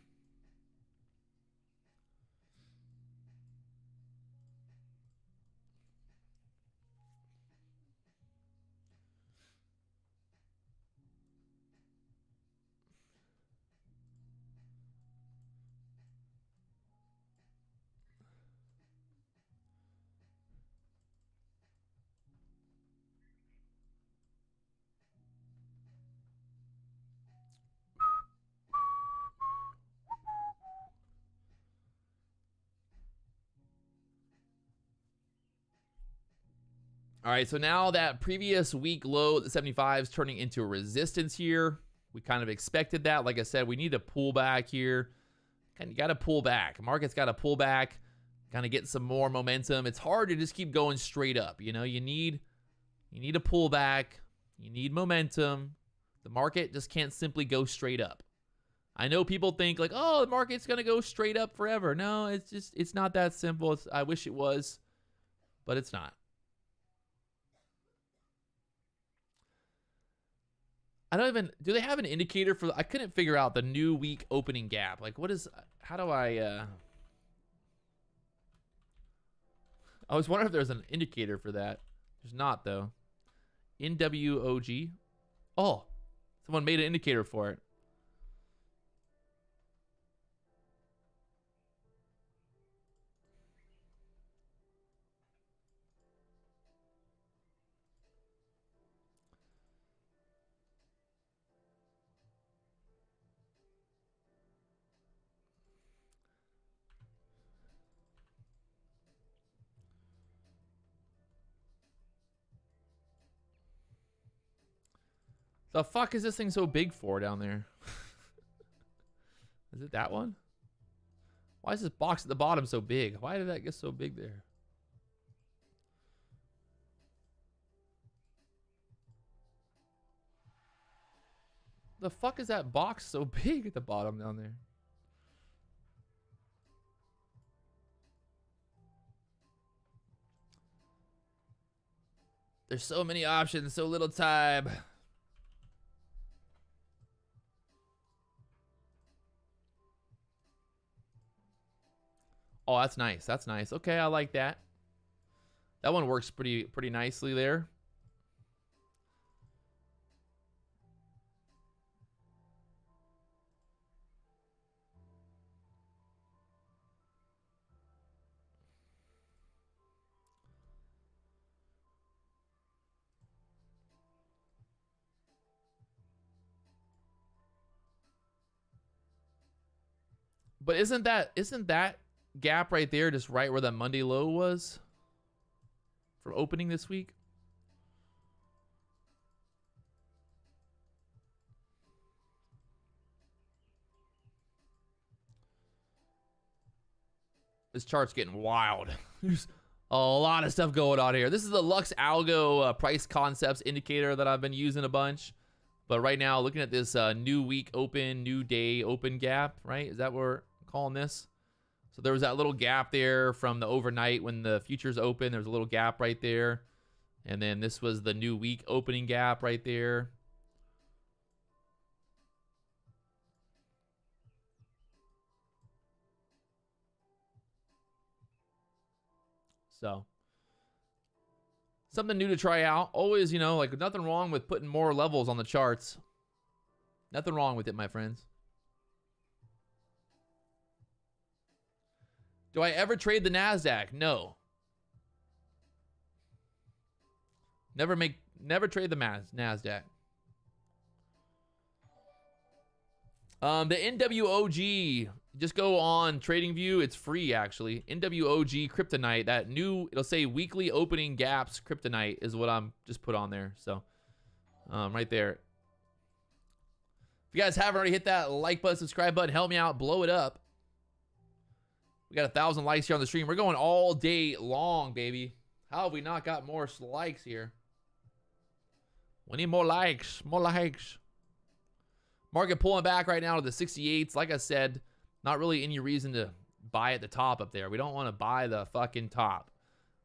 A: All right, so now that previous week low at the 75 is turning into a resistance here. We kind of expected that. Like I said, we need to pull back here. Kind of got to pull back. Market's got to pull back, kind of get some more momentum. It's hard to just keep going straight up. You know, you need to pull back. You need momentum. The market just can't simply go straight up. I know people think like, oh, the market's going to go straight up forever. No, it's not that simple. I wish it was, but it's not. I don't even, do they have an indicator for, I couldn't figure out the new week opening gap. Like what is, how do I was wondering if there's an indicator for that. There's not though. NWOG. Oh, someone made an indicator for it. The fuck is this thing so big for down there? Is it that one? Why is this box at the bottom so big? Why did that get so big there? The fuck is that box so big at the bottom down there? There's so many options, so little time. Oh, that's nice. That's nice. Okay, I like that. That one works pretty nicely there. But isn't that gap right there just right where that Monday low was from opening this week? This chart's getting wild. There's A lot of stuff going on here. This is the Lux Algo price concepts indicator that I've been using a bunch. But right now, looking at this new week open, new day open gap, right? Is that what we're calling this? So there was that little gap there from the overnight when the futures open. There's a little gap right there. And then this was the new week opening gap right there. So something new to try out. Always, you know, like nothing wrong with putting more levels on the charts. Nothing wrong with it, my friends. Do I ever trade the NASDAQ? No. Never trade the NASDAQ. The NWOG, just go on TradingView. It's free, actually. NWOG Kryptonite, that new, it'll say weekly opening gaps Kryptonite is what I'm just put on there. So, right there. If you guys haven't already hit that like button, subscribe button, help me out, blow it up. We got 1,000 likes here on the stream. We're going all day long, baby. How have we not got more likes here? We need more likes, more likes. Market pulling back right now to the 68s. Like I said, not really any reason to buy at the top up there. We don't want to buy the fucking top.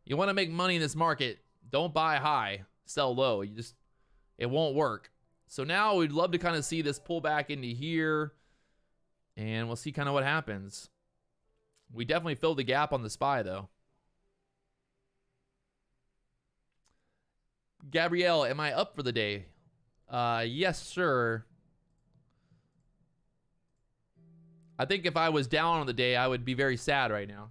A: You want to make money in this market, don't buy high, sell low. It won't work. So now we'd love to kind of see this pull back into here, and we'll see kind of what happens. We definitely filled the gap on the SPY, though. Gabrielle, am I up for the day? Yes, sir. I think if I was down on the day, I would be very sad right now.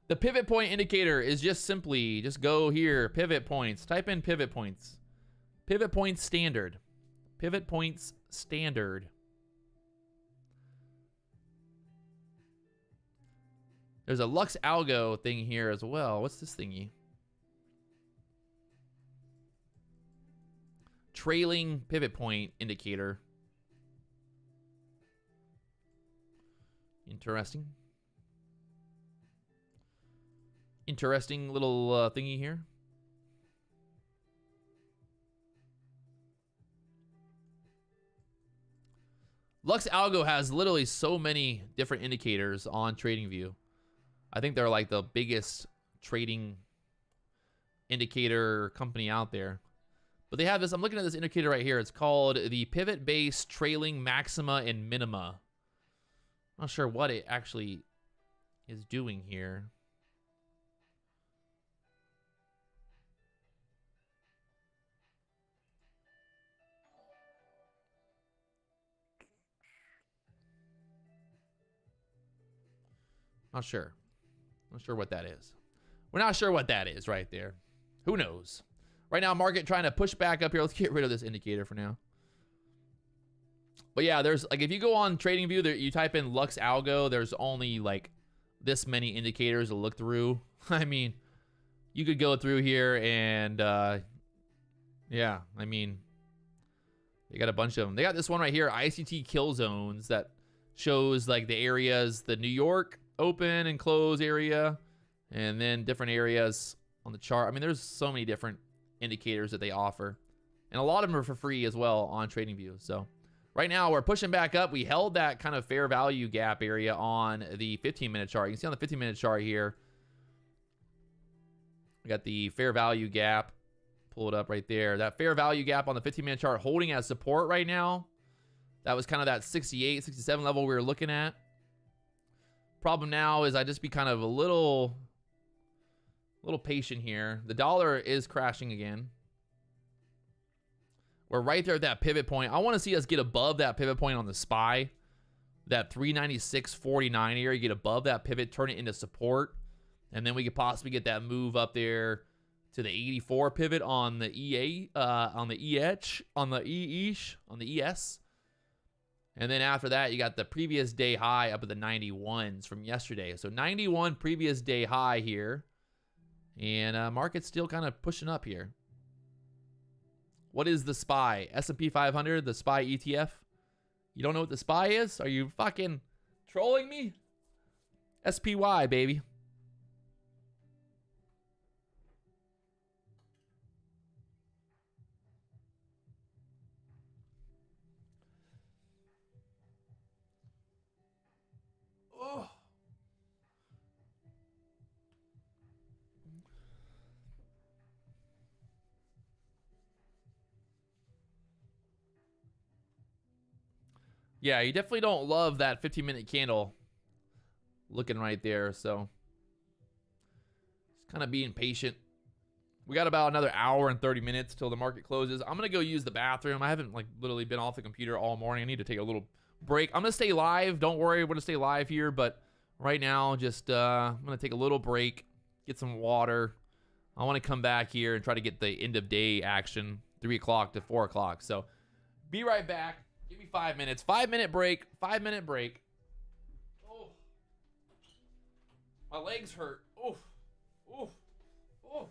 A: The pivot point indicator is just simply, just go here, pivot points. Type in pivot points. Pivot points standard. Pivot points standard. There's a Lux Algo thing here as well. What's this thingy? Trailing pivot point indicator. Interesting. Interesting little thingy here. Lux Algo has literally so many different indicators on TradingView. I think they're like the biggest trading indicator company out there. But they have this, I'm looking at this indicator right here. It's called the pivot-based trailing maxima and minima. I'm not sure what it actually is doing here. Not sure. Not sure what that is. We're not sure what that is right there. Who knows? Right now, market trying to push back up here. Let's get rid of this indicator for now. But yeah, there's like if you go on TradingView, there you type in Lux Algo, there's only like this many indicators to look through. I mean, you could go through here and yeah, I mean, they got a bunch of them. They got this one right here, ICT kill zones, that shows like the areas, the New York open and close area, and then different areas on the chart. I mean, there's so many different indicators that they offer, and a lot of them are for free as well on TradingView. So right now we're pushing back up. We held that kind of fair value gap area on the 15-minute chart. You can see on the 15-minute chart here, we got the fair value gap. Pull it up right there. That fair value gap on the 15-minute chart holding as support right now. That was kind of that 68, 67 level we were looking at. Problem now is I just be kind of a little patient here. The dollar is crashing again. We're right there at that pivot point. I want to see us get above that pivot point on the SPY. That 396.49 area, get above that pivot, turn it into support. And then we could possibly get that move up there to the 84 pivot on the EA, on the EH, on the EEsh, on the ES. And then after that, you got the previous day high up at the 91s from yesterday. So 91 previous day high here. And market's still kind of pushing up here. What is the SPY? S&P 500, the SPY ETF? You don't know what the SPY is? Are you fucking trolling me? SPY, baby. Yeah, you definitely don't love that 15-minute candle looking right there. So just kind of being patient. We got about another hour and 30 minutes till the market closes. I'm going to go use the bathroom. I haven't like literally been off the computer all morning. I need to take a little break. I'm going to stay live. Don't worry, we're going to stay live here. But right now, just I'm going to take a little break, get some water. I want to come back here and try to get the end of day action, 3 o'clock to 4 o'clock. So be right back. Give me 5 minutes. 5-minute break. 5-minute break. Oh, my legs hurt. Oof. Oof. Oof.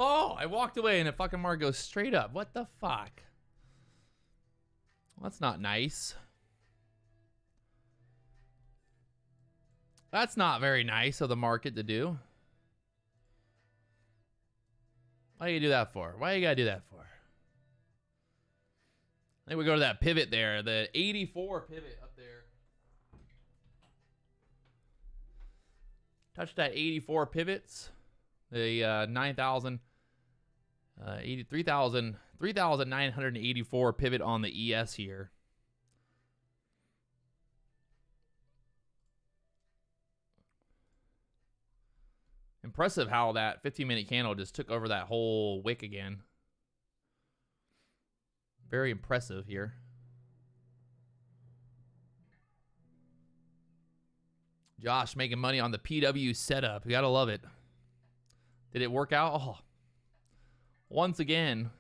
A: Oh, I walked away and the fucking market goes straight up. What the fuck? Well, that's not nice. That's not very nice of the market to do. Why you do that for? Why you gotta do that for? I think we go to that pivot there, the 84 pivot up there. Touch that 84 pivots. The 3,984 pivot on the ES here. Impressive how that 15-minute candle just took over that whole wick again. Very impressive here. Josh making money on the PW setup. You gotta love it. Did it work out? Oh. Once again,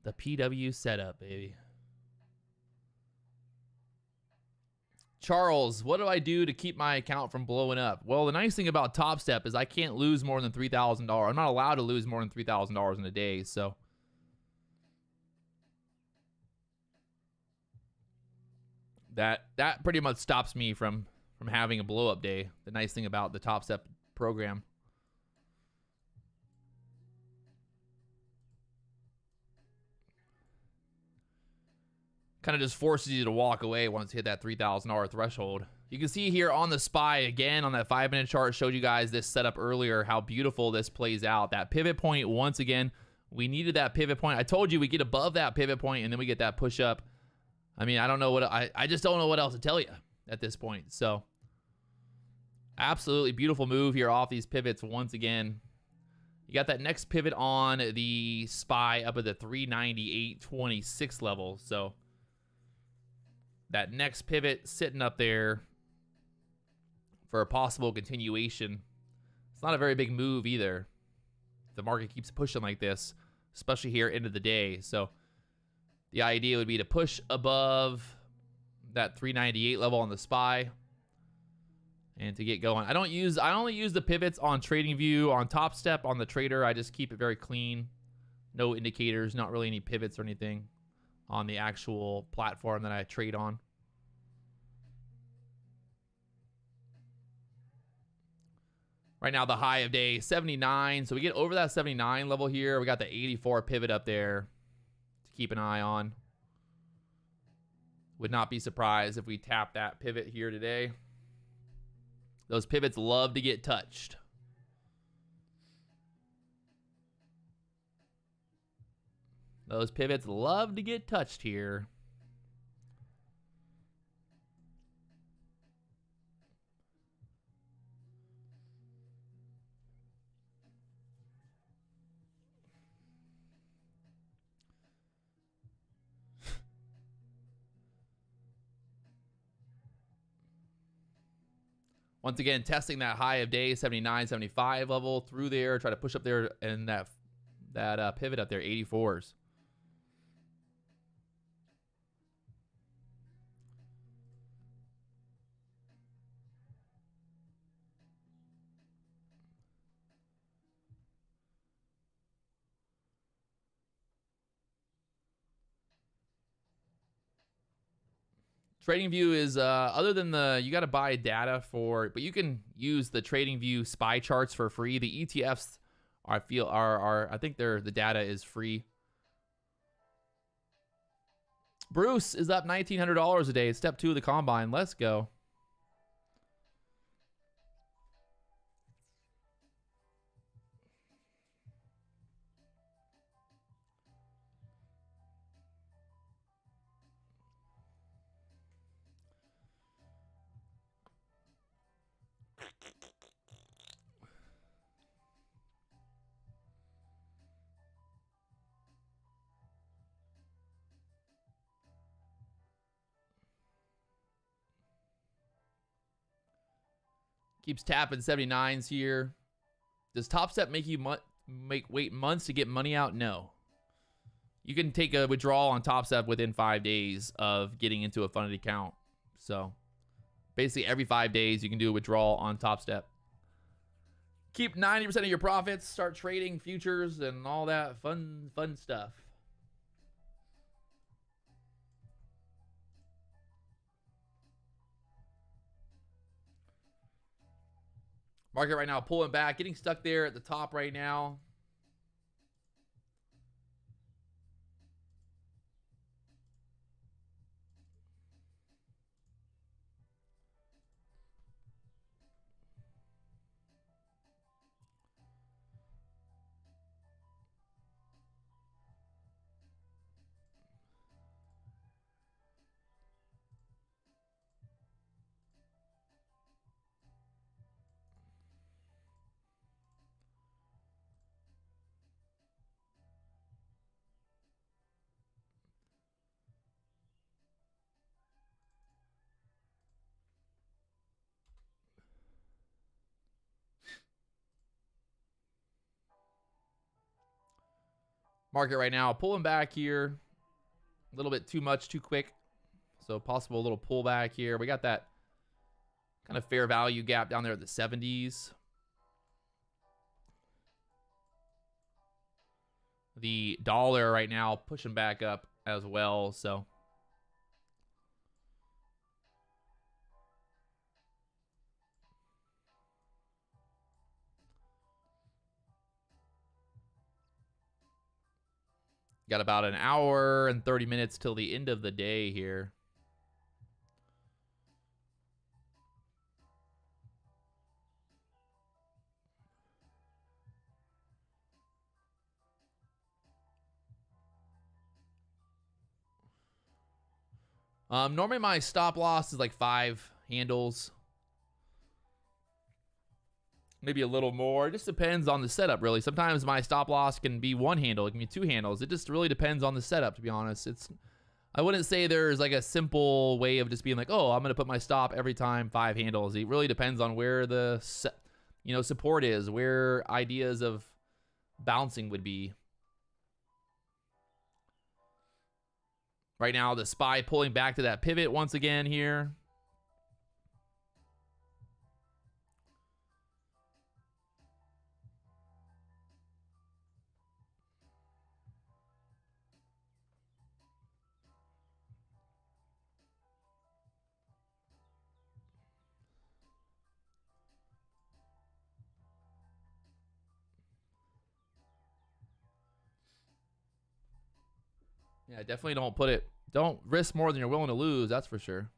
A: the PW setup, baby. Charles, what do I do to keep my account from blowing up? Well, the nice thing about Topstep is I can't lose more than $3,000. I'm not allowed to lose more than $3,000 in a day, so. That pretty much stops me from having a blow up day. The nice thing about the Topstep program. Kind of just forces you to walk away once you hit that $3,000 threshold. You can see here on the SPY, again, on that 5-minute chart, showed you guys this setup earlier, how beautiful this plays out. That pivot point, once again, we needed that pivot point. I told you we get above that pivot point, and then we get that push up. I mean, I don't know what, I just don't know what else to tell you at this point. So, absolutely beautiful move here off these pivots once again. You got that next pivot on the SPY up at the 398.26 level. So, that next pivot sitting up there for a possible continuation. It's not a very big move either. The market keeps pushing like this, especially here into the day. So the idea would be to push above that 398 level on the SPY and to get going. I only use the pivots on TradingView, on Topstep, on the trader. I just keep it very clean. No indicators, not really any pivots or anything on the actual platform that I trade on. Right now, the high of day 79. So we get over that 79 level here. We got the 84 pivot up there to keep an eye on. Would not be surprised if we tap that pivot here today. Those pivots love to get touched. Those pivots love to get touched here. Once again, testing that high of day 79, 75 level through there. Try to push up there and that pivot up there, 84s. TradingView is other than you got to buy data for, but you can use the TradingView SPY charts for free. The ETFs I think the data is free. Bruce is up $1,900 a day. Step 2 of the combine. Let's go. Keeps tapping 79s here. Does Topstep make you wait months to get money out? No. You can take a withdrawal on Topstep within 5 days of getting into a funded account. So basically every 5 days you can do a withdrawal on Topstep. Keep 90% of your profits. Start trading futures and all that fun stuff. Market right now pulling back, getting stuck there at the top right now. Market right now pulling back here. A little bit too much, too quick. So possible little pullback here. We got that kind of fair value gap down there at the 70s. The dollar right now pushing back up as well. So got about an hour and 30 minutes till the end of the day here. Normally my stop loss is like 5 handles. Maybe a little more. It just depends on the setup, really. Sometimes my stop loss can be 1 handle. It can be 2 handles. It just really depends on the setup, to be honest. I wouldn't say there's like a simple way of just being like, oh, I'm going to put my stop every time 5 handles. It really depends on where the support is, where ideas of bouncing would be. Right now, the SPY pulling back to that pivot once again here. Yeah, definitely don't risk more than you're willing to lose, that's for sure.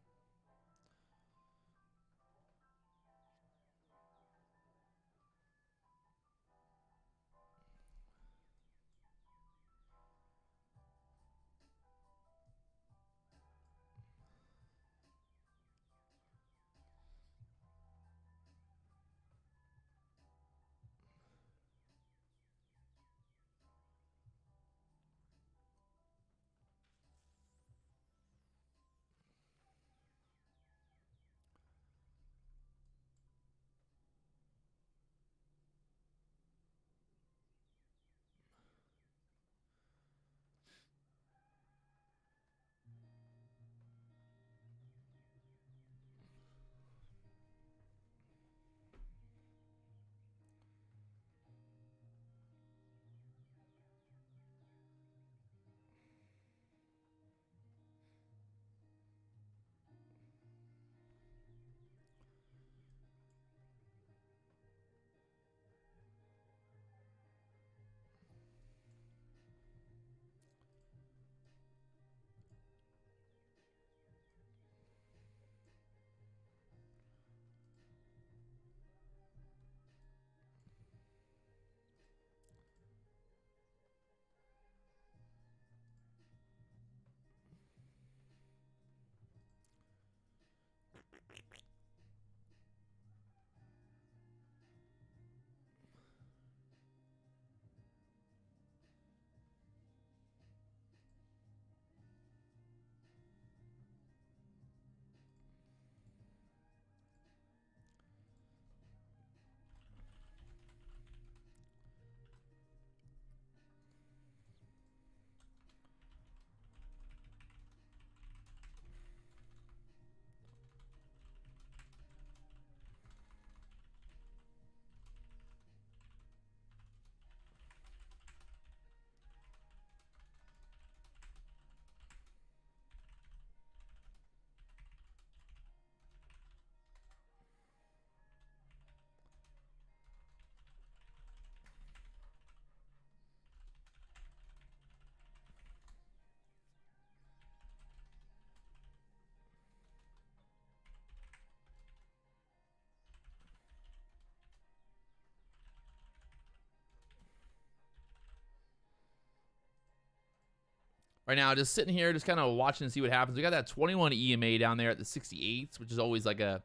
A: right now, just sitting here, just kind of watching to see what happens. We got that 21 EMA down there at the 68s, which is always like a,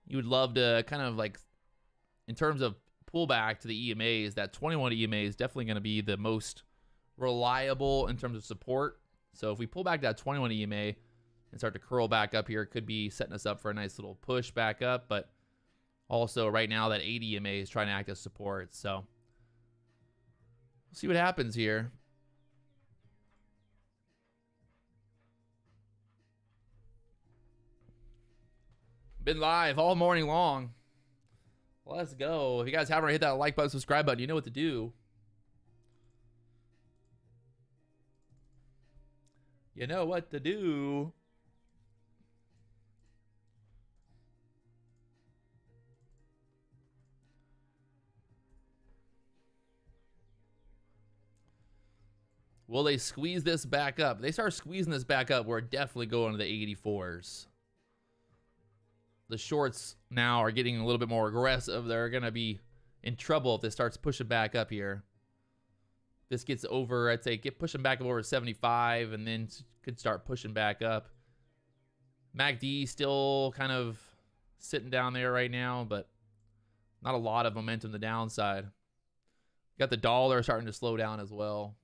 A: you would love to kind of like, in terms of pullback to the EMAs, that 21 EMA is definitely going to be the most reliable in terms of support. So if we pull back that 21 EMA and start to curl back up here, it could be setting us up for a nice little push back up. But also right now that 80 EMA is trying to act as support. So we'll see what happens here. Been live all morning long. Let's go. If you guys haven't already hit that like button, subscribe button, you know what to do. You know what to do. Will they squeeze this back up? If they start squeezing this back up, we're definitely going to the 84s. The shorts now are getting a little bit more aggressive. They're going to be in trouble if this starts pushing back up here. This gets over, I'd say, get pushing back over 75 and then could start pushing back up. MACD still kind of sitting down there right now, but not a lot of momentum to the downside. Got the dollar starting to slow down as well.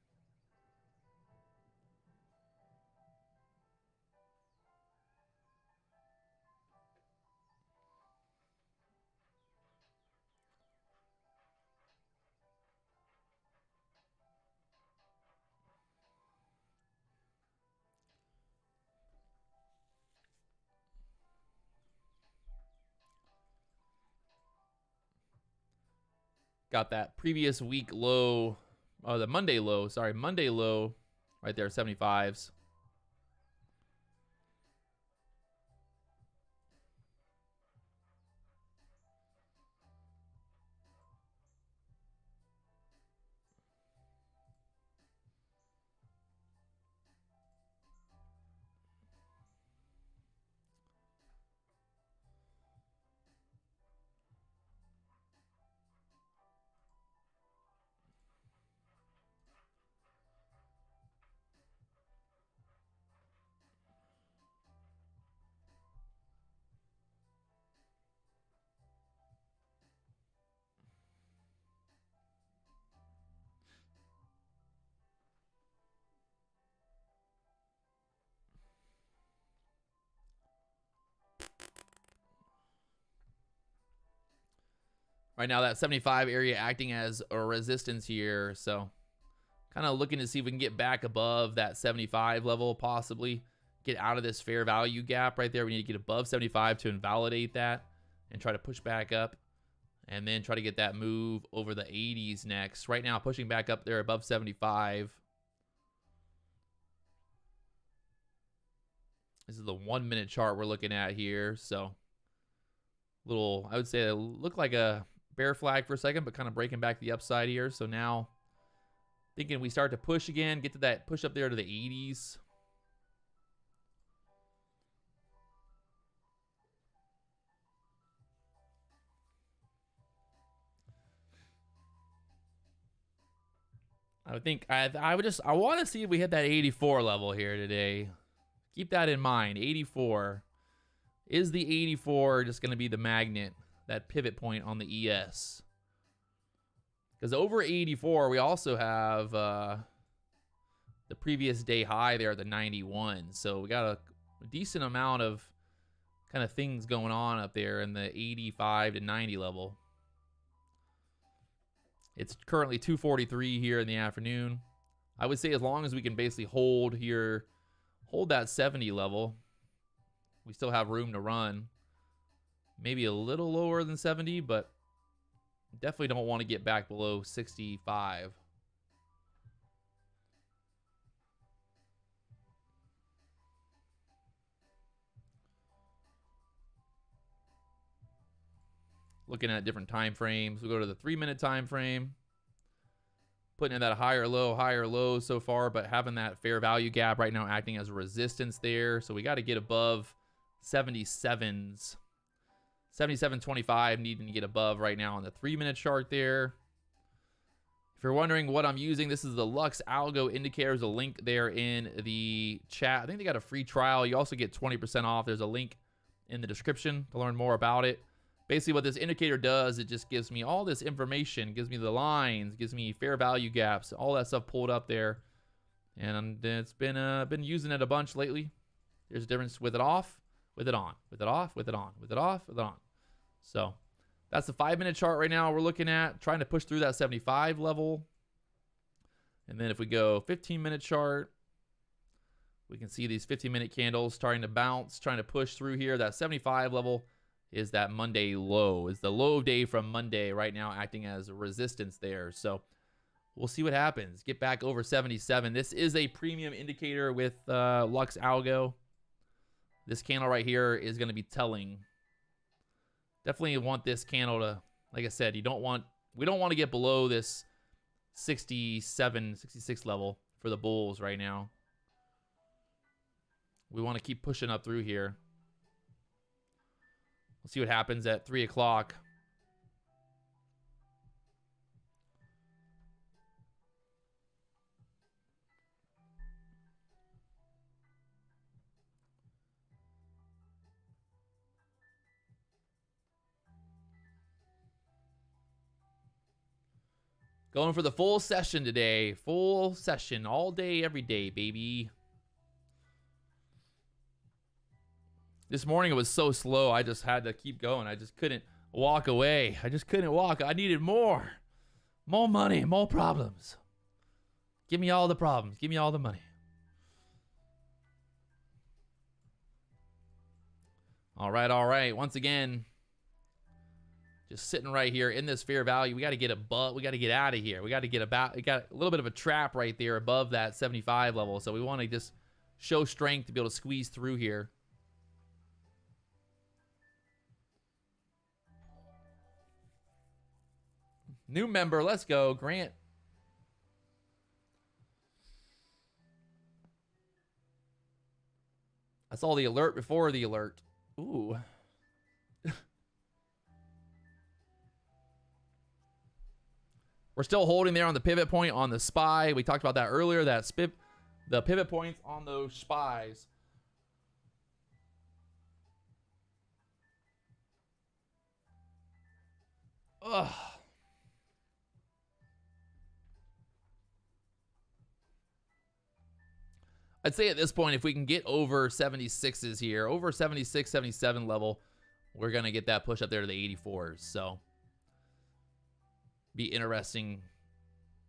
A: Got that previous week low, the Monday low, sorry, Monday low right there, 75s. Right now, that 75 area acting as a resistance here. So kind of looking to see if we can get back above that 75 level, possibly get out of this fair value gap right there. We need to get above 75 to invalidate that and try to push back up and then try to get that move over the 80s next. Right now, pushing back up there above 75. This is the 1 minute chart we're looking at here. So little, I would say it looked like a bear flag for a second, but kind of breaking back the upside here. So now thinking we start to push again, get to that push up there to the 80s. I would think I want to see if we hit that 84 level here today. Keep that in mind. 84. Is the 84 just going to be the magnet, that pivot point on the ES? Because over 84, we also have the previous day high there at the 91. So we got a decent amount of kind of things going on up there in the 85 to 90 level. It's currently 2:43 here in the afternoon. I would say as long as we can basically hold here, hold that 70 level, we still have room to run. Maybe a little lower than 70, but definitely don't want to get back below 65. Looking at different time frames, we'll go to the 3-minute time frame. Putting in that higher low so far, but having that fair value gap right now acting as a resistance there. So we got to get above 77s. 77.25 needing to get above right now on the 3-minute chart there. you're wondering what I'm using, this is the Lux Algo Indicator. There's a link there in the chat. I think they got a free trial. You also get 20% off. There's a link in the description to learn more about it. Basically, what this indicator does, it just gives me all this information. Gives me the lines, gives me fair value gaps, all that stuff pulled up there. And it's been using it a bunch lately. There's a difference with it off, with it on, with it off, with it on, with it off, with it on. So that's the 5-minute chart right now we're looking at, trying to push through that 75 level. And then if we go 15-minute chart, we can see these 15-minute candles starting to bounce, trying to push through here. That 75 level is that Monday low, is the low day from Monday right now, acting as a resistance there. So we'll see what happens. Get back over 77. This is a premium indicator with Lux Algo. This candle right here is going to be telling. Definitely want this candle to, like I said, we don't want to get below this 67, 66 level for the bulls right now. We want to keep pushing up through here. We'll see what happens at 3 o'clock. Going for the full session today. Full session all day, every day, baby. This morning it was so slow, I just had to keep going. I just couldn't walk away. I just couldn't walk. I needed more. More money, more problems. Give me all the problems. Give me all the money. All right, all right. Once again, just sitting right here in this fair value. We got to get above. We got to get out of here. We got to get about. We got a little bit of a trap right there above that 75 level. So we want to just show strength to be able to squeeze through here. New member, let's go, Grant. I saw the alert before the alert. Ooh. We're still holding there on the pivot point on the SPY. We talked about that earlier, the pivot points on those SPYs. Ugh. I'd say at this point, if we can get over 76s here, over 76, 77 level, we're going to get that push up there to the 84s. So, be interesting.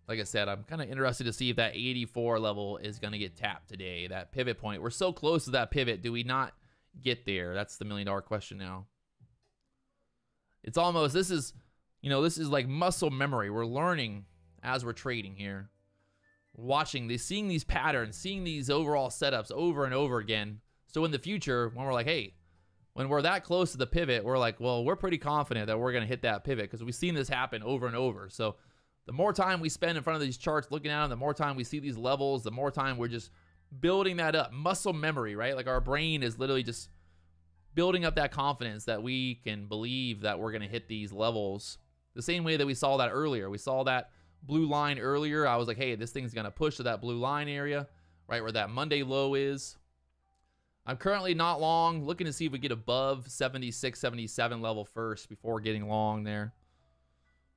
A: Like I said, I'm kind of interested to see if that 84 level is going to get tapped today. That pivot point. We're so close to that pivot. Do we not get there? That's the $1,000,000 question now. It's almost, this is like muscle memory. We're learning as we're trading here. Watching these, seeing these patterns, seeing these overall setups over and over again. So in the future, when we're like, hey, when we're that close to the pivot, we're like, well, we're pretty confident that we're going to hit that pivot because we've seen this happen over and over. So the more time we spend in front of these charts looking at them, the more time we see these levels, the more time we're just building that up. Muscle memory, right? Like our brain is literally just building up that confidence that we can believe that we're going to hit these levels. The same way that we saw that earlier. We saw that blue line earlier. I was like, hey, this thing's going to push to that blue line area, right where that Monday low is. I'm currently not long, looking to see if we get above 76, 77 level first before getting long there.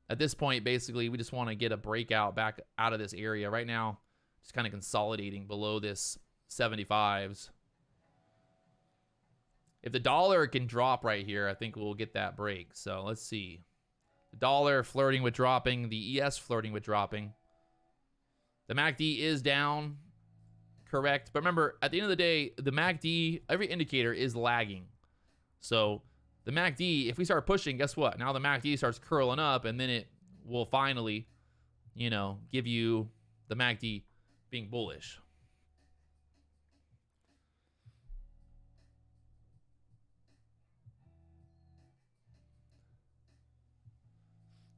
A: At this point, basically, we just want to get a breakout back out of this area. Right now, just kind of consolidating below this 75s. If the dollar can drop right here, I think we'll get that break. So let's see. The dollar flirting with dropping. The ES flirting with dropping. The MACD is down. Correct. But remember, at the end of the day, the MACD, every indicator is lagging. So the MACD, if we start pushing, guess what? Now the MACD starts curling up, and then it will finally, give you the MACD being bullish.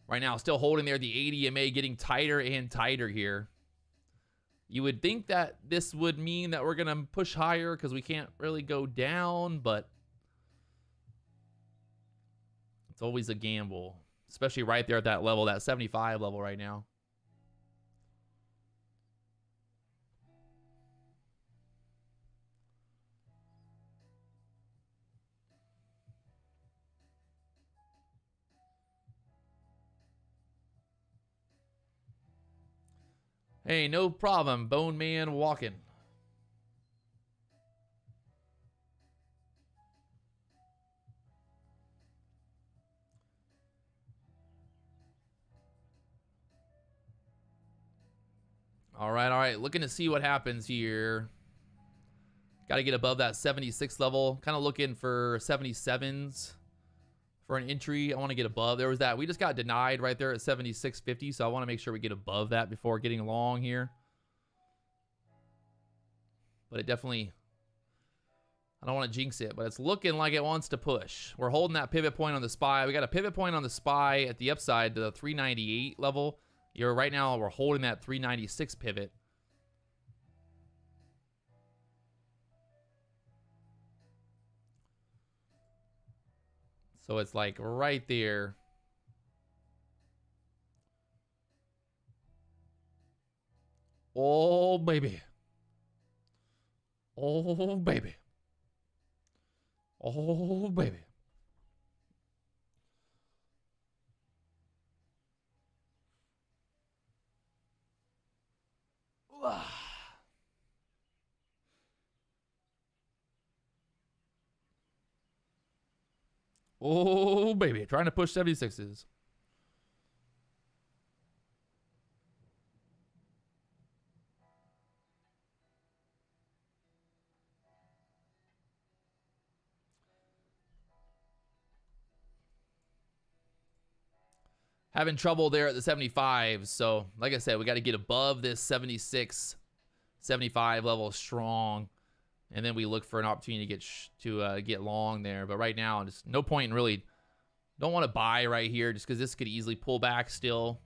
A: Right now, still holding there, the 80 EMA getting tighter and tighter here. You would think that this would mean that we're going to push higher because we can't really go down, but it's always a gamble, especially right there at that level, that 75 level right now. Hey, no problem. Bone man walking. All right. Looking to see what happens here. Got to get above that 76 level. Kind of looking for 77s for an entry. I want to get above. There was that. We just got denied right there at 76.50, so I want to make sure we get above that before getting long here. But it definitely, I don't want to jinx it, but it's looking like it wants to push. We're holding that pivot point on the SPY. We got a pivot point on the SPY at the upside to the 398 level. Right now, we're holding that 396 pivot. So it's like right there. Oh, baby. Oh, baby. Oh, baby. Oh, baby. Trying to push 76s. Having trouble there at the 75. So, like I said, we got to get above this 76, 75 level strong. And then we look for an opportunity to get long there. But right now, just no point in really, don't want to buy right here just because this could easily pull back still.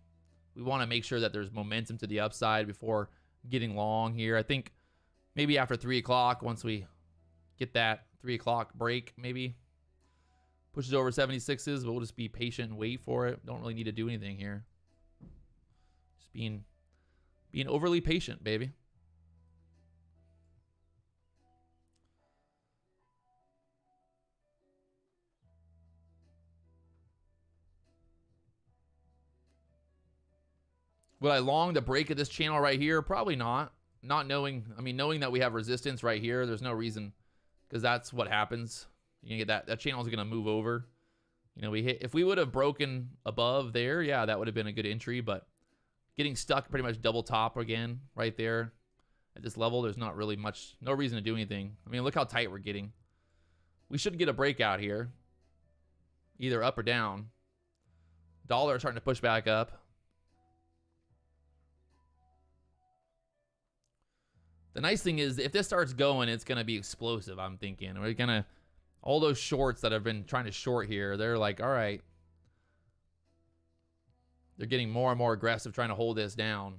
A: We want to make sure that there's momentum to the upside before getting long here. I think maybe after 3 o'clock, once we get that 3 o'clock break, maybe pushes over 76s, but we'll just be patient and wait for it. Don't really need to do anything here. Just being overly patient, baby. Would I long the break of this channel right here? Probably not. Not knowing, I mean, knowing that we have resistance right here, there's no reason, because that's what happens. You can get that channel is going to move over. You know, if we would have broken above there, yeah, that would have been a good entry, but getting stuck pretty much double top again right there at this level, there's not really much, no reason to do anything. I mean, look how tight we're getting. We should get a breakout here, either up or down. Dollar starting to push back up. The nice thing is, if this starts going, it's going to be explosive, I'm thinking. We're going to, all those shorts that have been trying to short here, they're like, all right. They're getting more and more aggressive trying to hold this down.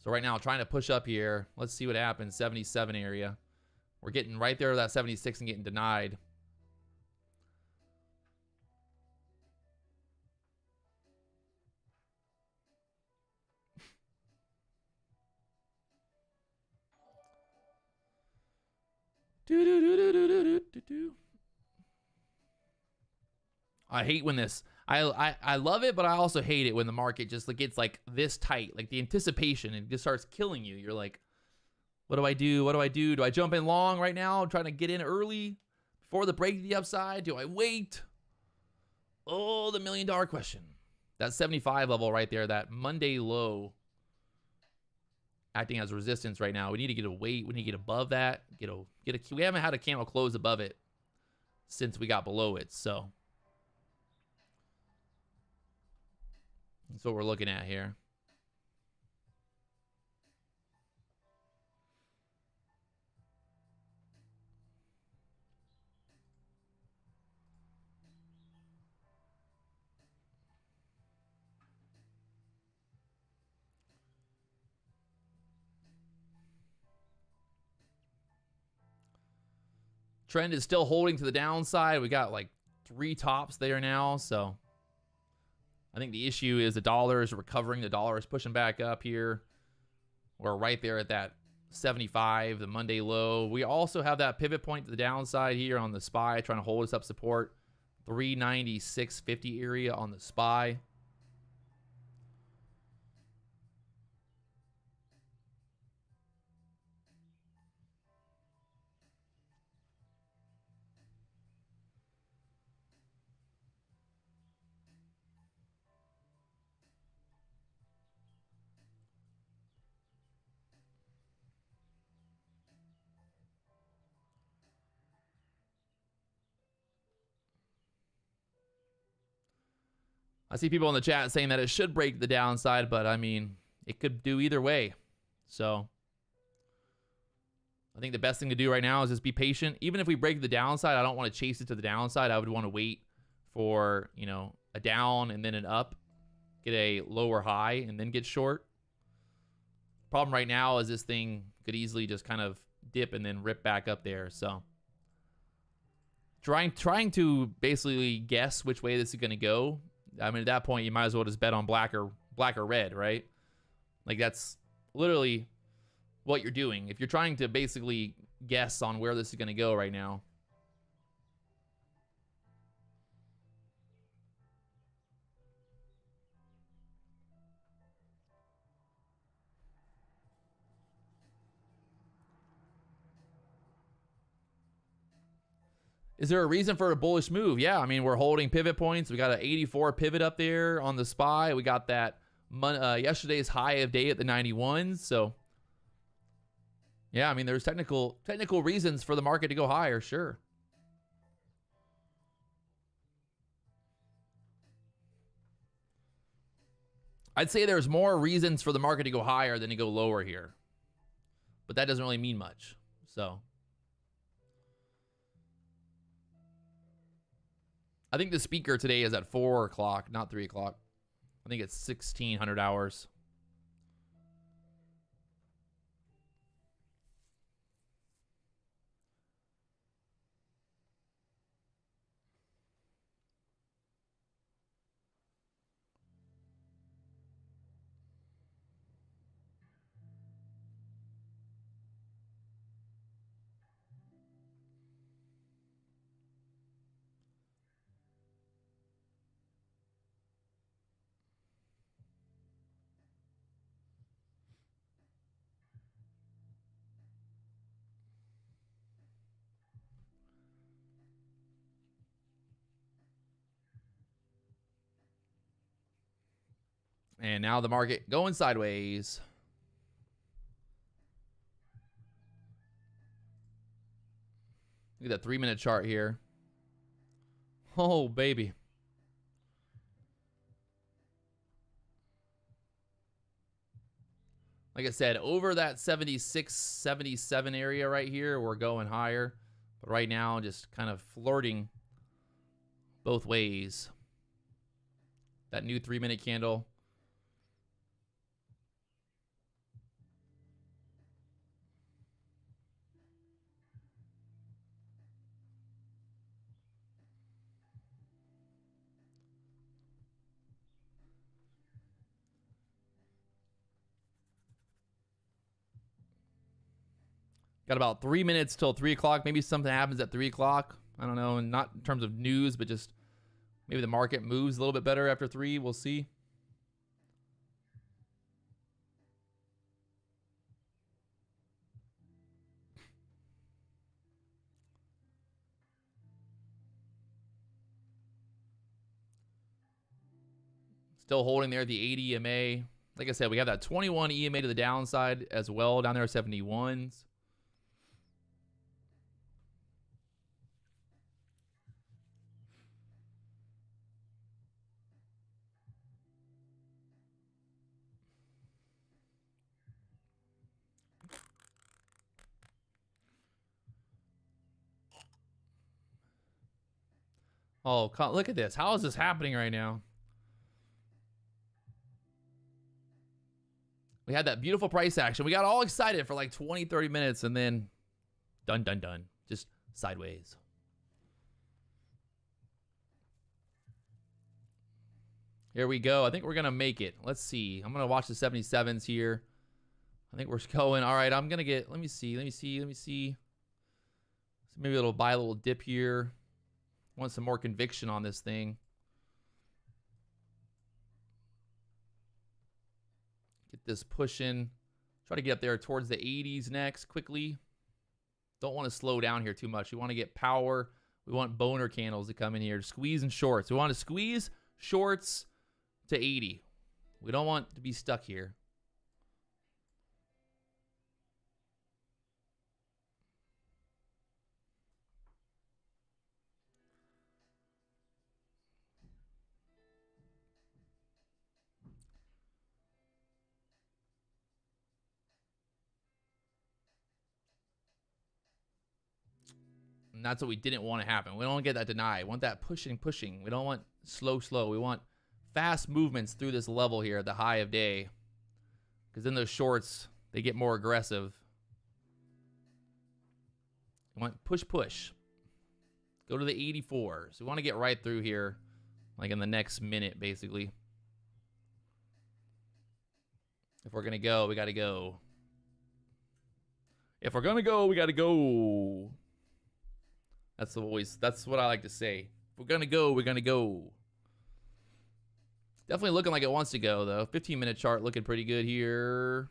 A: So right now, trying to push up here. Let's see what happens, 77 area. We're getting right there to that 76 and getting denied. I hate when this, I love it, but I also hate it when the market just like gets like this tight, like the anticipation, and just starts killing you. You're like, what do I do? What do I do? Do I jump in long right now? I'm trying to get in early before the break to the upside. Do I wait? Oh, the $1 million question. That 75 level right there, that Monday low acting as resistance right now. We need to get a weight. We need to get above that. We haven't had a candle close above it since we got below it. So that's what we're looking at here. Trend is still holding to the downside. We got like 3 tops there now. So I think the issue is the dollar is recovering. The dollar is pushing back up here. We're right there at that 75, the Monday low. We also have that pivot point to the downside here on the SPY, trying to hold us up support. 396.50 area on the SPY. I see people in the chat saying that it should break the downside, but I mean, it could do either way. So I think the best thing to do right now is just be patient. Even if we break the downside, I don't want to chase it to the downside. I would want to wait for, you know, a down and then an up, get a lower high and then get short. Problem right now is this thing could easily just kind of dip and then rip back up there. So trying to basically guess which way this is going to go. I mean, at that point, you might as well just bet on black or red, right? Like, that's literally what you're doing. If you're trying to basically guess on where this is going to go right now. Is there a reason for a bullish move? Yeah, I mean, we're holding pivot points. We got an 84 pivot up there on the SPY. We got that yesterday's high of day at the 91s. So, yeah, I mean, there's technical reasons for the market to go higher, sure. I'd say there's more reasons for the market to go higher than to go lower here. But that doesn't really mean much. So I think the speaker today is at 4 o'clock, not 3 o'clock. I think it's 1600 hours. And now the market going sideways. Look at that 3-minute chart here. Oh, baby. Like I said, over that 76, 77 area right here, we're going higher. But right now, just kind of flirting both ways. That new 3-minute candle. Got about 3 minutes till 3 o'clock. Maybe something happens at 3 o'clock. I don't know. And not in terms of news, but just maybe the market moves a little bit better after 3. We'll see. Still holding there the 80 EMA. Like I said, we have that 21 EMA to the downside as well down there, 71s. Oh, look at this. How is this happening right now? We had that beautiful price action. We got all excited for like 20, 30 minutes, and then done, done, done. Just sideways. Here we go. I think we're going to make it. Let's see. I'm going to watch the 77s here. I think we're going. All right, I'm going to get, let me see. So maybe it'll buy a little dip here. Want some more conviction on this thing. Get this pushing. Try to get up there towards the 80s next quickly. Don't want to slow down here too much. We want to get power. We want boner candles to come in here. Squeeze and shorts. We want to squeeze shorts to 80. We don't want to be stuck here. And that's what we didn't want to happen. We don't want to get that denied. We want that pushing. We don't want slow. We want fast movements through this level here at the high of day. Because then those shorts, they get more aggressive. We want push. Go to the 84s. We want to get right through here, like in the next minute, basically. If we're going to go, we got to go. If we're going to go, we got to go. That's what I like to say. If we're going to go, we're going to go. Definitely looking like it wants to go, though. 15-minute chart looking pretty good here.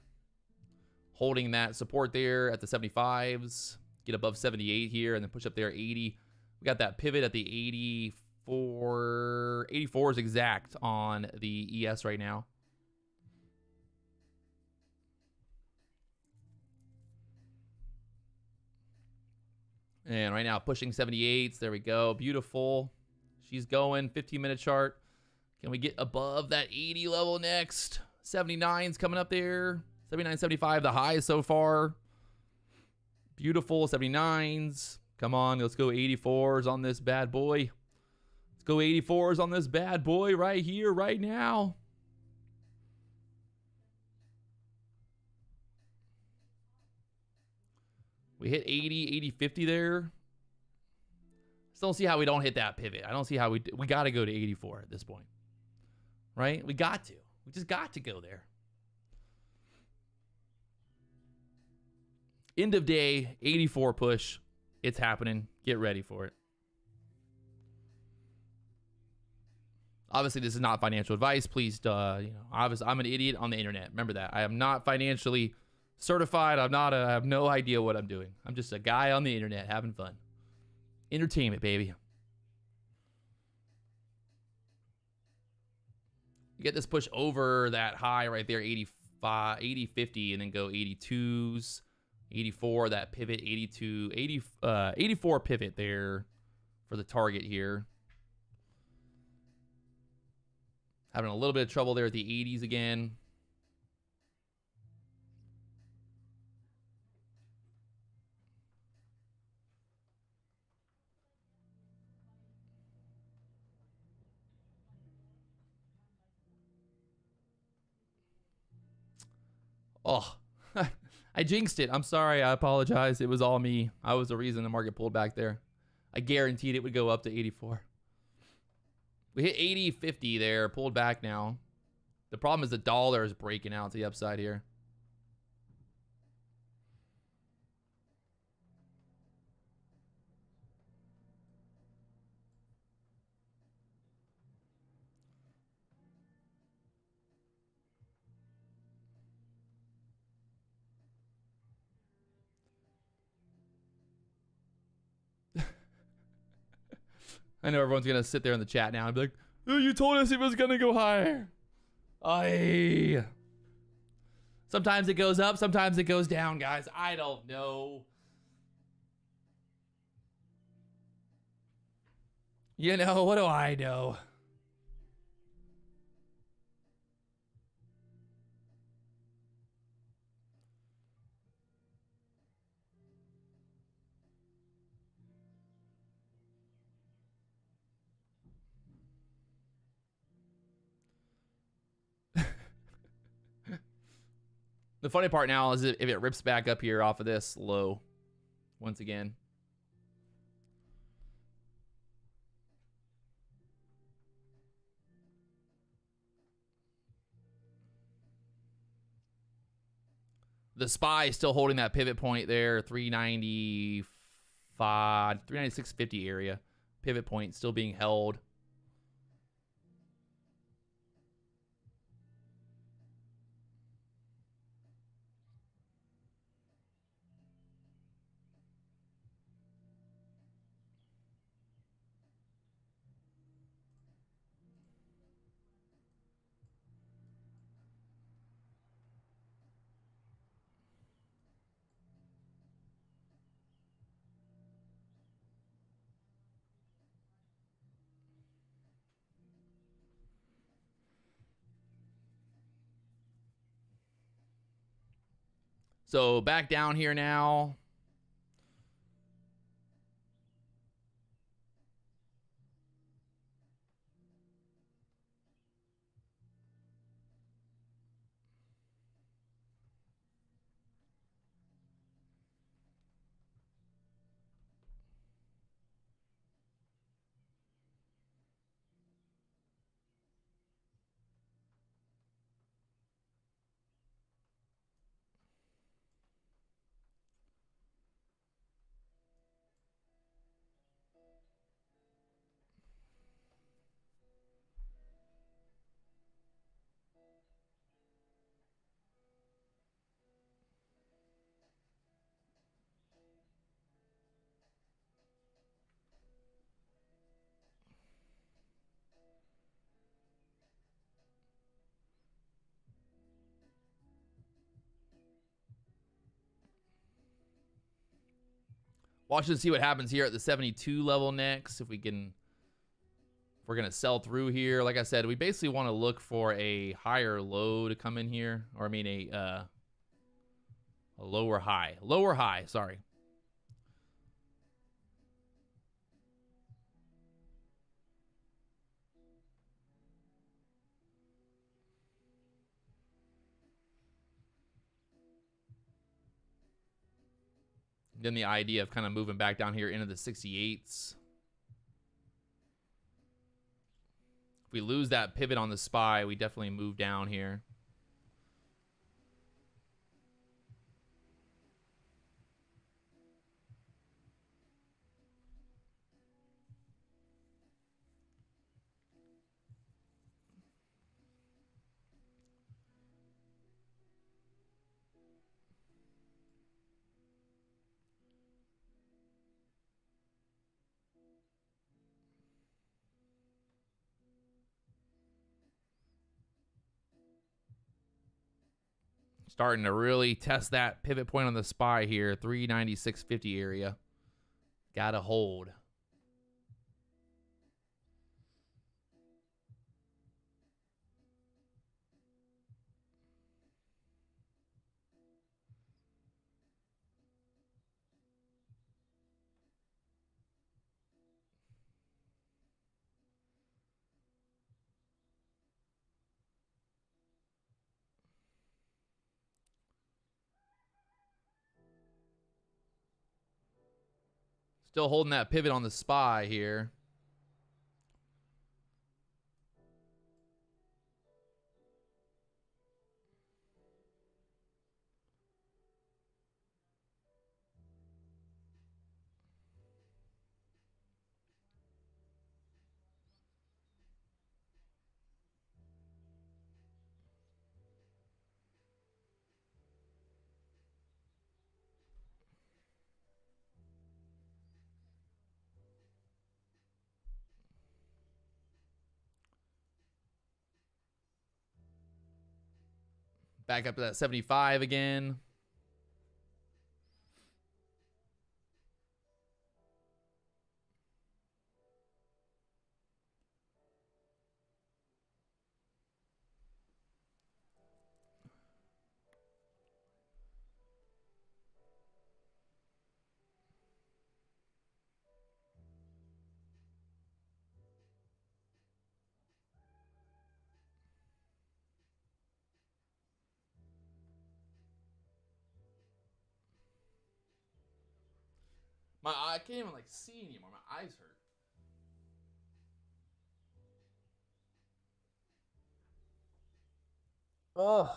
A: Holding that support there at the 75s. Get above 78 here and then push up there 80. We got that pivot at the 84. 84 is exact on the ES right now. And right now, pushing 78s. There we go. Beautiful. She's going. 15-minute chart. Can we get above that 80 level next? 79's coming up there. 79, 75, the highs so far. Beautiful. 79s. Come on. Let's go 84s on this bad boy. Let's go 84s on this bad boy right here, right now. We hit 80, 80, 50 there. Still don't see how we don't hit that pivot. I don't see how we got to go to 84 at this point. Right? We got to. We just got to go there. End of day, 84 push. It's happening. Get ready for it. Obviously, this is not financial advice. Please, obviously, I'm an idiot on the internet. Remember that. I am not financially certified. I have no idea what I'm doing. I'm just a guy on the internet having fun. Entertainment, baby. You get this push over that high right there, 85, 80, 50, and then go 82s, 84, that pivot, 82, 84 pivot there for the target here. Having a little bit of trouble there at the 80s again. Oh, I jinxed it. I'm sorry. I apologize. It was all me. I was the reason the market pulled back there. I guaranteed it would go up to 84. We hit 80, 50 there. Pulled back now. The problem is the dollar is breaking out to the upside here. I know everyone's going to sit there in the chat now and be like, oh, you told us it was going to go higher. Aye. Sometimes it goes up, sometimes it goes down, guys. I don't know. You know, what do I know? The funny part now is if it rips back up here off of this low once again. The SPY is still holding that pivot point there, 395, 396.50 area. Pivot point still being held. So back down here now. Watch and see what happens here at the 72 level next. If we're gonna sell through here, like I said, we basically want to look for a higher low to come in here, or I mean a lower high. Sorry. Then the idea of kind of moving back down here into the 68s. If we lose that pivot on the SPY, we definitely move down here. Starting to really test that pivot point on the SPY here, 396.50 area. Gotta hold. Still holding that pivot on the SPY here. Back up to that 75 again. I can't even like see anymore. My eyes hurt. Oh.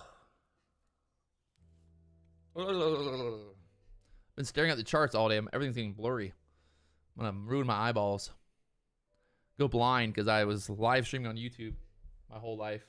A: Been staring at the charts all day. Everything's getting blurry. I'm gonna ruin my eyeballs. Go blind because I was live streaming on YouTube my whole life.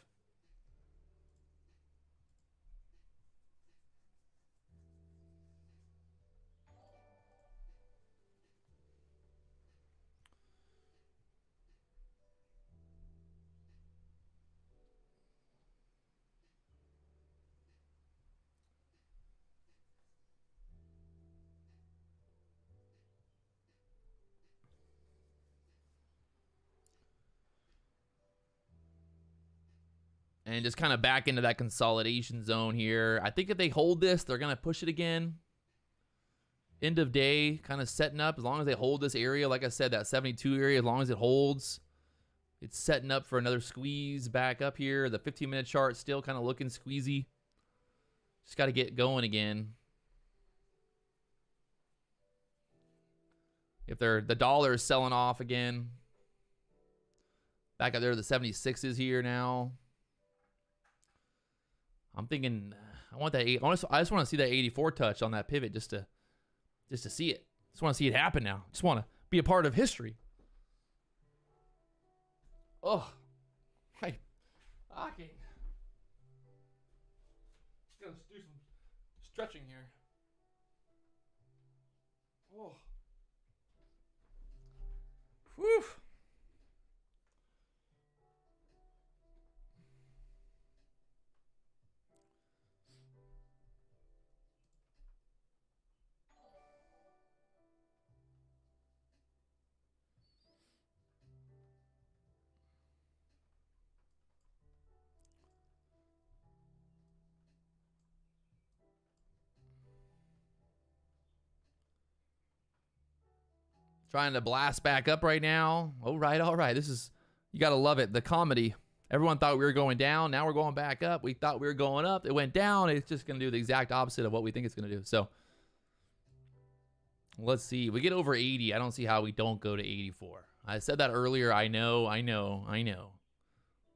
A: And just kind of back into that consolidation zone here. I think if they hold this, they're going to push it again. End of day, kind of setting up. As long as they hold this area, like I said, that 72 area, as long as it holds, it's setting up for another squeeze back up here. The 15-minute chart still kind of looking squeezy. Just got to get going again. If the dollar is selling off again. Back up there, the 76 is here now. I'm thinking I want that. I just want to see that 84 touch on that pivot just to see it. Just want to see it happen now. Just want to be a part of history. Oh, hey, okay. Gotta do some stretching here. Oh, whew. Trying to blast back up right now. All right, all right. This is, you got to love it. The comedy. Everyone thought we were going down. Now we're going back up. We thought we were going up. It went down. It's just going to do the exact opposite of what we think it's going to do. So let's see. We get over 80. I don't see how we don't go to 84. I said that earlier. I know.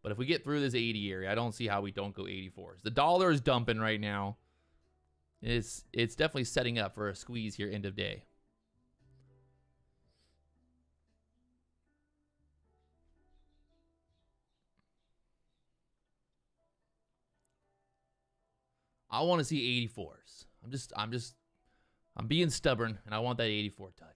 A: But if we get through this 80 area, I don't see how we don't go 84s. The dollar is dumping right now. It's definitely setting up for a squeeze here end of day. I want to see 84s. I'm being stubborn, and I want that 84 touch.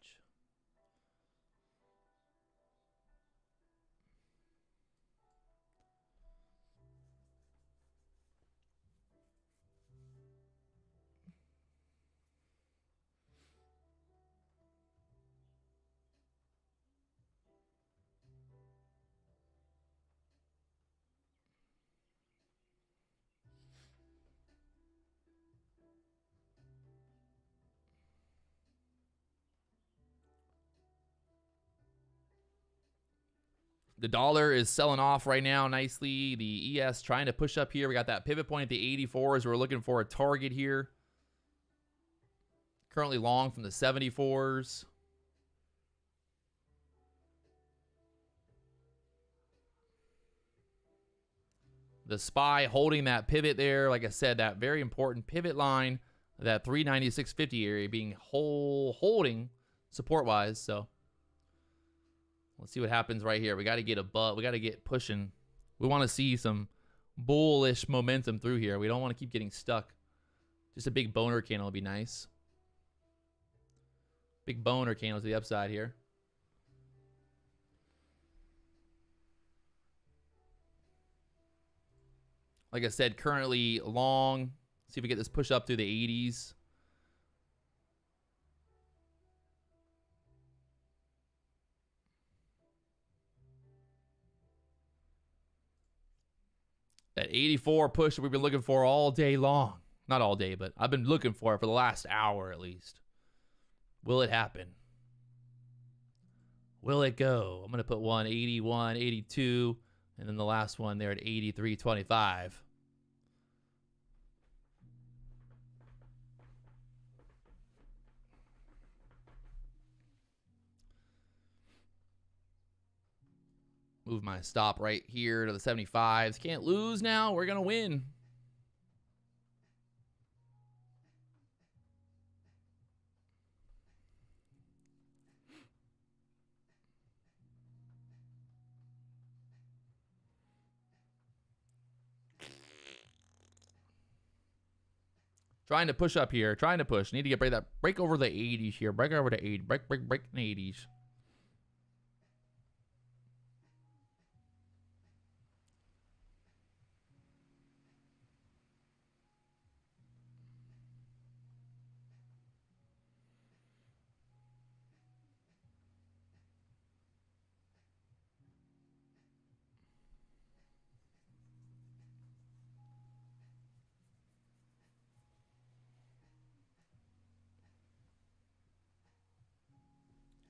A: The dollar is selling off right now nicely. The ES trying to push up here. We got that pivot point at the 84s. We're looking for a target here. Currently long from the 74s. The SPY holding that pivot there. Like I said, that very important pivot line, that 396.50 area being holding support-wise. So let's see what happens right here. We got to get above. We got to get pushing. We want to see some bullish momentum through here. We don't want to keep getting stuck. Just a big boner candle would be nice. Big boner candle to the upside here. Like I said, currently long. See if we get this push up through the 80s. That 84 push that we've been looking for all day long. Not all day, but I've been looking for it for the last hour at least. Will it happen? Will it go? I'm going to put 181, 82, and then the last one there at 83.25. Move my stop right here to the 75s. Can't lose now. We're going to win. Trying to push up here. Trying to push. Need to get break over the 80s here. Break over the 80. Break in the 80s.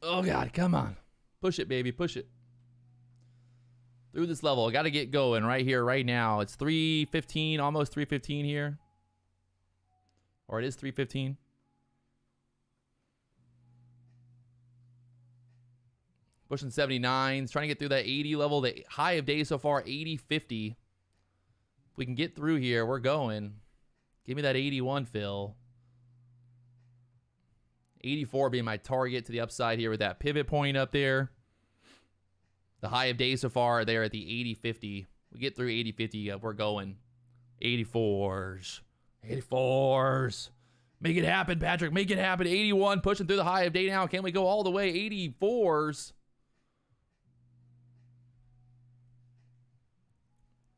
A: Oh, God, come on. Push it, baby. Push it. Through this level. I got to get going right here, right now. It's 3:15, almost 3:15 here. Or it is 3:15. Pushing 79s. Trying to get through that 80 level. The high of day so far, 80.50. If we can get through here, we're going. Give me that 81 fill. 84 being my target to the upside here with that pivot point up there. The high of day so far there at the 80.50. We get through 80.50, we're going. 84s. 84s. Make it happen, Patrick. Make it happen. 81 pushing through the high of day now. Can we go all the way? 84s.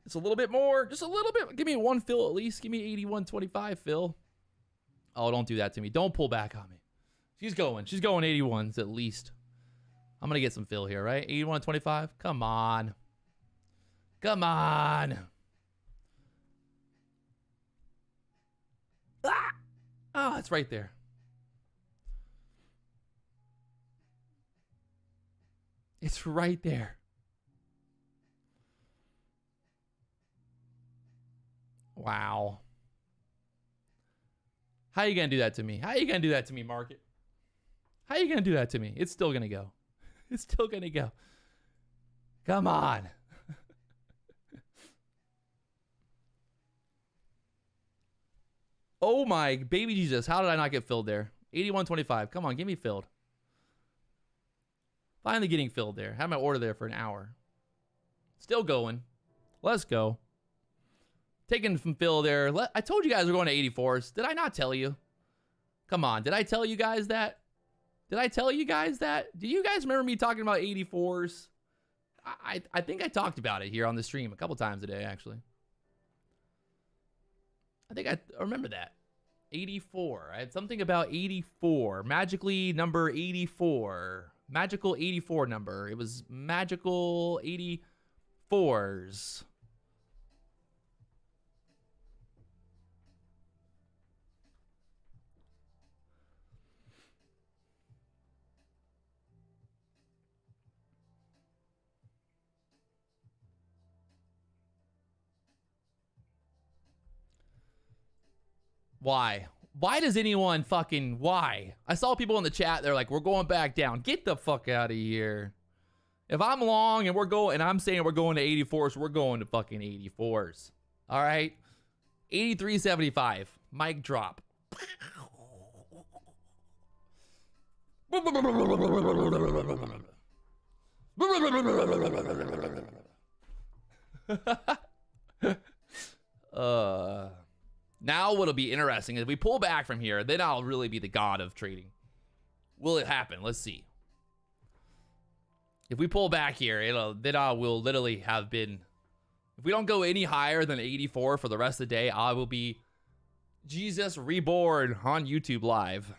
A: Just a little bit more. Just a little bit. Give me one fill at least. Give me 81.25 fill. Oh, don't do that to me. Don't pull back on me. She's going 81s at least. I'm going to get some fill here, right? 81.25. Come on. Come on. Ah! Oh, it's right there. It's right there. Wow. How you gonna do that to me? How you gonna do that to me, market? How you gonna do that to me? It's still gonna go. It's still gonna go. Come on. Oh my baby Jesus. How did I not get filled there? 81.25. Come on, give me filled. Finally getting filled there. Had my order there for an hour. Still going. Let's go. Taking some fill there. I told you guys we're going to 84s. Did I not tell you? Come on. Did I tell you guys that? Did I tell you guys that? Do you guys remember me talking about 84s? I think I talked about it here on the stream a couple times today, actually. I think I remember that. 84. I had something about 84. Magically number 84. Magical 84 number. It was magical 84s. Why? Why does anyone fucking, why? I saw people in the chat, they're like, we're going back down. Get the fuck out of here. If I'm long and we're going, and I'm saying we're going to 84s, we're going to fucking 84s. All right? 83.75. Mic drop. Now what'll be interesting is if we pull back from here, then I'll really be the god of trading. Will it happen? Let's see. If we pull back here, then I will literally have been, if we don't go any higher than 84 for the rest of the day, I will be Jesus reborn on YouTube live.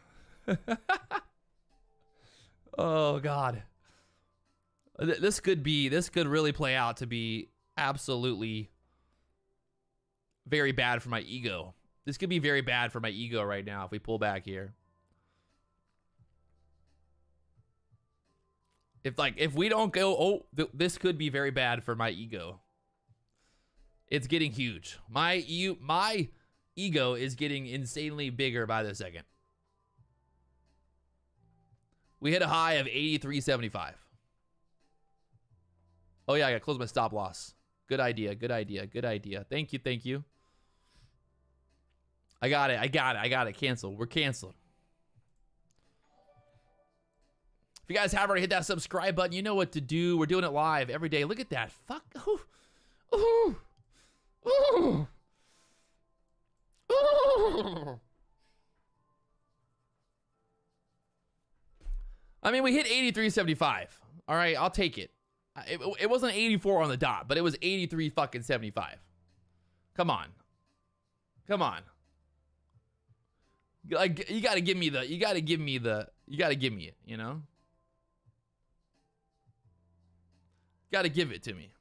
A: Oh God. This could really play out to be absolutely very bad for my ego. This could be very bad for my ego right now if we pull back here. If we don't go, this could be very bad for my ego. It's getting huge. My ego is getting insanely bigger by the second. We hit a high of 83.75. Oh yeah, I gotta close my stop loss. Good idea, good idea, good idea. Thank you, thank you. I got it. Cancel. We're canceled. If you guys haven't already hit that subscribe button, you know what to do. We're doing it live every day. Look at that. Fuck. Ooh. Ooh. Ooh. Ooh. I mean, we hit 83.75. All right, I'll take it. It wasn't 84 on the dot, but it was 83 fucking 75. Come on. Come on. Like, you gotta give me it, you know? Gotta give it to me.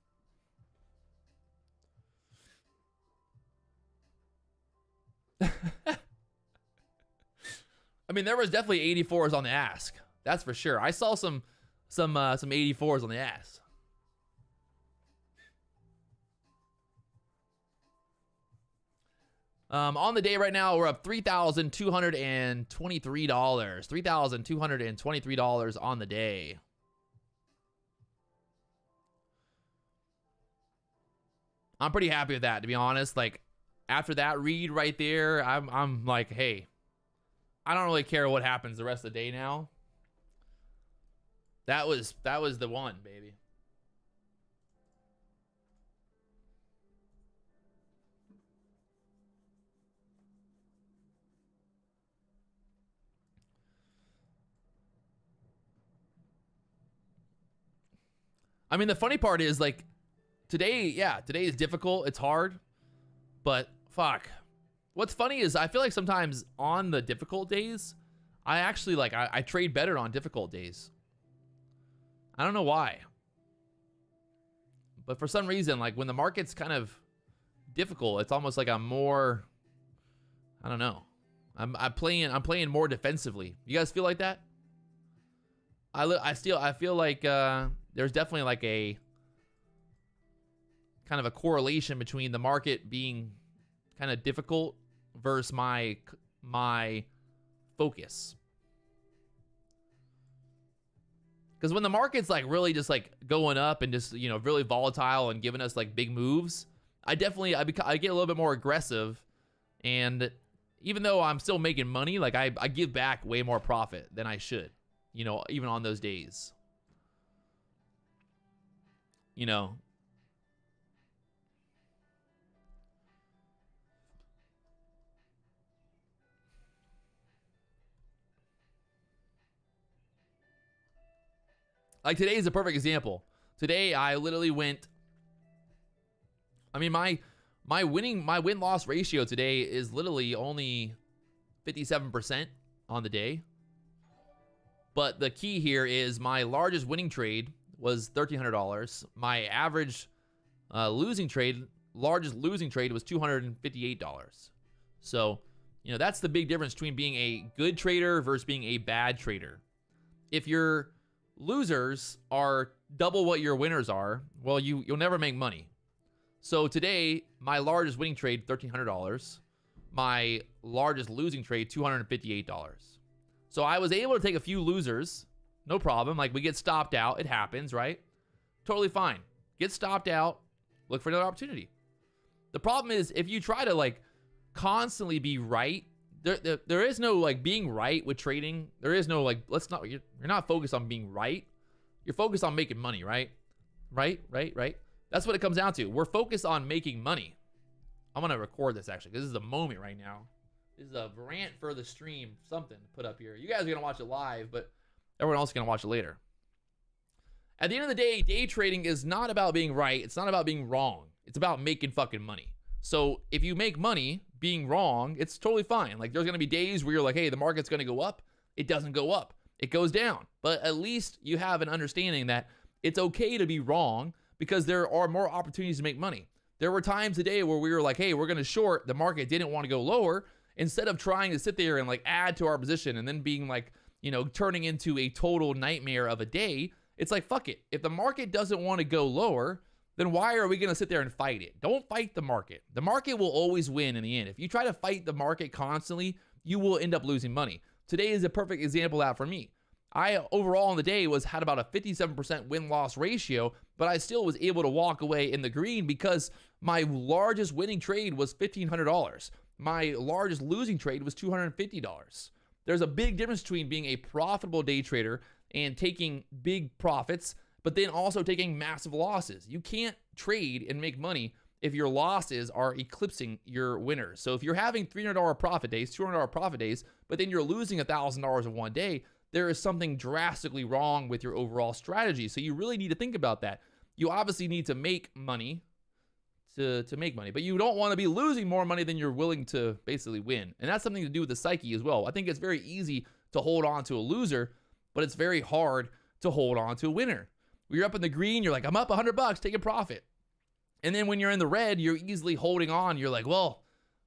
A: I mean, there was definitely 84s on the ask. That's for sure. I saw some 84s on the ask. On the day right now, we're up $3,223. $3,223 on the day. I'm pretty happy with that, to be honest. Like, after that read right there, I'm like, hey, I don't really care what happens the rest of the day now. That was the one, baby. I mean, the funny part is, like, today is difficult. It's hard. But, fuck. What's funny is I feel like sometimes on the difficult days, I actually, like, I trade better on difficult days. I don't know why. But for some reason, like, when the market's kind of difficult, it's almost like I'm more, I don't know. I'm playing more defensively. You guys feel like that? I feel like there's definitely like a kind of a correlation between the market being kind of difficult versus my focus. Because when the market's like really just like going up and just, you know, really volatile and giving us like big moves, I get a little bit more aggressive. And even though I'm still making money, like I give back way more profit than I should, you know, even on those days. You know, like today is a perfect example. Today I literally went, I mean, my win-loss ratio today is literally only 57% on the day. But the key here is my largest winning trade was $1,300. My average largest losing trade was $258. So, you know, that's the big difference between being a good trader versus being a bad trader. If your losers are double what your winners are, well, you'll never make money. So today, my largest winning trade, $1,300. My largest losing trade, $258. So I was able to take a few losers, no problem. Like we get stopped out, it happens, right? Totally fine. Get stopped out, look for another opportunity. The problem is if you try to like constantly be right, there is no like being right with trading. There is no like, you're not focused on being right. You're focused on making money, right? Right. That's what it comes down to. We're focused on making money. I'm going to record this actually, because this is the moment right now. This is a rant for the stream, something to put up here. You guys are going to watch it live, but everyone else is going to watch it later. At the end of the day, day trading is not about being right. It's not about being wrong. It's about making fucking money. So if you make money being wrong, it's totally fine. Like there's going to be days where you're like, hey, the market's going to go up. It doesn't go up. It goes down. But at least you have an understanding that it's okay to be wrong because there are more opportunities to make money. There were times today where we were like, hey, we're going to short. The market didn't want to go lower. Instead of trying to sit there and like add to our position and then being like, you know, turning into a total nightmare of a day, it's like, fuck it. If the market doesn't want to go lower, then why are we going to sit there and fight it? Don't fight the market. The market will always win in the end. If you try to fight the market constantly, you will end up losing money. Today is a perfect example of that for me. I overall in the day had about a 57% win-loss ratio, but I still was able to walk away in the green because my largest winning trade was $1,500. My largest losing trade was $250. There's a big difference between being a profitable day trader and taking big profits, but then also taking massive losses. You can't trade and make money if your losses are eclipsing your winners. So if you're having $300 profit days, $200 profit days, but then you're losing $1,000 in one day, there is something drastically wrong with your overall strategy. So you really need to think about that. You obviously need to make money to make money, but you don't want to be losing more money than you're willing to basically win. And that's something to do with the psyche as well. I think it's very easy to hold on to a loser, but it's very hard to hold on to a winner. When you're up in the green, you're like, I'm up $100, take a profit. And then when you're in the red, you're easily holding on. You're like, well,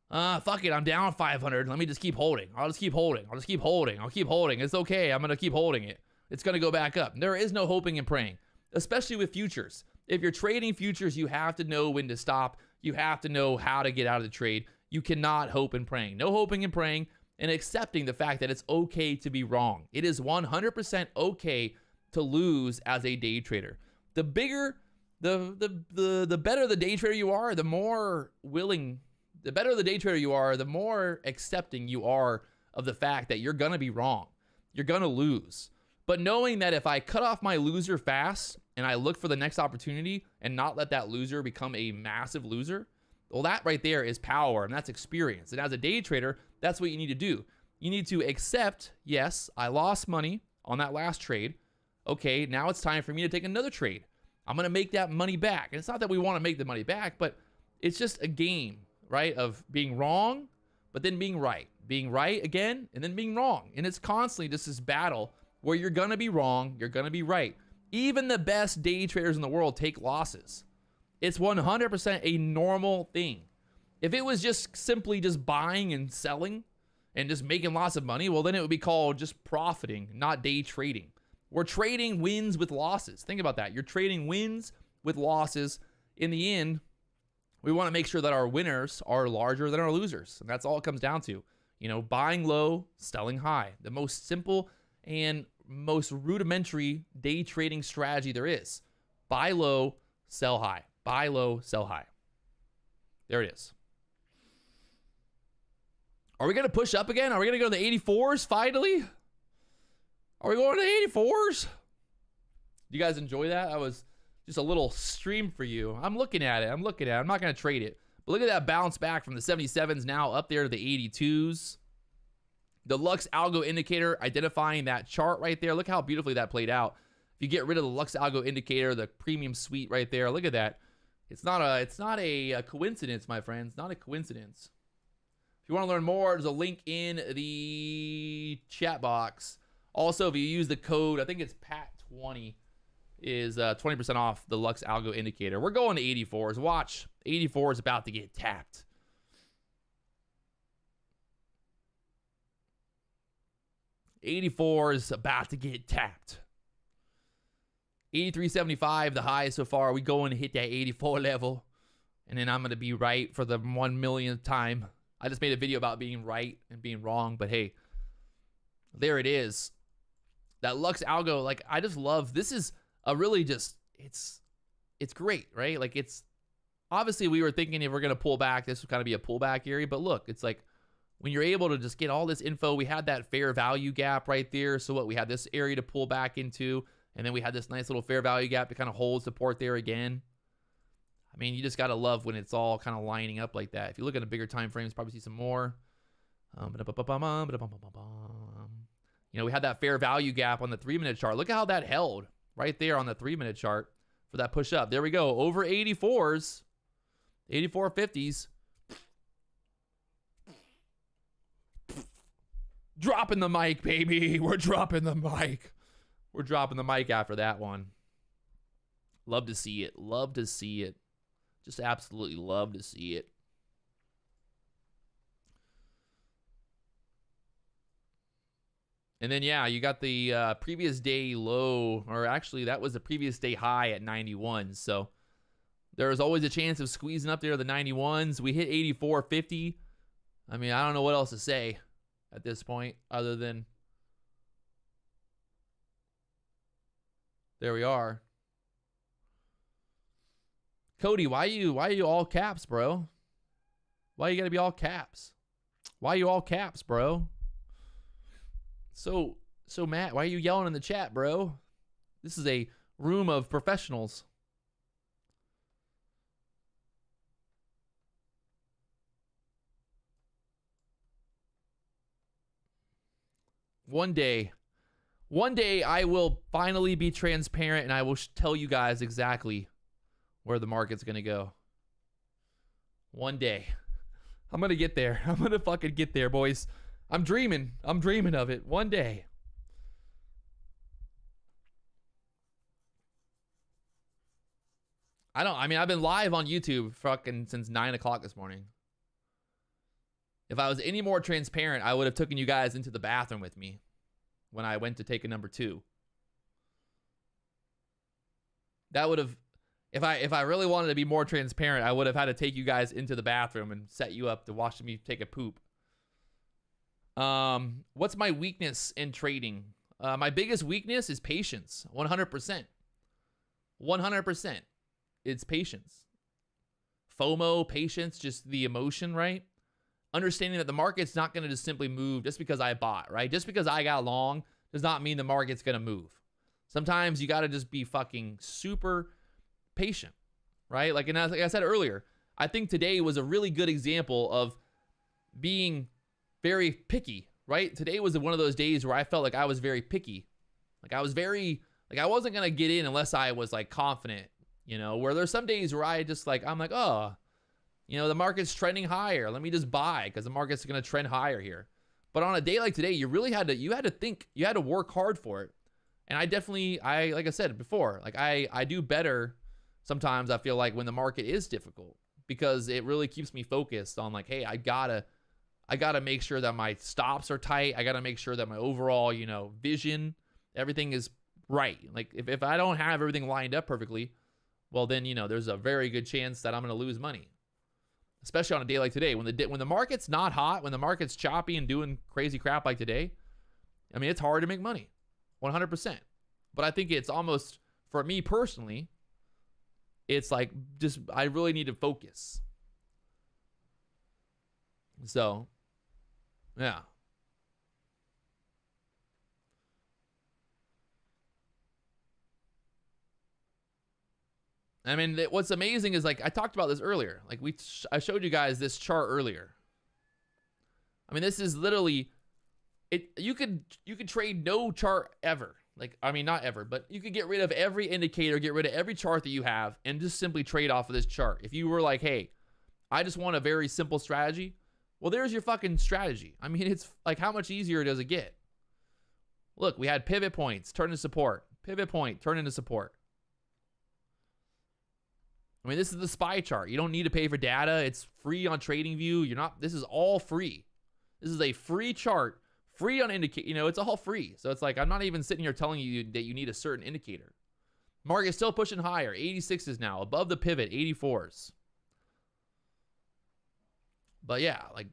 A: fuck it, I'm down 500. Let me just keep holding. I'll just keep holding. I'll keep holding. It's okay. I'm going to keep holding it. It's going to go back up. There is no hoping and praying, especially with futures. If you're trading futures, you have to know when to stop. You have to know how to get out of the trade. You cannot hope and praying. No hoping and praying and accepting the fact that it's okay to be wrong. It is 100% okay to lose as a day trader. The bigger, the better the day trader you are, the more willing, the better the day trader you are, the more accepting you are of the fact that you're going to be wrong. You're going to lose. But knowing that if I cut off my loser fast and I look for the next opportunity and not let that loser become a massive loser, well, that right there is power and that's experience. And as a day trader, that's what you need to do. You need to accept, yes, I lost money on that last trade. Okay, now it's time for me to take another trade. I'm going to make that money back. And it's not that we want to make the money back, but it's just a game, right, of being wrong, but then being right. Being right again, and then being wrong. And it's constantly just this battle where you're going to be wrong, you're going to be right. Even the best day traders in the world take losses. It's 100% a normal thing. If it was just simply just buying and selling and just making lots of money, well, then it would be called just profiting, not day trading. We're trading wins with losses. Think about that. You're trading wins with losses. In the end, we want to make sure that our winners are larger than our losers. And that's all it comes down to. You know, buying low, selling high. The most simple and most rudimentary day trading strategy there is. Buy low, sell high. Buy low, sell high. There it is. Are we going to push up again? Are we going to go to the 84s finally? Are we going to the 84s? Do you guys enjoy that? I was just a little stream for you. I'm looking at it. I'm not going to trade it. But look at that bounce back from the 77s now up there to the 82s. The Lux Algo indicator identifying that chart right there. Look how beautifully that played out. If you get rid of the Lux Algo indicator, the premium suite right there, look at that. It's not a coincidence, my friends. Not a coincidence. If you want to learn more, there's a link in the chat box. Also, if you use the code, I think it's PAT20, is 20% off the Lux Algo indicator. We're going to 84s. Watch. 84 is about to get tapped. '84 is about to get tapped. 83.75, the high so far. We going to hit that 84 level. And then I'm going to be right for the 1 millionth time. I just made a video about being right and being wrong. But hey, there it is. That Lux Algo, like, I just love, this is a really just, it's great, right? Like, it's, obviously we were thinking if we're going to pull back, this would kind of be a pullback area. But look, it's like, when you're able to just get all this info, we had that fair value gap right there. So what, we had this area to pull back into, and then we had this nice little fair value gap to kind of hold support there again. I mean, you just got to love when it's all kind of lining up like that. If you look at a bigger time frames, probably see some more. You know, we had that fair value gap on the 3-minute chart. Look at how that held right there on the 3-minute chart for that push up. There we go. Over 84s, 84.50s. Dropping the mic, baby. We're dropping the mic. We're dropping the mic after that one. Love to see it. Love to see it. Just absolutely love to see it. And then, yeah, you got the previous day low, or actually that was the previous day high at 91. So there was always a chance of squeezing up there to the 91s. We hit 84.50. I mean, I don't know what else to say at this point other than there we are. Cody, why are you all caps, bro? Why you gotta be all caps? Why are you all caps, bro? So Matt, why are you yelling in the chat, bro? This is a room of professionals. One day I will finally be transparent and I will tell you guys exactly where the market's going to go. One day. I'm going to get there. I'm going to fucking get there, boys. I'm dreaming of it. One day. I mean, I've been live on YouTube fucking since 9 o'clock this morning. If I was any more transparent, I would have taken you guys into the bathroom with me when I went to take a number 2. That would have, if I really wanted to be more transparent, I would have had to take you guys into the bathroom and set you up to watch me take a poop. What's my weakness in trading? My biggest weakness is patience. 100%. 100%. It's patience. FOMO, patience, just the emotion, right? Understanding that the market's not going to just simply move just because I bought, right? Just because I got long does not mean the market's going to move. Sometimes you got to just be fucking super patient, right? Like I said earlier, I think today was a really good example of being very picky, right? Today was one of those days where I felt like I was very picky. Like I wasn't going to get in unless I was like confident, you know, where there's some days where I'm like, oh, you know, the market's trending higher. Let me just buy because the market's going to trend higher here. But on a day like today, you really had to think, you had to work hard for it. And like I said before, like I do better sometimes, I feel like, when the market is difficult, because it really keeps me focused on like, hey, I gotta make sure that my stops are tight. I gotta make sure that my overall, you know, vision, everything is right. Like if I don't have everything lined up perfectly, well then, you know, there's a very good chance that I'm going to lose money. Especially on a day like today, when the market's not hot, when the market's choppy and doing crazy crap like today, I mean, it's hard to make money, 100%. But I think it's almost, for me personally, it's like just I really need to focus. So, yeah. I mean, what's amazing is, like, I talked about this earlier. Like, I showed you guys this chart earlier. I mean, this is literally it. You could trade no chart ever. Like, I mean, not ever, but you could get rid of every indicator, get rid of every chart that you have, and just simply trade off of this chart. If you were like, hey, I just want a very simple strategy, well, there's your fucking strategy. I mean, it's like, how much easier does it get? Look, we had pivot points, turn into support. Pivot point, turn into support. I mean, this is the SPY chart. You don't need to pay for data. It's free on TradingView. This is all free. This is a free chart, free on indicator. You know, it's all free. So it's like, I'm not even sitting here telling you that you need a certain indicator. Market is still pushing higher. 86s now, above the pivot, 84s. But yeah, like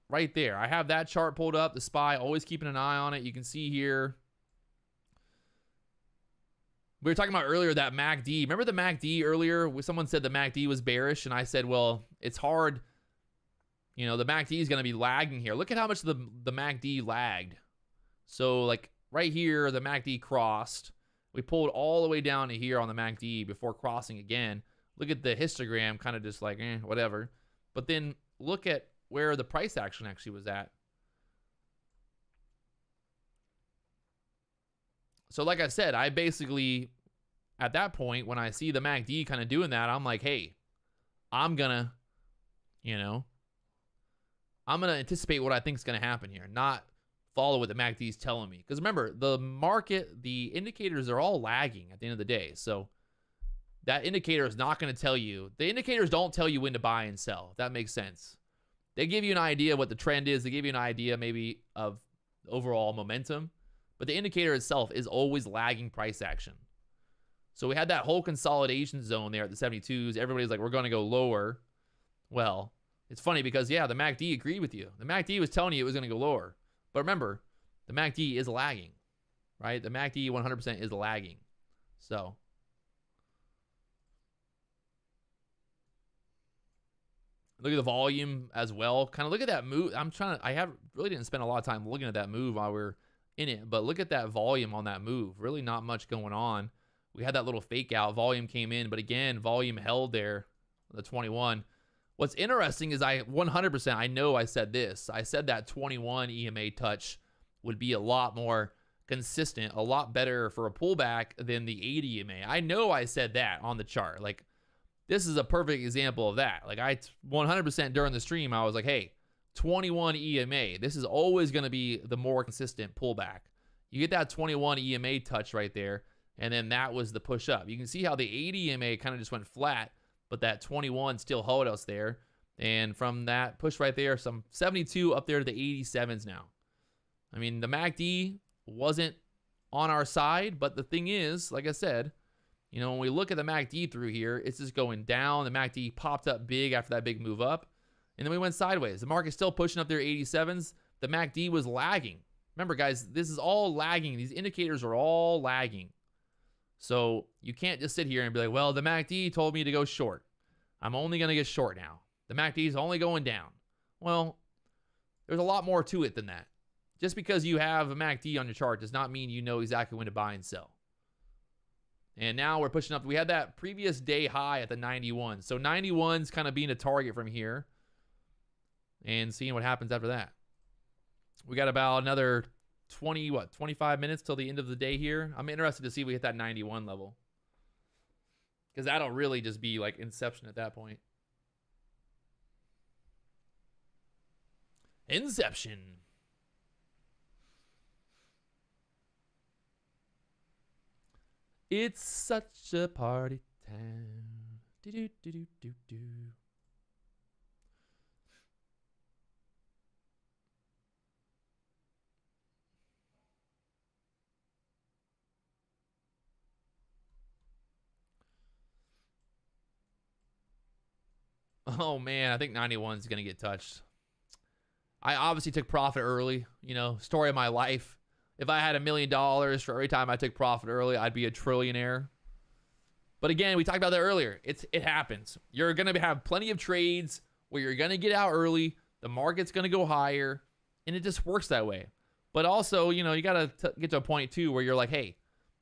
A: right there. I have that chart pulled up, the SPY, always keeping an eye on it. You can see here. We were talking about earlier that MACD. Remember the MACD earlier? Someone said the MACD was bearish, and I said, well, it's hard. You know, the MACD is going to be lagging here. Look at how much the MACD lagged. So, like, right here, the MACD crossed. We pulled all the way down to here on the MACD before crossing again. Look at the histogram, kind of just like, whatever. But then look at where the price action actually was at. So like I said, I basically, at that point, when I see the MACD kind of doing that, I'm like, hey, I'm going to, you know, I'm going to anticipate what I think is going to happen here, not follow what the MACD is telling me. Because remember, the market, the indicators are all lagging at the end of the day. So that indicator is not going to tell you. The indicators don't tell you when to buy and sell, if that makes sense. They give you an idea of what the trend is. They give you an idea maybe of overall momentum. But the indicator itself is always lagging price action. So we had that whole consolidation zone there at the 72s. Everybody's like, we're going to go lower. Well, it's funny because, yeah, the MACD agreed with you. The MACD was telling you it was going to go lower. But remember, the MACD is lagging, right? The MACD 100% is lagging. So look at the volume as well. Kind of look at that move. I really didn't spend a lot of time looking at that move while we're in it, but look at that volume on that move. Really not much going on. We had that little fake out. Volume came in, but again, volume held there, the 21. What's interesting is I know I said this. I said that 21 EMA touch would be a lot more consistent, a lot better for a pullback than the 80 EMA. I know I said that on the chart. Like, this is a perfect example of that. Like, 100% during the stream, I was like, hey, 21 EMA. This is always going to be the more consistent pullback. You get that 21 EMA touch right there, and then that was the push up. You can see how the 80 EMA kind of just went flat, but that 21 still held us there. And from that push right there, some 72 up there to the 87s now. I mean, the MACD wasn't on our side, but the thing is, like I said, you know, when we look at the MACD through here, it's just going down. The MACD popped up big after that big move up. And then we went sideways. The market's still pushing up their 87s. The MACD was lagging. Remember, guys, this is all lagging. These indicators are all lagging. So you can't just sit here and be like, well, the MACD told me to go short. I'm only going to get short now. The MACD is only going down. Well, there's a lot more to it than that. Just because you have a MACD on your chart does not mean you know exactly when to buy and sell. And now we're pushing up. We had that previous day high at the 91. So 91's kind of being a target from here. And seeing what happens after that. We got about another 25 minutes till the end of the day here. I'm interested to see if we hit that 91 level. Because that'll really just be like inception at that point. Inception. It's such a party time. Do do do do do do. Oh, man, I think 91 is going to get touched. I obviously took profit early. You know, story of my life. If I had $1 million for every time I took profit early, I'd be a trillionaire. But again, we talked about that earlier. It happens. You're going to have plenty of trades where you're going to get out early. The market's going to go higher. And it just works that way. But also, you know, you got to get to a point, too, where you're like, hey,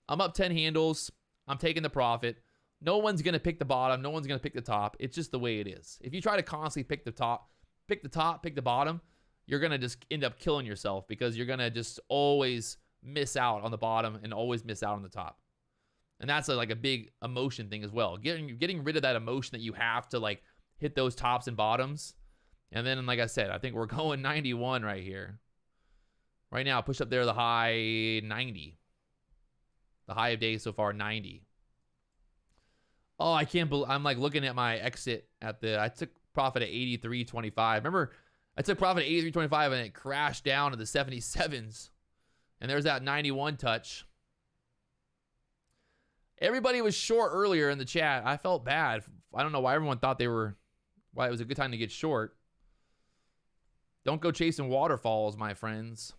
A: I'm up 10 handles. I'm taking the profit. No one's going to pick the bottom. No one's going to pick the top. It's just the way it is. If you try to constantly pick the bottom, you're going to just end up killing yourself because you're going to just always miss out on the bottom and always miss out on the top. And that's like a big emotion thing as well. Getting rid of that emotion that you have to like hit those tops and bottoms. And then, like I said, I think we're going 91 right here. Right now, push up there the high 90. The high of days so far, 90. Oh, I can't believe, I'm like looking at my exit at I took profit at 83.25. Remember, I took profit at 83.25 and it crashed down to the 77s. And there's that 91 touch. Everybody was short earlier in the chat. I felt bad. I don't know why everyone thought why it was a good time to get short. Don't go chasing waterfalls, my friends.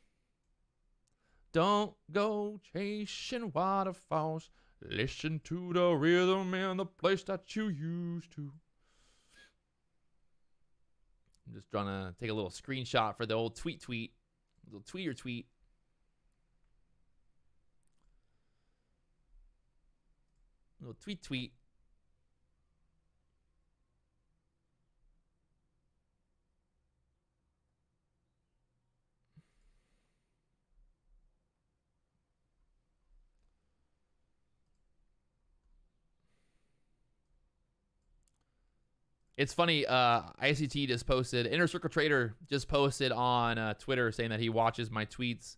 A: Don't go chasing waterfalls. Listen to the rhythm in the place that you used to. I'm just trying to take a little screenshot for the old tweet. Little tweet. Little tweet. It's funny, ICT just posted, Inner Circle Trader just posted on Twitter saying that he watches my tweets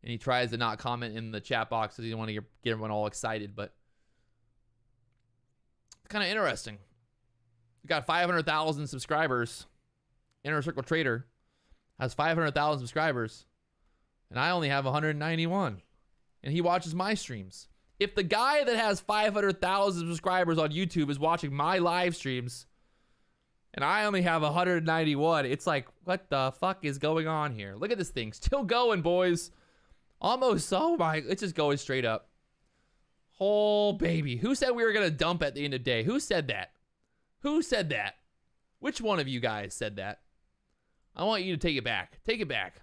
A: and he tries to not comment in the chat box because he doesn't want to get everyone all excited, but kind of interesting. We got 500,000 subscribers. Inner Circle Trader has 500,000 subscribers, and I only have 191. And he watches my streams. If the guy that has 500,000 subscribers on YouTube is watching my live streams, and I only have 191, it's like, what the fuck is going on here? Look at this thing. Still going, boys. Almost, oh my, it's just going straight up. Oh, baby. Who said we were going to dump at the end of the day? Who said that? Who said that? Which one of you guys said that? I want you to take it back. Take it back.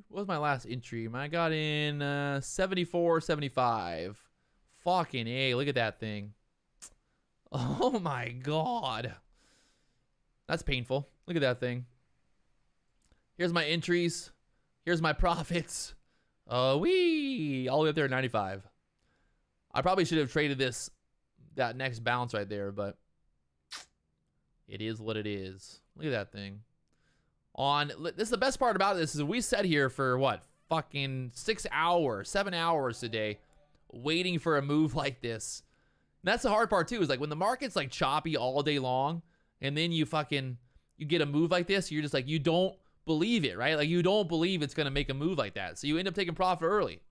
A: What was my last entry? I got in 74.75. Fucking A, look at that thing. Oh my god. That's painful. Look at that thing. Here's my entries. Here's my profits. Wee! All the way up there at 95. I probably should have traded that next bounce right there, but it is what it is. Look at that thing. This is the best part about this is we sat here for what? Fucking 6 hours, 7 hours today waiting for a move like this. And that's the hard part too, is like when the market's like choppy all day long and then you get a move like this, you're just like, you don't believe it, right? Like you don't believe it's going to make a move like that. So you end up taking profit early.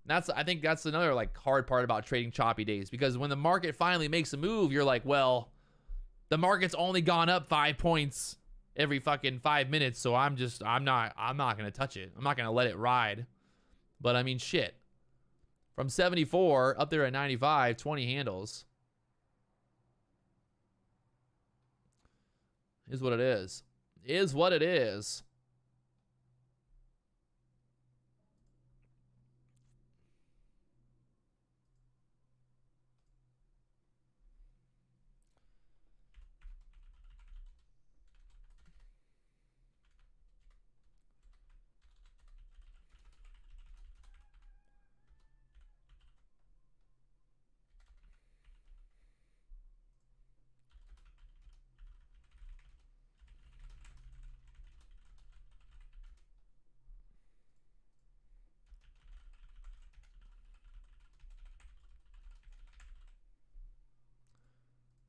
A: I think that's another like hard part about trading choppy days, because when the market finally makes a move, you're like, well, the market's only gone up 5 points every fucking 5 minutes, so I'm not going to touch it. I'm not going to let it ride. But I mean, shit. From 74 up there at 95, 20 handles. Is what it is. Is what it is.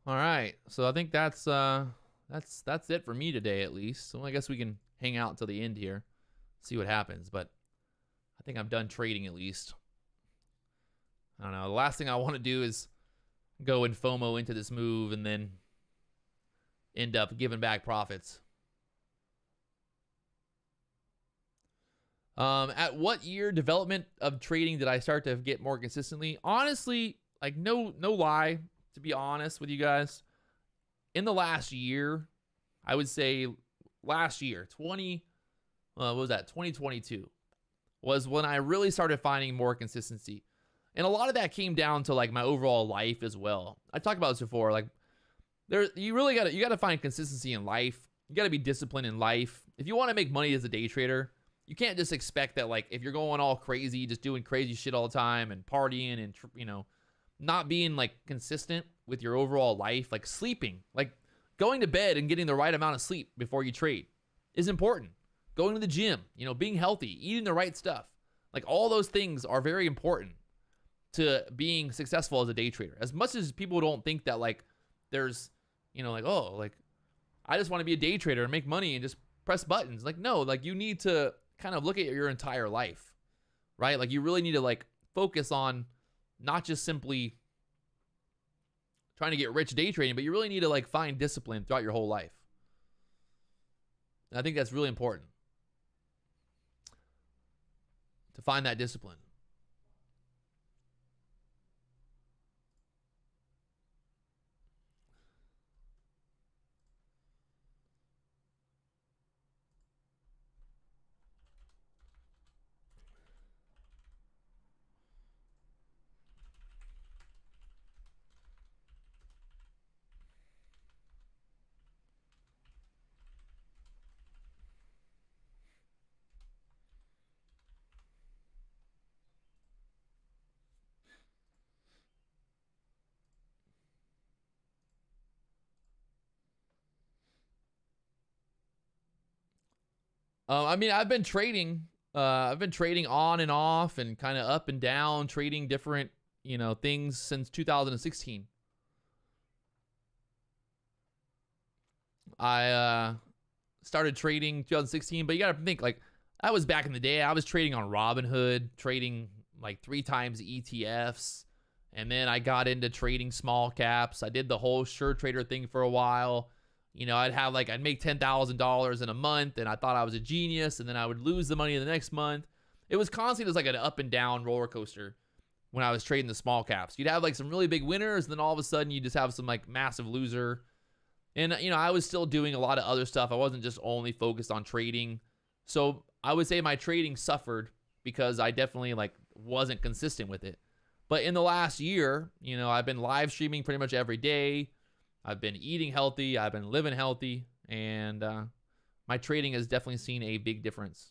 A: All right, so I think that's it for me today, at least. So I guess we can hang out until the end here, see what happens. But I think I'm done trading at least. I don't know. The last thing I want to do is go and FOMO into this move and then end up giving back profits. At what year development of trading did I start to get more consistently? Honestly, like no lie, to be honest with you guys, in the last year, I would say last year, 2022 was when I really started finding more consistency. And a lot of that came down to like my overall life as well. I talked about this before. Like you gotta find consistency in life. You gotta be disciplined in life. If you want to make money as a day trader, you can't just expect that, like, if you're going all crazy, just doing crazy shit all the time and partying and, not being, like, consistent with your overall life, like sleeping, like going to bed and getting the right amount of sleep before you trade is important. Going to the gym, being healthy, eating the right stuff. Like, all those things are very important to being successful as a day trader. As much as people don't think that, like, there's, I just want to be a day trader and make money and just press buttons. Like, no, like, you need to kind of look at your entire life, right? Like, you really need to, like, focus on not just simply trying to get rich day trading, but you really need to, like, find discipline throughout your whole life. And I think that's really important to find that discipline. I mean, I've been trading on and off and kind of up and down, trading different, things since 2016. I started trading 2016, but you got to think, like, that was back in the day. I was trading on Robinhood, trading like 3 times ETFs. And then I got into trading small caps. I did the whole sure trader thing for a while. I'd make $10,000 in a month, and I thought I was a genius, and then I would lose the money the next month. It was constantly just like an up and down roller coaster when I was trading the small caps. You'd have like some really big winners, and then all of a sudden you just have some like massive loser. And, I was still doing a lot of other stuff. I wasn't just only focused on trading. So I would say my trading suffered because I definitely like wasn't consistent with it. But in the last year, I've been live streaming pretty much every day. I've been eating healthy. I've been living healthy. And my trading has definitely seen a big difference.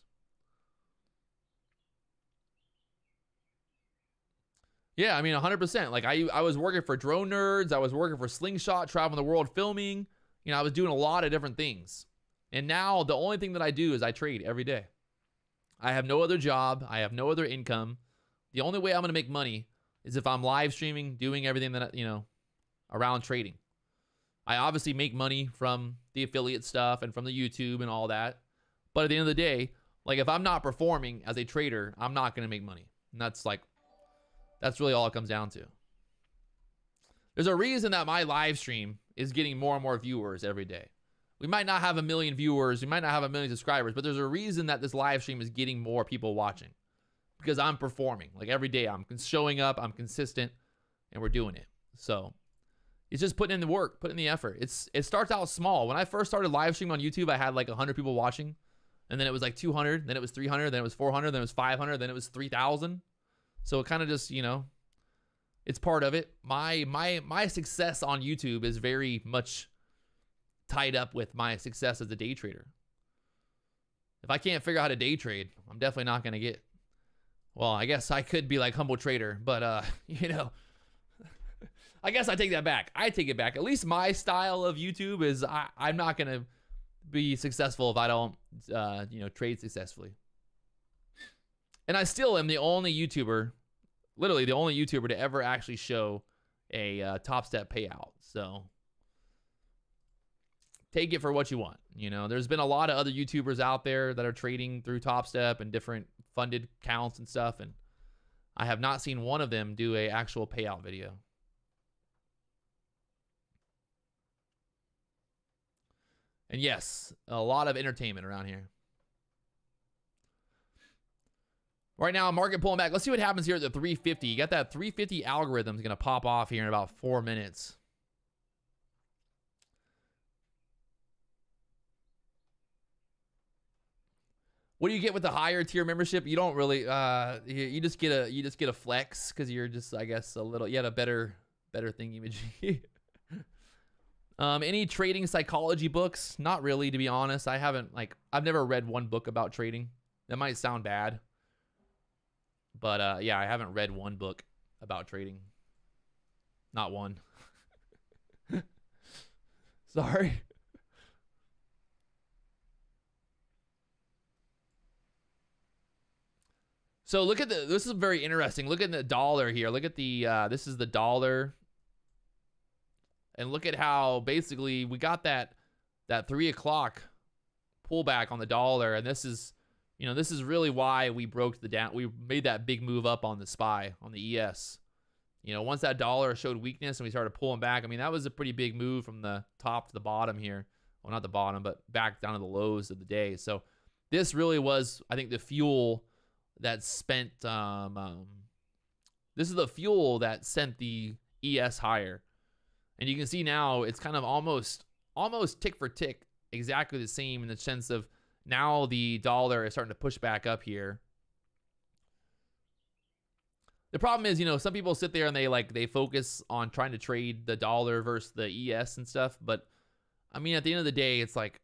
A: Yeah, I mean, 100%. Like, I was working for Drone Nerds. I was working for Slingshot, traveling the world filming. I was doing a lot of different things. And now the only thing that I do is I trade every day. I have no other job. I have no other income. The only way I'm going to make money is if I'm live streaming, doing everything that, around trading. I obviously make money from the affiliate stuff and from the YouTube and all that. But at the end of the day, like, if I'm not performing as a trader, I'm not going to make money. And that's really all it comes down to. There's a reason that my live stream is getting more and more viewers every day. We might not have 1 million viewers. We might not have 1 million subscribers, but there's a reason that this live stream is getting more people watching. Because I'm performing. Like, every day I'm showing up, I'm consistent, and we're doing it. So it's just putting in the work, putting in the effort. It starts out small. When I first started live streaming on YouTube, I had like 100 people watching. And then it was like 200, then it was 300, then it was 400, then it was 500, then it was 3,000. So it kind of just, it's part of it. My success on YouTube is very much tied up with my success as a day trader. If I can't figure out how to day trade, I'm definitely not going to get, well, I guess I could be like Humble Trader, but, I guess I take that back. I take it back. At least my style of YouTube is I'm not going to be successful if I don't, trade successfully. And I still am the only YouTuber, literally the only YouTuber to ever actually show a Topstep payout. So take it for what you want. You know, there's been a lot of other YouTubers out there that are trading through Topstep and different funded accounts and stuff, and I have not seen one of them do a actual payout video. And yes, a lot of entertainment around here. Right now, market pulling back. Let's see what happens here at the 350. You got that 350 algorithm is going to pop off here in about 4 minutes. What do you get with the higher tier membership? You don't really. You just get a flex because you're just, I guess, a little. You had a better thingy-majiggy. Any trading psychology books? Not really, to be honest. I've never read one book about trading. That might sound bad. But yeah, I haven't read one book about trading. Not one. Sorry. So look at this is very interesting. Look at the dollar here. Look at the, this is the dollar. And look at how basically we got that 3 o'clock pullback on the dollar. And this is, you know, this is really why we broke the down. We made that big move up on the SPY, on the ES. You know, once that dollar showed weakness and we started pulling back, I mean, that was a pretty big move from the top to the bottom here. Well, not the bottom, but back down to the lows of the day. So this really was, I think, the fuel that spent, this is the fuel that sent the ES higher. And you can see now it's kind of almost tick for tick, exactly the same in the sense of now the dollar is starting to push back up here. The problem is, you know, some people sit there and they focus on trying to trade the dollar versus the ES and stuff. But I mean, at the end of the day, it's like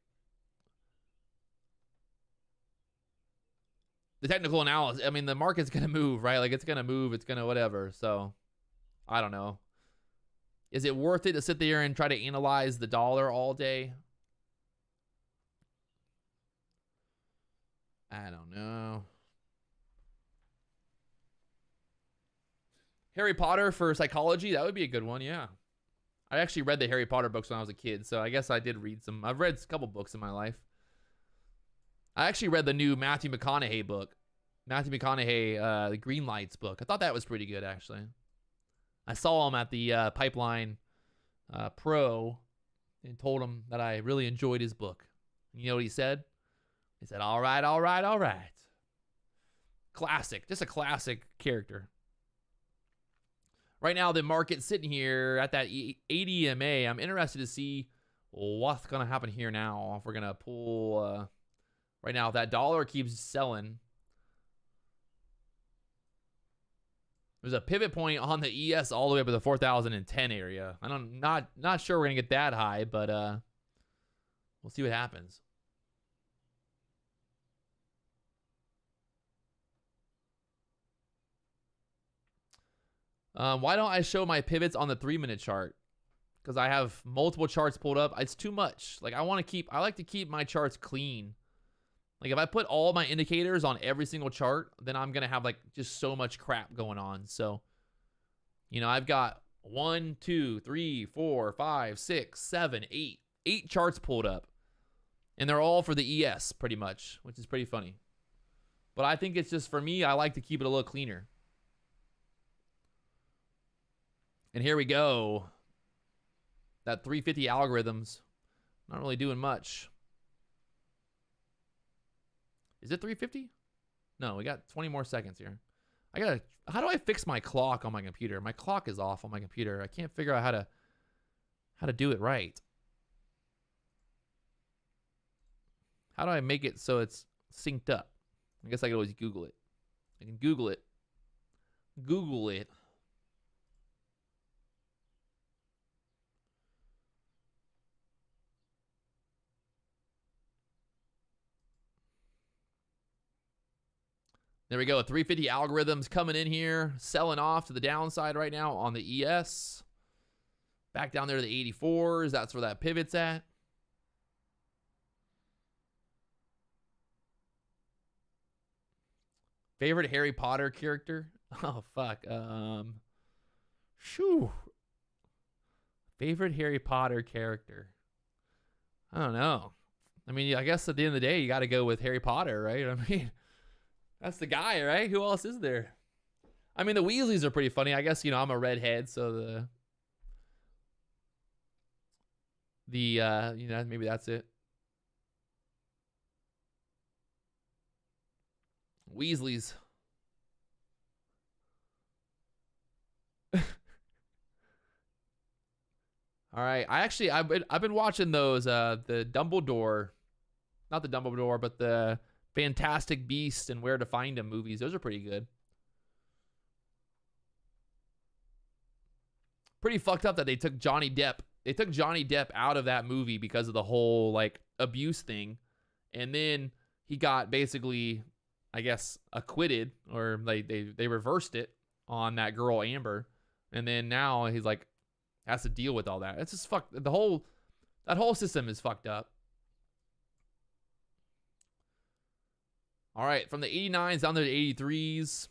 A: the technical analysis. I mean, the market's going to move, right? Like it's going to move. It's going to whatever. So I don't know. Is it worth it to sit there and try to analyze the dollar all day? I don't know. Harry Potter for psychology, that would be a good one, yeah. I actually read the Harry Potter books when I was a kid, so I guess I did read some. I've read a couple books in my life. I actually read the new Matthew McConaughey book. Matthew McConaughey, the Green Lights book. I thought that was pretty good, actually. I saw him at the Pipeline Pro and told him that I really enjoyed his book. You know what he said? He said, all right, all right, all right. Classic. Just a classic character. Right now, the market's sitting here at that 80 EMA. I'm interested to see what's going to happen here now. If we're going to pull... right now, if that dollar keeps selling... There's a pivot point on the ES all the way up to the 4,010 area. Not sure we're going to get that high, but we'll see what happens. Why don't I show my pivots on the 3-minute chart? Because I have multiple charts pulled up. It's too much. Like I like to keep my charts clean. Like if I put all my indicators on every single chart, then I'm going to have like just so much crap going on. So, you know, I've got 1, 2, 3, 4, 5, 6, 7, 8. 8 charts pulled up. And they're all for the ES pretty much, which is pretty funny. But I think it's just for me, I like to keep it a little cleaner. And here we go. That 350 algorithms, not really doing much. Is it 350? No, we got 20 more seconds here. How do I fix my clock on my computer? My clock is off on my computer. I can't figure out how to do it right. How do I make it so it's synced up? I guess I could always Google it. I can Google it. Google it. There we go. 350 algorithms coming in here, selling off to the downside right now on the ES. Back down there to the 84s. That's where that pivot's at. Favorite Harry Potter character? Oh, fuck. Shoo. Favorite Harry Potter character? I don't know. I mean, I guess at the end of the day, you got to go with Harry Potter, right? I mean, that's the guy, right? Who else is there? I mean, the Weasleys are pretty funny. I guess, you know, I'm a redhead, so you know, maybe that's it. Weasleys. All right. I've been watching those the Dumbledore, not the Dumbledore, but the Fantastic Beasts and Where to Find Them movies. Those are pretty good. Pretty fucked up that they took Johnny Depp. They took Johnny Depp out of that movie because of the whole like abuse thing. And then he got basically, I guess, acquitted, or they reversed it on that girl Amber. And then now he's like has to deal with all that. It's just fucked. That whole system is fucked up. All right, from the 89s down to the 83s.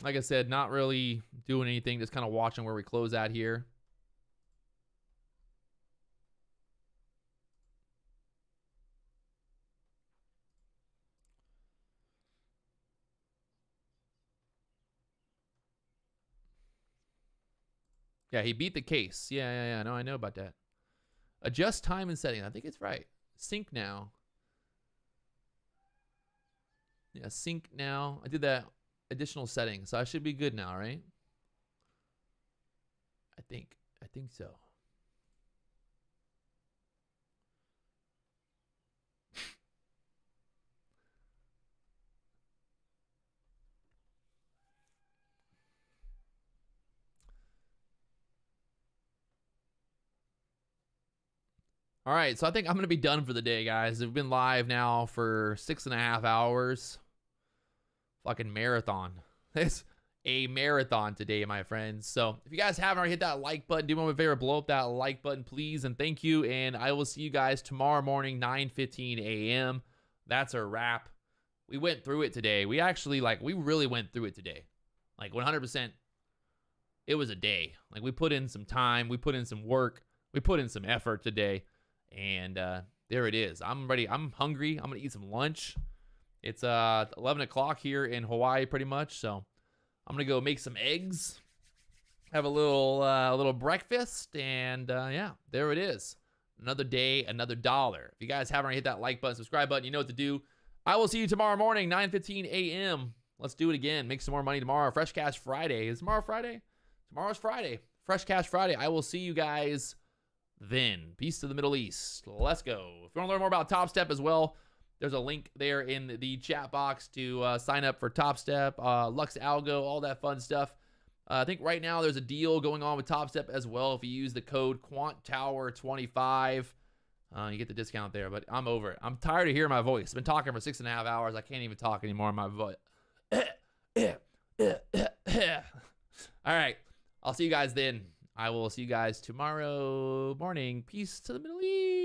A: Like I said, not really doing anything, just kind of watching where we close at here. Yeah, he beat the case. Yeah. No, I know about that. Adjust time and setting. I think it's right. Sync now. Yeah, sync now. I did that additional setting, so I should be good now, right? I think so. All right, so I think I'm going to be done for the day, guys. We've been live now for 6.5 hours. Fucking marathon. It's a marathon today, my friends. So if you guys haven't already hit that like button, do me a favor, blow up that like button, please. And thank you. And I will see you guys tomorrow morning, 9:15 a.m. That's a wrap. We went through it today. We actually, we really went through it today. 100%. It was a day. We put in some time. We put in some work. We put in some effort today. And there it is. I'm ready. I'm hungry. I'm going to eat some lunch. It's 11 o'clock here in Hawaii pretty much. So I'm going to go make some eggs, have a little breakfast. And yeah, there it is. Another day, another dollar. If you guys haven't already hit that like button, subscribe button, you know what to do. I will see you tomorrow morning, 9:15 a.m. Let's do it again. Make some more money tomorrow. Fresh Cash Friday. Is tomorrow Friday? Tomorrow's Friday. Fresh Cash Friday. I will see you guys then. Peace to the Middle East. Let's go. If you want to learn more about Topstep as well, there's a link there in the chat box to sign up for Topstep, Lux Algo, all that fun stuff. I think right now there's a deal going on with Topstep as well. If you use the code QuantTower25, you get the discount there. But I'm over it. I'm tired of hearing my voice. I've been talking for 6.5 hours. I can't even talk anymore in my voice. All right. I'll see you guys then. I will see you guys tomorrow morning. Peace to the Middle East.